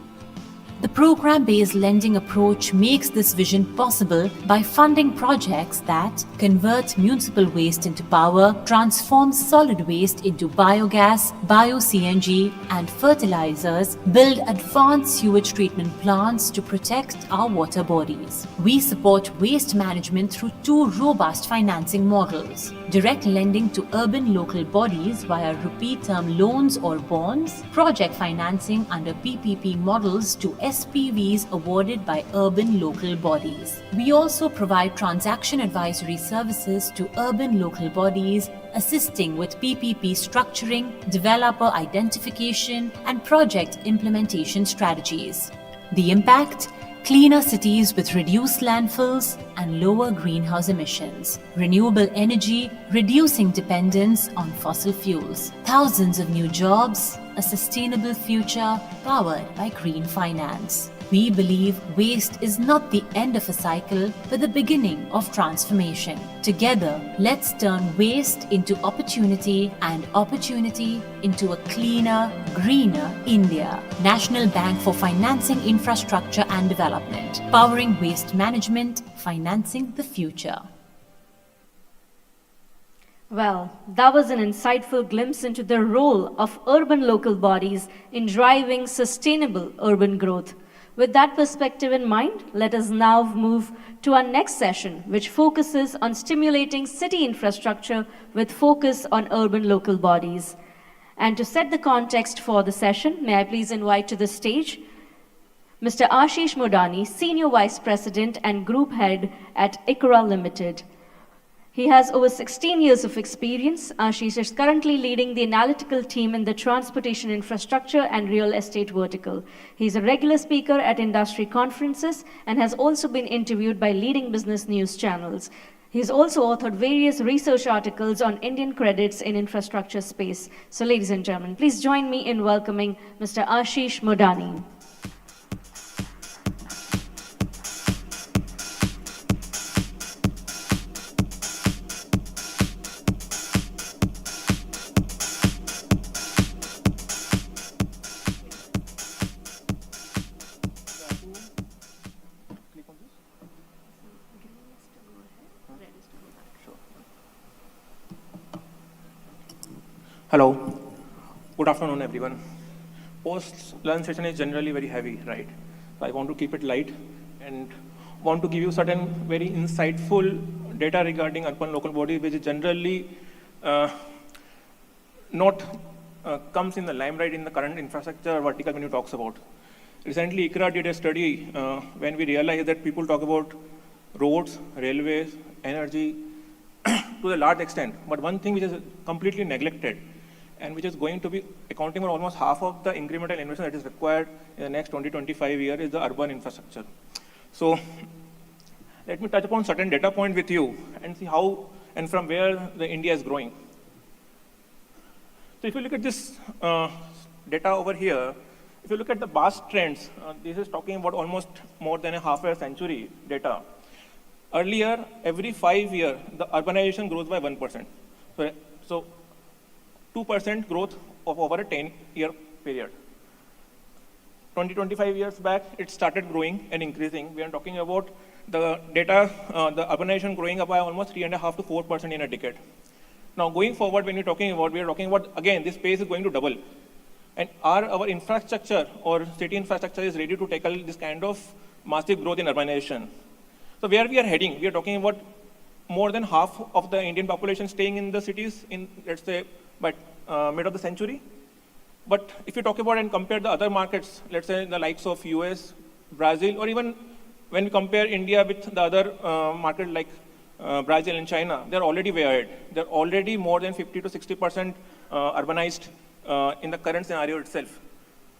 The program-based lending approach makes this vision possible by funding projects that convert municipal waste into power, transform solid waste into biogas, bio-CNG, and fertilizers, build advanced sewage treatment plants to protect our water bodies. We support waste management through two robust financing models: direct lending to urban local bodies via rupee term loans or bonds, project financing under PPP models to SPVs awarded by urban local bodies. We also provide transaction advisory services to urban local bodies, assisting with PPP structuring, developer identification, and project implementation strategies. The impact? Cleaner cities with reduced landfills and lower greenhouse emissions. Renewable energy, reducing dependence on fossil fuels. Thousands of new jobs, a sustainable future powered by green finance. We believe waste is not the end of a cycle, but the beginning of transformation. Together, let's turn waste into opportunity and opportunity into a cleaner, greener India. National Bank for Financing Infrastructure and Development, powering waste management, financing the future. Well, that was an insightful glimpse into the role of urban local bodies in driving sustainable urban growth. With that perspective in mind, let us now move to our next session, which focuses on stimulating city infrastructure with focus on urban local bodies. And to set the context for the session, may I please invite to the stage Mr. Ashish Modani, Senior Vice President and Group Head at ICRA Limited. He has over 16 years of experience. Ashish is currently leading the analytical team in the transportation infrastructure and real estate vertical. He's a regular speaker at industry conferences and has also been interviewed by leading business news channels. He's also authored various research articles on Indian credits in infrastructure space. So ladies and gentlemen, please join me in welcoming Mr. Ashish Modani. Hello. Good afternoon, everyone. Post-lunch session is generally very heavy, right? So I want to keep it light and want to give you certain very insightful data regarding urban local bodies, which is generally not comes in the limelight in the current infrastructure vertical when you talks about. Recently, ICRA did a study when we realized that people talk about roads, railways, energy to a large extent, but one thing which is completely neglected and which is going to be accounting for almost half of the incremental investment that is required in the next 20-25 years is the urban infrastructure. So let me touch upon certain data point with you and see how and from where the India is growing. So if you look at this data over here, if you look at the past trends, this is talking about almost more than a half a century data. Earlier, every 5 years, the urbanization grows by 1%. So 2% growth of over a 10-year period. 25 years back, it started growing and increasing. We are talking about the data, the urbanization growing up by almost 3.5 to 4% in a decade. Now, going forward, when we are talking about, again, this pace is going to double. And our infrastructure or city infrastructure is ready to tackle this kind of massive growth in urbanization. So where we are heading, we are talking about more than half of the Indian population staying in the cities in, let's say, by mid of the century. But if you talk about and compare the other markets, let's say the likes of US, Brazil, or even when we compare India with the other market like Brazil and China, they're already way ahead. They're already more than 50 to 60% urbanized in the current scenario itself.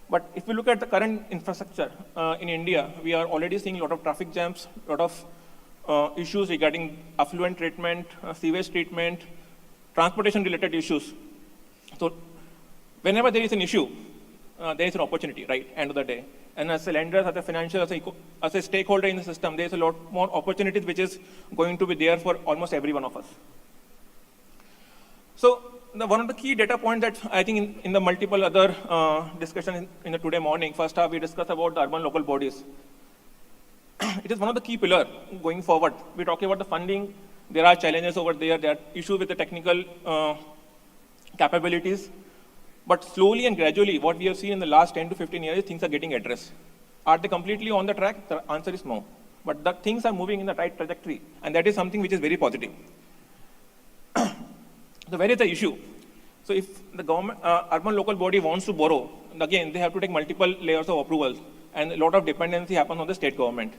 But if we look at the current infrastructure in India, we are already seeing a lot of traffic jams, a lot of issues regarding affluent treatment, sewage treatment, transportation-related issues. So whenever there is an issue, there is an opportunity, right, end of the day. And as a lender, as a financial, as a stakeholder in the system, there is a lot more opportunities which is going to be there for almost every one of us. So one of the key data points that I think in the multiple other discussions in the today morning, first half we discussed about the urban local bodies. It is one of the key pillars going forward. We're talking about the funding. There are challenges over there. There are issues with the technical capabilities. But slowly and gradually, what we have seen in the last 10 to 15 years, things are getting addressed. Are they completely on the track? The answer is no. But the things are moving in the right trajectory. And that is something which is very positive. So where is the issue? So if the government, urban local body wants to borrow, again, they have to take multiple layers of approvals. And a lot of dependency happens on the state government.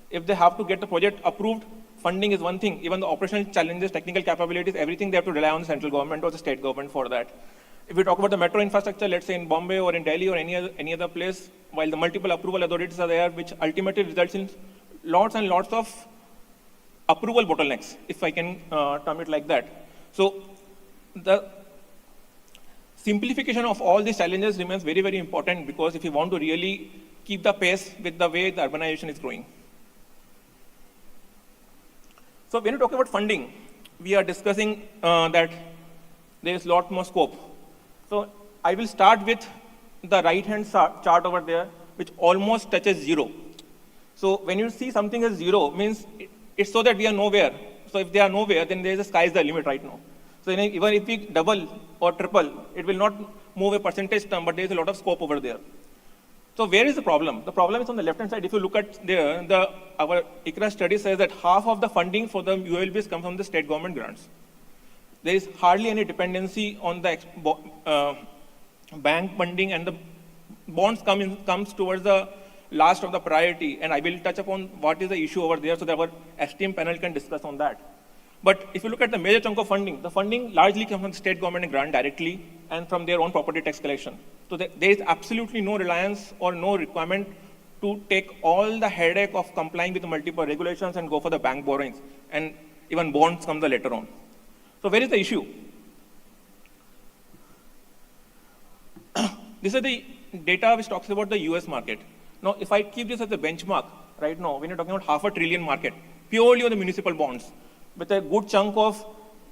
If they have to get the project approved, funding is one thing. Even the operational challenges, technical capabilities, everything they have to rely on the central government or the state government for that. If we talk about the metro infrastructure, let's say in Bombay or in Delhi or any other place, while the multiple approval authorities are there, which ultimately results in lots and lots of approval bottlenecks, if I can term it like that. So the simplification of all these challenges remains very, very important because if you want to really keep the pace with the way the urbanization is growing. So when you talk about funding, we are discussing that there is a lot more scope. So I will start with the right-hand chart over there, which almost touches zero. So when you see something as zero, means it's so that we are nowhere. So if they are nowhere, then there is a sky is the limit right now. So even if we double or triple, it will not move a percentage term, but there is a lot of scope over there. So where is the problem? The problem is on the left-hand side. If you look at there, our ICRA study says that half of the funding for the ULBs comes from the state government grants. There is hardly any dependency on the bank funding, and the bonds comes towards the last of the priority. And I will touch upon what is the issue over there so that our esteemed panel can discuss on that. But if you look at the major chunk of funding, the funding largely comes from the state government and grant directly and from their own property tax collection. So there is absolutely no reliance or no requirement to take all the headache of complying with the multiple regulations and go for the bank borrowings. And even bonds come later on. So where is the issue? This is the data which talks about the US market. Now, if I keep this as a benchmark, right now, when you're talking about $500 billion market, purely on the municipal bonds, with a good chunk of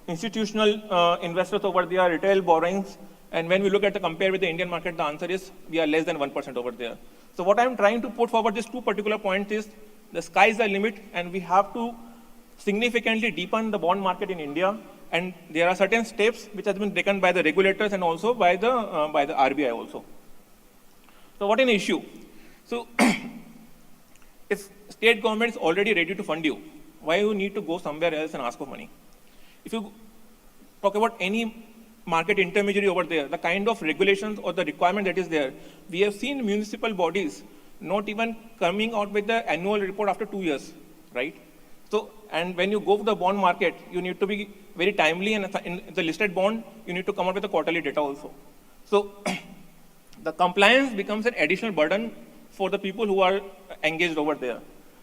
institutional investors over there, retail borrowings, and when we look at the compare with the Indian market, the answer is we are less than 1% over there. So what I'm trying to put forward these two particular points is the sky is the limit, and we have to significantly deepen the bond market in India. And there are certain steps which have been taken by the regulators and also by the RBI also. So what is the issue? So if state government is already ready to fund you, why you need to go somewhere else and ask for money? If you talk about any market intermediary over there, the kind of regulations or the requirement that is there, we have seen municipal bodies not even coming out with the annual report after 2 years, right? So, and when you go to the bond market, you need to be very timely, and in the listed bond, you need to come out with the quarterly data also. So the compliance becomes an additional burden for the people who are engaged over there.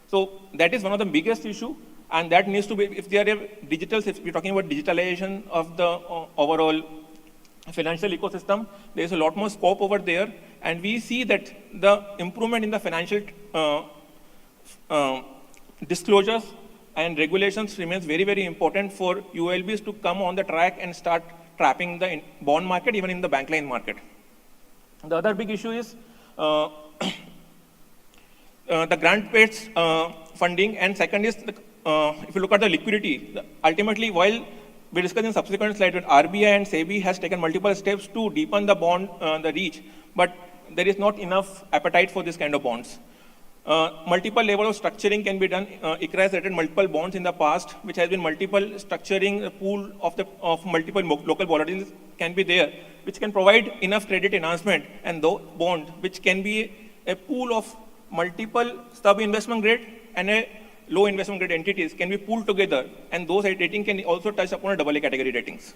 So that is one of the biggest issue, and that needs to be, if they are digital, if we're talking about digitalization of the overall financial ecosystem, there is a lot more scope over there, and we see that the improvement in the financial disclosures and regulations remains very, very important for ULBs to come on the track and start trapping the bond market, even in the bank line market. The other big issue is the grant-based funding, and second is, if you look at the liquidity, ultimately, while we discussed in subsequent slides that RBI and SEBI has taken multiple steps to deepen the bond, the reach, but there is not enough appetite for this kind of bonds. Multiple levels of structuring can be done. ICRA has written multiple bonds in the past, which has been multiple structuring, a pool of multiple local volatiles can be there, which can provide enough credit enhancement, and those bonds, which can be a pool of multiple sub-investment grade and a low investment grade entities can be pooled together, and those rating can also touch upon a AA category ratings.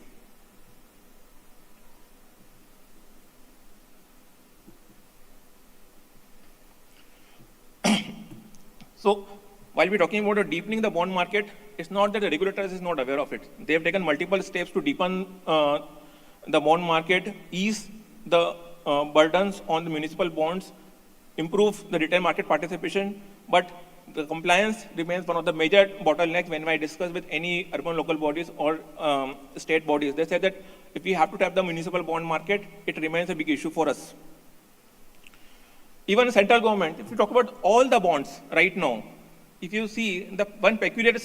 So while we're talking about deepening the bond market, it's not that the regulator is not aware of it. They have taken multiple steps to deepen the bond market, ease the burdens on the municipal bonds, improve the retail market participation, but the compliance remains one of the major bottlenecks when I discuss with any urban local bodies or state bodies. They say that if we have to tap the municipal bond market, it remains a big issue for us. Even the central government, if you talk about all the bonds right now, if you see the one peculiar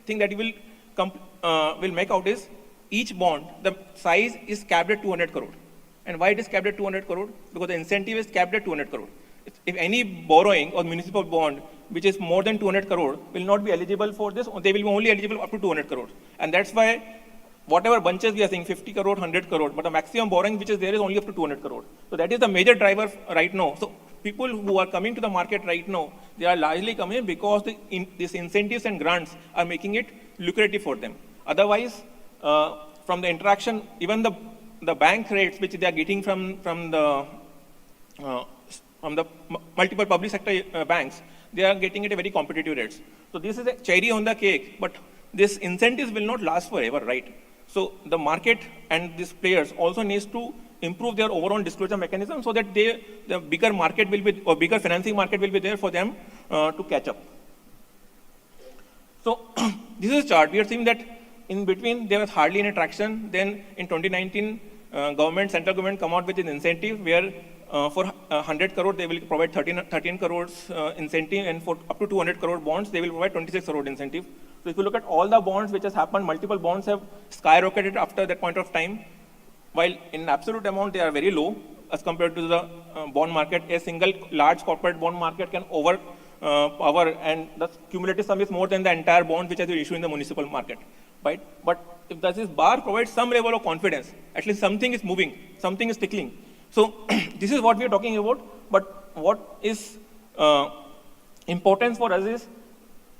thing that you will make out is each bond, the size is capped at 200 crore. And why it is capped at 200 crore? Because the incentive is capped at 200 crore. If any borrowing or municipal bond which is more than 200 crore will not be eligible for this, or they will be only eligible up to 200 crore. And that's why whatever bunches we are seeing, 50 crore, 100 crore, but the maximum borrowing which is there is only up to 200 crore. So that is the major driver right now. So people who are coming to the market right now, they are largely coming because these incentives and grants are making it lucrative for them. Otherwise, from the interaction, even the bank rates which they are getting from the multiple public sector banks, they are getting it at very competitive rates. So this is a cherry on the cake, but this incentives will not last forever, right? So the market and these players also needs to improve their overall disclosure mechanism so that the bigger market will be, or bigger financing market will be there for them to catch up. So this is a chart. We are seeing that in between there was hardly any traction. Then in 2019, central government come out with an incentive where for 100 crore they will provide 13 crores incentive, and for up to 200 crore bonds they will provide 26 crore incentive. So if you look at all the bonds which has happened, multiple bonds have skyrocketed after that point of time. While in absolute amount they are very low as compared to the bond market. A single large corporate bond market can overpower, and the cumulative sum is more than the entire bond which has been issued in the municipal market. Right? But if this bar provides some level of confidence, at least something is moving, something is tickling. So this is what we are talking about. But what is important for us is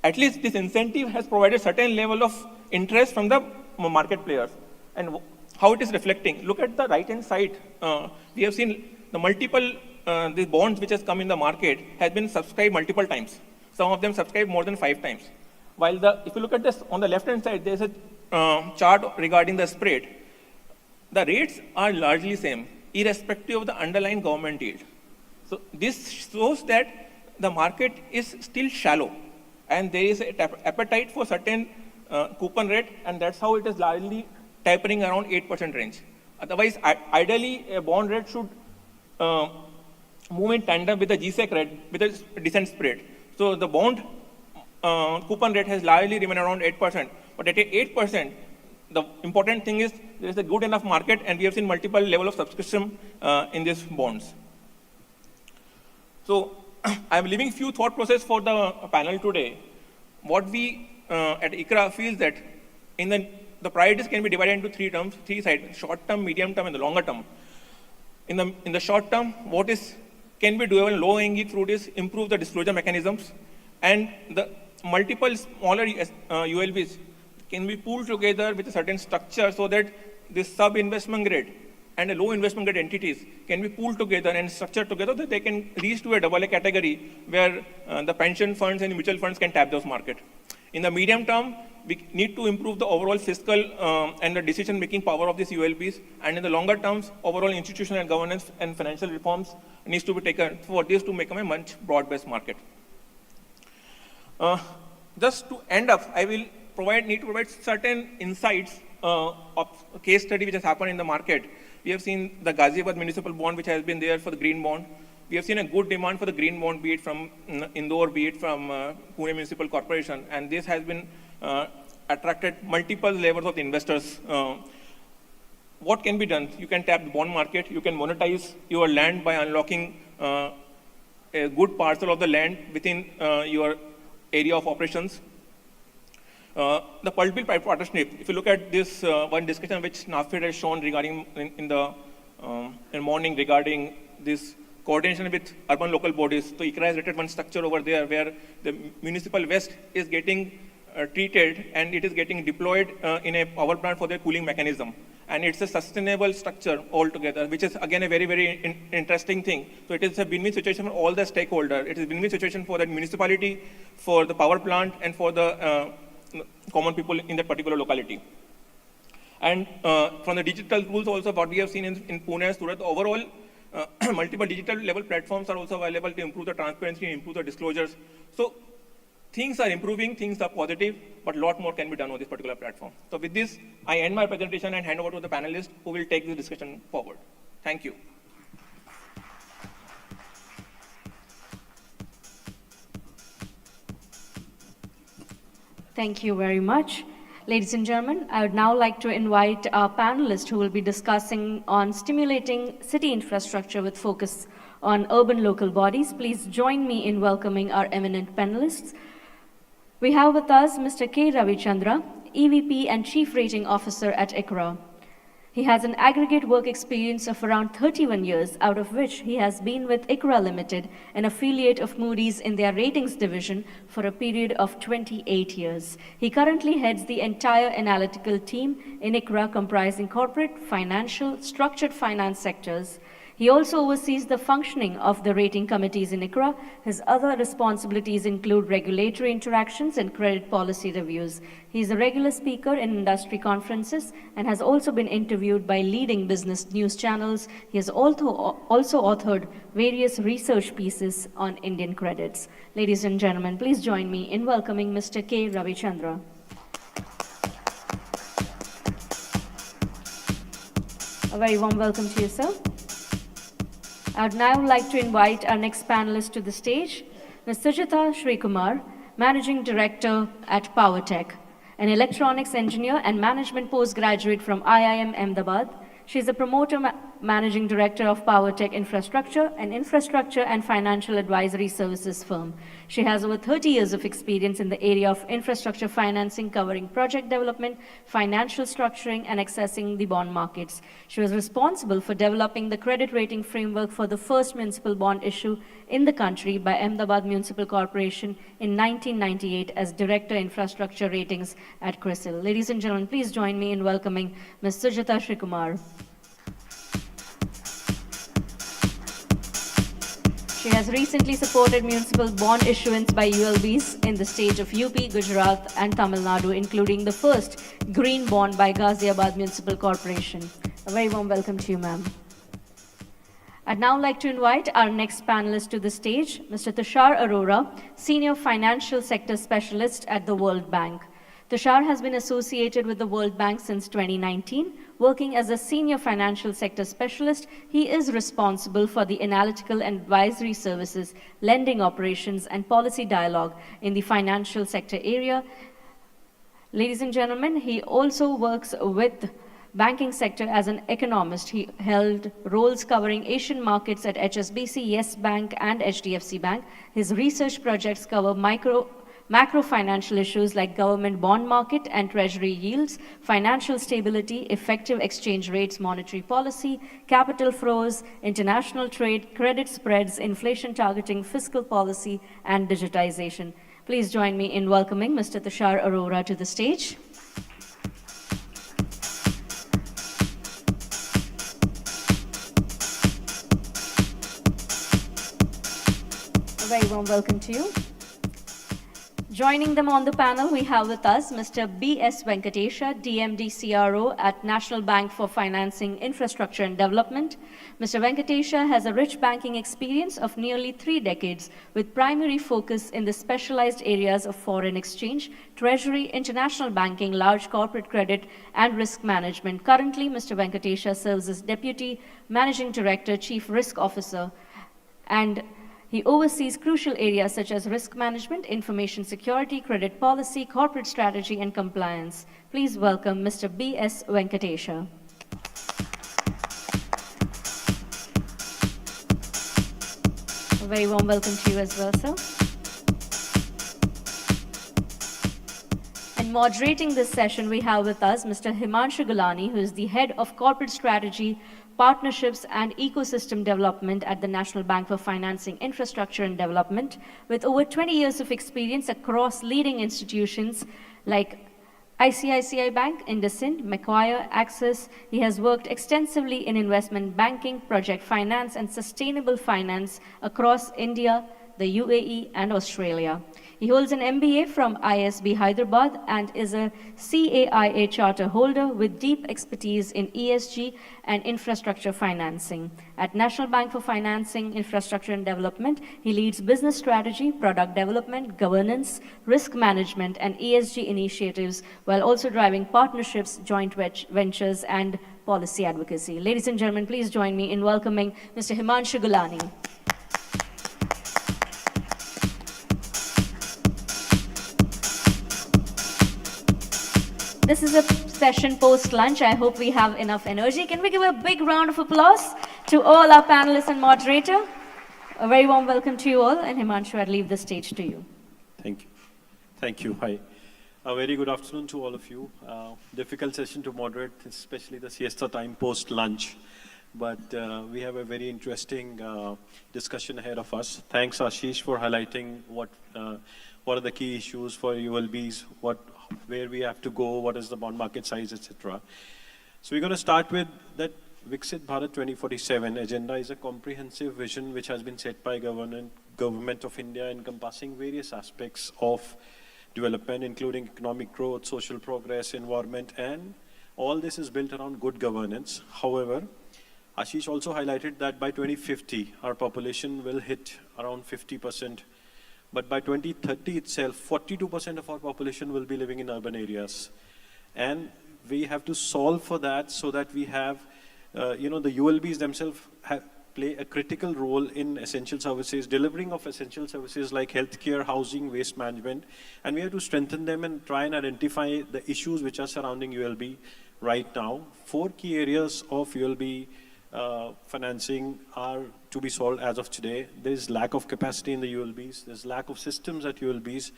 at least this incentive has provided certain level of interest from the market players. And how it is reflecting. Look at the right-hand side. We have seen the multiple these bonds which has come in the market has been subscribed multiple times. Some of them subscribed more than 5 times. While if you look at this on the left-hand side, there is a chart regarding the spread. The rates are largely same, irrespective of the underlying government yield. So this shows that the market is still shallow, and there is an appetite for certain coupon rate, and that's how it is largely tapering around 8% range. Otherwise, ideally, a bond rate should move in tandem with the GSEC rate with a decent spread. So the bond coupon rate has largely remained around 8%. But at 8%, the important thing is there is a good enough market, and we have seen multiple level of subscription in these bonds. So I'm leaving few thought process for the panel today. What we at ICRA feels that in the priorities can be divided into three sides: short term, medium term, and the longer term. In the short term, what can be doable, low hanging fruit is improve the disclosure mechanisms, and the multiple smaller ULBs can be pooled together with a certain structure so that this sub-investment grade and a low investment grade entities can be pooled together and structured together that they can reach to a AA category where the pension funds and mutual funds can tap those markets. In the medium term, we need to improve the overall fiscal and the decision-making power of these ULBs, and in the longer terms, overall institutional and governance and financial reforms needs to be taken for this to make them a much broad-based market. Just to end up, I will need to provide certain insights of a case study which has happened in the market. We have seen the Ghaziabad municipal bond, which has been there for the green bond. We have seen a good demand for the green bond, be it from Indore, be it from Pune Municipal Corporation, and this has been attracted multiple levels of investors. What can be done? You can tap the bond market, you can monetize your land by unlocking a good parcel of the land within your area of operations. The public-private partnership, if you look at this one discussion which NAFED has shown regarding in the morning regarding this coordination with urban local bodies. So ICRA has rated one structure over there where the municipal waste is getting treated and it is getting deployed in a power plant for their cooling mechanism. And it's a sustainable structure altogether, which is again a very, very interesting thing. So it is a win-win situation for all the stakeholders. It is a win-win situation for the municipality, for the power plant, and for the common people in that particular locality. And from the digital tools also, what we have seen in Pune and Surat, overall, multiple digital level platforms are also available to improve the transparency, improve the disclosures. So things are improving, things are positive, but a lot more can be done on this particular platform. So with this, I end my presentation and hand over to the panelists who will take this discussion forward. Thank you. Thank you very much. Ladies and gentlemen, I would now like to invite our panelists who will be discussing on stimulating city infrastructure with focus on urban local bodies. Please join me in welcoming our eminent panelists. We have with us Mr. K. Ravichandra, EVP and Chief Rating Officer at ICRA. He has an aggregate work experience of around 31 years, out of which he has been with ICRA Limited, an affiliate of Moody's in their ratings division, for a period of 28 years. He currently heads the entire analytical team in ICRA, comprising corporate, financial, structured finance sectors. He also oversees the functioning of the rating committees in ICRA. His other responsibilities include regulatory interactions and credit policy reviews. He is a regular speaker in industry conferences and has also been interviewed by leading business news channels. He has also authored various research pieces on Indian credits. Ladies and gentlemen, please join me in welcoming Mr. K. Ravichandra. A very warm welcome to you, sir. I would now like to invite our next panelist to the stage, Ms. Sujata Srikumar, Managing Director at PowerTech, an electronics engineer and management postgraduate from IIM Ahmedabad. She is a promoter managing director of PowerTech Infrastructure, an infrastructure and financial advisory services firm. She has over 30 years of experience in the area of infrastructure financing, covering project development, financial structuring, and accessing the bond markets. She was responsible for developing the credit rating framework for the first municipal bond issue in the country by Ahmedabad Municipal Corporation in 1998 as Director Infrastructure Ratings at CRISIL. Ladies and gentlemen, please join me in welcoming Ms. Sujata Srikumar. She has recently supported municipal bond issuance by ULBs in the state of UP, Gujarat, and Tamil Nadu, including the first green bond by Ghaziabad Municipal Corporation. A very warm welcome to you, ma'am. I'd now like to invite our next panelist to the stage, Mr. Tushar Arora, Senior Financial Sector Specialist at the World Bank. Tushar has been associated with the World Bank since 2019. Working as a Senior Financial Sector Specialist, he is responsible for the analytical and advisory services, lending operations, and policy dialogue in the financial sector area. Ladies and gentlemen, he also works with banking sector as an economist. He held roles covering Asian markets at HSBC, Yes Bank, and HDFC Bank. His research projects cover macro financial issues like government bond market and treasury yields, financial stability, effective exchange rates, monetary policy, capital flows, international trade, credit spreads, inflation targeting, fiscal policy, and digitization. Please join me in welcoming Mr. Tushar Arora to the stage. very warm welcome to you. Joining them on the panel, we have with us Mr. B.S. Venkatesha, DMD CRO at National Bank for Financing Infrastructure and Development. Mr. Venkatesha has a rich banking experience of nearly 3 decades with primary focus in the specialized areas of foreign exchange, treasury, international banking, large corporate credit, and risk management. Currently, Mr. Venkatesha serves as Deputy Managing Director, Chief Risk Officer, and he oversees crucial areas such as risk management, information security, credit policy, corporate strategy, and compliance. Please welcome Mr. B.S. Venkatesha. A very warm welcome to you as well, sir. And moderating this session, we have with us Mr. Himanshu Gulani, who is the Head of Corporate Strategy, Partnerships and Ecosystem Development at the National Bank for Financing Infrastructure and Development, with over 20 years of experience across leading institutions like ICICI Bank, IndusInd, Macquarie, Axis. He has worked extensively in investment banking, project finance, and sustainable finance across India, the UAE, and Australia. He holds an MBA from ISB Hyderabad and is a CAIA charter holder with deep expertise in ESG and infrastructure financing. At National Bank for Financing, Infrastructure and Development, he leads business strategy, product development, governance, risk management, and ESG initiatives, while also driving partnerships, joint ventures, and policy advocacy. Ladies and gentlemen, please join me in welcoming Mr. Himanshu Gulani. This is a session post-lunch. I hope we have enough energy. Can we give a big round of applause to all our panelists and moderator? A very warm welcome to you all. And Himanshu, I'd leave the stage to you. Thank you. Thank you. Hi. A very good afternoon to all of you. Difficult session to moderate, especially the siesta time post-lunch. But we have a very interesting discussion ahead of us. Thanks, Ashish, for highlighting what are the key issues for ULBs, where we have to go, what is the bond market size, etc. So we're going to start with that Viksit Bharat 2047 agenda is a comprehensive vision which has been set by government of India, encompassing various aspects of development, including economic growth, social progress, environment, and all this is built around good governance. However, Ashish also highlighted that by 2050, our population will hit around 50%. But by 2030 itself, 42% of our population will be living in urban areas. And we have to solve for that so that we have, the ULBs themselves play a critical role in essential services, delivering of essential services like healthcare, housing, waste management. And we have to strengthen them and try and identify the issues which are surrounding ULB right now. 4 key areas of ULB financing are to be solved as of today. There is lack of capacity in the ULBs. There's lack of systems at ULBs.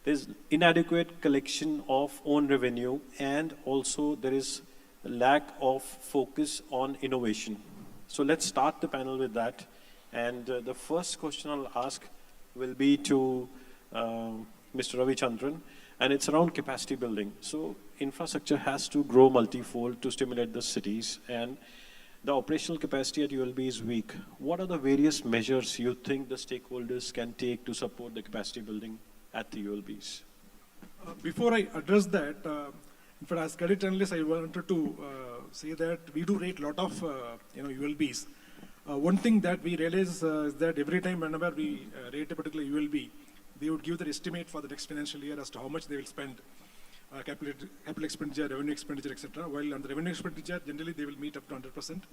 There's inadequate collection of own revenue, and also there is lack of focus on innovation. So let's start the panel with that. And the first question I'll ask will be to Mr. Ravi Chandran, and it's around capacity building. So infrastructure has to grow multifold to stimulate the cities, and the operational capacity at ULB is weak. What are the various measures you think the stakeholders can take to support the capacity building at the ULBs? Before I address that, in fact, as credit analyst, I wanted to say that we do rate a lot of ULBs. One thing that we realize is that every time whenever we rate a particular ULB, they would give their estimate for the next financial year as to how much they will spend. Capital expenditure, revenue expenditure, etc. While on the revenue expenditure, generally they will meet up to 100%.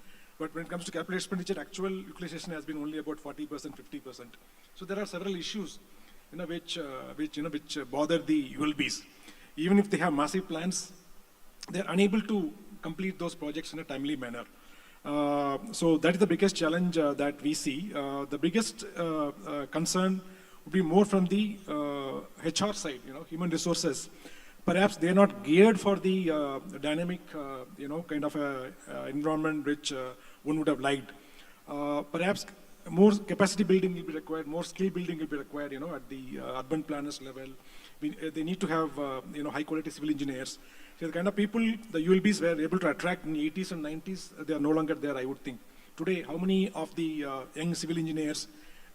But when it comes to capital expenditure, actual utilization has been only about 40%, 50%. So there are several issues, which bother the ULBs. Even if they have massive plans, they are unable to complete those projects in a timely manner. So that is the biggest challenge that we see. The biggest concern would be more from the HR side, human resources. Perhaps they are not geared for the dynamic, kind of environment which one would have liked. Perhaps more capacity building will be required, more skill building will be required, at the urban planners level. They need to have, high quality civil engineers. So the kind of people the ULBs were able to attract in the 80s and 90s, they are no longer there, I would think. Today, how many of the young civil engineers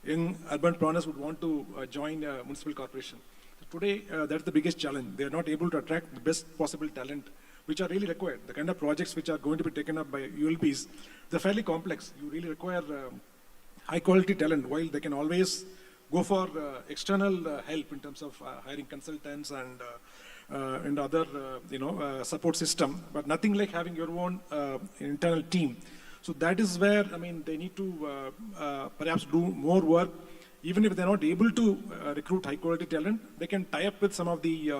young urbanpreneurs would want to join a municipal corporation. So today, that's the biggest challenge. They are not able to attract the best possible talent, which are really required. The kind of projects which are going to be taken up by ULBs, they're fairly complex. You really require high quality talent, while they can always go for external help in terms of hiring consultants and other support system, but nothing like having your own internal team. So that is where, I mean, they need to perhaps do more work. Even if they're not able to recruit high quality talent, they can tie up with some of the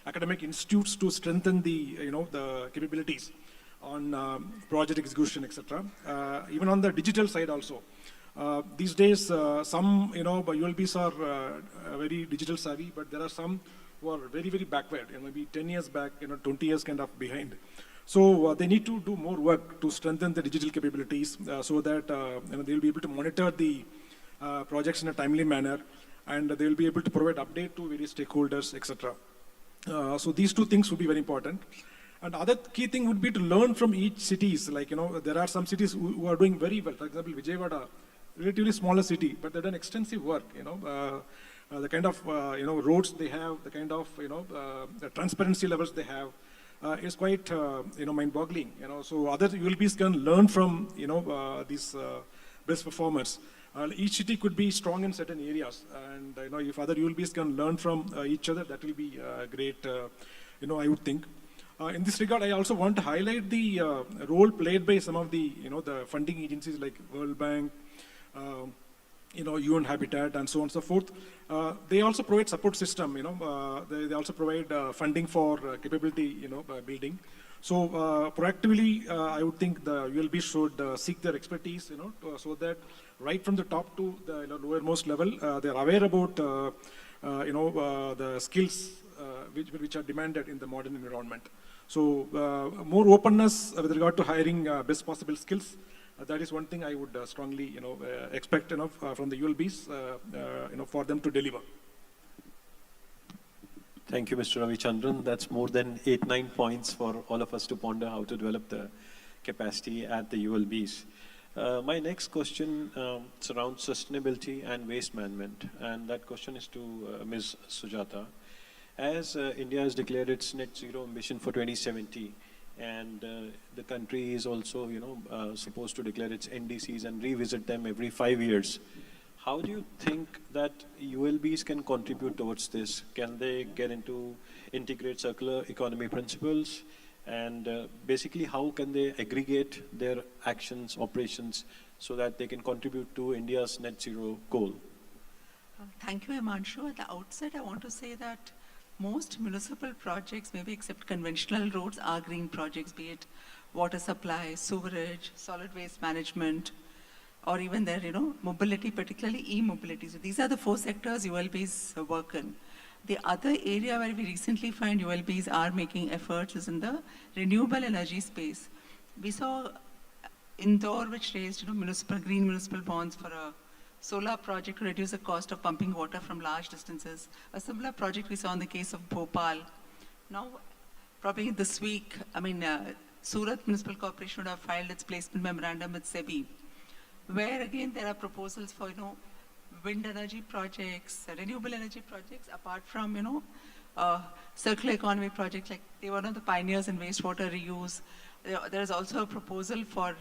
academic institutes to strengthen the, the capabilities on project execution, etc. Even on the digital side also. These days, some, ULBs are very digital savvy, but there are some who are very, very backward, maybe 10 years back, 20 years kind of behind. So they need to do more work to strengthen the digital capabilities so that they'll be able to monitor the projects in a timely manner, and they'll be able to provide update to various stakeholders, etc. So these two things would be very important. And other key thing would be to learn from each cities. Like, there are some cities who are doing very well. For example, Vijayawada, relatively smaller city, but they've done extensive work, the kind of, roads they have, the kind of, the transparency levels they have is quite, mind-boggling, So other ULBs can learn from, these best performers. Each city could be strong in certain areas, and if other ULBs can learn from each other, that will be great, I would think. In this regard, I also want to highlight the role played by some of the, the funding agencies like World Bank, UN Habitat, and so on and so forth. They also provide support system, they also provide funding for capability, building. So proactively, I would think the ULB should seek their expertise, so that right from the top to the lowermost level, they are aware about, the skills which are demanded in the modern environment. So more openness with regard to hiring best possible skills. That is one thing I would strongly, expect, from the ULBs, for them to deliver. Thank you, Mr. Ravichandran. That's more than 8-9 points for all of us to ponder how to develop the capacity at the ULBs. My next question surrounds sustainability and waste management, and that question is to Ms. Sujata. As India has declared its net zero ambition for 2070, and the country is also, supposed to declare its NDCs and revisit them every 5 years, how do you think that ULBs can contribute towards this? Can they get into integrate circular economy principles? And basically, how can they aggregate their actions, operations, so that they can contribute to India's net zero goal? Thank you, Himanshu. At the outset, I want to say that most municipal projects, maybe except conventional roads, are green projects, be it water supply, sewerage, solid waste management, or even their, mobility, particularly e-mobility. So these are the 4 sectors ULBs work in. The other area where we recently find ULBs are making efforts is in the renewable energy space. We saw Indore, which raised, green municipal bonds for a solar project to reduce the cost of pumping water from large distances. A similar project we saw in the case of Bhopal. Now, probably this week, Surat Municipal Corporation would have filed its placement memorandum with SEBI, where again there are proposals for, wind energy projects, renewable energy projects, apart from, circular economy projects. Like they were one of the pioneers in wastewater reuse. There is also a proposal for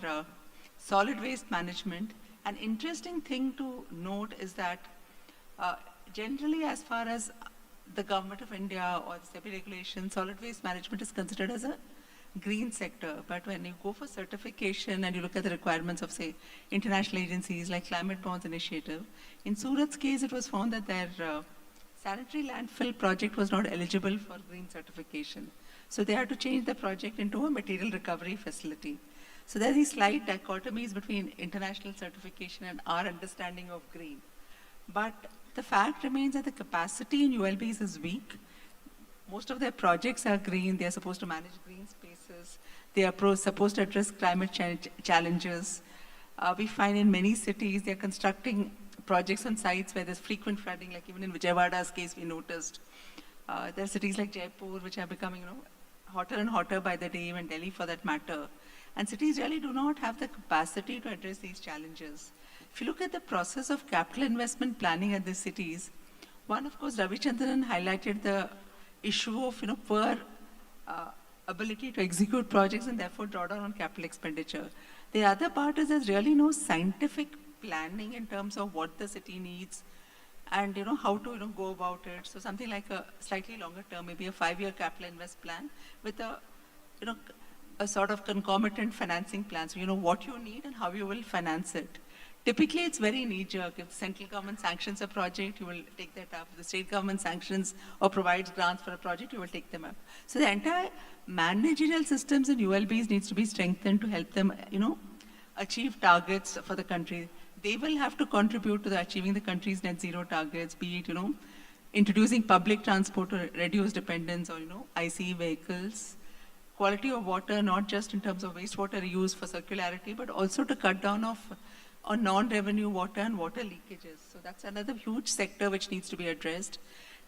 solid waste management. An interesting thing to note is that generally, as far as the government of India or the SEBI regulation, solid waste management is considered as a green sector. But when you go for certification and you look at the requirements of, say, international agencies like Climate Bonds Initiative, in Surat's case, it was found that their sanitary landfill project was not eligible for green certification. So they had to change the project into a material recovery facility. So there are these slight dichotomies between international certification and our understanding of green. But the fact remains that the capacity in ULBs is weak. Most of their projects are green. They are supposed to manage green spaces. They are supposed to address climate change challenges. We find in many cities they're constructing projects on sites where there's frequent flooding, like even in Vijayawada's case we noticed. There are cities like Jaipur which are becoming hotter and hotter by the day, even Delhi for that matter. And cities really do not have the capacity to address these challenges. if you look at the process of capital investment planning at the cities, one, of course, Ravichandran highlighted the issue of, poor ability to execute projects and therefore draw down on capital expenditure. The other part is there's really no scientific planning in terms of what the city needs and how to go about it. So something like a slightly longer term, maybe a 5-year capital invest plan with a sort of concomitant financing plan. So what you need and how you will finance it. Typically, it's very knee-jerk. If the central government sanctions a project, you will take that up. If the state government sanctions or provides grants for a project, you will take them up. So the entire managerial systems in ULBs needs to be strengthened to help them, achieve targets for the country. They will have to contribute to achieving the country's net zero targets, be it, introducing public transport to reduce dependence on, ICE vehicles, quality of water, not just in terms of wastewater reuse for circularity, but also to cut down on non-revenue water and water leakages. So that's another huge sector which needs to be addressed.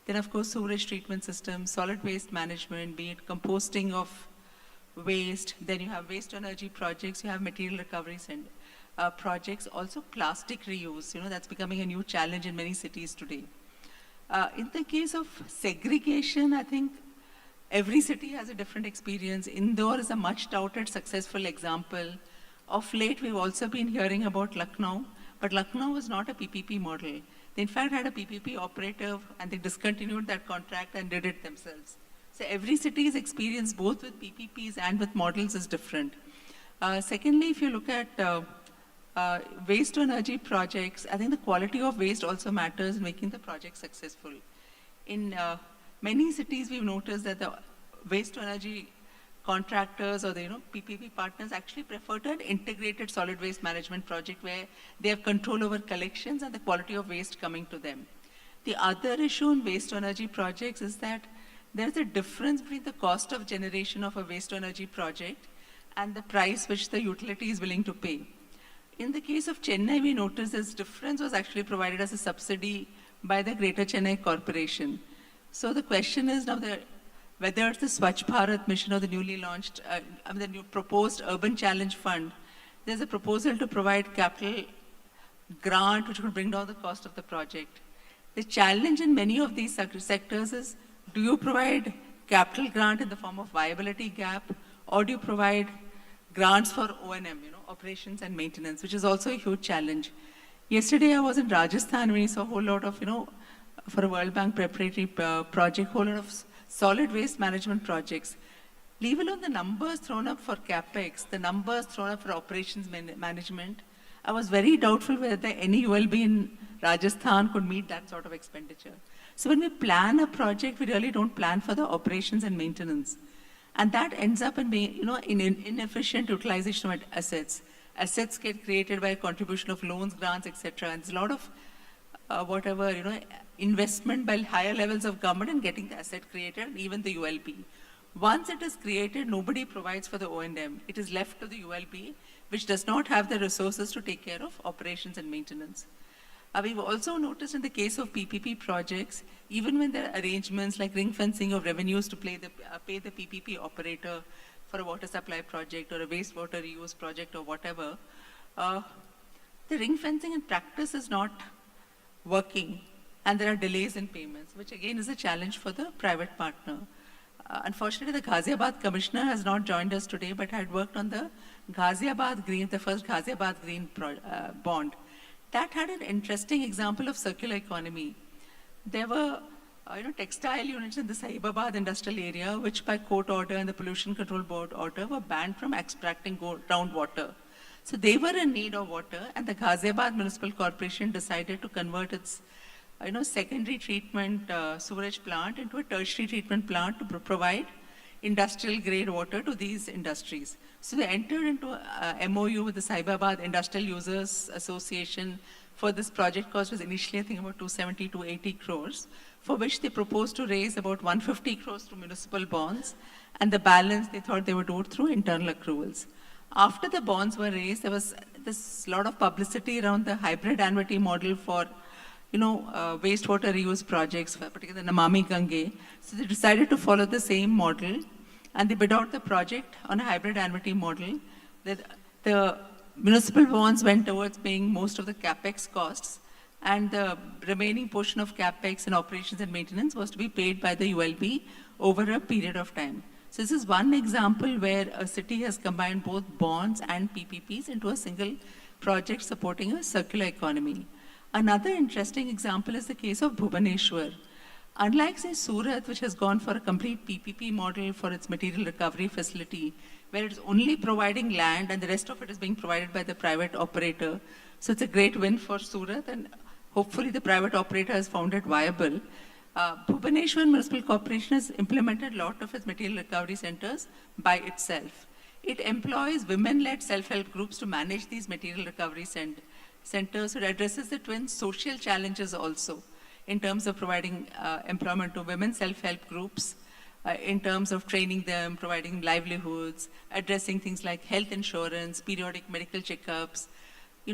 Then, of course, sewage treatment systems, solid waste management, be it composting of waste. Then you have waste energy projects, you have material recovery projects, also plastic reuse. That's becoming a new challenge in many cities today. In the case of segregation, I think every city has a different experience. Indore is a much touted successful example. Of late, we've also been hearing about Lucknow, but Lucknow was not a PPP model. They in fact had a PPP operator and they discontinued that contract and did it themselves. So every city's experience both with PPPs and with models is different. Secondly, if you look at waste to energy projects, I think the quality of waste also matters in making the project successful. In many cities, we've noticed that the waste to energy contractors or the PPP partners actually prefer to an integrated solid waste management project where they have control over collections and the quality of waste coming to them. The other issue in waste to energy projects is that there's a difference between the cost of generation of a waste to energy project and the price which the utility is willing to pay. In the case of Chennai, we noticed this difference was actually provided as a subsidy by the Greater Chennai Corporation. So the question is now whether it's the Swachh Bharat mission or the newly launched, the new proposed Urban Challenge Fund, there's a proposal to provide capital grant which would bring down the cost of the project. The challenge in many of these sectors is, do you provide capital grant in the form of viability gap, or do you provide grants for O&M, operations and maintenance, which is also a huge challenge. Yesterday I was in Rajasthan when we saw a whole lot of, for a World Bank preparatory project, whole lot of solid waste management projects. Leave alone the numbers thrown up for CapEx, the numbers thrown up for operations management. I was very doubtful whether any ULB in Rajasthan could meet that sort of expenditure. So when we plan a project, we really don't plan for the operations and maintenance. And that ends up in being, in inefficient utilization of assets. Assets get created by a contribution of loans, grants, etc. And there's a lot of investment by higher levels of government in getting the asset created, and even the ULB. Once it is created, nobody provides for the O&M. It is left to the ULB, which does not have the resources to take care of operations and maintenance. We've also noticed in the case of PPP projects, even when there are arrangements like ring fencing of revenues to pay the PPP operator for a water supply project or a wastewater reuse project or whatever, the ring fencing in practice is not working, and there are delays in payments, which again is a challenge for the private partner. Unfortunately, the Ghaziabad Commissioner has not joined us today, but had worked on the Ghaziabad Green, the first Ghaziabad Green bond. That had an interesting example of circular economy. There were textile units in the Saibabad industrial area, which by court order and the Pollution Control Board order were banned from extracting groundwater. So they were in need of water, and the Ghaziabad Municipal Corporation decided to convert its secondary treatment sewerage plant into a tertiary treatment plant to provide industrial grade water to these industries. So they entered into a MOU with the Saibabad Industrial Users Association for this project. Cost was initially, I think, about 270 to 80 crores, for which they proposed to raise about 150 crores through municipal bonds, and the balance they thought they would do it through internal accruals. After the bonds were raised, there was this lot of publicity around the hybrid annuity model for wastewater reuse projects, particularly the Namami Gange. So they decided to follow the same model, and they bid out the project on a hybrid annuity model. The municipal bonds went towards paying most of the capex costs, and the remaining portion of capex and operations and maintenance was to be paid by the ULB over a period of time. So this is one example where a city has combined both bonds and PPPs into a single project supporting a circular economy. Another interesting example is the case of Bhubaneswar. Unlike, say, Surat, which has gone for a complete PPP model for its material recovery facility, where it's only providing land and the rest of it is being provided by the private operator. So it's a great win for Surat, and hopefully the private operator has found it viable. Bhubaneswar Municipal Corporation has implemented a lot of its material recovery centers by itself. It employs women-led self-help groups to manage these material recovery centers. It addresses the twin social challenges also in terms of providing employment to women self-help groups, in terms of training them, providing livelihoods, addressing things like health insurance, periodic medical checkups,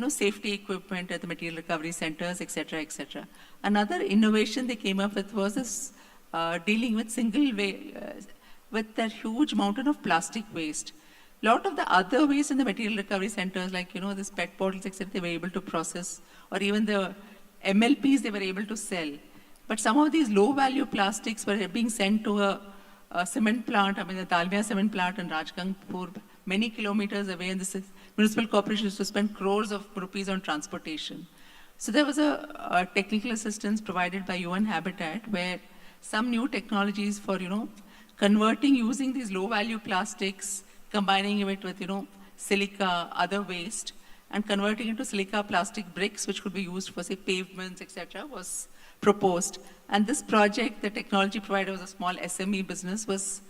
safety equipment at the material recovery centers, etc., etc. Another innovation they came up with was this dealing with with that huge mountain of plastic waste. A lot of the other waste in the material recovery centers, like, this PET bottles, etc., they were able to process, or even the MLPs they were able to sell. But some of these low-value plastics were being sent to a cement plant, the Dalmia cement plant in Rajgangpur, many kilometers away, and the municipal corporation used to spend crores of rupees on transportation. So there was a technical assistance provided by UN Habitat, where some new technologies for, converting, using these low-value plastics, combining it with, silica, other waste, and converting into silica plastic bricks, which could be used for, say, pavements, etc., was proposed. And this project, the technology provider was a small SME business, was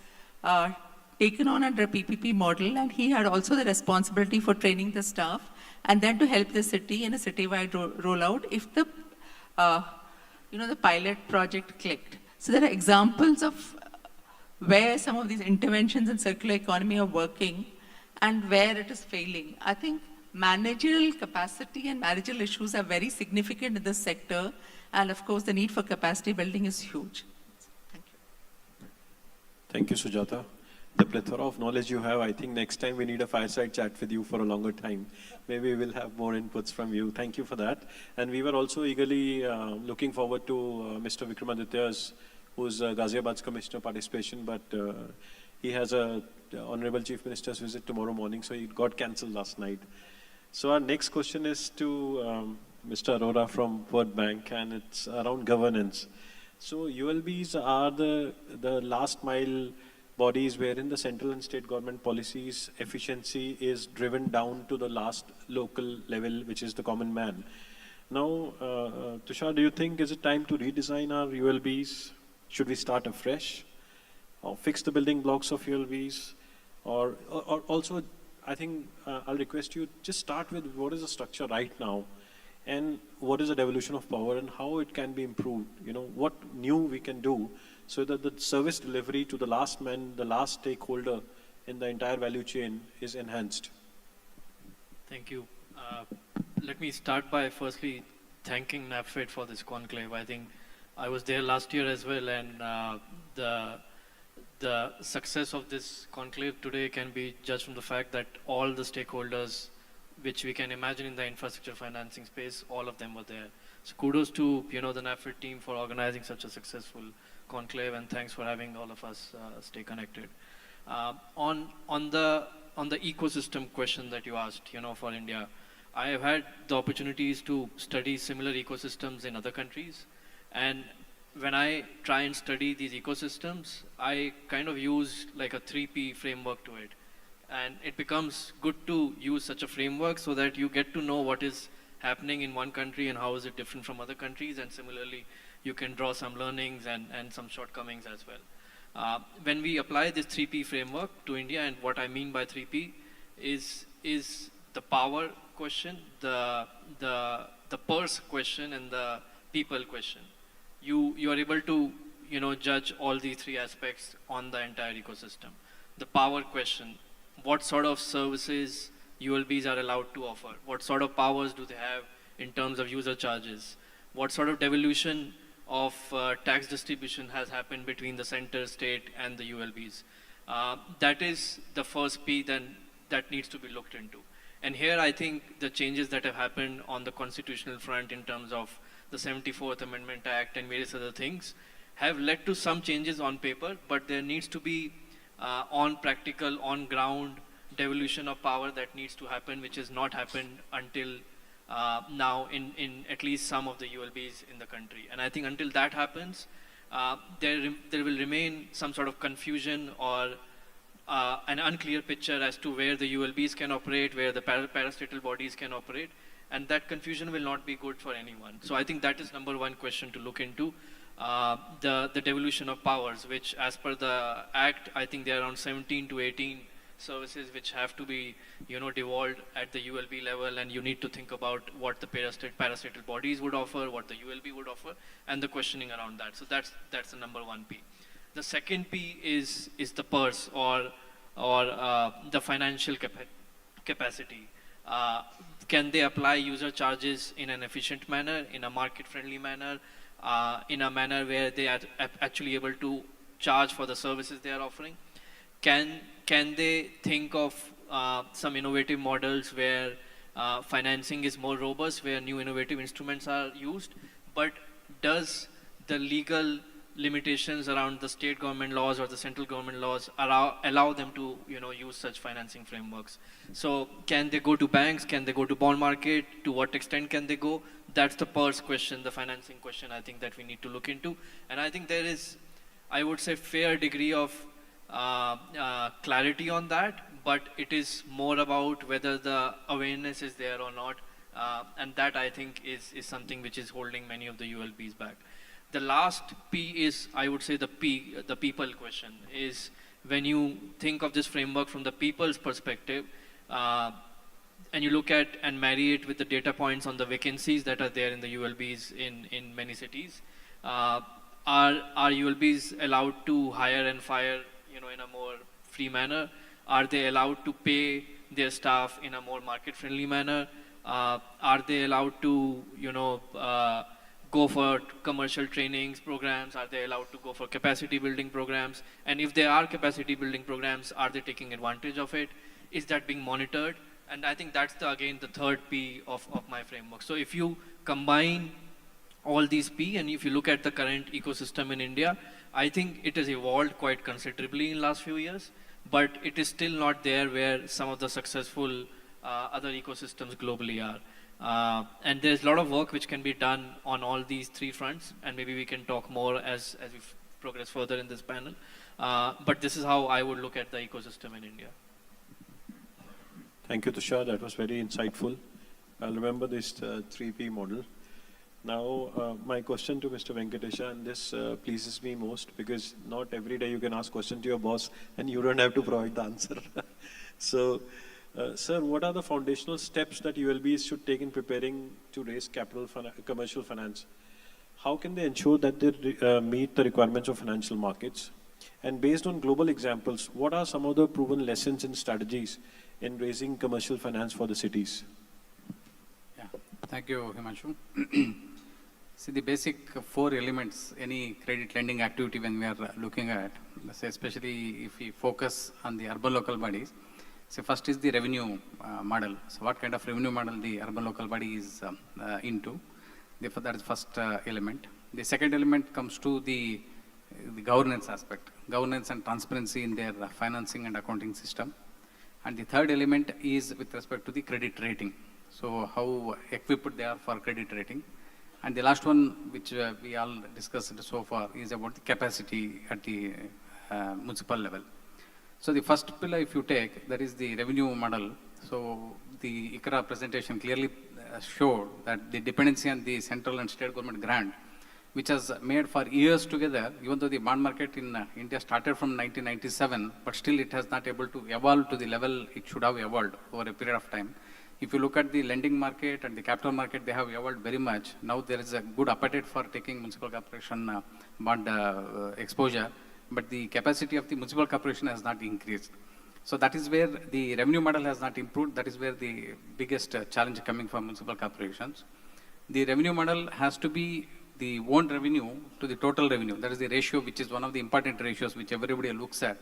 taken on under a PPP model, and he had also the responsibility for training the staff and then to help the city in a citywide rollout if the, the pilot project clicked. So there are examples of where some of these interventions in circular economy are working and where it is failing. I think managerial capacity and managerial issues are very significant in this sector, and of course the need for capacity building is huge. Thank you. Thank you, Sujata. The plethora of knowledge you have, I think next time we need a fireside chat with you for a longer time. Maybe we'll have more inputs from you. Thank you for that. And we were also eagerly looking forward to Mr. Vikramaditya's, who's Ghaziabad's commissioner, participation, but he has a Honorable Chief Minister's visit tomorrow morning, so it got cancelled last night. So our next question is to Mr. Arora from World Bank, and it's around governance. So ULBs are the last mile bodies wherein the central and state government policies efficiency is driven down to the last local level, which is the common man. Now, Tushar, do you think is it time to redesign our ULBs? Should we start afresh, or fix the building blocks of ULBs, or also, I think I'll request you just start with what is the structure right now, and what is the devolution of power, and how it can be improved. What new we can do so that the service delivery to the last man, the last stakeholder in the entire value chain is enhanced. Thank you. Let me start by firstly thanking NAPFED for this conclave. I think I was there last year as well, and the success of this conclave today can be judged from the fact that all the stakeholders which we can imagine in the infrastructure financing space, all of them were there. So kudos to the NAPFED team for organizing such a successful conclave, and thanks for having all of us stay connected. On the ecosystem question that you asked, for India, I have had the opportunities to study similar ecosystems in other countries, and when I try and study these ecosystems, I kind of use like a 3P framework to it. And it becomes good to use such a framework so that you get to know what is happening in one country and how is it different from other countries, and similarly you can draw some learnings and some shortcomings as well. When we apply this 3P framework to India, and what I mean by 3P is the power question, the purse question, and the people question. You are able to judge all these three aspects on the entire ecosystem. The power question: what sort of services ULBs are allowed to offer? What sort of powers do they have in terms of user charges? What sort of devolution of tax distribution has happened between the center, state, and the ULBs? That is the first P then that needs to be looked into. And here I think the changes that have happened on the constitutional front in terms of the 74th Amendment Act and various other things have led to some changes on paper, but there needs to be on practical, on ground devolution of power that needs to happen, which has not happened until now in at least some of the ULBs in the country. And I think until that happens, there will remain some sort of confusion or an unclear picture as to where the ULBs can operate, where the parastatal bodies can operate, and that confusion will not be good for anyone. So I think that is number one question to look into. The devolution of powers, which as per the Act, I think there are around 17 to 18 services which have to be, devolved at the ULB level, and you need to think about what the parastatal bodies would offer, what the ULB would offer, and the questioning around that. So that's the number one P. The second P is the purse or the financial capacity. Can they apply user charges in an efficient manner, in a market-friendly manner, in a manner where they are actually able to charge for the services they are offering? Can they think of some innovative models where financing is more robust, where new innovative instruments are used, but does the legal limitations around the state government laws or the central government laws allow them to use such financing frameworks? So can they go to banks? Can they go to bond market? To what extent can they go? That's the purse question, the financing question, I think that we need to look into. And I think there is, I would say, fair degree of clarity on that, but it is more about whether the awareness is there or not. And that I think is something which is holding many of the ULBs back. The last P is, I would say, the people question is when you think of this framework from the people's perspective, and you look at and marry it with the data points on the vacancies that are there in the ULBs in many cities, are ULBs allowed to hire and fire, in a more free manner? Are they allowed to pay their staff in a more market-friendly manner? Are they allowed to, go for commercial trainings programs? Are they allowed to go for capacity building programs? And if there are capacity building programs, are they taking advantage of it? Is that being monitored? And I think that's again the third P of my framework. So if you combine all these P and if you look at the current ecosystem in India, I think it has evolved quite considerably in the last few years, but it is still not there where some of the successful other ecosystems globally are. And there's a lot of work which can be done on all these three fronts, and maybe we can talk more as we progress further in this panel. But this is how I would look at the ecosystem in India. Thank you, Tushar. That was very insightful. I'll remember this 3P model. Now, my question to Mr. Venkatesha, and this pleases me most because not every day you can ask question to your boss and you don't have to provide the answer. So, sir, what are the foundational steps that ULBs should take in preparing to raise capital commercial finance? How can they ensure that they meet the requirements of financial markets? And based on global examples, what are some of the proven lessons and strategies in raising commercial finance for the cities? Yeah, thank you, Himanshu. See, the basic four elements, any credit lending activity when we are looking at, especially if we focus on the urban local bodies, so first is the revenue model. So what kind of revenue model the urban local body is into? Therefore, that is the first element. The second element comes to the governance aspect, governance and transparency in their financing and accounting system. And the third element is with respect to the credit rating. So how equipped they are for credit rating. And the last one, which we all discussed so far, is about the capacity at the municipal level. So the first pillar, if you take, that is the revenue model. So the ICRA presentation clearly showed that the dependency on the central and state government grant, which has made for years together, even though the bond market in India started from 1997, but still it has not able to evolve to the level it should have evolved over a period of time. If you look at the lending market and the capital market, they have evolved very much. Now there is a good appetite for taking municipal corporation bond exposure, but the capacity of the municipal corporation has not increased. So that is where the revenue model has not improved. That is where the biggest challenge coming from municipal corporations. The revenue model has to be the owned revenue to the total revenue. That is the ratio, which is one of the important ratios which everybody looks at,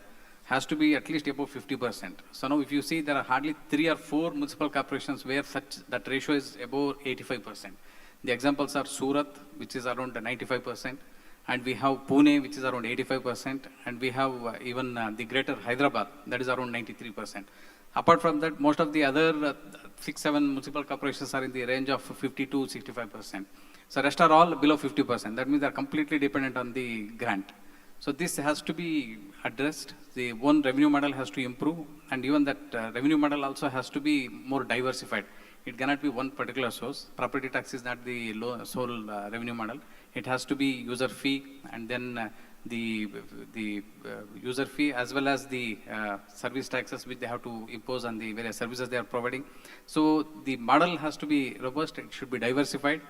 has to be at least above 50%. So now if you see, there are hardly 3 or 4 municipal corporations where that ratio is above 85%. The examples are Surat, which is around 95%, and we have Pune, which is around 85%, and we have even the greater Hyderabad, that is around 93%. Apart from that, most of the other 6-7 municipal corporations are in the range of 50 to 65%. So rest are all below 50%. That means they are completely dependent on the grant. So this has to be addressed. The one revenue model has to improve, and even that revenue model also has to be more diversified. It cannot be one particular source. Property tax is not the sole revenue model. It has to be user fee, and then the user fee as well as the service taxes which they have to impose on the various services they are providing. So the model has to be robust. It should be diversified.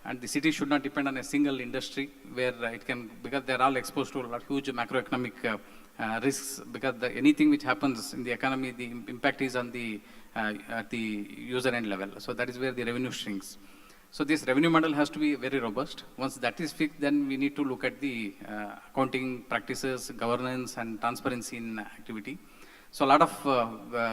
And the city should not depend on a single industry where it can, because they're all exposed to a lot huge macroeconomic risks, because anything which happens in the economy, the impact is on the at the user end level. So that is where the revenue shrinks. So this revenue model has to be very robust. Once that is fixed, then we need to look at the accounting practices, governance, and transparency in activity. So a lot of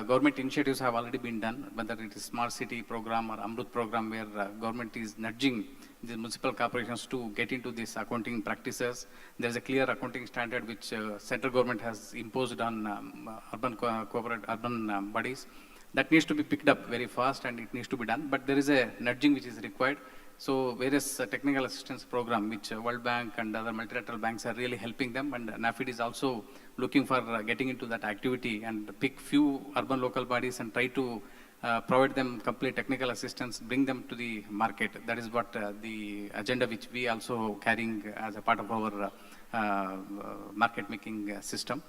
government initiatives have already been done, whether it is Smart City program or Amrut program, where government is nudging the municipal corporations to get into these accounting practices. There is a clear accounting standard which central government has imposed on urban bodies. That needs to be picked up very fast, and it needs to be done. But there is a nudging which is required. So various technical assistance program, which World Bank and other multilateral banks are really helping them, and NAFID is also looking for getting into that activity and pick few urban local bodies and try to provide them complete technical assistance, bring them to the market. That is what the agenda which we also carrying as a part of our market making system.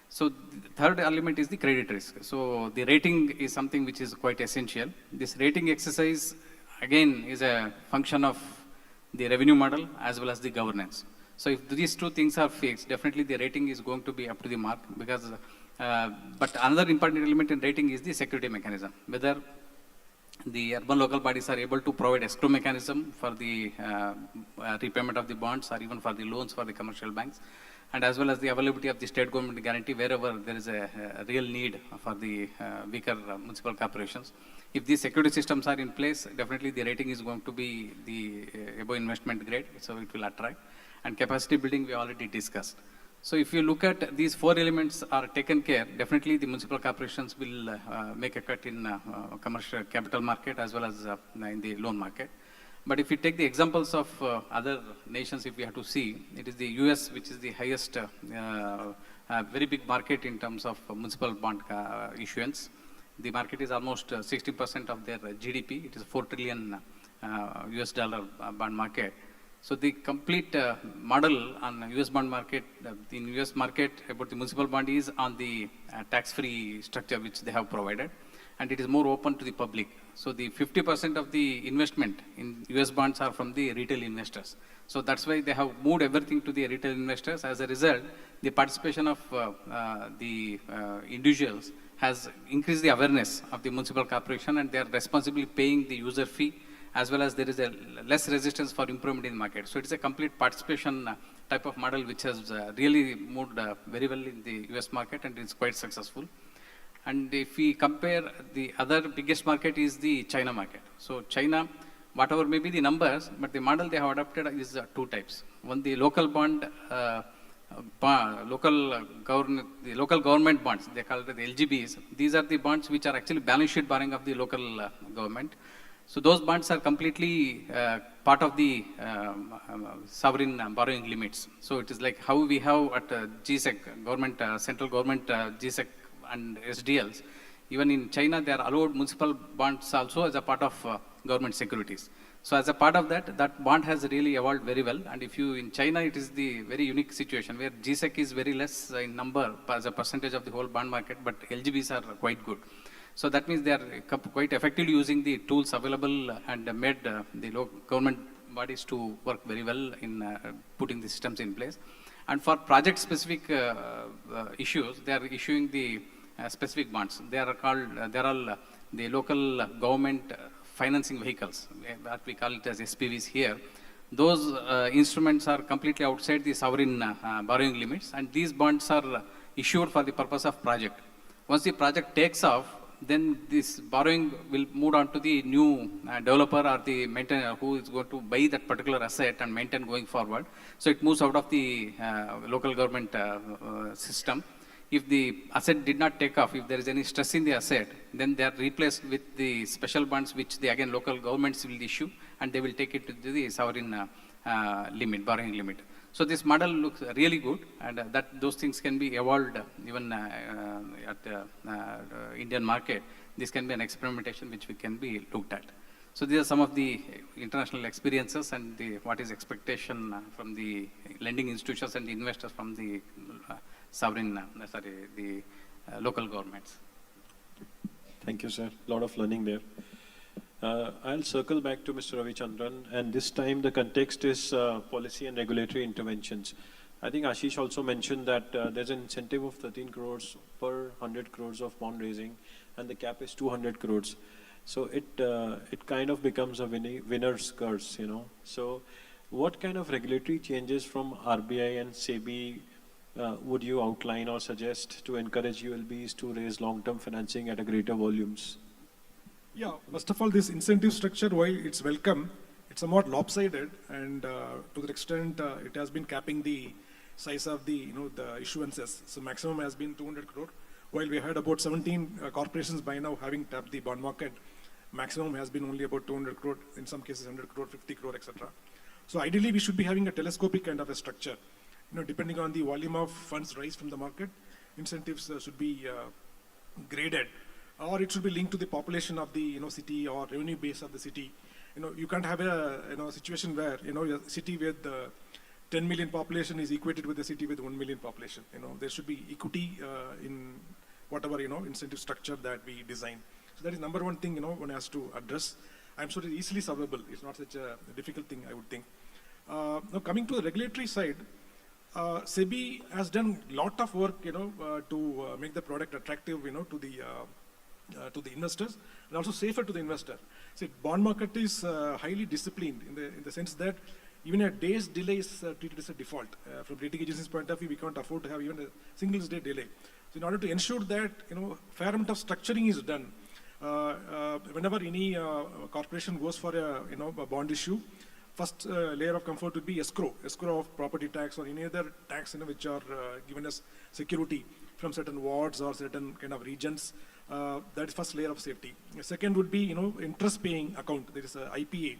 So the third element is the credit risk. So the rating is something which is quite essential. This rating exercise again is a function of the revenue model as well as the governance. So if these two things are fixed, definitely the rating is going to be up to the mark, because but another important element in rating is the security mechanism, whether the urban local bodies are able to provide escrow mechanism for the repayment of the bonds or even for the loans for the commercial banks, and as well as the availability of the state government guarantee wherever there is a real need for the weaker municipal corporations. If these security systems are in place, definitely the rating is going to be the above investment grade, so it will attract. And capacity building we already discussed. So if you look at these 4 elements are taken care, definitely the municipal corporations will make a cut in commercial capital market as well as in the loan market. But if you take the examples of other nations, if we have to see, it is the US which is the highest, very big market in terms of municipal bond issuance. The market is almost 60% of their GDP. It is $4 trillion US dollar bond market. So the complete model on US bond market, in US market about the municipal bond is on the tax-free structure which they have provided, and it is more open to the public. So the 50% of the investment in US bonds are from the retail investors. So that's why they have moved everything to the retail investors. As a result, the participation of the individuals has increased the awareness of the municipal corporation, and they are responsibly paying the user fee, as well as there is a less resistance for improvement in the market. So it is a complete participation type of model which has really moved very well in the US market, and it's quite successful. And if we compare, the other biggest market is the China market. So China, whatever may be the numbers, but the model they have adopted is 2 types. One, the local bond, local government bonds, they call it the LGBs. These are the bonds which are actually balance sheet borrowing of the local government. So those bonds are completely part of the sovereign borrowing limits. So it is like how we have at GSEC, government, central government GSEC and SDLs. Even in China, they are allowed municipal bonds also as a part of government securities. So as a part of that, that bond has really evolved very well. And if you, in China, it is the very unique situation where GSEC is very less in number as a percentage of the whole bond market, but LGBs are quite good. So that means they are quite effectively using the tools available and made the government bodies to work very well in putting the systems in place. And for project-specific issues, they are issuing the specific bonds. They are called, they are all the local government financing vehicles, that we call it as SPVs here. Those instruments are completely outside the sovereign borrowing limits, and these bonds are issued for the purpose of project. Once the project takes off, then this borrowing will move on to the new developer or the maintainer who is going to buy that particular asset and maintain going forward. So it moves out of the local government system. If the asset did not take off, if there is any stress in the asset, then they are replaced with the special bonds which the again local governments will issue, and they will take it to the sovereign limit, borrowing limit. So this model looks really good, and that those things can be evolved even at the Indian market. This can be an experimentation which we can be looked at. So these are some of the international experiences and what is expectation from the lending institutions and the investors from the local governments. Thank you, sir. A lot of learning there. I'll circle back to Mr. Ravichandran, and this time the context is policy and regulatory interventions. I think Ashish also mentioned that there's an incentive of 13 crores per 100 crores of bond raising, and the cap is 200 crores. So it kind of becomes a winner's curse, you know. So what kind of regulatory changes from RBI and SEBI would you outline or suggest to encourage ULBs to raise long-term financing at a greater volumes? Yeah, first of all, this incentive structure, while it's welcome, it's somewhat lopsided, and to that extent, it has been capping the size of the the issuances. So maximum has been 200 crore. While we had about 17 corporations by now having tapped the bond market, maximum has been only about 200 crore. In some cases, 100 crore, 50 crore, etc. So ideally, we should be having a telescopic kind of a structure. Depending on the volume of funds raised from the market, incentives should be graded, or it should be linked to the population of the city or revenue base of the city. You can't have a situation where a city with 10 million population is equated with a city with 1 million population. There should be equity in whatever incentive structure that we design. So that is number one thing one has to address. I'm sure it's easily solvable. It's not such a difficult thing, I would think. Now coming to the regulatory side, SEBI has done a lot of work, to make the product attractive, to the investors, and also safer to the investor. See, bond market is highly disciplined in the sense that even a day's delay is treated as a default. From rating agency's point of view, we can't afford to have even a single day delay. So in order to ensure that fair amount of structuring is done, whenever any corporation goes for a bond issue, first layer of comfort would be escrow of property tax or any other tax which are given as security from certain wards or certain kind of regions. That is first layer of safety. Second would be interest paying account. There is a IPA.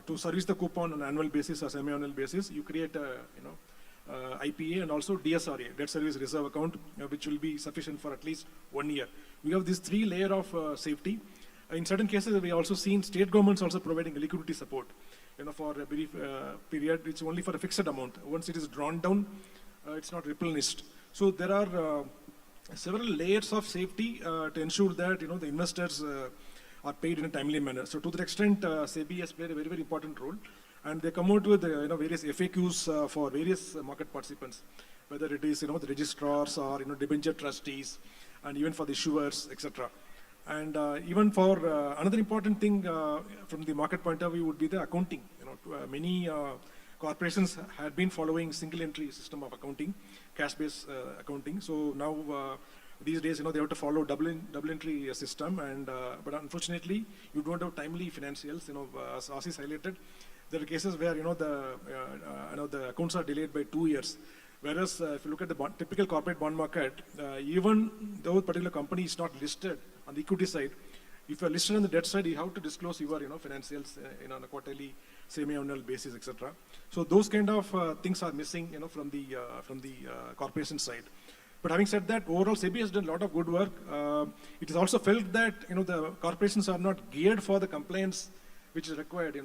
To service the coupon on an annual basis or semi-annual basis, you create a IPA and also DSRA, debt service reserve account, which will be sufficient for at least 1 year. We have this 3 layer of safety. In certain cases, we also seen state governments also providing liquidity support. For a brief period, it's only for a fixed amount. Once it is drawn down, it's not replenished. So there are several layers of safety to ensure that the investors are paid in a timely manner. So to that extent, SEBI has played a very, very important role, and they come out with various FAQs for various market participants, whether it is the registrars or debenture trustees, and even for the issuers, etc. And even for another important thing from the market point of view would be the accounting. Many corporations had been following single entry system of accounting, cash-based accounting. So now these days, they have to follow double entry system, and but unfortunately, you don't have timely financials. As Ashish highlighted, there are cases where the accounts are delayed by 2 years. Whereas if you look at the typical corporate bond market, even though a particular company is not listed on the equity side, if you are listed on the debt side, you have to disclose your financials on a quarterly, semi-annual basis, etc. So those kind of things are missing from the corporation side. But having said that, overall SEBI has done a lot of good work. It is also felt that the corporations are not geared for the compliance which is required,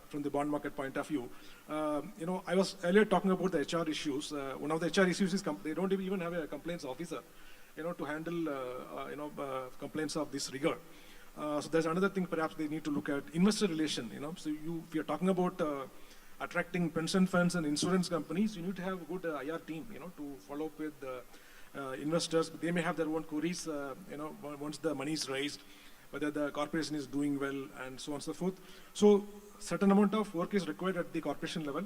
from the bond market point of view. I was earlier talking about the HR issues. One of the HR issues is they don't even have a compliance officer, to handle, complaints of this rigor. So there's another thing perhaps they need to look at, investor relation. So if you're talking about attracting pension funds and insurance companies, you need to have a good IR team, to follow up with investors. They may have their own queries, once the money is raised, whether the corporation is doing well, and so on and so forth. So certain amount of work is required at the corporation level.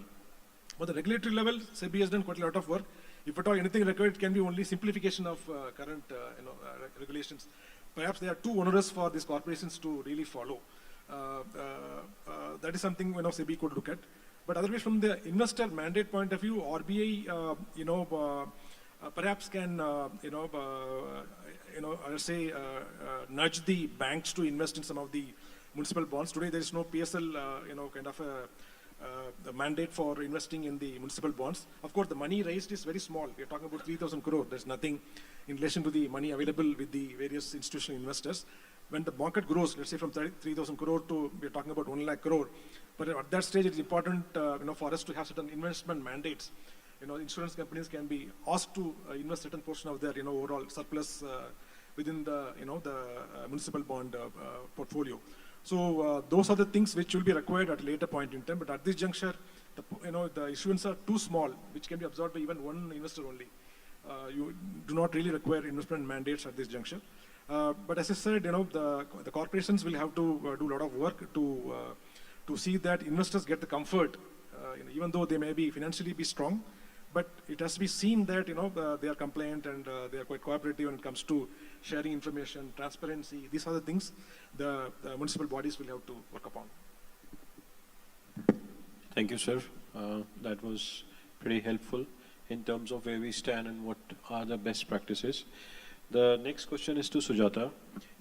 But the regulatory level, SEBI has done quite a lot of work. If at all anything required, it can be only simplification of current regulations. Perhaps they are too onerous for these corporations to really follow. That is something SEBI could look at. But otherwise, from the investor mandate point of view, RBI, perhaps can, nudge the banks to invest in some of the municipal bonds. Today, there is no PSL, the mandate for investing in the municipal bonds. Of course, the money raised is very small. We are talking about 3,000 crore. There's nothing in relation to the money available with the various institutional investors. When the market grows, let's say from 3,000 crore to, we're talking about 1 lakh crore. But at that stage, it's important, for us to have certain investment mandates. Insurance companies can be asked to invest certain portion of their, overall surplus within the, the municipal bond portfolio. So those are the things which will be required at a later point in time. But at this juncture, the issuance are too small, which can be absorbed by even one investor only. You do not really require investment mandates at this juncture. But as I said, the corporations will have to do a lot of work to see that investors get the comfort, even though they may be financially be strong, but it has to be seen that they are compliant and they are quite cooperative when it comes to sharing information, transparency. These are the things the municipal bodies will have to work upon. Thank you, sir. That was pretty helpful in terms of where we stand and what are the best practices. The next question is to Sujata.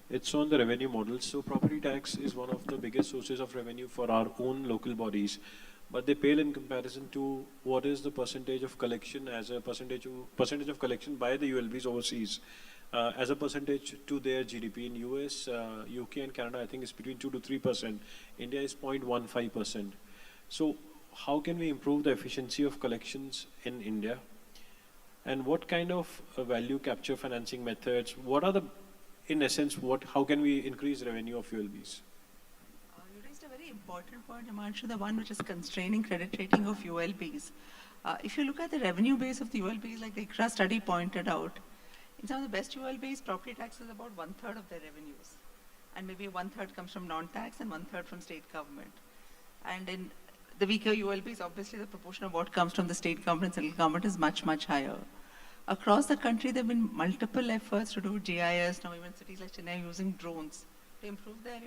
It's on the revenue model. So property tax is one of the biggest sources of revenue for our own local bodies, but they pale in comparison to what is the percentage of collection as a percentage of collection by the ULBs overseas as a percentage to their GDP. In US, UK and Canada, I think it's between 2 to 3%. India is 0.15%. So how can we improve the efficiency of collections in India? And what kind of value capture financing methods? What are the, in essence, how can we increase revenue of ULBs? You raised a very important point, Himanshu, the one which is constraining credit rating of ULBs. If you look at the revenue base of the ULBs, like the ICRA study pointed out, in some of the best ULBs, property tax is about 1/3 of their revenues. And maybe 1/3 comes from non-tax and 1/3 from state government. And in the weaker ULBs, obviously the proportion of what comes from the state government and central government is much, much higher. Across the country, there have been multiple efforts to do GIS, now even cities like Chennai using drones to improve their,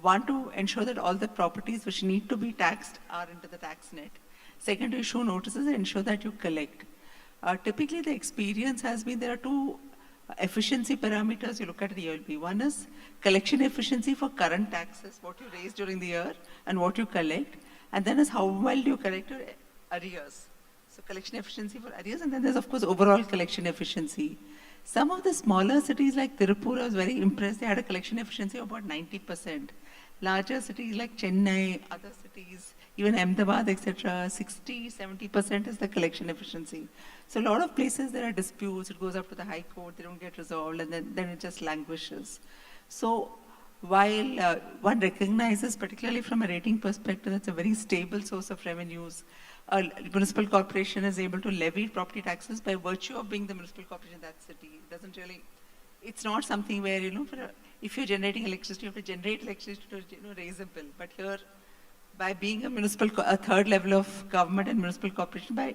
one, to ensure that all the properties which need to be taxed are into the tax net. Second, to issue notices and ensure that you collect. Typically, the experience has been there are two efficiency parameters you look at the ULB. One is collection efficiency for current taxes, what you raise during the year and what you collect. And then is how well do you collect your arrears. So collection efficiency for arrears, and then there's of course overall collection efficiency. Some of the smaller cities like Tirupur, I was very impressed, they had a collection efficiency of about 90%. Larger cities like Chennai, other cities, even Ahmedabad, etc., 60, 70% is the collection efficiency. So a lot of places there are disputes, it goes up to the High Court, they don't get resolved, and then it just languishes. So while one recognizes, particularly from a rating perspective, that's a very stable source of revenues. A municipal corporation is able to levy property taxes by virtue of being the municipal corporation in that city. It doesn't really, it's not something where, if you're generating electricity, you have to generate electricity to raise a bill. But here, by being a third level of government and municipal corporation, by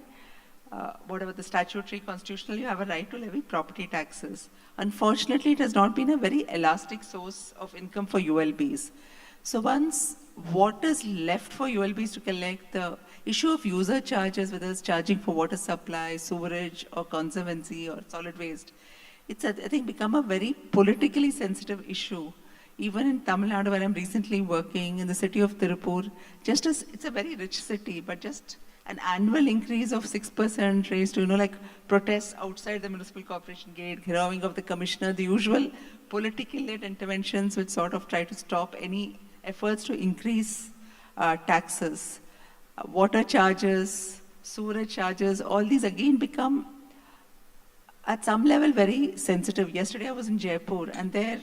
whatever the statutory, constitutional, you have a right to levy property taxes. Unfortunately, it has not been a very elastic source of income for ULBs. So once what is left for ULBs to collect, the issue of user charges, whether it's charging for water supply, sewerage, or conservancy, or solid waste, it's, I think, become a very politically sensitive issue. Even in Tamil Nadu, where I'm recently working, in the city of Tirupur, just as it's a very rich city, but just an annual increase of 6% raised to, protests outside the municipal corporation gate, hearing of the commissioner, the usual politically led interventions which sort of try to stop any efforts to increase taxes. Water charges, sewerage charges, all these again become, at some level, very sensitive. Yesterday I was in Jaipur, and there,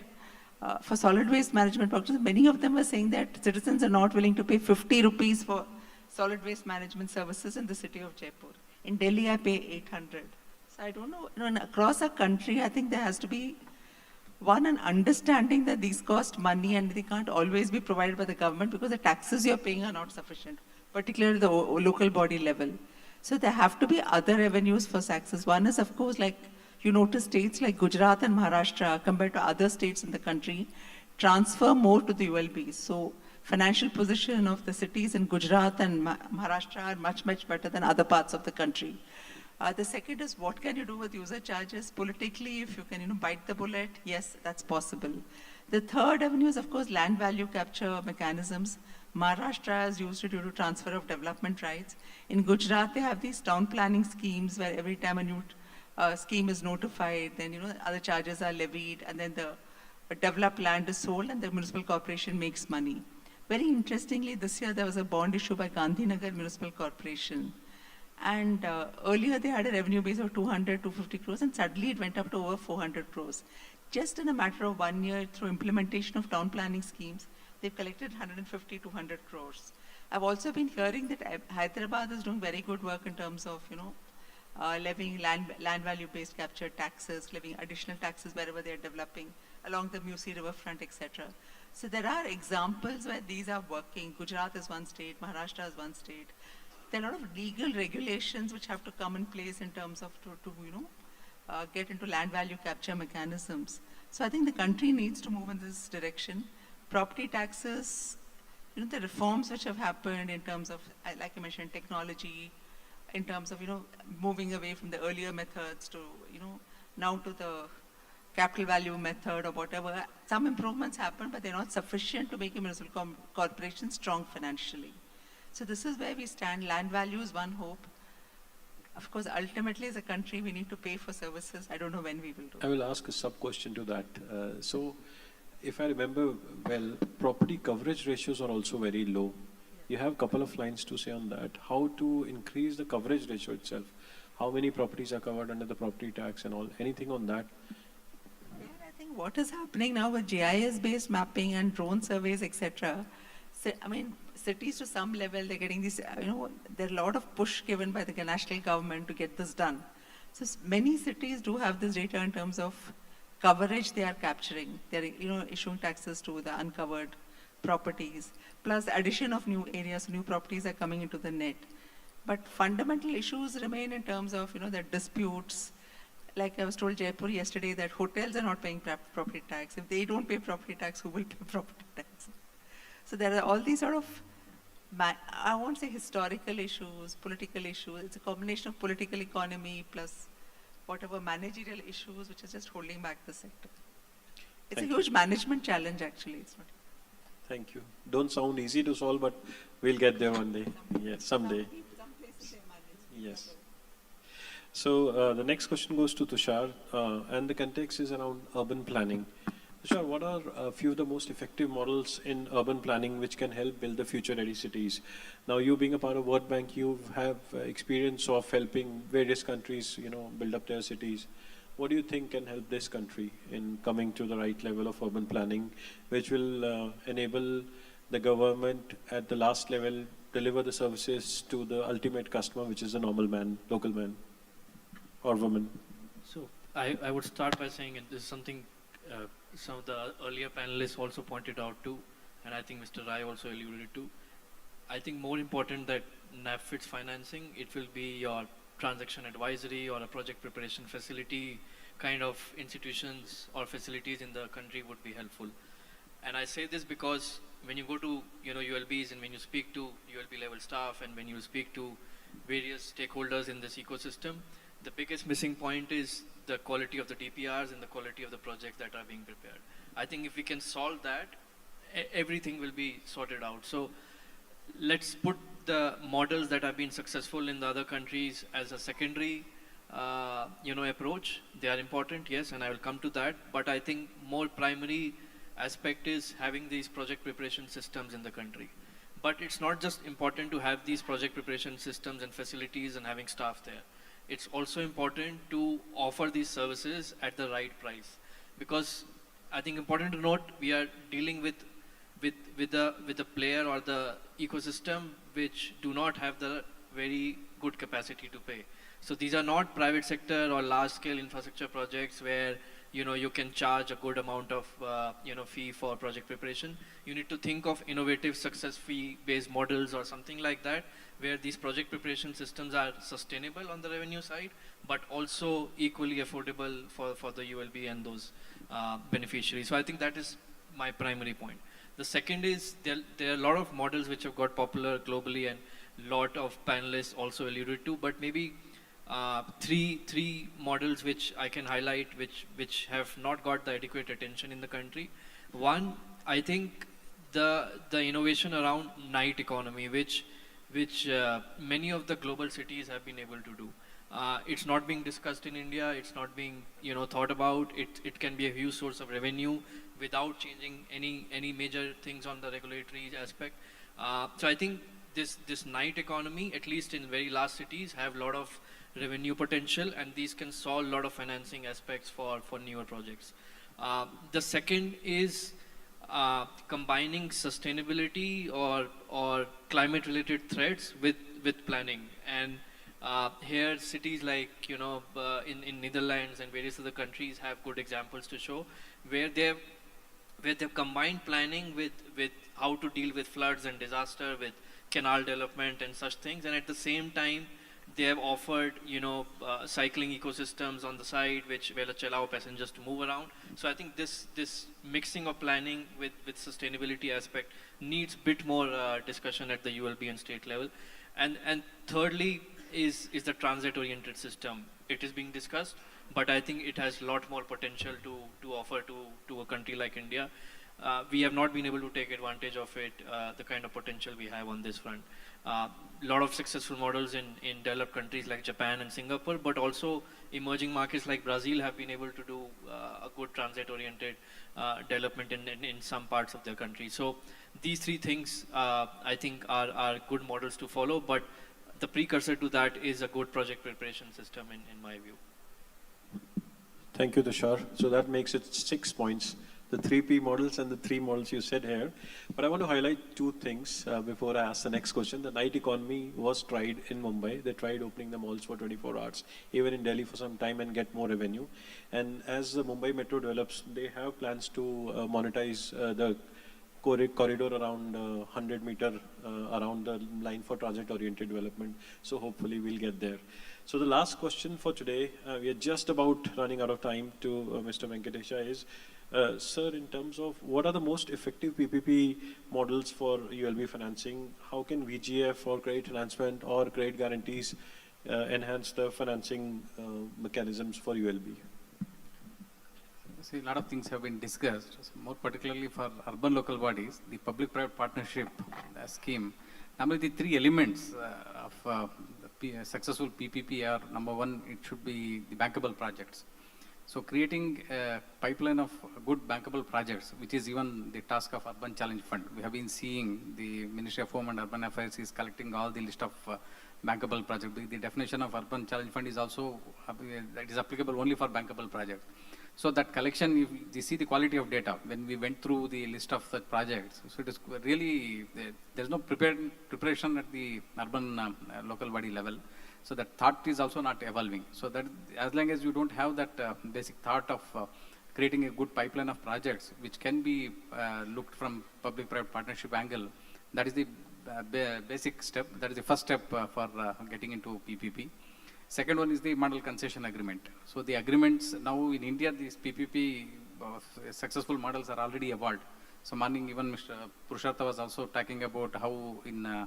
for solid waste management purposes, many of them were saying that citizens are not willing to pay 50 rupees for solid waste management services in the city of Jaipur. In Delhi, I pay 800. So I don't know, across our country, I think there has to be, one, an understanding that these cost money and they can't always be provided by the government because the taxes you're paying are not sufficient, particularly the local body level. So there have to be other avenues for success. One is, of course, like you notice states like Gujarat and Maharashtra compared to other states in the country transfer more to the ULBs. So financial position of the cities in Gujarat and Maharashtra are much, much better than other parts of the country. The second is, what can you do with user charges? Politically, if you can bite the bullet, yes, that's possible. The third avenue is, of course, land value capture mechanisms. Maharashtra has used it due to transfer of development rights. In Gujarat, they have these town planning schemes where every time a new scheme is notified, then other charges are levied, and then the developed land is sold and the municipal corporation makes money. Very interestingly, this year there was a bond issue by Gandhinagar Municipal Corporation. And earlier they had a revenue base of 200, 250 crores, and suddenly it went up to over 400 crores. Just in a matter of 1 year, through implementation of town planning schemes, they've collected 150, 200 crores. I've also been hearing that Hyderabad is doing very good work in terms of, levying land value-based capture taxes, levying additional taxes wherever they're developing, along the Musi riverfront, etc. So there are examples where these are working. Gujarat is one state, Maharashtra is one state. There are a lot of legal regulations which have to come in place in terms of get into land value capture mechanisms. So I think the country needs to move in this direction. Property taxes, the reforms which have happened in terms of, like I mentioned, technology, in terms of, moving away from the earlier methods to, now to the capital value method or whatever. Some improvements happen, but they're not sufficient to make a municipal corporation strong financially. So this is where we stand. Land value is one hope. Of course, ultimately as a country, we need to pay for services. I don't know when we will do. I will ask a sub-question to that. So if I remember well, property coverage ratios are also very low. You have a couple of lines to say on that. How to increase the coverage ratio itself? How many properties are covered under the property tax and all? Anything on that? I think what is happening now with GIS-based mapping and drone surveys, etc. So, cities to some level, they're getting these, there are a lot of push given by the national government to get this done. So many cities do have this data in terms of coverage they are capturing. They're, issuing taxes to the uncovered properties, plus addition of new areas, new properties are coming into the net. But fundamental issues remain in terms of, the disputes. Like I was told Jaipur yesterday that hotels are not paying property tax. If they don't pay property tax, who will pay property tax? So there are all these sort of, I won't say historical issues, political issues. It's a combination of political economy plus whatever managerial issues which is just holding back the sector. It's a huge management challenge actually. It's not. Thank you. Don't sound easy to solve, but we'll get there one day. Yes, someday. Some places they manage. Yes. So the next question goes to Tushar, and the context is around urban planning. Tushar, what are a few of the most effective models in urban planning which can help build the future-ready cities? Now, you being a part of World Bank, you have experience of helping various countries, build up their cities. What do you think can help this country in coming to the right level of urban planning, which will enable the government at the last level deliver the services to the ultimate customer, which is the normal man, local man or woman? So I would start by saying, and this is something some of the earlier panelists also pointed out too, and I think Mr. Rai also alluded to. I think more important that NAFID's financing, it will be your transaction advisory or a project preparation facility kind of institutions or facilities in the country would be helpful. And I say this because when you go to ULBs and when you speak to ULB level staff and when you speak to various stakeholders in this ecosystem, the biggest missing point is the quality of the DPRs and the quality of the projects that are being prepared. I think if we can solve that, everything will be sorted out. So let's put the models that have been successful in the other countries as a secondary approach. They are important, yes, and I will come to that. But I think more primary aspect is having these project preparation systems in the country. But it's not just important to have these project preparation systems and facilities and having staff there. It's also important to offer these services at the right price. Because I think important to note, we are dealing with the player or the ecosystem which do not have the very good capacity to pay. So these are not private sector or large scale infrastructure projects where you can charge a good amount of, fee for project preparation. You need to think of innovative success fee-based models or something like that, where these project preparation systems are sustainable on the revenue side, but also equally affordable for the ULB and those beneficiaries. So I think that is my primary point. The second is there are a lot of models which have got popular globally and lot of panelists also alluded to, but maybe three models which I can highlight which have not got the adequate attention in the country. One, I think the innovation around night economy, which many of the global cities have been able to do. It's not being discussed in India. It's not being thought about. It can be a huge source of revenue without changing any major things on the regulatory aspect. So I think this night economy, at least in very large cities, have a lot of revenue potential, and these can solve a lot of financing aspects for newer projects. The second is combining sustainability or climate related threats with planning. And here cities like in Netherlands and various other countries have good examples to show where they've combined planning with how to deal with floods and disaster, with canal development and such things, and at the same time they have offered cycling ecosystems on the side which allow passengers to move around. So I think this mixing of planning with sustainability aspect needs bit more discussion at the ULB and state level. And thirdly is the transit oriented system. It is being discussed, but I think it has a lot more potential to offer to a country like India. We have not been able to take advantage of it, the kind of potential we have on this front. A lot of successful models in developed countries like Japan and Singapore, but also emerging markets like Brazil have been able to do a good transit-oriented development in some parts of their country. So these three things, I think, are good models to follow, but the precursor to that is a good project preparation system, in my view. Thank you, Tushar. So that makes it 6 points. The 3P models and the 3 models you said here. But I want to highlight 2 things before I ask the next question. The night economy was tried in Mumbai. They tried opening the malls for 24 hours, even in Delhi for some time, and get more revenue. And as the Mumbai Metro develops, they have plans to monetize the corridor around 100 meter around the line for transit-oriented development. So hopefully we'll get there. So the last question for today, we are just about running out of time to Mr. Venkatesha is, sir, in terms of what are the most effective PPP models for ULB financing? How can VGF or credit enhancement or credit guarantees enhance the financing mechanisms for ULB? See, a lot of things have been discussed, more particularly for urban local bodies, the public-private partnership scheme. Normally, the 3 elements of successful PPP are, number 1, it should be the bankable projects. So creating a pipeline of good bankable projects, which is even the task of Urban Challenge Fund. We have been seeing the Ministry of Home and Urban Affairs is collecting all the list of bankable projects. The definition of Urban Challenge Fund is also, it is applicable only for bankable projects. So that collection, if you see the quality of data, when we went through the list of such projects, so it is really, there's no preparation at the urban local body level. So that thought is also not evolving. So that as long as you don't have that basic thought of creating a good pipeline of projects, which can be looked from public-private partnership angle, that is the basic step. That is the first step for getting into PPP. Second one is the model concession agreement. So the agreements now in India, these PPP successful models are already evolved. So morning even Mr. Purushartha was also talking about how in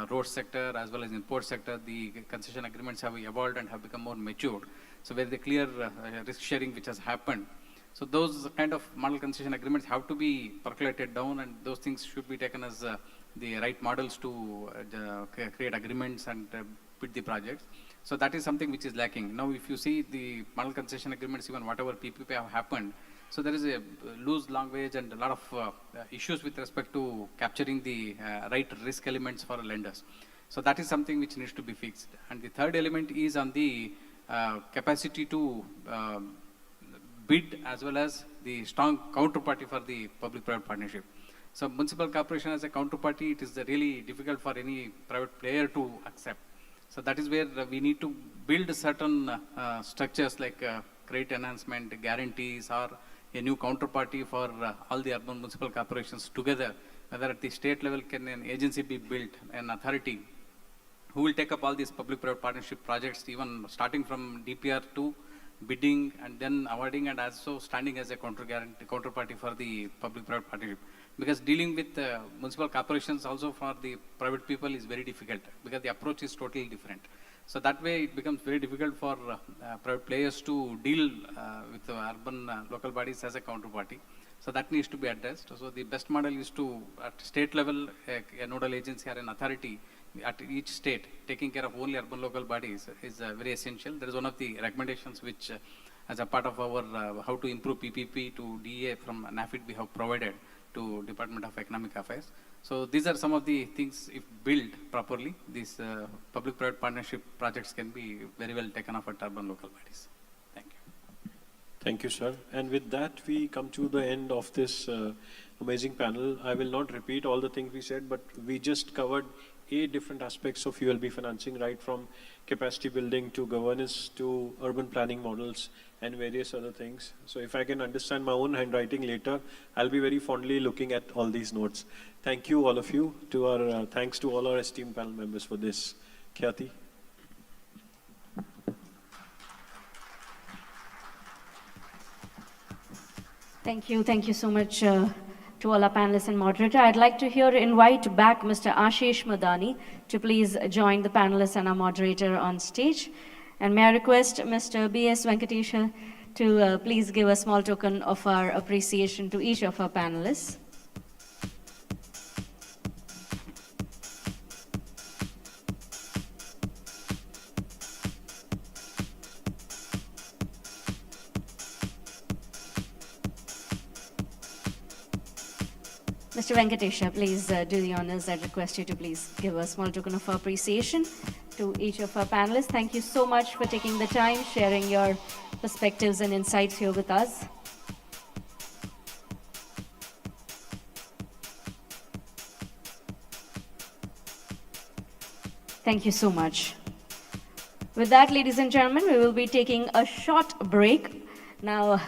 road sector as well as in port sector, the concession agreements have evolved and have become more matured. So where the clear risk sharing which has happened. So those kind of model concession agreements have to be percolated down, and those things should be taken as the right models to create agreements and bid the projects. So that is something which is lacking. Now if you see the model concession agreements, even whatever PPP have happened, so there is a loose language and a lot of issues with respect to capturing the right risk elements for lenders. So that is something which needs to be fixed. And the third element is on the capacity to bid as well as the strong counterparty for the public-private partnership. So municipal corporation as a counterparty, it is really difficult for any private player to accept. So that is where we need to build certain structures like credit enhancement, guarantees, or a new counterparty for all the urban municipal corporations together, whether at the state level can an agency be built, an authority, who will take up all these public-private partnership projects, even starting from DPR to bidding and then awarding and also standing as a counterparty for the public-private partnership. Because dealing with municipal corporations also for the private people is very difficult because the approach is totally different. So that way it becomes very difficult for private players to deal with urban local bodies as a counterparty. So that needs to be addressed. So the best model is to, at state level, a nodal agency or an authority at each state taking care of only urban local bodies is very essential. That is one of the recommendations which, as a part of our how to improve PPP to DA from NAFID, we have provided to Department of Economic Affairs. So these are some of the things, if built properly, these public-private partnership projects can be very well taken off at urban local bodies. Thank you. Thank you, sir. And with that, we come to the end of this amazing panel. I will not repeat all the things we said, but we just covered 8 different aspects of ULB financing, right from capacity building to governance to urban planning models and various other things. So if I can understand my own handwriting later, I'll be very fondly looking at all these notes. Thank you, all of you. To our thanks to all our esteemed panel members for this. Khyati. Thank you so much to all our panelists and moderator. I'd like to invite back Mr. Ashish Madani to please join the panelists and our moderator on stage. And may I request Mr. B.S. Venkatesha to please give a small token of our appreciation to each of our panelists. Mr. Venkatesha, please do the honors. I request you to please give a small token of appreciation to each of our panelists. Thank you so much for taking the time, sharing your perspectives and insights here with us. Thank you so much. With that, ladies and gentlemen, we will be taking a short break. Now,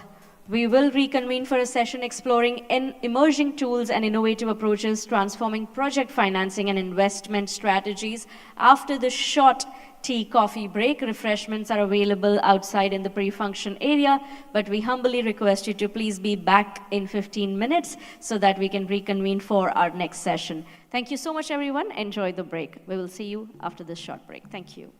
we will reconvene for a session exploring emerging tools and innovative approaches transforming project financing and investment strategies. After the short tea-coffee break, refreshments are available outside in the pre-function area, but we humbly request you to please be back in 15 minutes so that we can reconvene for our next session. Thank you so much, everyone. Enjoy the break. We will see you after this short break. Thank you.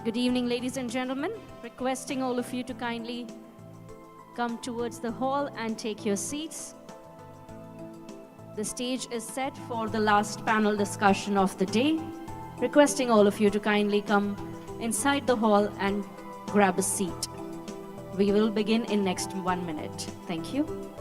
Good evening, ladies and gentlemen. Requesting all of you to kindly come towards the hall and take your seats. The stage is set for the last panel discussion of the day. Requesting all of you to kindly come inside the hall and grab a seat. We will begin in next 1 minute. Thank you.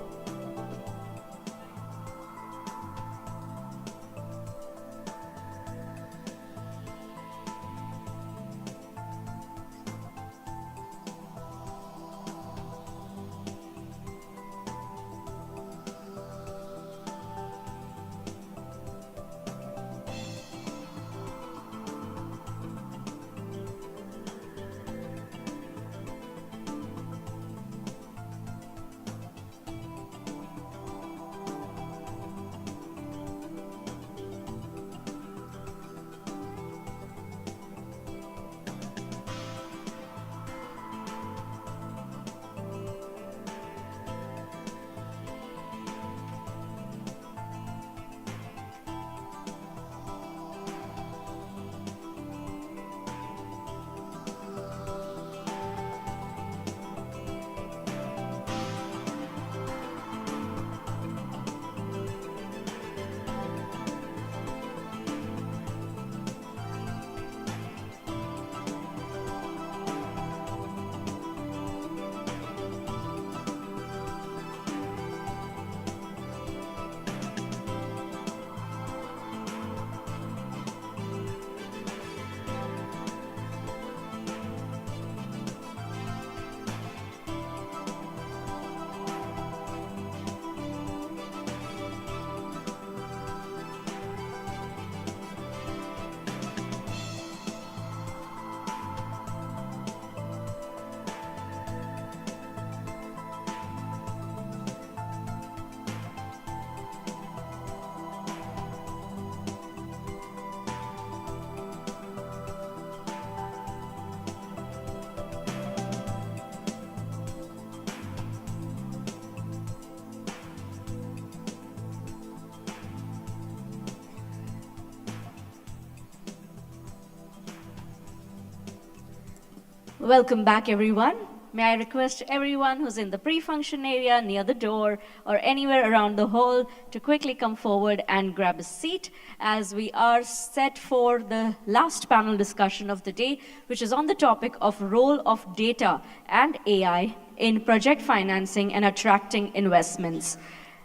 Welcome back, everyone. May I request everyone who's in the pre-function area, near the door, or anywhere around the hall to quickly come forward and grab a seat as we are set for the last panel discussion of the day, which is on the topic of role of data and AI in project financing and attracting investments.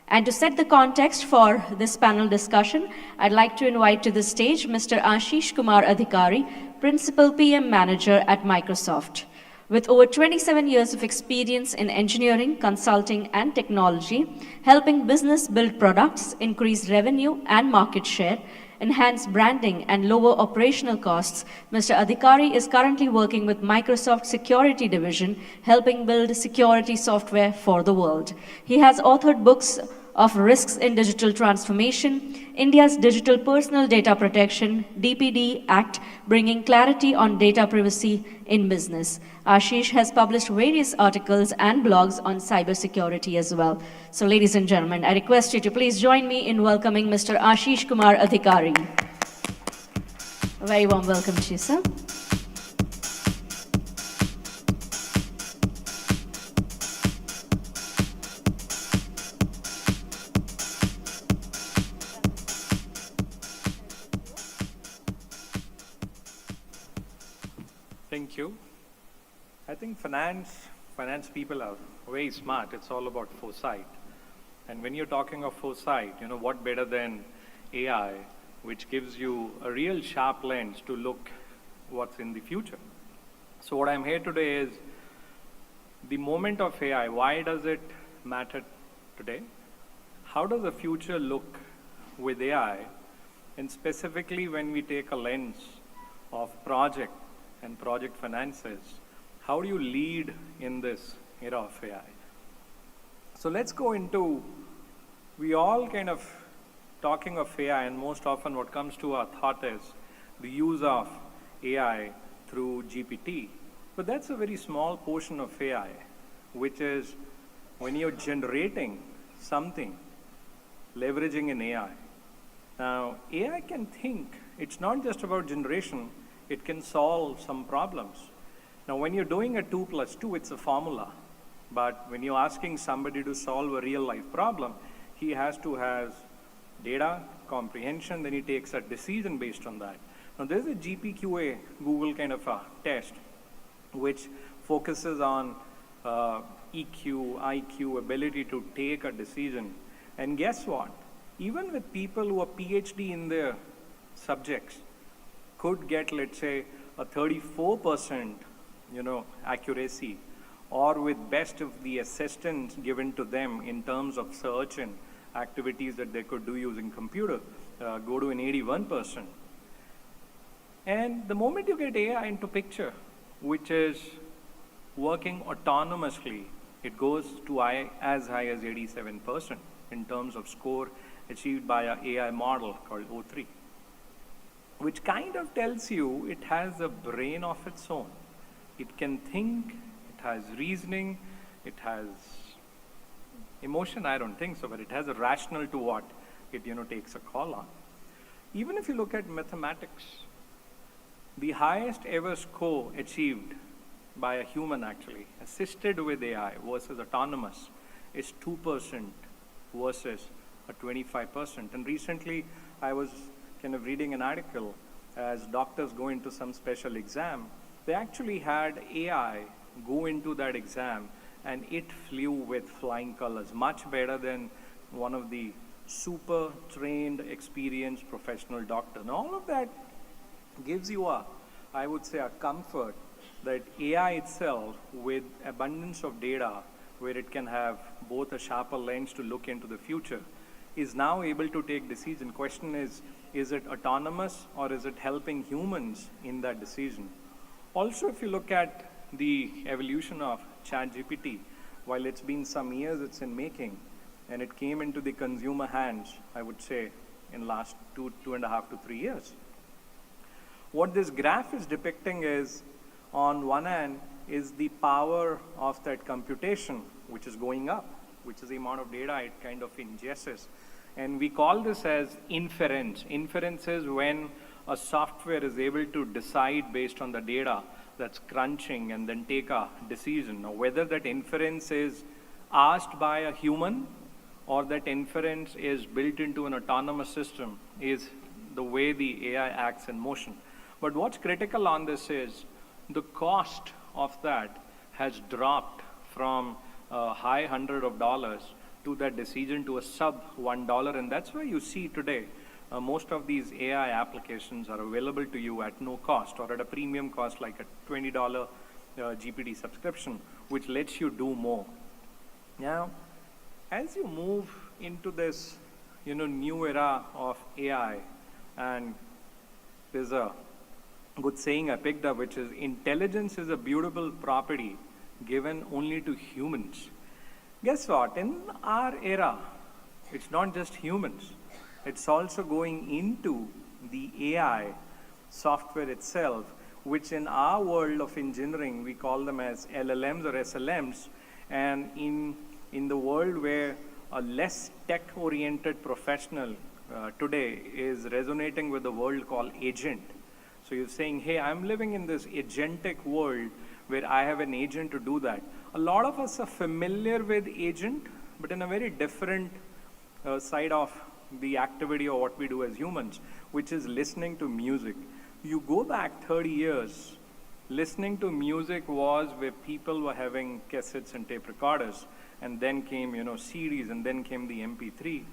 And to set the context for this panel discussion, I'd like to invite to the stage Mr. Ashish Kumar Adhikari, Principal PM Manager at Microsoft. With over 27 years of experience in engineering, consulting, and technology, helping business build products, increase revenue and market share, enhance branding, and lower operational costs, Mr. Adhikari is currently working with Microsoft Security Division, helping build security software for the world. He has authored books of Risks in Digital Transformation, India's Digital Personal Data Protection, DPD Act, bringing clarity on data privacy in business. Ashish has published various articles and blogs on cybersecurity as well. So ladies and gentlemen, I request you to please join me in welcoming Mr. Ashish Kumar Adhikari. A very warm welcome to you, sir. Thank you. I think finance people are very smart. It's all about foresight. And when you're talking of foresight, what better than AI, which gives you a real sharp lens to look what's in the future. So what I'm here today is the moment of AI. Why does it matter today? How does the future look with AI? And specifically when we take a lens of project and project finances, how do you lead in this era of AI? So let's go into, we all kind of talking of AI, and most often what comes to our thought is the use of AI through GPT. But that's a very small portion of AI, which is when you're generating something, leveraging in AI. Now, AI can think. It's not just about generation. it can solve some problems. Now, when you're doing a 2 plus 2, it's a formula. But when you're asking somebody to solve a real life problem, he has to have data, comprehension, then he takes a decision based on that. Now, there's a GPQA, Google kind of a test, which focuses on EQ, IQ, ability to take a decision. And guess what? Even with people who are PhD in their subjects could get, let's say, a 34%, accuracy, or with best of the assistance given to them in terms of search and activities that they could do using computer, go to an 81%. And the moment you get AI into picture, which is working autonomously, it goes to as high as 87% in terms of score achieved by an AI model called O3, which kind of tells you it has a brain of its own. It can think, it has reasoning, it has emotion, I don't think so, but it has a rationale to what it takes a call on. Even if you look at mathematics, the highest ever score achieved by a human actually, assisted with AI versus autonomous, is 2% versus a 25%. And recently I was kind of reading an article as doctors go into some special exam, they actually had AI go into that exam and it flew with flying colors, much better than one of the super trained, experienced professional doctor. Now all of that gives you I would say a comfort that AI itself with abundance of data where it can have both a sharper lens to look into the future is now able to take decision. Question is it autonomous or is it helping humans in that decision? Also, if you look at the evolution of ChatGPT, while it's been some years it's in making, and it came into the consumer hands, I would say, in last 2.5 to 3 years. What this graph is depicting is, on one hand, is the power of that computation, which is going up, which is the amount of data it kind of ingests. And we call this as inference. Inference is when a software is able to decide based on the data that's crunching and then take a decision. Now, whether that inference is asked by a human or that inference is built into an autonomous system is the way the AI acts in motion. But what's critical on this is the cost of that has dropped from a high $100 to that decision to a sub $1. And that's why you see today most of these AI applications are available to you at no cost or at a premium cost like a $20 GPT subscription, which lets you do more. Now, as you move into this new era of AI, and there's a good saying I picked up, which is intelligence is a beautiful property given only to humans. Guess what? In our era, it's not just humans. It's also going into the AI software itself, which in our world of engineering, we call them as LLMs or SLMs. And in the world where a less tech-oriented professional today is resonating with the world called agent. So you're saying, hey, I'm living in this agentic world where I have an agent to do that. A lot of us are familiar with agent, but in a very different side of the activity or what we do as humans, which is listening to music. You go back 30 years, listening to music was where people were having cassettes and tape recorders, and then came, CDs, and then came the MP3.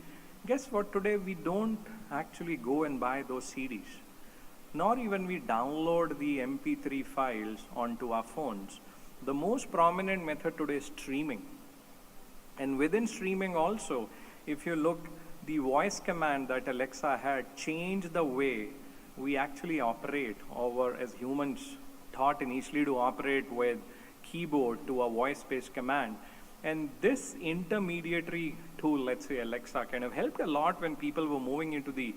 Guess what? Today we don't actually go and buy those CDs. Nor even we download the MP3 files onto our phones. The most prominent method today is streaming. And within streaming also, if you look, the voice command that Alexa had changed the way we actually operate, or as humans taught initially to operate with keyboard to a voice-based command. And this intermediary tool, let's say Alexa, kind of helped a lot when people were moving into the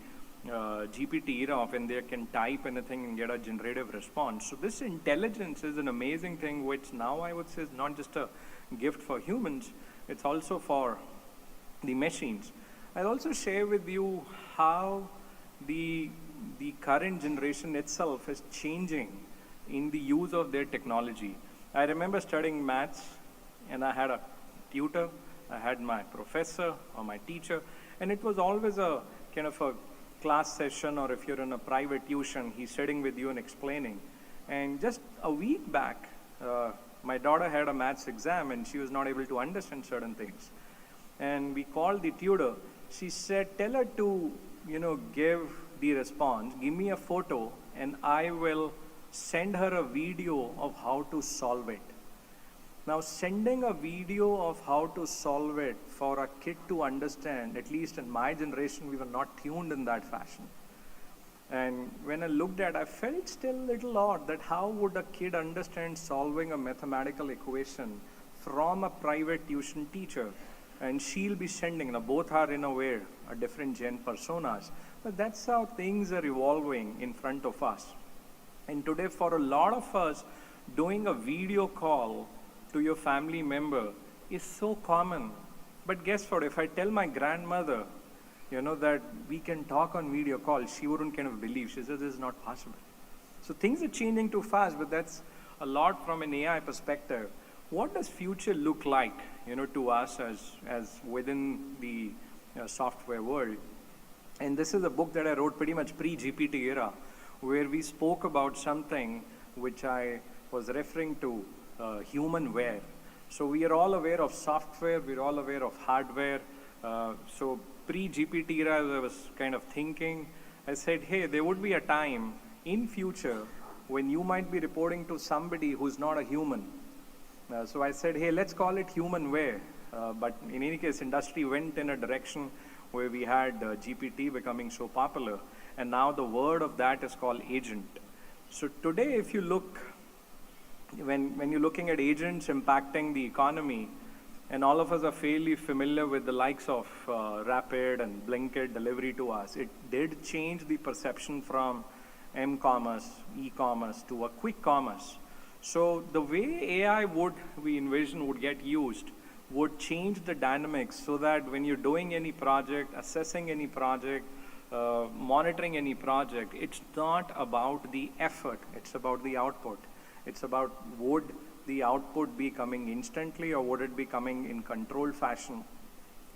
GPT era when they can type anything and get a generative response. So this intelligence is an amazing thing, which now I would say is not just a gift for humans, it's also for the machines. I'll also share with you how the the current generation itself is changing in the use of their technology. I remember studying maths, and I had a tutor, I had my professor or my teacher, and it was always a kind of a class session, or if you're in a private tuition, he's sitting with you and explaining. And just a week back, my daughter had a maths exam and she was not able to understand certain things. And we called the tutor. She said, tell her to, give the response, give me a photo, and I will send her a video of how to solve it. Now, sending a video of how to solve it for a kid to understand, at least in my generation, we were not tuned in that fashion. And when I looked at it, I felt still a little odd that how would a kid understand solving a mathematical equation from a private tuition teacher? And she'll be sending, now both are in a way a different gen personas, but that's how things are evolving in front of us. And today for a lot of us, doing a video call to your family member is so common. But guess what, if I tell my grandmother, that we can talk on video call, she wouldn't kind of believe. She says this is not possible. So things are changing too fast, but that's a lot from an AI perspective. What does future look like, to us as within the software world? And this is a book that I wrote pretty much pre-GPT era, where we spoke about something which I was referring to humanware. So we are all aware of software, we're all aware of hardware. So pre-GPT era, as I was kind of thinking, I said, hey, there would be a time in future when you might be reporting to somebody who's not a human. So I said, hey, let's call it humanware. But in any case, industry went in a direction where we had GPT becoming so popular. And now the word of that is called agent. So today, if you look, when you're looking at agents impacting the economy, and all of us are fairly familiar with the likes of Rapid and Blinkit delivery to us, it did change the perception from m-commerce, e-commerce to a quick commerce. So the way AI we envision would get used would change the dynamics so that when you're doing any project, assessing any project, monitoring any project, it's not about the effort, it's about the output. It's about would the output be coming instantly or would it be coming in controlled fashion?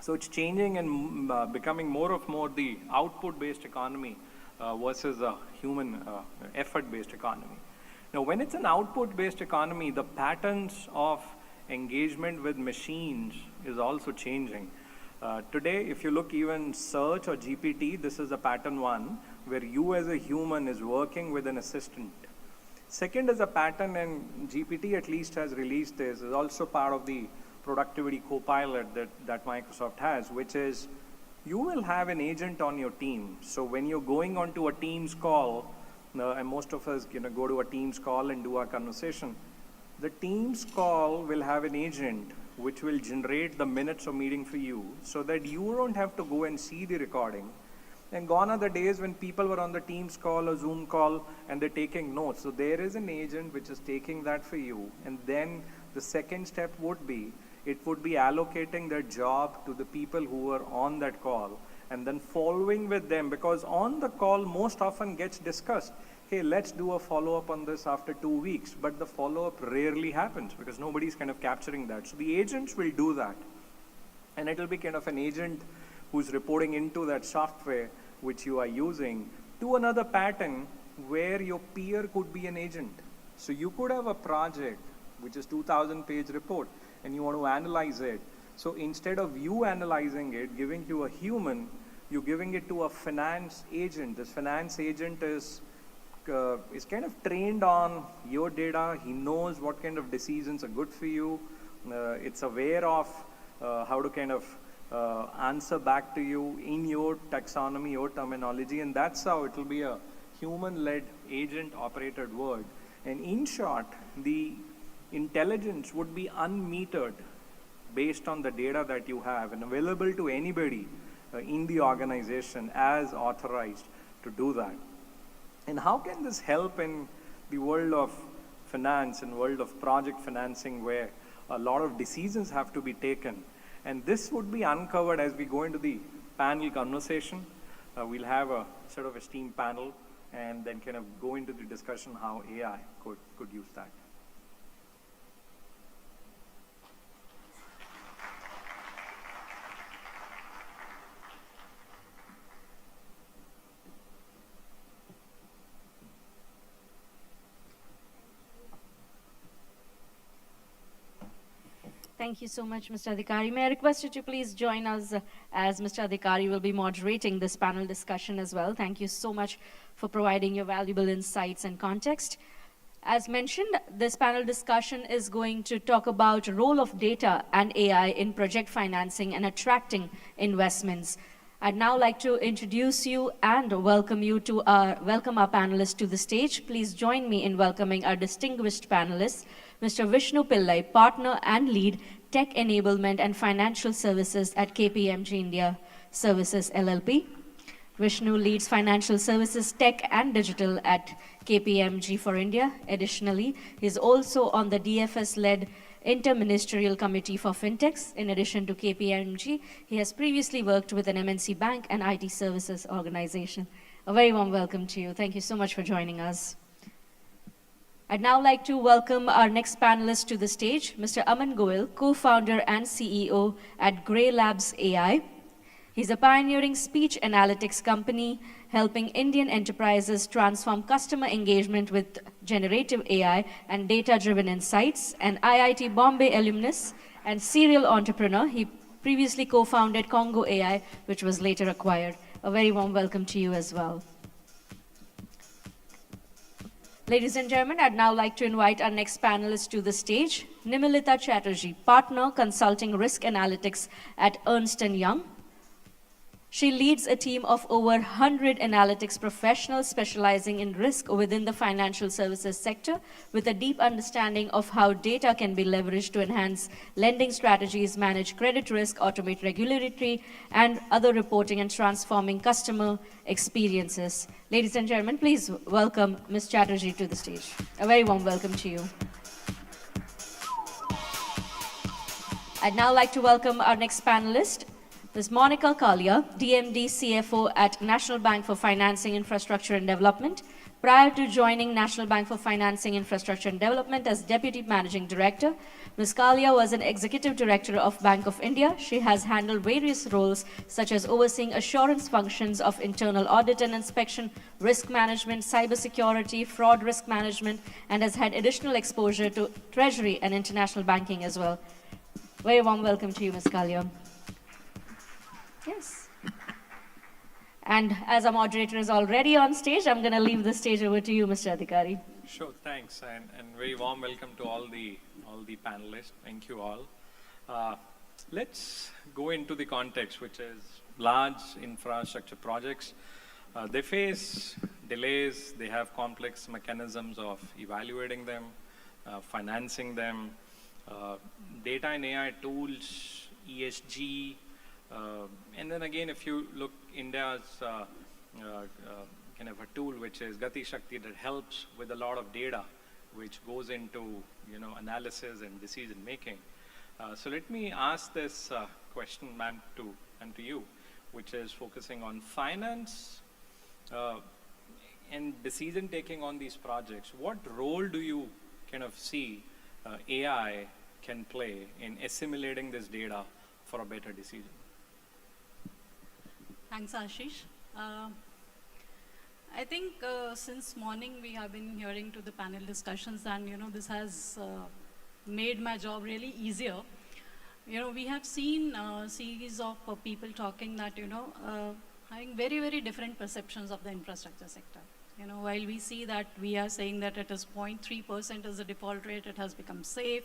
So it's changing and becoming more the output-based economy versus a human effort-based economy. Now, when it's an output-based economy, the patterns of engagement with machines is also changing. Today, if you look even search or GPT, this is a pattern one, where you as a human is working with an assistant. Second is a pattern, and GPT at least has released this, is also part of the productivity co-pilot that Microsoft has, which is you will have an agent on your team. So when you're going onto a Teams call, and most of us go to a Teams call and do our conversation, the Teams call will have an agent which will generate the minutes of meeting for you so that you don't have to go and see the recording. And gone are the days when people were on the Teams call or Zoom call and they're taking notes. So there is an agent which is taking that for you. And then the second step would be, it would be allocating their job to the people who are on that call and then following with them, because on the call most often gets discussed, hey, let's do a follow-up on this after 2 weeks. But the follow-up rarely happens because nobody's kind of capturing that. So the agents will do that. And it'll be kind of an agent who's reporting into that software which you are using to another pattern where your peer could be an agent. So you could have a project which is 2,000-page report and you want to analyze it. So instead of you analyzing it, giving to a human, you're giving it to a finance agent. This finance agent is kind of trained on your data. He knows what kind of decisions are good for you. It's aware of how to kind of answer back to you in your taxonomy, your terminology, and that's how it will be a human-led, agent-operated world. And in short, the intelligence would be unmetered based on the data that you have and available to anybody in the organization as authorized to do that. And how can this help in the world of finance and world of project financing where a lot of decisions have to be taken? And this would be uncovered as we go into the panel conversation. We'll have a sort of esteemed panel and then kind of go into the discussion how AI could use that. Thank you so much, Mr. Adhikari. May I request you to please join us as Mr. Adhikari will be moderating this panel discussion as well. Thank you so much for providing your valuable insights and context. As mentioned, this panel discussion is going to talk about role of data and AI in project financing and attracting investments. I'd now like to introduce you and welcome our panelists to the stage. Please join me in welcoming our distinguished panelists, Mr. Vishnu Pillai, Partner and Lead, Tech Enablement and Financial Services at KPMG India Services LLP. Vishnu leads Financial Services, Tech and Digital at KPMG for India. Additionally, he is also on the DFS-led Interministerial Committee for Fintechs. In addition to KPMG, he has previously worked with an MNC bank and IT services organization. A very warm welcome to you. Thank you so much for joining us. I'd now like to welcome our next panelist to the stage, Mr. Aman Goel, co-founder and CEO at Grey Labs AI. He's a pioneering speech analytics company helping Indian enterprises transform customer engagement with generative AI and data-driven insights. An IIT Bombay alumnus and serial entrepreneur, he previously co-founded Congo AI, which was later acquired. A very warm welcome to you as well. Ladies and gentlemen, I'd now like to invite our next panelist to the stage, Nimilita Chatterjee, Partner Consulting Risk Analytics at Ernst & Young. She leads a team of over 100 analytics professionals specializing in risk within the financial services sector with a deep understanding of how data can be leveraged to enhance lending strategies, manage credit risk, automate regulatory and other reporting, and transforming customer experiences. Ladies and gentlemen, please welcome Ms. Chatterjee to the stage. A very warm welcome to you. I'd now like to welcome our next panelist, Ms. Monica Kalia, DMD CFO at National Bank for Financing, Infrastructure and Development. Prior to joining National Bank for Financing, Infrastructure and Development as Deputy Managing Director, Ms. Kalia was an Executive Director of Bank of India. She has handled various roles such as overseeing assurance functions of internal audit and inspection, risk management, cybersecurity, fraud risk management, and has had additional exposure to treasury and international banking as well. Very warm welcome to you, Ms. Kalia. Yes. And as our moderator is already on stage, I'm going to leave the stage over to you, Mr. Adhikari. Sure, thanks, and very warm welcome to all the panelists. Thank you all. Let's go into the context, which is large infrastructure projects. They face delays. They have complex mechanisms of evaluating them, financing them, data and AI tools, ESG. And then again, if you look India's kind of a tool, which is Gati Shakti, that helps with a lot of data, which goes into analysis and decision making. So let me ask this question, ma'am, to you, which is focusing on finance and decision taking on these projects. What role do you kind of see AI can play in assimilating this data for a better decision? Thanks, Ashish. I think since morning we have been hearing to the panel discussions, and this has made my job really easier. We have seen a series of people talking that having very, very different perceptions of the infrastructure sector. While we see that we are saying that it is 0.3% as the default rate, it has become safe.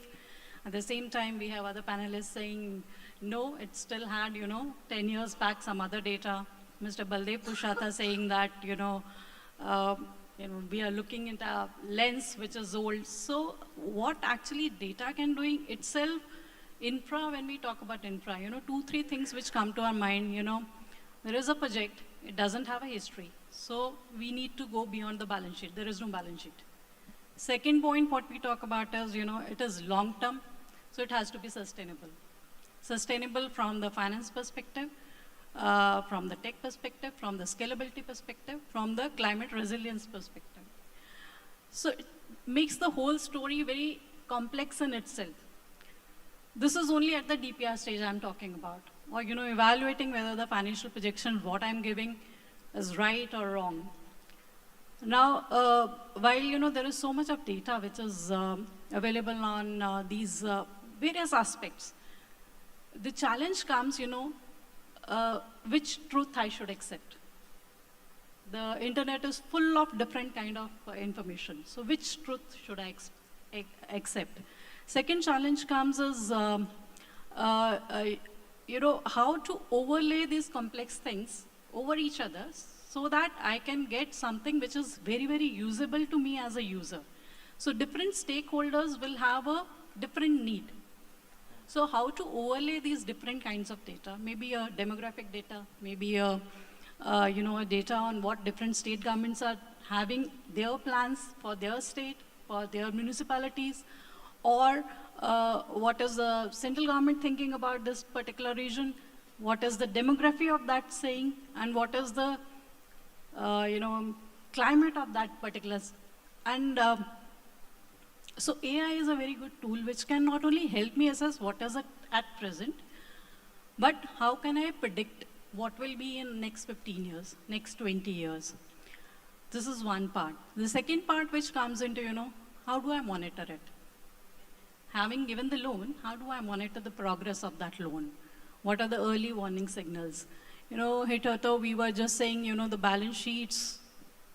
At the same time, we have other panelists saying, no, it still had, 10 years back some other data. Mr. Baldev Pushata saying that, we are looking into a lens which is old. So what actually data can do itself, infra, when we talk about infra, 2-3 things which come to our mind, there is a project, it doesn't have a history. So we need to go beyond the balance sheet. There is no balance sheet. Second point, what we talk about is, it is long term, so it has to be sustainable. Sustainable from the finance perspective, from the tech perspective, from the scalability perspective, from the climate resilience perspective. So it makes the whole story very complex in itself. This is only at the DPR stage I'm talking about, or evaluating whether the financial projection, what I'm giving, is right or wrong. Now, while there is so much of data which is available on these various aspects, the challenge comes, which truth I should accept. The internet is full of different kind of information. So which truth should I accept? Second challenge comes is, how to overlay these complex things over each other so that I can get something which is very, very usable to me as a user. So different stakeholders will have a different need. So how to overlay these different kinds of data, maybe a demographic data, maybe a data on what different state governments are having their plans for their state, for their municipalities, or what is the central government thinking about this particular region, what is the demography of that saying, and what is the climate of that particular. And so AI is a very good tool which can not only help me assess what is at present, but how can I predict what will be in next 15 years, next 20 years. This is one part. The second part which comes into, how do I monitor it? Having given the loan, how do I monitor the progress of that loan? What are the early warning signals? Hitherto we were just saying, the balance sheets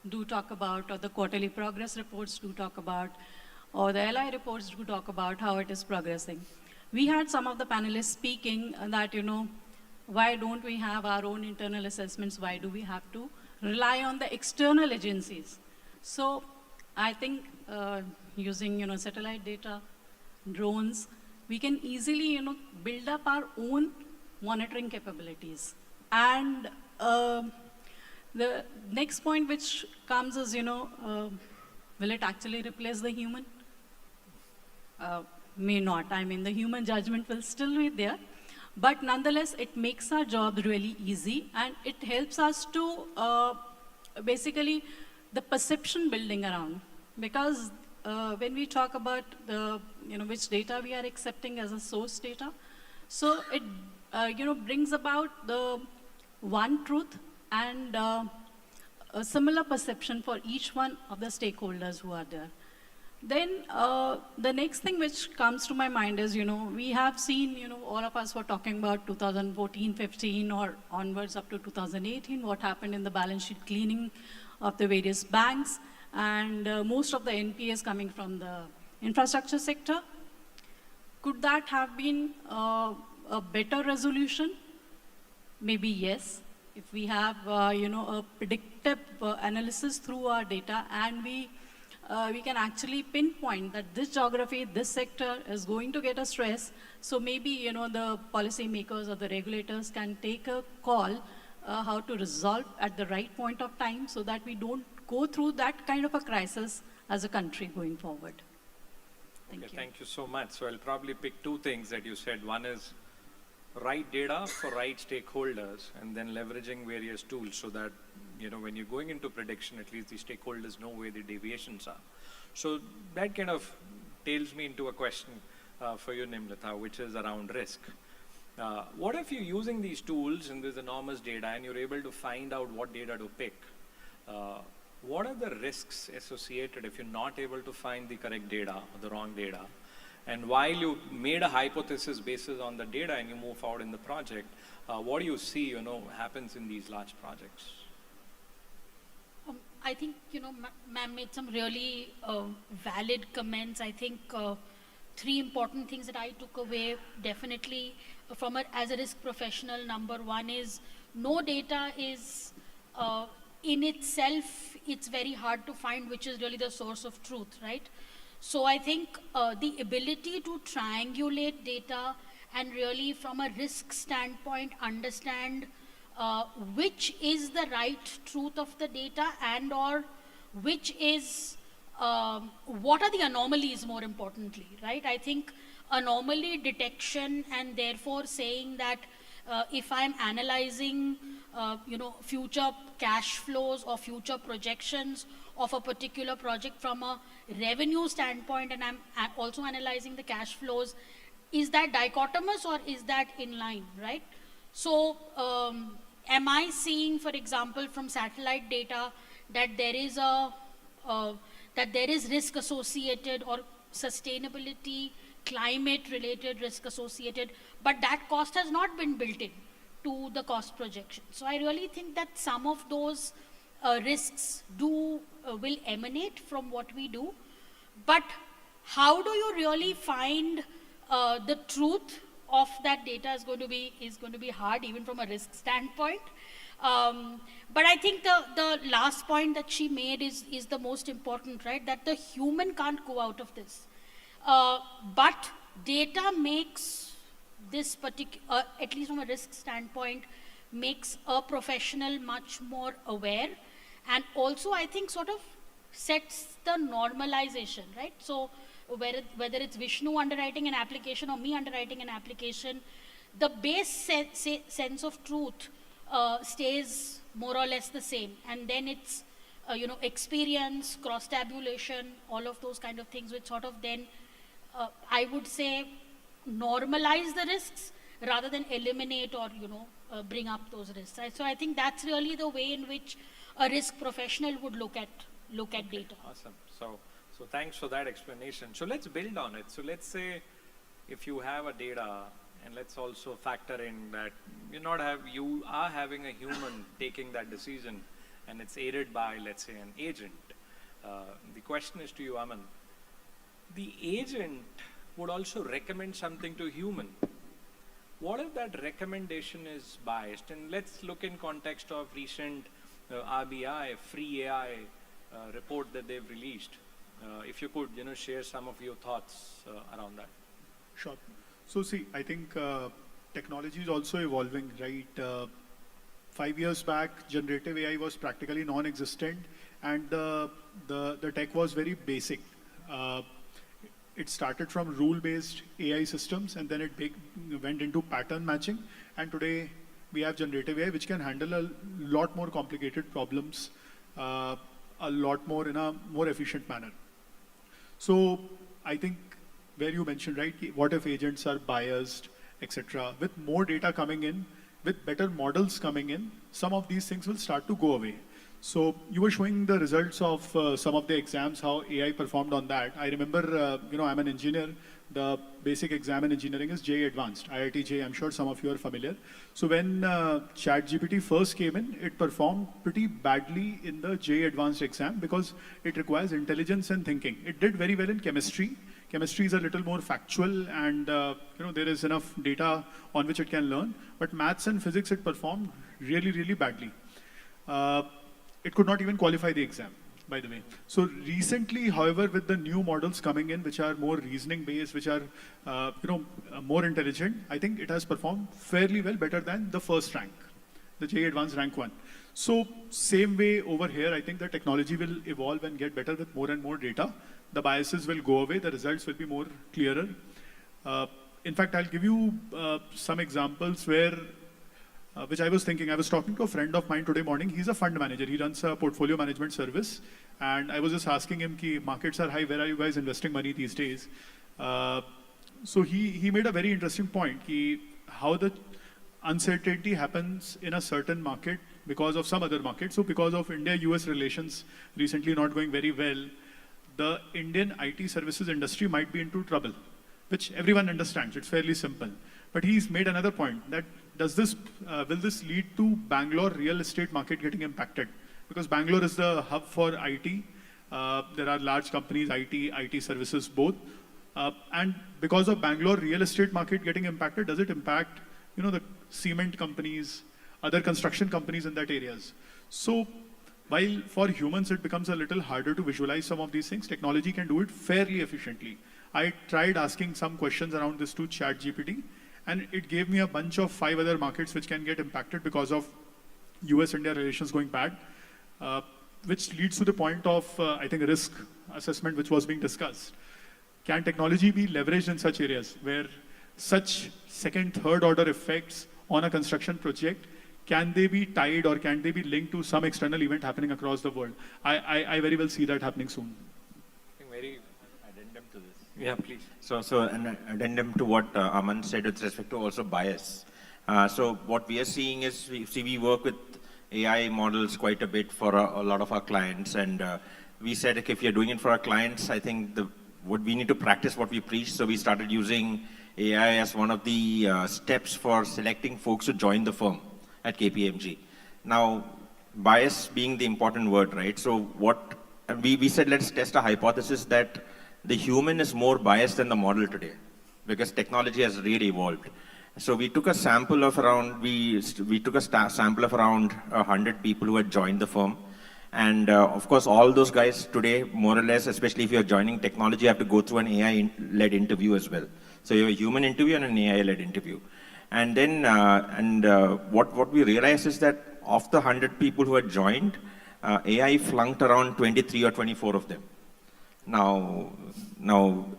do talk about, or the quarterly progress reports do talk about, or the LI reports do talk about how it is progressing. We had some of the panelists speaking that, why don't we have our own internal assessments? Why do we have to rely on the external agencies? So I think using, satellite data, drones, we can easily, build up our own monitoring capabilities. And the next point which comes is, will it actually replace the human? May not. I mean, the human judgment will still be there. But nonetheless, it makes our job really easy, and it helps us to basically the perception building around. Because when we talk about the, which data we are accepting as a source data, so it, brings about the one truth and a similar perception for each one of the stakeholders who are there. Then the next thing which comes to my mind is, we have seen, all of us were talking about 2014, 15 or onwards up to 2018, what happened in the balance sheet cleaning of the various banks, and most of the NPAs coming from the infrastructure sector. Could that have been a better resolution? Maybe yes. If we have, a predictive analysis through our data, and we can actually pinpoint that this geography, this sector is going to get a stress. So maybe, the policymakers or the regulators can take a call how to resolve at the right point of time so that we don't go through that kind of a crisis as a country going forward. Thank you. Thank you so much. So I'll probably pick two things that you said. One is right data for right stakeholders, and then leveraging various tools so that, when you're going into prediction, at least the stakeholders know where the deviations are. So that kind of tails me into a question for you, Nimrata, which is around risk. What if you're using these tools and there's enormous data and you're able to find out what data to pick? What are the risks associated if you're not able to find the correct data or the wrong data? And while you made a hypothesis based on the data and you move forward in the project, what do you see, happens in these large projects? I think, ma'am made some really valid comments. I think three important things that I took away definitely from as a risk professional. Number one is no data is in itself, it's very hard to find which is really the source of truth, right? So I think the ability to triangulate data and really from a risk standpoint understand which is the right truth of the data, and or which is, what are the anomalies more importantly, right? I think anomaly detection and therefore saying that if I'm analyzing, future cash flows or future projections of a particular project from a revenue standpoint, and I'm also analyzing the cash flows, is that dichotomous or is that in line, right? So am I seeing, for example, from satellite data that there is risk associated or sustainability, climate related risk associated, but that cost has not been built in to the cost projection. So I really think that some of those risks will emanate from what we do, but how do you really find the truth of that data is going to be hard, even from a risk standpoint. But I think the last point that she made is the most important, right? That the human can't go out of this. But data makes this particular, at least from a risk standpoint, makes a professional much more aware, and also I think sort of sets the normalization, right? So whether it's Vishnu underwriting an application or me underwriting an application, the base sense of truth stays more or less the same, and then it's experience, cross tabulation, all of those kind of things, which sort of then I would say normalize the risks rather than eliminate or bring up those risks. So I think that's really the way in which a risk professional would look at data. Awesome. So thanks for that explanation. So let's build on it. So let's say if you have a data, and let's also factor in that you are having a human taking that decision, and it's aided by, let's say, an agent. The question is to you, Aman. The agent would also recommend something to human. What if that recommendation is biased? And let's look in context of recent RBI free AI report that they've released. If you could, share some of your thoughts around that. Sure. So see, I think technology is also evolving, right? 5 years back, generative AI was practically non-existent, and the tech was very basic. It started from rule-based AI systems, and then it went into pattern matching, and today we have generative AI, which can handle a lot more complicated problems, a lot more in a more efficient manner. So I think where you mentioned, right, what if agents are biased, etc. With more data coming in, with better models coming in, some of these things will start to go away. So you were showing the results of some of the exams, how AI performed on that. I remember, I'm an engineer. The basic exam in engineering is JEE Advanced, IIT JEE. I'm sure some of you are familiar. So when ChatGPT first came in, it performed pretty badly in the JEE Advanced exam because it requires intelligence and thinking. It did very well in chemistry. Chemistry is a little more factual, and there is enough data on which it can learn. But maths and physics, it performed really, really badly. It could not even qualify the exam, by the way. So recently, however, with the new models coming in, which are more reasoning-based, which are more intelligent, I think it has performed fairly well, better than the first rank, the JEE Advanced rank 1. So same way over here, I think the technology will evolve and get better with more and more data. The biases will go away, the results will be more clearer. In fact, I'll give you some examples where which I was thinking. I was talking to a friend of mine today morning. He's a fund manager. He runs a portfolio management service. And I was just asking him, markets are high, where are you guys investing money these days? So he made a very interesting point, how the uncertainty happens in a certain market because of some other market. So because of India-US relations recently not going very well, the Indian IT services industry might be into trouble, which everyone understands. It's fairly simple. But he's made another point that will this lead to Bangalore real estate market getting impacted? Because Bangalore is the hub for IT. There are large companies, IT services, both. And because of Bangalore real estate market getting impacted, does it impact, the cement companies, other construction companies in that areas? So while for humans it becomes a little harder to visualize some of these things, technology can do it fairly efficiently. I tried asking some questions around this to ChatGPT, and it gave me a bunch of 5 other markets which can get impacted because of US-India relations going bad, which leads to the point of, I think, risk assessment, which was being discussed. Can technology be leveraged in such areas where such second, third order effects on a construction project, can they be tied or can they be linked to some external event happening across the world? I very well see that happening soon. Very Addendum to this. Yeah, please. So an addendum to what Aman said with respect to also bias. So what we are seeing is, we work with AI models quite a bit for a lot of our clients, and we said, okay, if you're doing it for our clients, I think what we need to practice what we preach. So we started using AI as one of the steps for selecting folks to join the firm at KPMG. Now, bias being the important word, right? So we said, let's test a hypothesis that the human is more biased than the model today, because technology has really evolved. So we took a sample of around, we took a sample of around 100 people who had joined the firm. And of course, all those guys today, more or less, especially if you're joining technology, you have to go through an AI-led interview as well. So you have a human interview and an AI-led interview. And then, what we realized is that of the 100 people who had joined, AI flunked around 23 or 24 of them. Now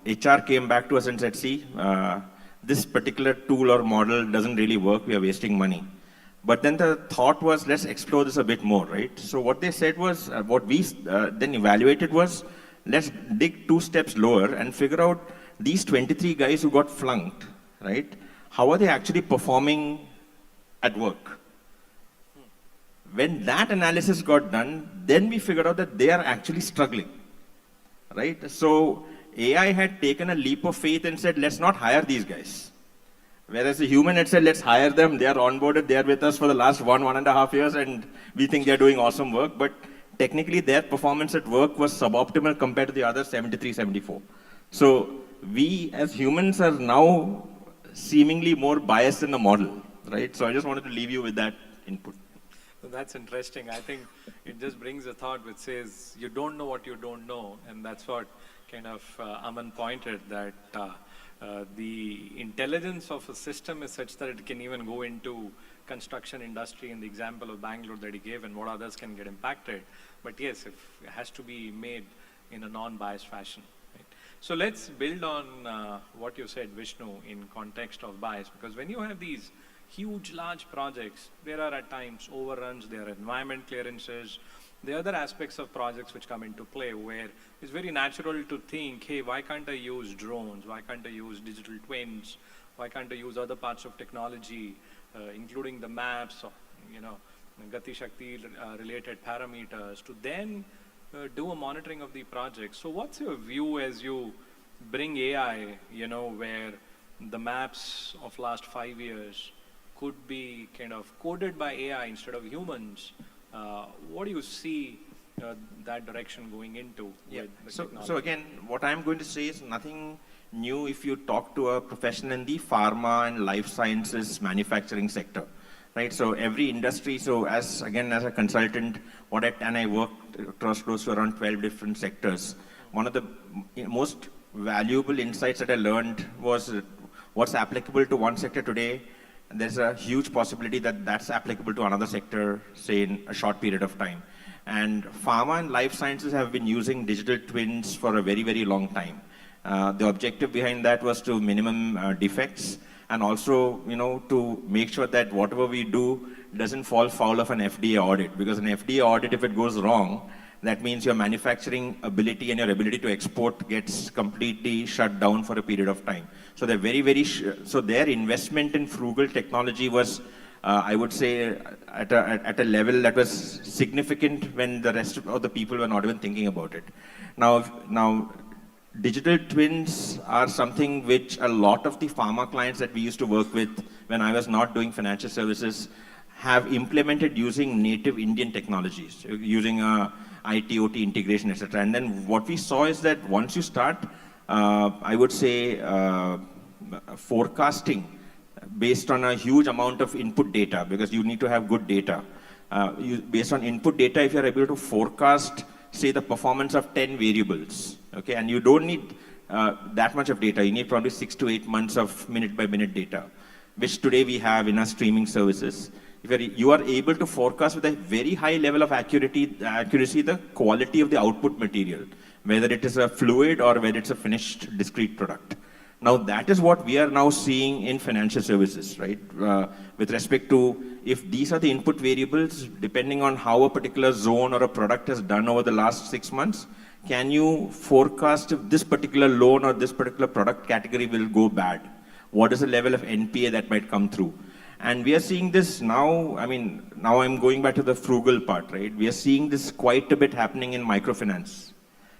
HR came back to us and said, see, this particular tool or model doesn't really work, we are wasting money. But then the thought was, let's explore this a bit more, right? So what they said was, what we then evaluated was, let's dig 2 steps lower and figure out these 23 guys who got flunked, right? How are they actually performing at work? When that analysis got done, then we figured out that they are actually struggling, right? So AI had taken a leap of faith and said, let's not hire these guys. Whereas the human had said, let's hire them, they are onboarded, they are with us for the last 1.5 years, and we think they're doing awesome work. But technically their performance at work was suboptimal compared to the other 73, 74. So we as humans are now seemingly more biased in the model, right? So I just wanted to leave you with that input. So that's interesting. I think it just brings a thought which says, you don't know what you don't know. And that's what kind of Aman pointed, that the intelligence of a system is such that it can even go into construction industry, in the example of Bangalore that he gave, and what others can get impacted. But yes, it has to be made in a non-biased fashion. Right? So let's build on what you said, Vishnu, in context of bias, because when you have these huge, large projects, there are at times overruns, there are environment clearances, there are other aspects of projects which come into play where it's very natural to think, hey, why can't I use drones? Why can't I use digital twins? Why can't I use other parts of technology, including the maps, or, Gati Shakti related parameters, to then do a monitoring of the project. So what's your view as you bring AI, where the maps of last 5 years could be kind of coded by AI instead of humans? What do you see that direction going into? Yeah. With the So technology? again, what I'm going to say is nothing new if you talk to a professional in the pharma and life sciences manufacturing sector, right? So every industry, so as a consultant, and I worked across close to around 12 different sectors. One of the most valuable insights that I learned was what's applicable to one sector today, there's a huge possibility that that's applicable to another sector, say in a short period of time. And pharma and life sciences have been using digital twins for a very, very long time. The objective behind that was to minimum defects, and also, to make sure that whatever we do doesn't fall foul of an FDA audit. Because an FDA audit, if it goes wrong, that means your manufacturing ability and your ability to export gets completely shut down for a period of time. So they're very, very, so their investment in frugal technology was, I would say, at a level that was significant when the rest of the people were not even thinking about it. Now, digital twins are something which a lot of the pharma clients that we used to work with when I was not doing financial services have implemented using native Indian technologies, using IT, OT integration, etc. And then what we saw is that once you start, I would say, forecasting based on a huge amount of input data, because you need to have good data. Based on input data, if you're able to forecast, say, the performance of 10 variables, okay, and you don't need that much of data. You need probably 6 to 8 months of minute-by-minute data, which today we have in our streaming services. If you are able to forecast with a very high level of accuracy the quality of the output material, whether it is a fluid or whether it's a finished discrete product. Now that is what we are now seeing in financial services, right? With respect to if these are the input variables, depending on how a particular zone or a product has done over the last 6 months, can you forecast if this particular loan or this particular product category will go bad? What is the level of NPA that might come through? And we are seeing this now, I mean, now I'm going back to the frugal part, right? We are seeing this quite a bit happening in microfinance.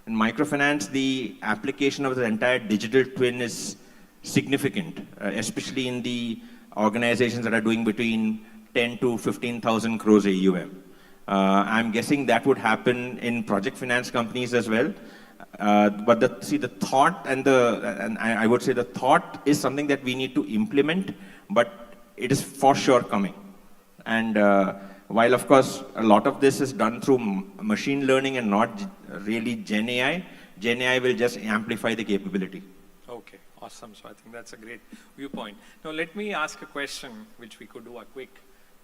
In microfinance, the application of the entire digital twin is significant, especially in the organizations that are doing between 10 to 15,000 crores AUM. I'm guessing that would happen in project finance companies as well. But the thought and I would say the thought is something that we need to implement, but it is for sure coming. And while of course a lot of this is done through machine learning and not really Gen AI will just amplify the capability. Okay, awesome. So I think that's a great viewpoint. Now let me ask a question which we could do a quick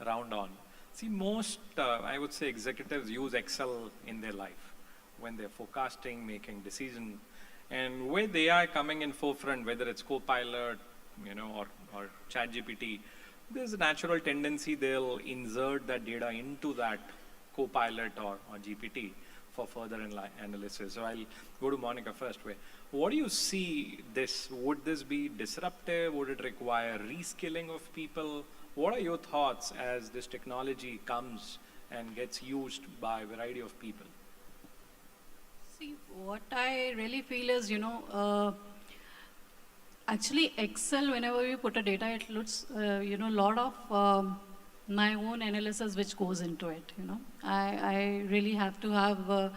round on. See, most, I would say, executives use Excel in their life when they're forecasting, making decisions. And with AI coming in forefront, whether it's Copilot, or ChatGPT, there's a natural tendency they'll insert that data into that Copilot or GPT for further analysis. So I'll go to Monica first. What do you see this? Would this be disruptive? Would it require reskilling of people? What are your thoughts as this technology comes and gets used by a variety of people? See, what I really feel is, actually Excel, whenever you put a data, it looks, a lot of my own analysis which goes into it, I really have to have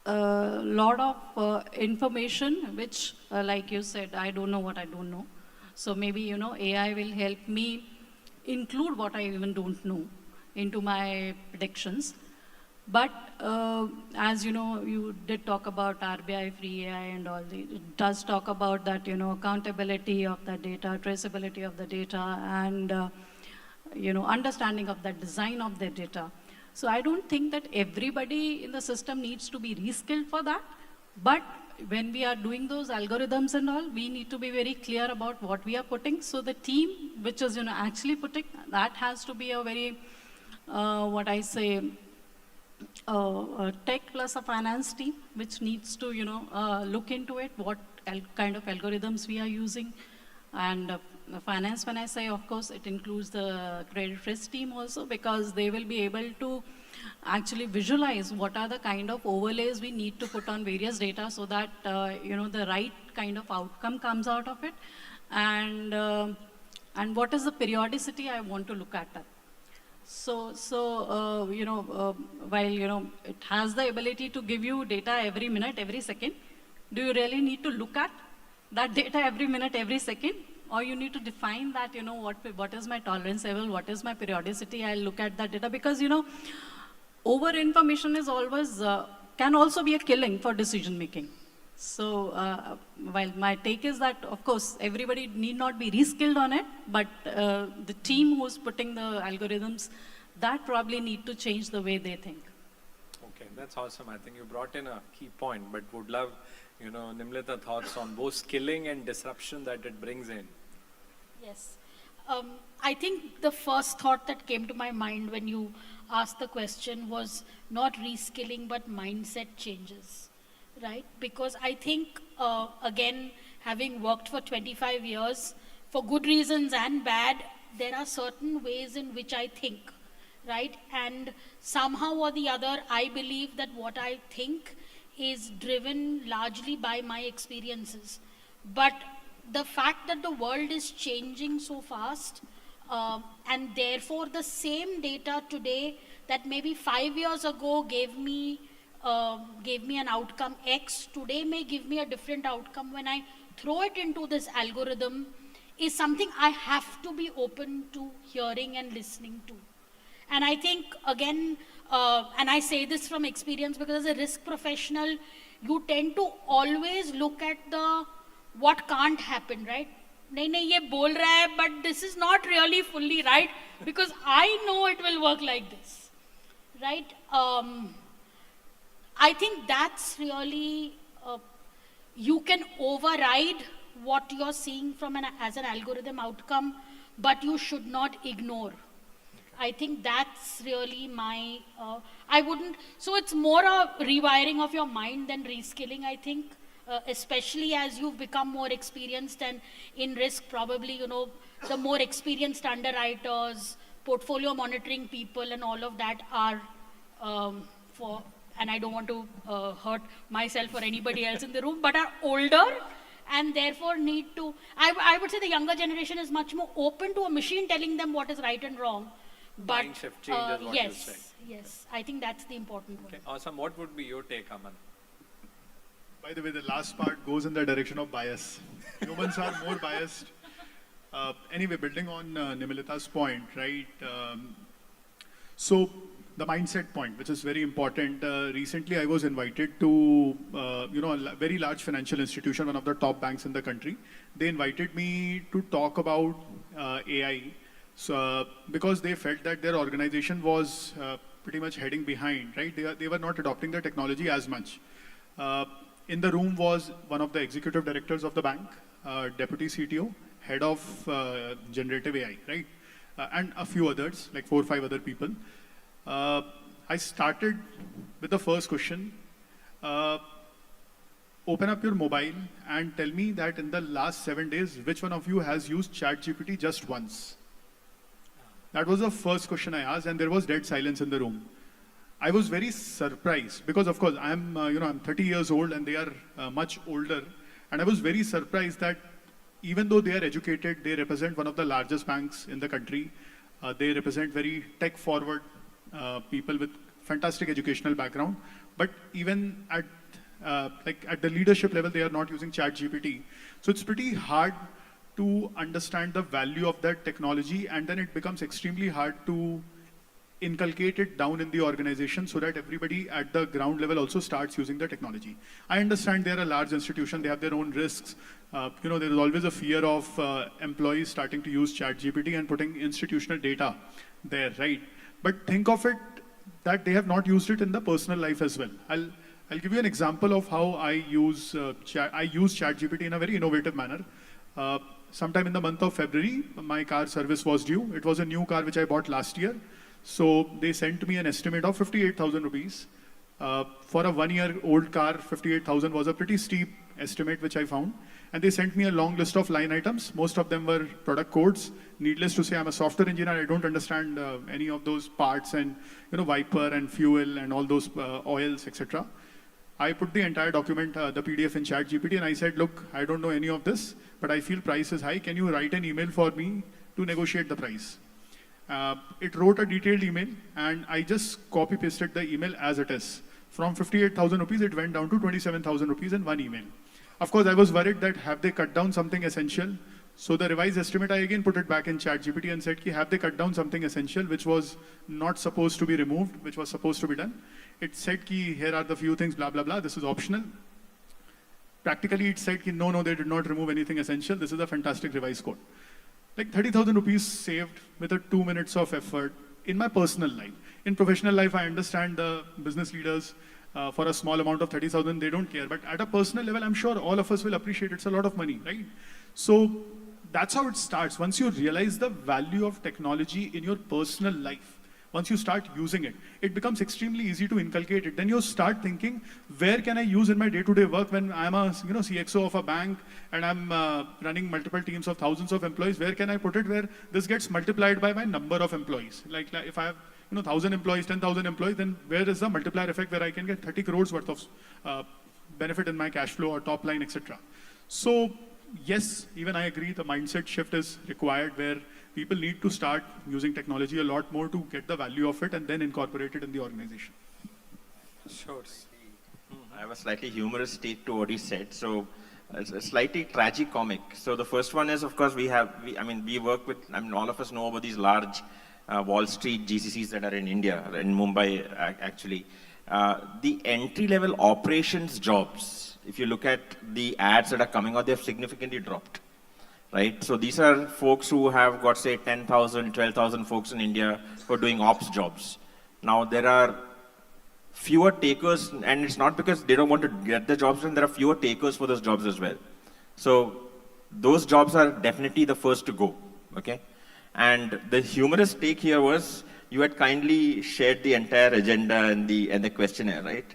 a lot of information which, like you said, I don't know what I don't know. So maybe, AI will help me include what I even don't know into my predictions. But as you did talk about RBI free AI and all, it does talk about that, accountability of the data, traceability of the data, and understanding of the design of the data. So I don't think that everybody in the system needs to be reskilled for that. But when we are doing those algorithms and all, we need to be very clear about what we are putting. So the team, which is actually putting, that has to be a very, what I say, a tech plus a finance team, which needs to look into it, what kind of algorithms we are using. And finance, when I say, of course, it includes the credit risk team also, because they will be able to actually visualize what are the kind of overlays we need to put on various data so that the right kind of outcome comes out of it, and what is the periodicity I want to look at that. So while it has the ability to give you data every minute, every second, do you really need to look at that data every minute, every second? Or you need to define that, what is my tolerance level, what is my periodicity, I'll look at that data. Because, over information is always, can also be a killing for decision making. So while my take is that, of course, everybody need not be reskilled on it, but the team who's putting the algorithms, that probably need to change the way they think. Okay, that's awesome. I think you brought in a key point, but would love, Nimlita, thoughts on both skilling and disruption that it brings in. Yes. I think the first thought that came to my mind when you asked the question was not reskilling, but mindset changes, right? Because I think, again, having worked for 25 years, for good reasons and bad, there are certain ways in which I think, right? And somehow or the other, I believe that what I think is driven largely by my experiences. But the fact that the world is changing so fast, and therefore the same data today that maybe 5 years ago gave me an outcome X, today may give me a different outcome when I throw it into this algorithm, is something I have to be open to hearing and listening to. And I think, again, and I say this from experience, because as a risk professional, you tend to always look at the what can't happen, right? नहीं ये बोल रहा है, but this is not really fully right, because I know it will work like this, right? I think that's really, you can override what you're seeing from as an algorithm outcome, but you should not ignore. I think that's really my, so it's more a rewiring of your mind than reskilling, I think, especially as you've become more experienced, and in risk probably, the more experienced underwriters, portfolio monitoring people and all of that are and I don't want to hurt myself or anybody else in the room, but are older and therefore need to, I would say the younger generation is much more open to a machine telling them what is right and wrong. But Mind shift change is what yes, you're saying. yes, I think that's the important one. Okay, awesome. What would be your take, Aman? By the way, the last part goes in the direction of bias. Humans are more biased. Anyway, building on Nimilita's point, right? So the mindset point, which is very important. Recently, I was invited to, a very large financial institution, one of the top banks in the country. They invited me to talk about AI. So, because they felt that their organization was pretty much heading behind, right? They were not adopting the technology as much. In the room was one of the executive directors of the bank, deputy CTO, head of generative AI, right? And a few others, like 4 or 5 other people. I started with the first question. Open up your mobile and tell me that in the last 7 days, which one of you has used ChatGPT just once? That was the first question I asked, and there was dead silence in the room. I was very surprised because, of course, I'm 30 years old and they are much older. And I was very surprised that even though they are educated, they represent one of the largest banks in the country. They represent very tech-forward people with fantastic educational background. But even at the leadership level, they are not using ChatGPT. So it's pretty hard to understand the value of that technology, and then it becomes extremely hard to inculcate it down in the organization so that everybody at the ground level also starts using the technology. I understand they're a large institution, they have their own risks. There is always a fear of employees starting to use ChatGPT and putting institutional data there, right? But think of it that they have not used it in the personal life as well. I'll give you an example of how I use ChatGPT in a very innovative manner. Sometime in the month of February, my car service was due. It was a new car which I bought last year. So they sent me an estimate of 58,000 rupees. For a 1-year-old car, 58,000 was a pretty steep estimate which I found. And they sent me a long list of line items. Most of them were product codes. Needless to say, I'm a software engineer. I don't understand any of those parts and wiper and fuel and all those oils, etc. I put the entire document, the PDF in ChatGPT, and I said, look, I don't know any of this, but I feel price is high. Can you write an email for me to negotiate the price? It wrote a detailed email, and I just copy-pasted the email as it is. From 58,000 rupees, it went down to 27,000 rupees in one email. Of course, I was worried that have they cut down something essential? So the revised estimate, I again put it back in ChatGPT and said, have they cut down something essential which was not supposed to be removed, which was supposed to be done? It said, here are the few things, blah, blah, blah, this is optional. Practically, it said, no, they did not remove anything essential. This is a fantastic revised code. Like 30,000 rupees saved with a 2 minutes of effort in my personal life. In professional life, I understand the business leaders, for a small amount of 30,000, they don't care. But at a personal level, I'm sure all of us will appreciate it's a lot of money, right? So that's how it starts. Once you realize the value of technology in your personal life, once you start using it, it becomes extremely easy to inculcate it. Then you start thinking, where can I use in my day-to-day work when I'm a CXO of a bank and I'm running multiple teams of thousands of employees? Where can I put it where this gets multiplied by my number of employees? Like if I have 1,000 employees, 10,000 employees, then where is the multiplier effect where I can get 30 crores worth of benefit in my cash flow or top line, etc. So yes, even I agree the mindset shift is required where people need to start using technology a lot more to get the value of it and then incorporate it in the organization. Sure. I have a slightly humorous take to what he said. So it's a slightly tragicomic. So the first one is, of course, we work with, all of us know about these large Wall Street GCCs that are in India, in Mumbai actually. The entry-level operations jobs, if you look at the ads that are coming out, they have significantly dropped. Right? So these are folks who have got, say, 10,000, 12,000 folks in India who are doing ops jobs. Now, there are fewer takers, and it's not because they don't want to get the jobs done, there are fewer takers for those jobs as well. So those jobs are definitely the first to go, okay? And the humorous take here was you had kindly shared the entire agenda and the questionnaire, right?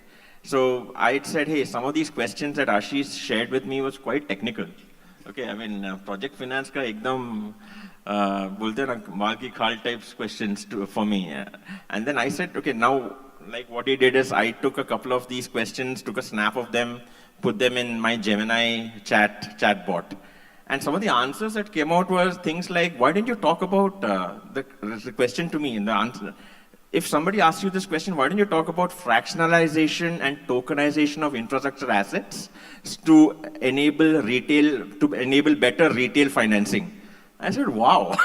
So I said, hey, some of these questions that Ashish shared with me was quite technical. Okay, I mean, project finance ka ekdam bolte na maal ki khal types questions for me. And then I said, okay, now, like what he did is I took a couple of these questions, took a snap of them, put them in my Gemini chatbot. And some of the answers that came out was things like, why didn't you talk about the question to me in the answer? If somebody asks you this question, why don't you talk about fractionalization and tokenization of infrastructure assets to enable better retail financing? I said, wow,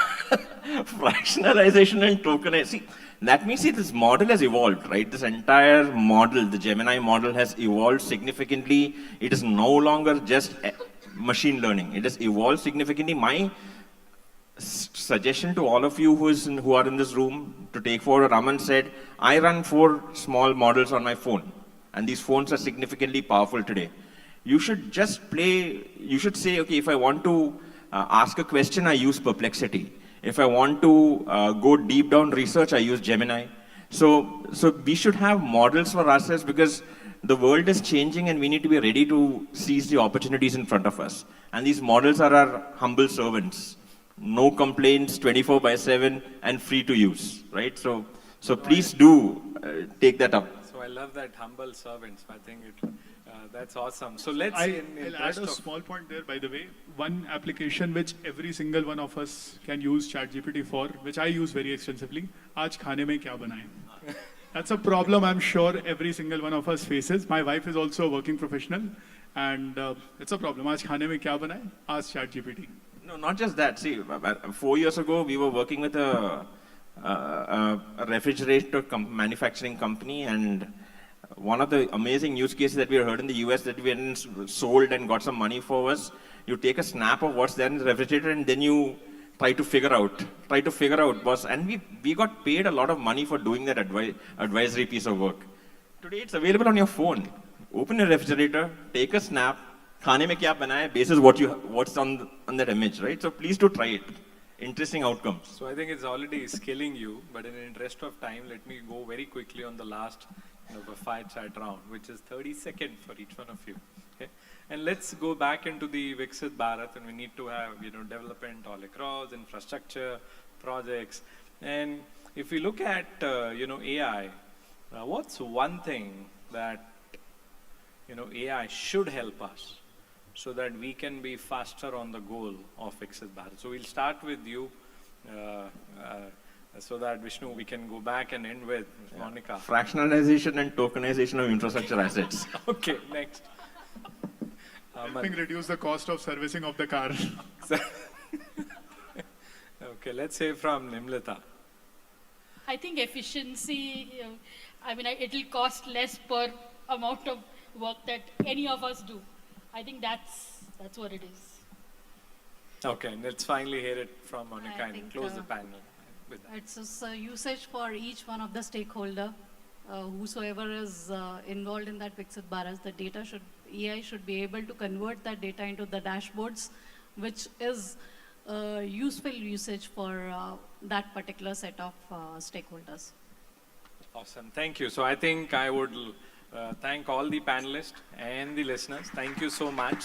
fractionalization and tokenization. See, that means this model has evolved, right? This entire model, the Gemini model has evolved significantly. It is no longer just machine learning. It has evolved significantly. My suggestion to all of you who are in this room to take forward what Aman said, I run 4 small models on my phone, and these phones are significantly powerful today. You should just you should say, okay, if I want to ask a question, I use Perplexity. If I want to go deep down research, I use Gemini. So we should have models for ourselves because the world is changing and we need to be ready to seize the opportunities in front of us. And these models are our humble servants. No complaints, 24/7, and free to use, right? So please do take that up. So I love that humble servants. I think that's awesome. So let's. I'll add a small point there, by the way. One application which every single one of us can use ChatGPT for, which I use very extensively. Aaj khane mein kya banaye? That's a problem I'm sure every single one of us faces. My wife is also a working professional, and it's a problem. Aaj khane mein kya banaye? Ask ChatGPT. No, not just that. See, 4 years ago, we were working with a refrigerator manufacturing company, and one of the amazing use cases that we heard in the US that we sold and got some money for was you take a snap of what's there in the refrigerator and then you try to figure out and we got paid a lot of money for doing that advisory piece of work. Today it's available on your phone. Open a refrigerator, take a snap, khane mein kya banaye, basis what's on that image, right? So please do try it. Interesting outcomes. So I think it's already skilling you, but in the interest of time, let me go very quickly on the last of a 5 chat round, which is 30 seconds for each one of you. Okay? And let's go back into the Viksit Bharat, and we need to have development all across, infrastructure, projects. And if we look at AI, what's one thing that AI should help us so that we can be faster on the goal of Viksit Bharat? So we'll start with you. So that, Vishnu, we can go back and end with Monica. Fractionalization and tokenization of infrastructure assets. Okay, next. Helping reduce the cost of servicing of the car. Okay, let's say from Nimlita. I think efficiency, it'll cost less per amount of work that any of us do. I think that's what it is. Okay, let's finally hear it from Monica and close the panel. It's just usage for each one of the stakeholder, whosoever is involved in that Viksit Bharat. The AI should be able to convert that data into the dashboards, which is useful usage for that particular set of stakeholders. Awesome, thank you. So I think I would thank all the panelists and the listeners. Thank you so much.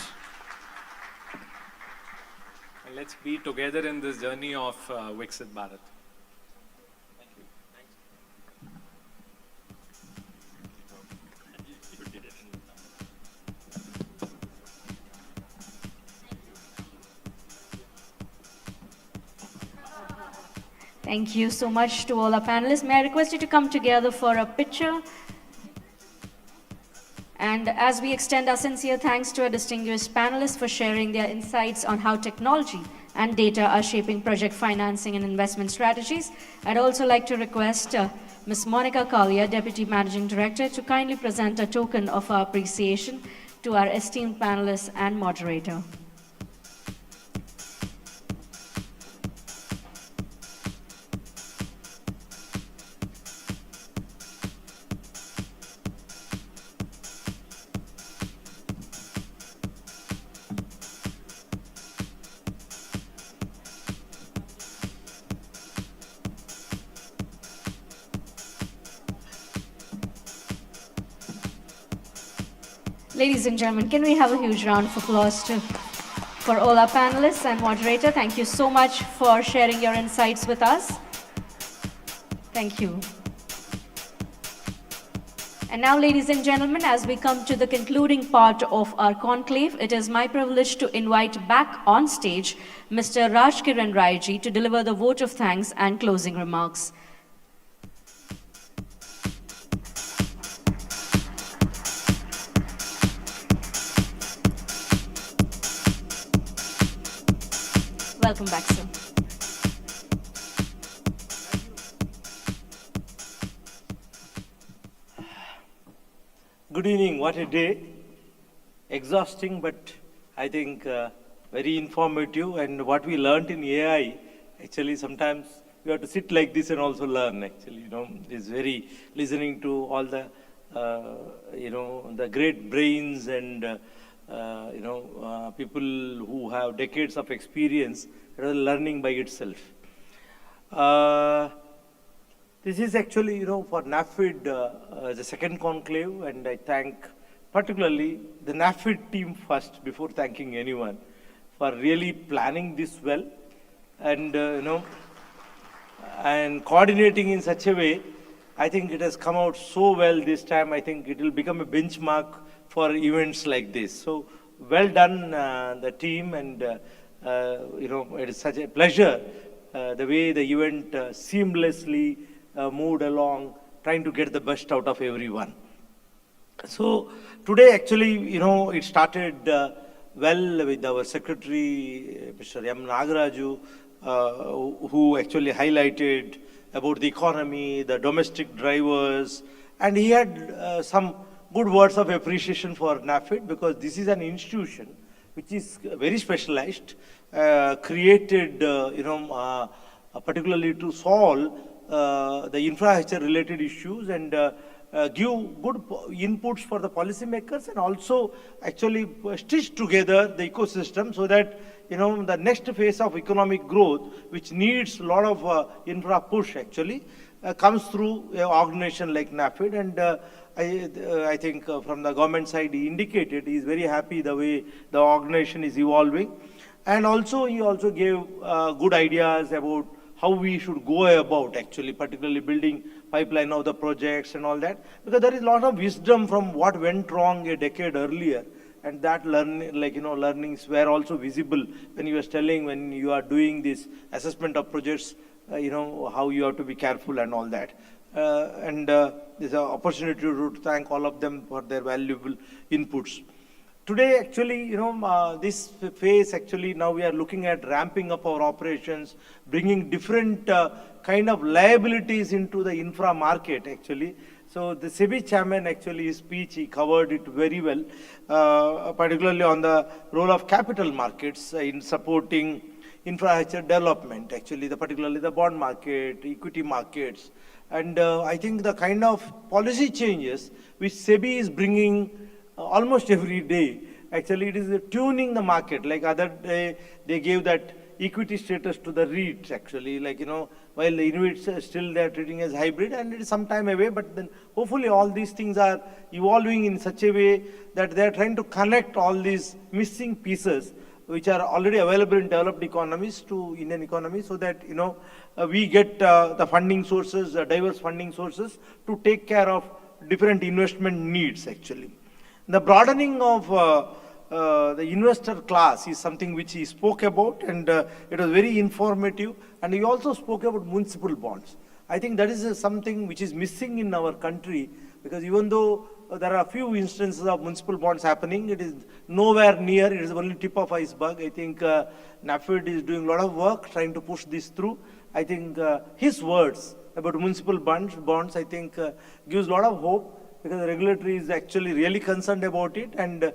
And let's be together in this journey of Viksit Bharat. Thank you so much to all our panelists. May I request you to come together for a picture? And as we extend our sincere thanks to our distinguished panelists for sharing their insights on how technology and data are shaping project financing and investment strategies, I'd also like to request Ms. Monica Kalia, Deputy Managing Director, to kindly present a token of our appreciation to our esteemed panelists and moderator. Ladies and gentlemen, can we have a huge round of applause for all our panelists and moderator? Thank you so much for sharing your insights with us. Thank you. And now, ladies and gentlemen, as we come to the concluding part of our conclave, it is my privilege to invite back on stage Mr. Raj Kiran Raiji to deliver the vote of thanks and closing remarks. Welcome back, sir. Good evening. What a day. Exhausting, but I think very informative. And what we learned in AI, actually, sometimes you have to sit like this and also learn. Actually, it's very listening to all the, the great brains and people who have decades of experience. Learning by itself. This is actually, for NAFID, the second conclave, and I thank particularly the NAFID team first before thanking anyone for really planning this well and, and coordinating in such a way. I think it has come out so well this time. I think it will become a benchmark for events like this. So well done, the team, and it is such a pleasure the way the event seamlessly moved along, trying to get the best out of everyone. So today, actually, it started well with our secretary, Mr. M. Nagaraju, who actually highlighted about the economy, the domestic drivers, and he had some good words of appreciation for NAFID, because this is an institution which is very specialized, created, particularly to solve the infrastructure-related issues and give good inputs for the policymakers, and also actually stitch together the ecosystem so that the next phase of economic growth, which needs a lot of infra push actually, comes through an organization like NAFID. And I think from the government side, he indicated he is very happy the way the organization is evolving. And also, he also gave good ideas about how we should go about actually, particularly building pipeline of the projects and all that, because there is a lot of wisdom from what went wrong a decade earlier, and that learnings were also visible when you were telling, when you are doing this assessment of projects, how you have to be careful and all that. There's an opportunity to thank all of them for their valuable inputs. Today, actually, this phase, actually, now we are looking at ramping up our operations, bringing different kind of liabilities into the infra market, actually. So the SEBI chairman, actually, his speech, he covered it very well, particularly on the role of capital markets in supporting infrastructure development, actually, particularly the bond market, equity markets. And I think the kind of policy changes which SEBI is bringing almost every day, actually, it is tuning the market. Like other day, they gave that equity status to the REITs, actually, while the InvITs are still they're treating as hybrid, and it is some time away, but then hopefully all these things are evolving in such a way that they're trying to connect all these missing pieces which are already available in developed economies to Indian economy, so that, we get the funding sources, diverse funding sources to take care of different investment needs, actually. The broadening of the investor class is something which he spoke about, and it was very informative. And he also spoke about municipal bonds. I think that is something which is missing in our country, because even though there are a few instances of municipal bonds happening, it is nowhere near, it is only tip of iceberg. I think NAFID is doing a lot of work trying to push this through. I think his words about municipal bonds, I think gives a lot of hope, because the regulatory is actually really concerned about it, and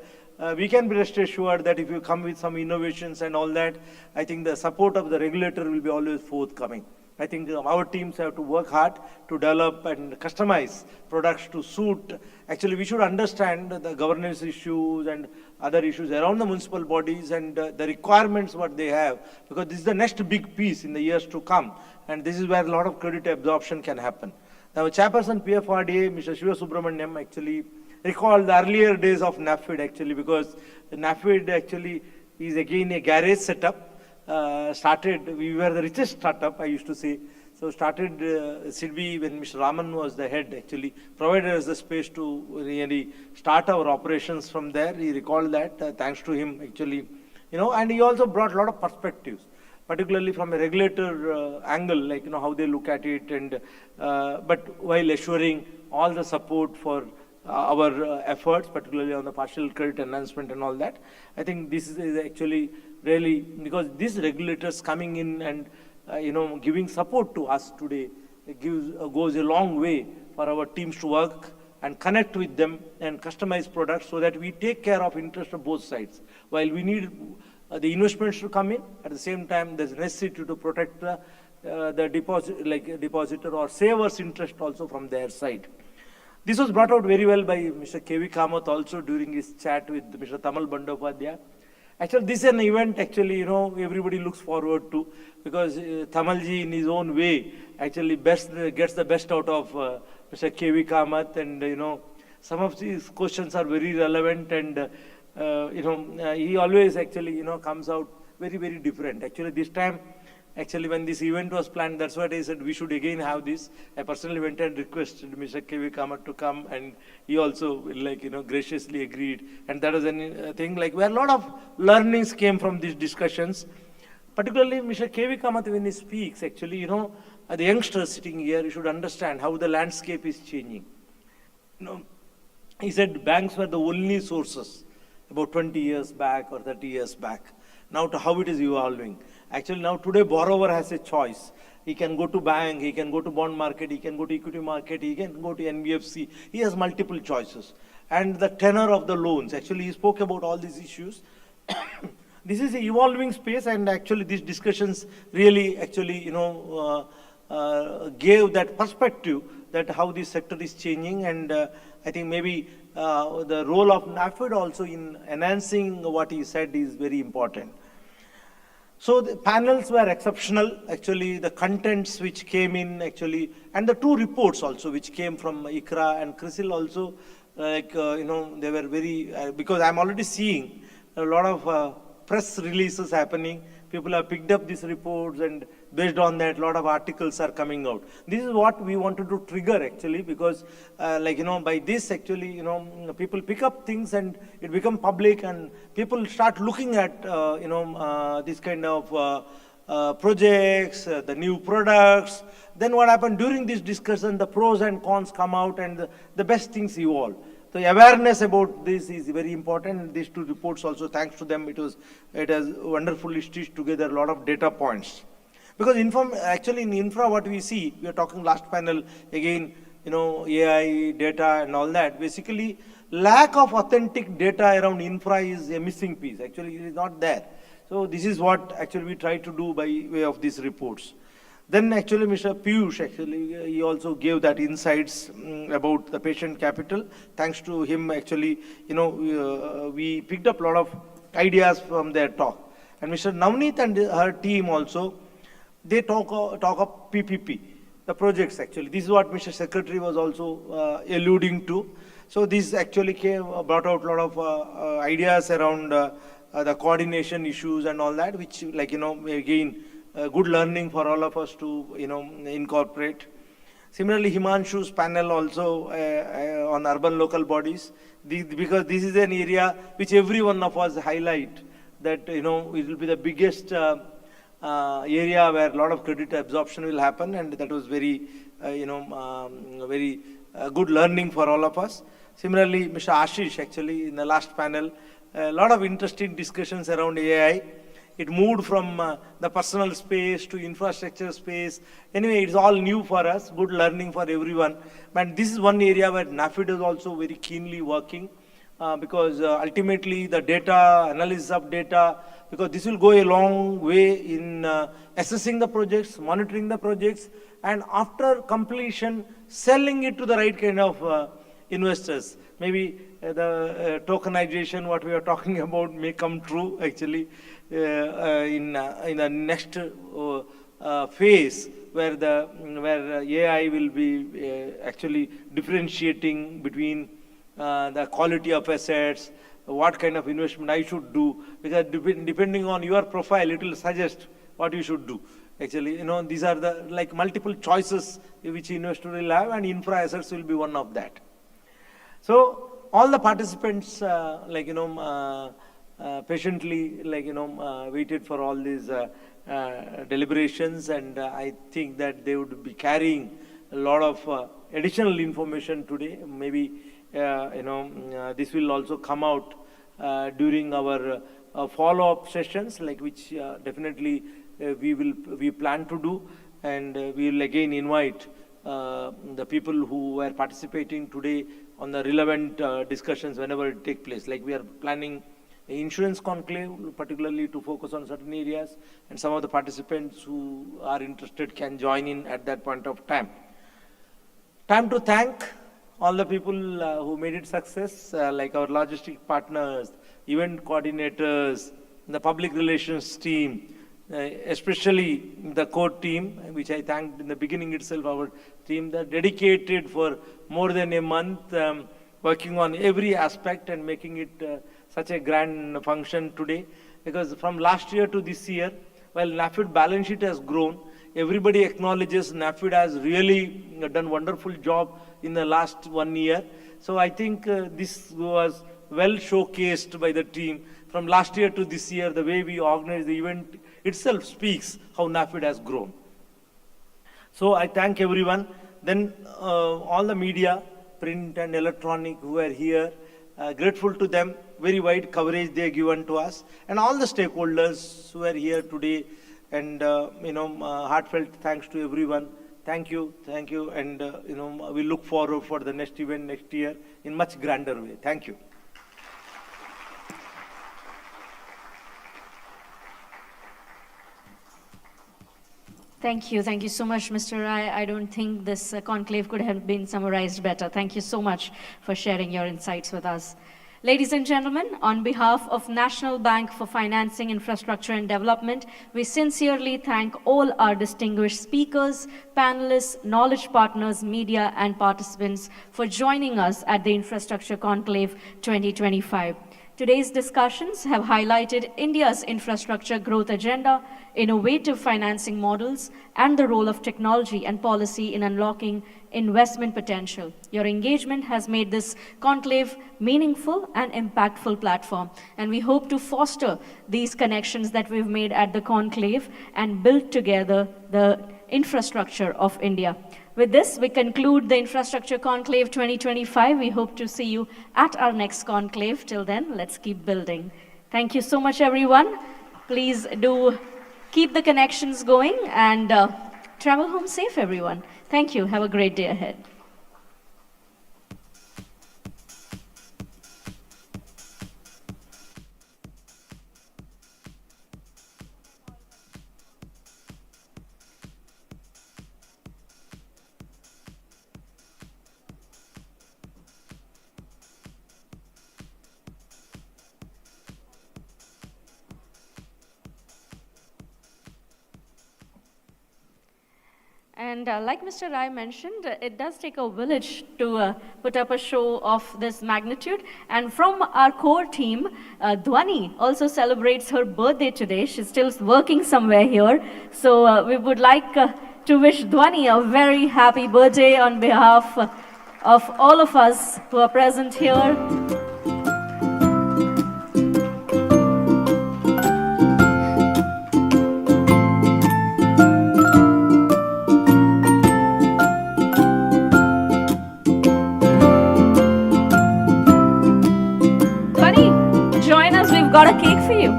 we can be rest assured that if you come with some innovations and all that, I think the support of the regulator will be always forthcoming. I think our teams have to work hard to develop and customize products to suit. Actually, we should understand the governance issues and other issues around the municipal bodies and the requirements what they have, because this is the next big piece in the years to come, and this is where a lot of credit absorption can happen. Now, Chairperson PFRDA, Mr. Shiva Subramaniam, actually recall the earlier days of NAFID actually, because NAFID actually is again a garage setup. We were the richest startup, I used to say. So started Sidbi when Mr. Raman was the head, actually provided us the space to really start our operations from there. He recalled that, thanks to him actually, and he also brought a lot of perspectives, particularly from a regulator angle, like, how they look at it, and but while assuring all the support for our efforts, particularly on the partial credit enhancement and all that. I think this is actually really, because these regulators coming in and giving support to us today, goes a long way for our teams to work and connect with them and customize products so that we take care of interest of both sides. While we need the investments to come in, at the same time there's necessity to protect the depositor or saver's interest also from their side. This was brought out very well by Mr. K.V. Kamath also during his chat with Mr. Tamal Bandyopadhyay. Actually, this is an event actually, everybody looks forward to, because Tamalji in his own way actually gets the best out of Mr. K.V. Kamath, and some of these questions are very relevant, and he always actually comes out very, very different. Actually, this time, when this event was planned, that's what I said, we should again have this. I personally went and requested Mr. K.V. Kamath to come, and he also graciously agreed. And that was a thing where a lot of learnings came from these discussions. Particularly Mr. K.V. Kamath, when he speaks, actually, the youngsters sitting here, you should understand how the landscape is changing. He said banks were the only sources about 20 years back or 30 years back. Now to how it is evolving. Actually, now today borrower has a choice. He can go to bank, he can go to bond market, he can go to equity market, he can go to NBFC. He has multiple choices. And the tenor of the loans, actually he spoke about all these issues. This is an evolving space, and actually these discussions really actually, gave that perspective that how this sector is changing, and I think maybe the role of NAFID also in enhancing what he said is very important. So the panels were exceptional, actually the contents which came in actually, and the two reports also which came from ICRA and CRISIL also, they were very, because I'm already seeing a lot of press releases happening. People have picked up these reports, and based on that, a lot of articles are coming out. This is what we wanted to trigger actually, because by this actually, people pick up things and it become public, and people start looking at, this kind of projects, the new products. Then what happened during this discussion, the pros and cons come out, and the best things evolve. The awareness about this is very important. These two reports also, thanks to them, it has wonderfully stitched together a lot of data points. Because actually in infra, what we see, we are talking last panel again, AI, data and all that. Basically, lack of authentic data around infra is a missing piece. Actually, it is not there. So this is what actually we try to do by way of these reports. Then actually Mr. Piyush, actually, he also gave that insights about the patient capital. Thanks to him, actually, we picked up a lot of ideas from their talk. And Mr. Navneet and her team also, they talk of PPP, the projects actually. This is what Mr. Secretary was also alluding to. So this actually brought out a lot of ideas around the coordination issues and all that, which again, good learning for all of us to, incorporate. Similarly, Himanshu's panel also on urban local bodies, because this is an area which every one of us highlight that, it will be the biggest area where a lot of credit absorption will happen, and that was very, very good learning for all of us. Similarly, Mr. Ashish, actually, in the last panel, a lot of interesting discussions around AI. It moved from the personal space to infrastructure space. Anyway, it's all new for us, good learning for everyone. But this is one area where NAFID is also very keenly working, because ultimately the data, analysis of data, because this will go a long way in assessing the projects, monitoring the projects, and after completion, selling it to the right kind of investors. Maybe the tokenization, what we are talking about, may come true actually in the next phase, where AI will be actually differentiating between the quality of assets, what kind of investment I should do, because depending on your profile, it will suggest what you should do. Actually, you know, these are the like multiple choices which investor will have, and infra assets will be one of that. So all the participants, patiently, waited for all these deliberations, and I think that they would be carrying a lot of additional information today. Maybe this will also come out during our follow-up sessions, which definitely we plan to do, and we will again invite the people who were participating today on the relevant discussions whenever it take place. Like we are planning an insurance conclave, particularly to focus on certain areas, and some of the participants who are interested can join in at that point of time. Time to thank all the people who made it success, like our logistic partners, event coordinators, the public relations team, especially the core team, which I thanked in the beginning itself, our team that dedicated for more than a month, working on every aspect and making it such a grand function today. Because from last year to this year, while NAFID balance sheet has grown, everybody acknowledges NAFID has really done wonderful job in the last 1 year. So I think this was well showcased by the team. From last year to this year, the way we organize the event itself speaks how NAFID has grown. So I thank everyone. Then all the media, print and electronic who are here, grateful to them, very wide coverage they have given to us, and all the stakeholders who are here today, and heartfelt thanks to everyone. Thank you, and we look forward for the next event next year in much grander way. Thank you. Thank you so much, Mr. Rai. I don't think this conclave could have been summarized better. Thank you so much for sharing your insights with us. Ladies and gentlemen, on behalf of National Bank for Financing, Infrastructure and Development, we sincerely thank all our distinguished speakers, panelists, knowledge partners, media, and participants for joining us at the Infrastructure Conclave 2025. Today's discussions have highlighted India's infrastructure growth agenda, innovative financing models, and the role of technology and policy in unlocking investment potential. Your engagement has made this conclave meaningful and impactful platform, and we hope to foster these connections that we've made at the conclave and build together the infrastructure of India. With this, we conclude the Infrastructure Conclave 2025. We hope to see you at our next conclave. Till then, let's keep building. Thank you so much, everyone. Please do keep the connections going and travel home safe, everyone. Thank you. Have a great day ahead. And like Mr. Rai mentioned, it does take a village to put up a show of this magnitude. And from our core team, Dhwani also celebrates her birthday today. She's still working somewhere here. So we would like to wish Dhwani a very happy birthday on behalf of all of us who are present here. Got a cake for you.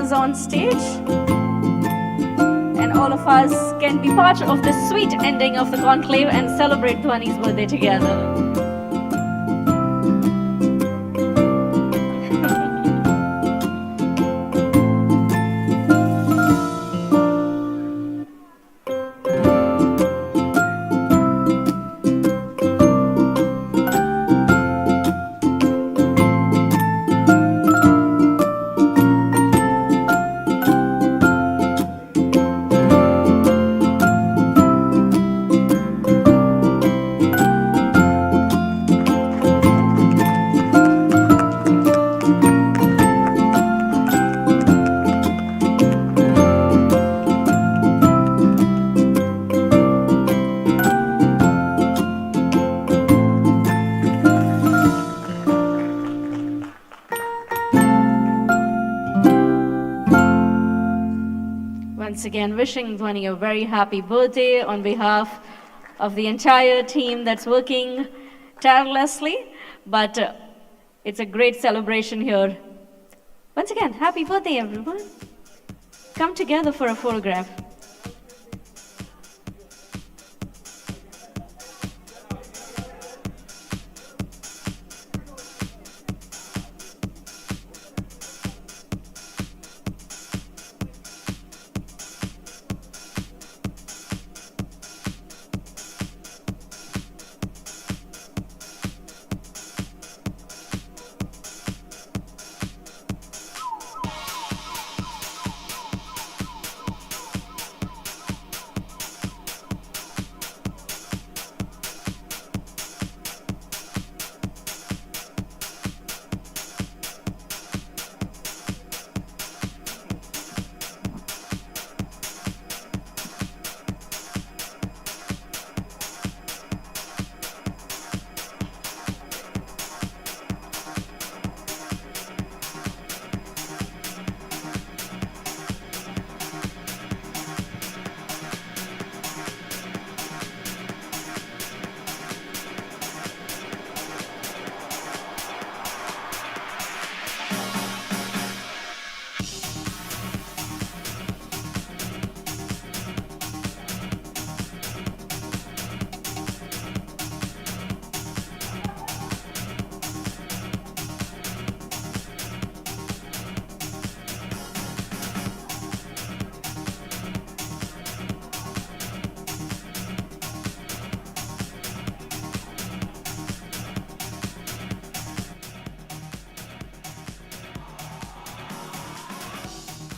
is on stage. And all of us can be part of the sweet ending of the conclave and celebrate Dhwani's birthday together. Once again, wishing Dhwani a very happy birthday on behalf of the entire team that's working tirelessly. But it's a great celebration here. Once again, happy birthday, everyone. Come together for a photograph.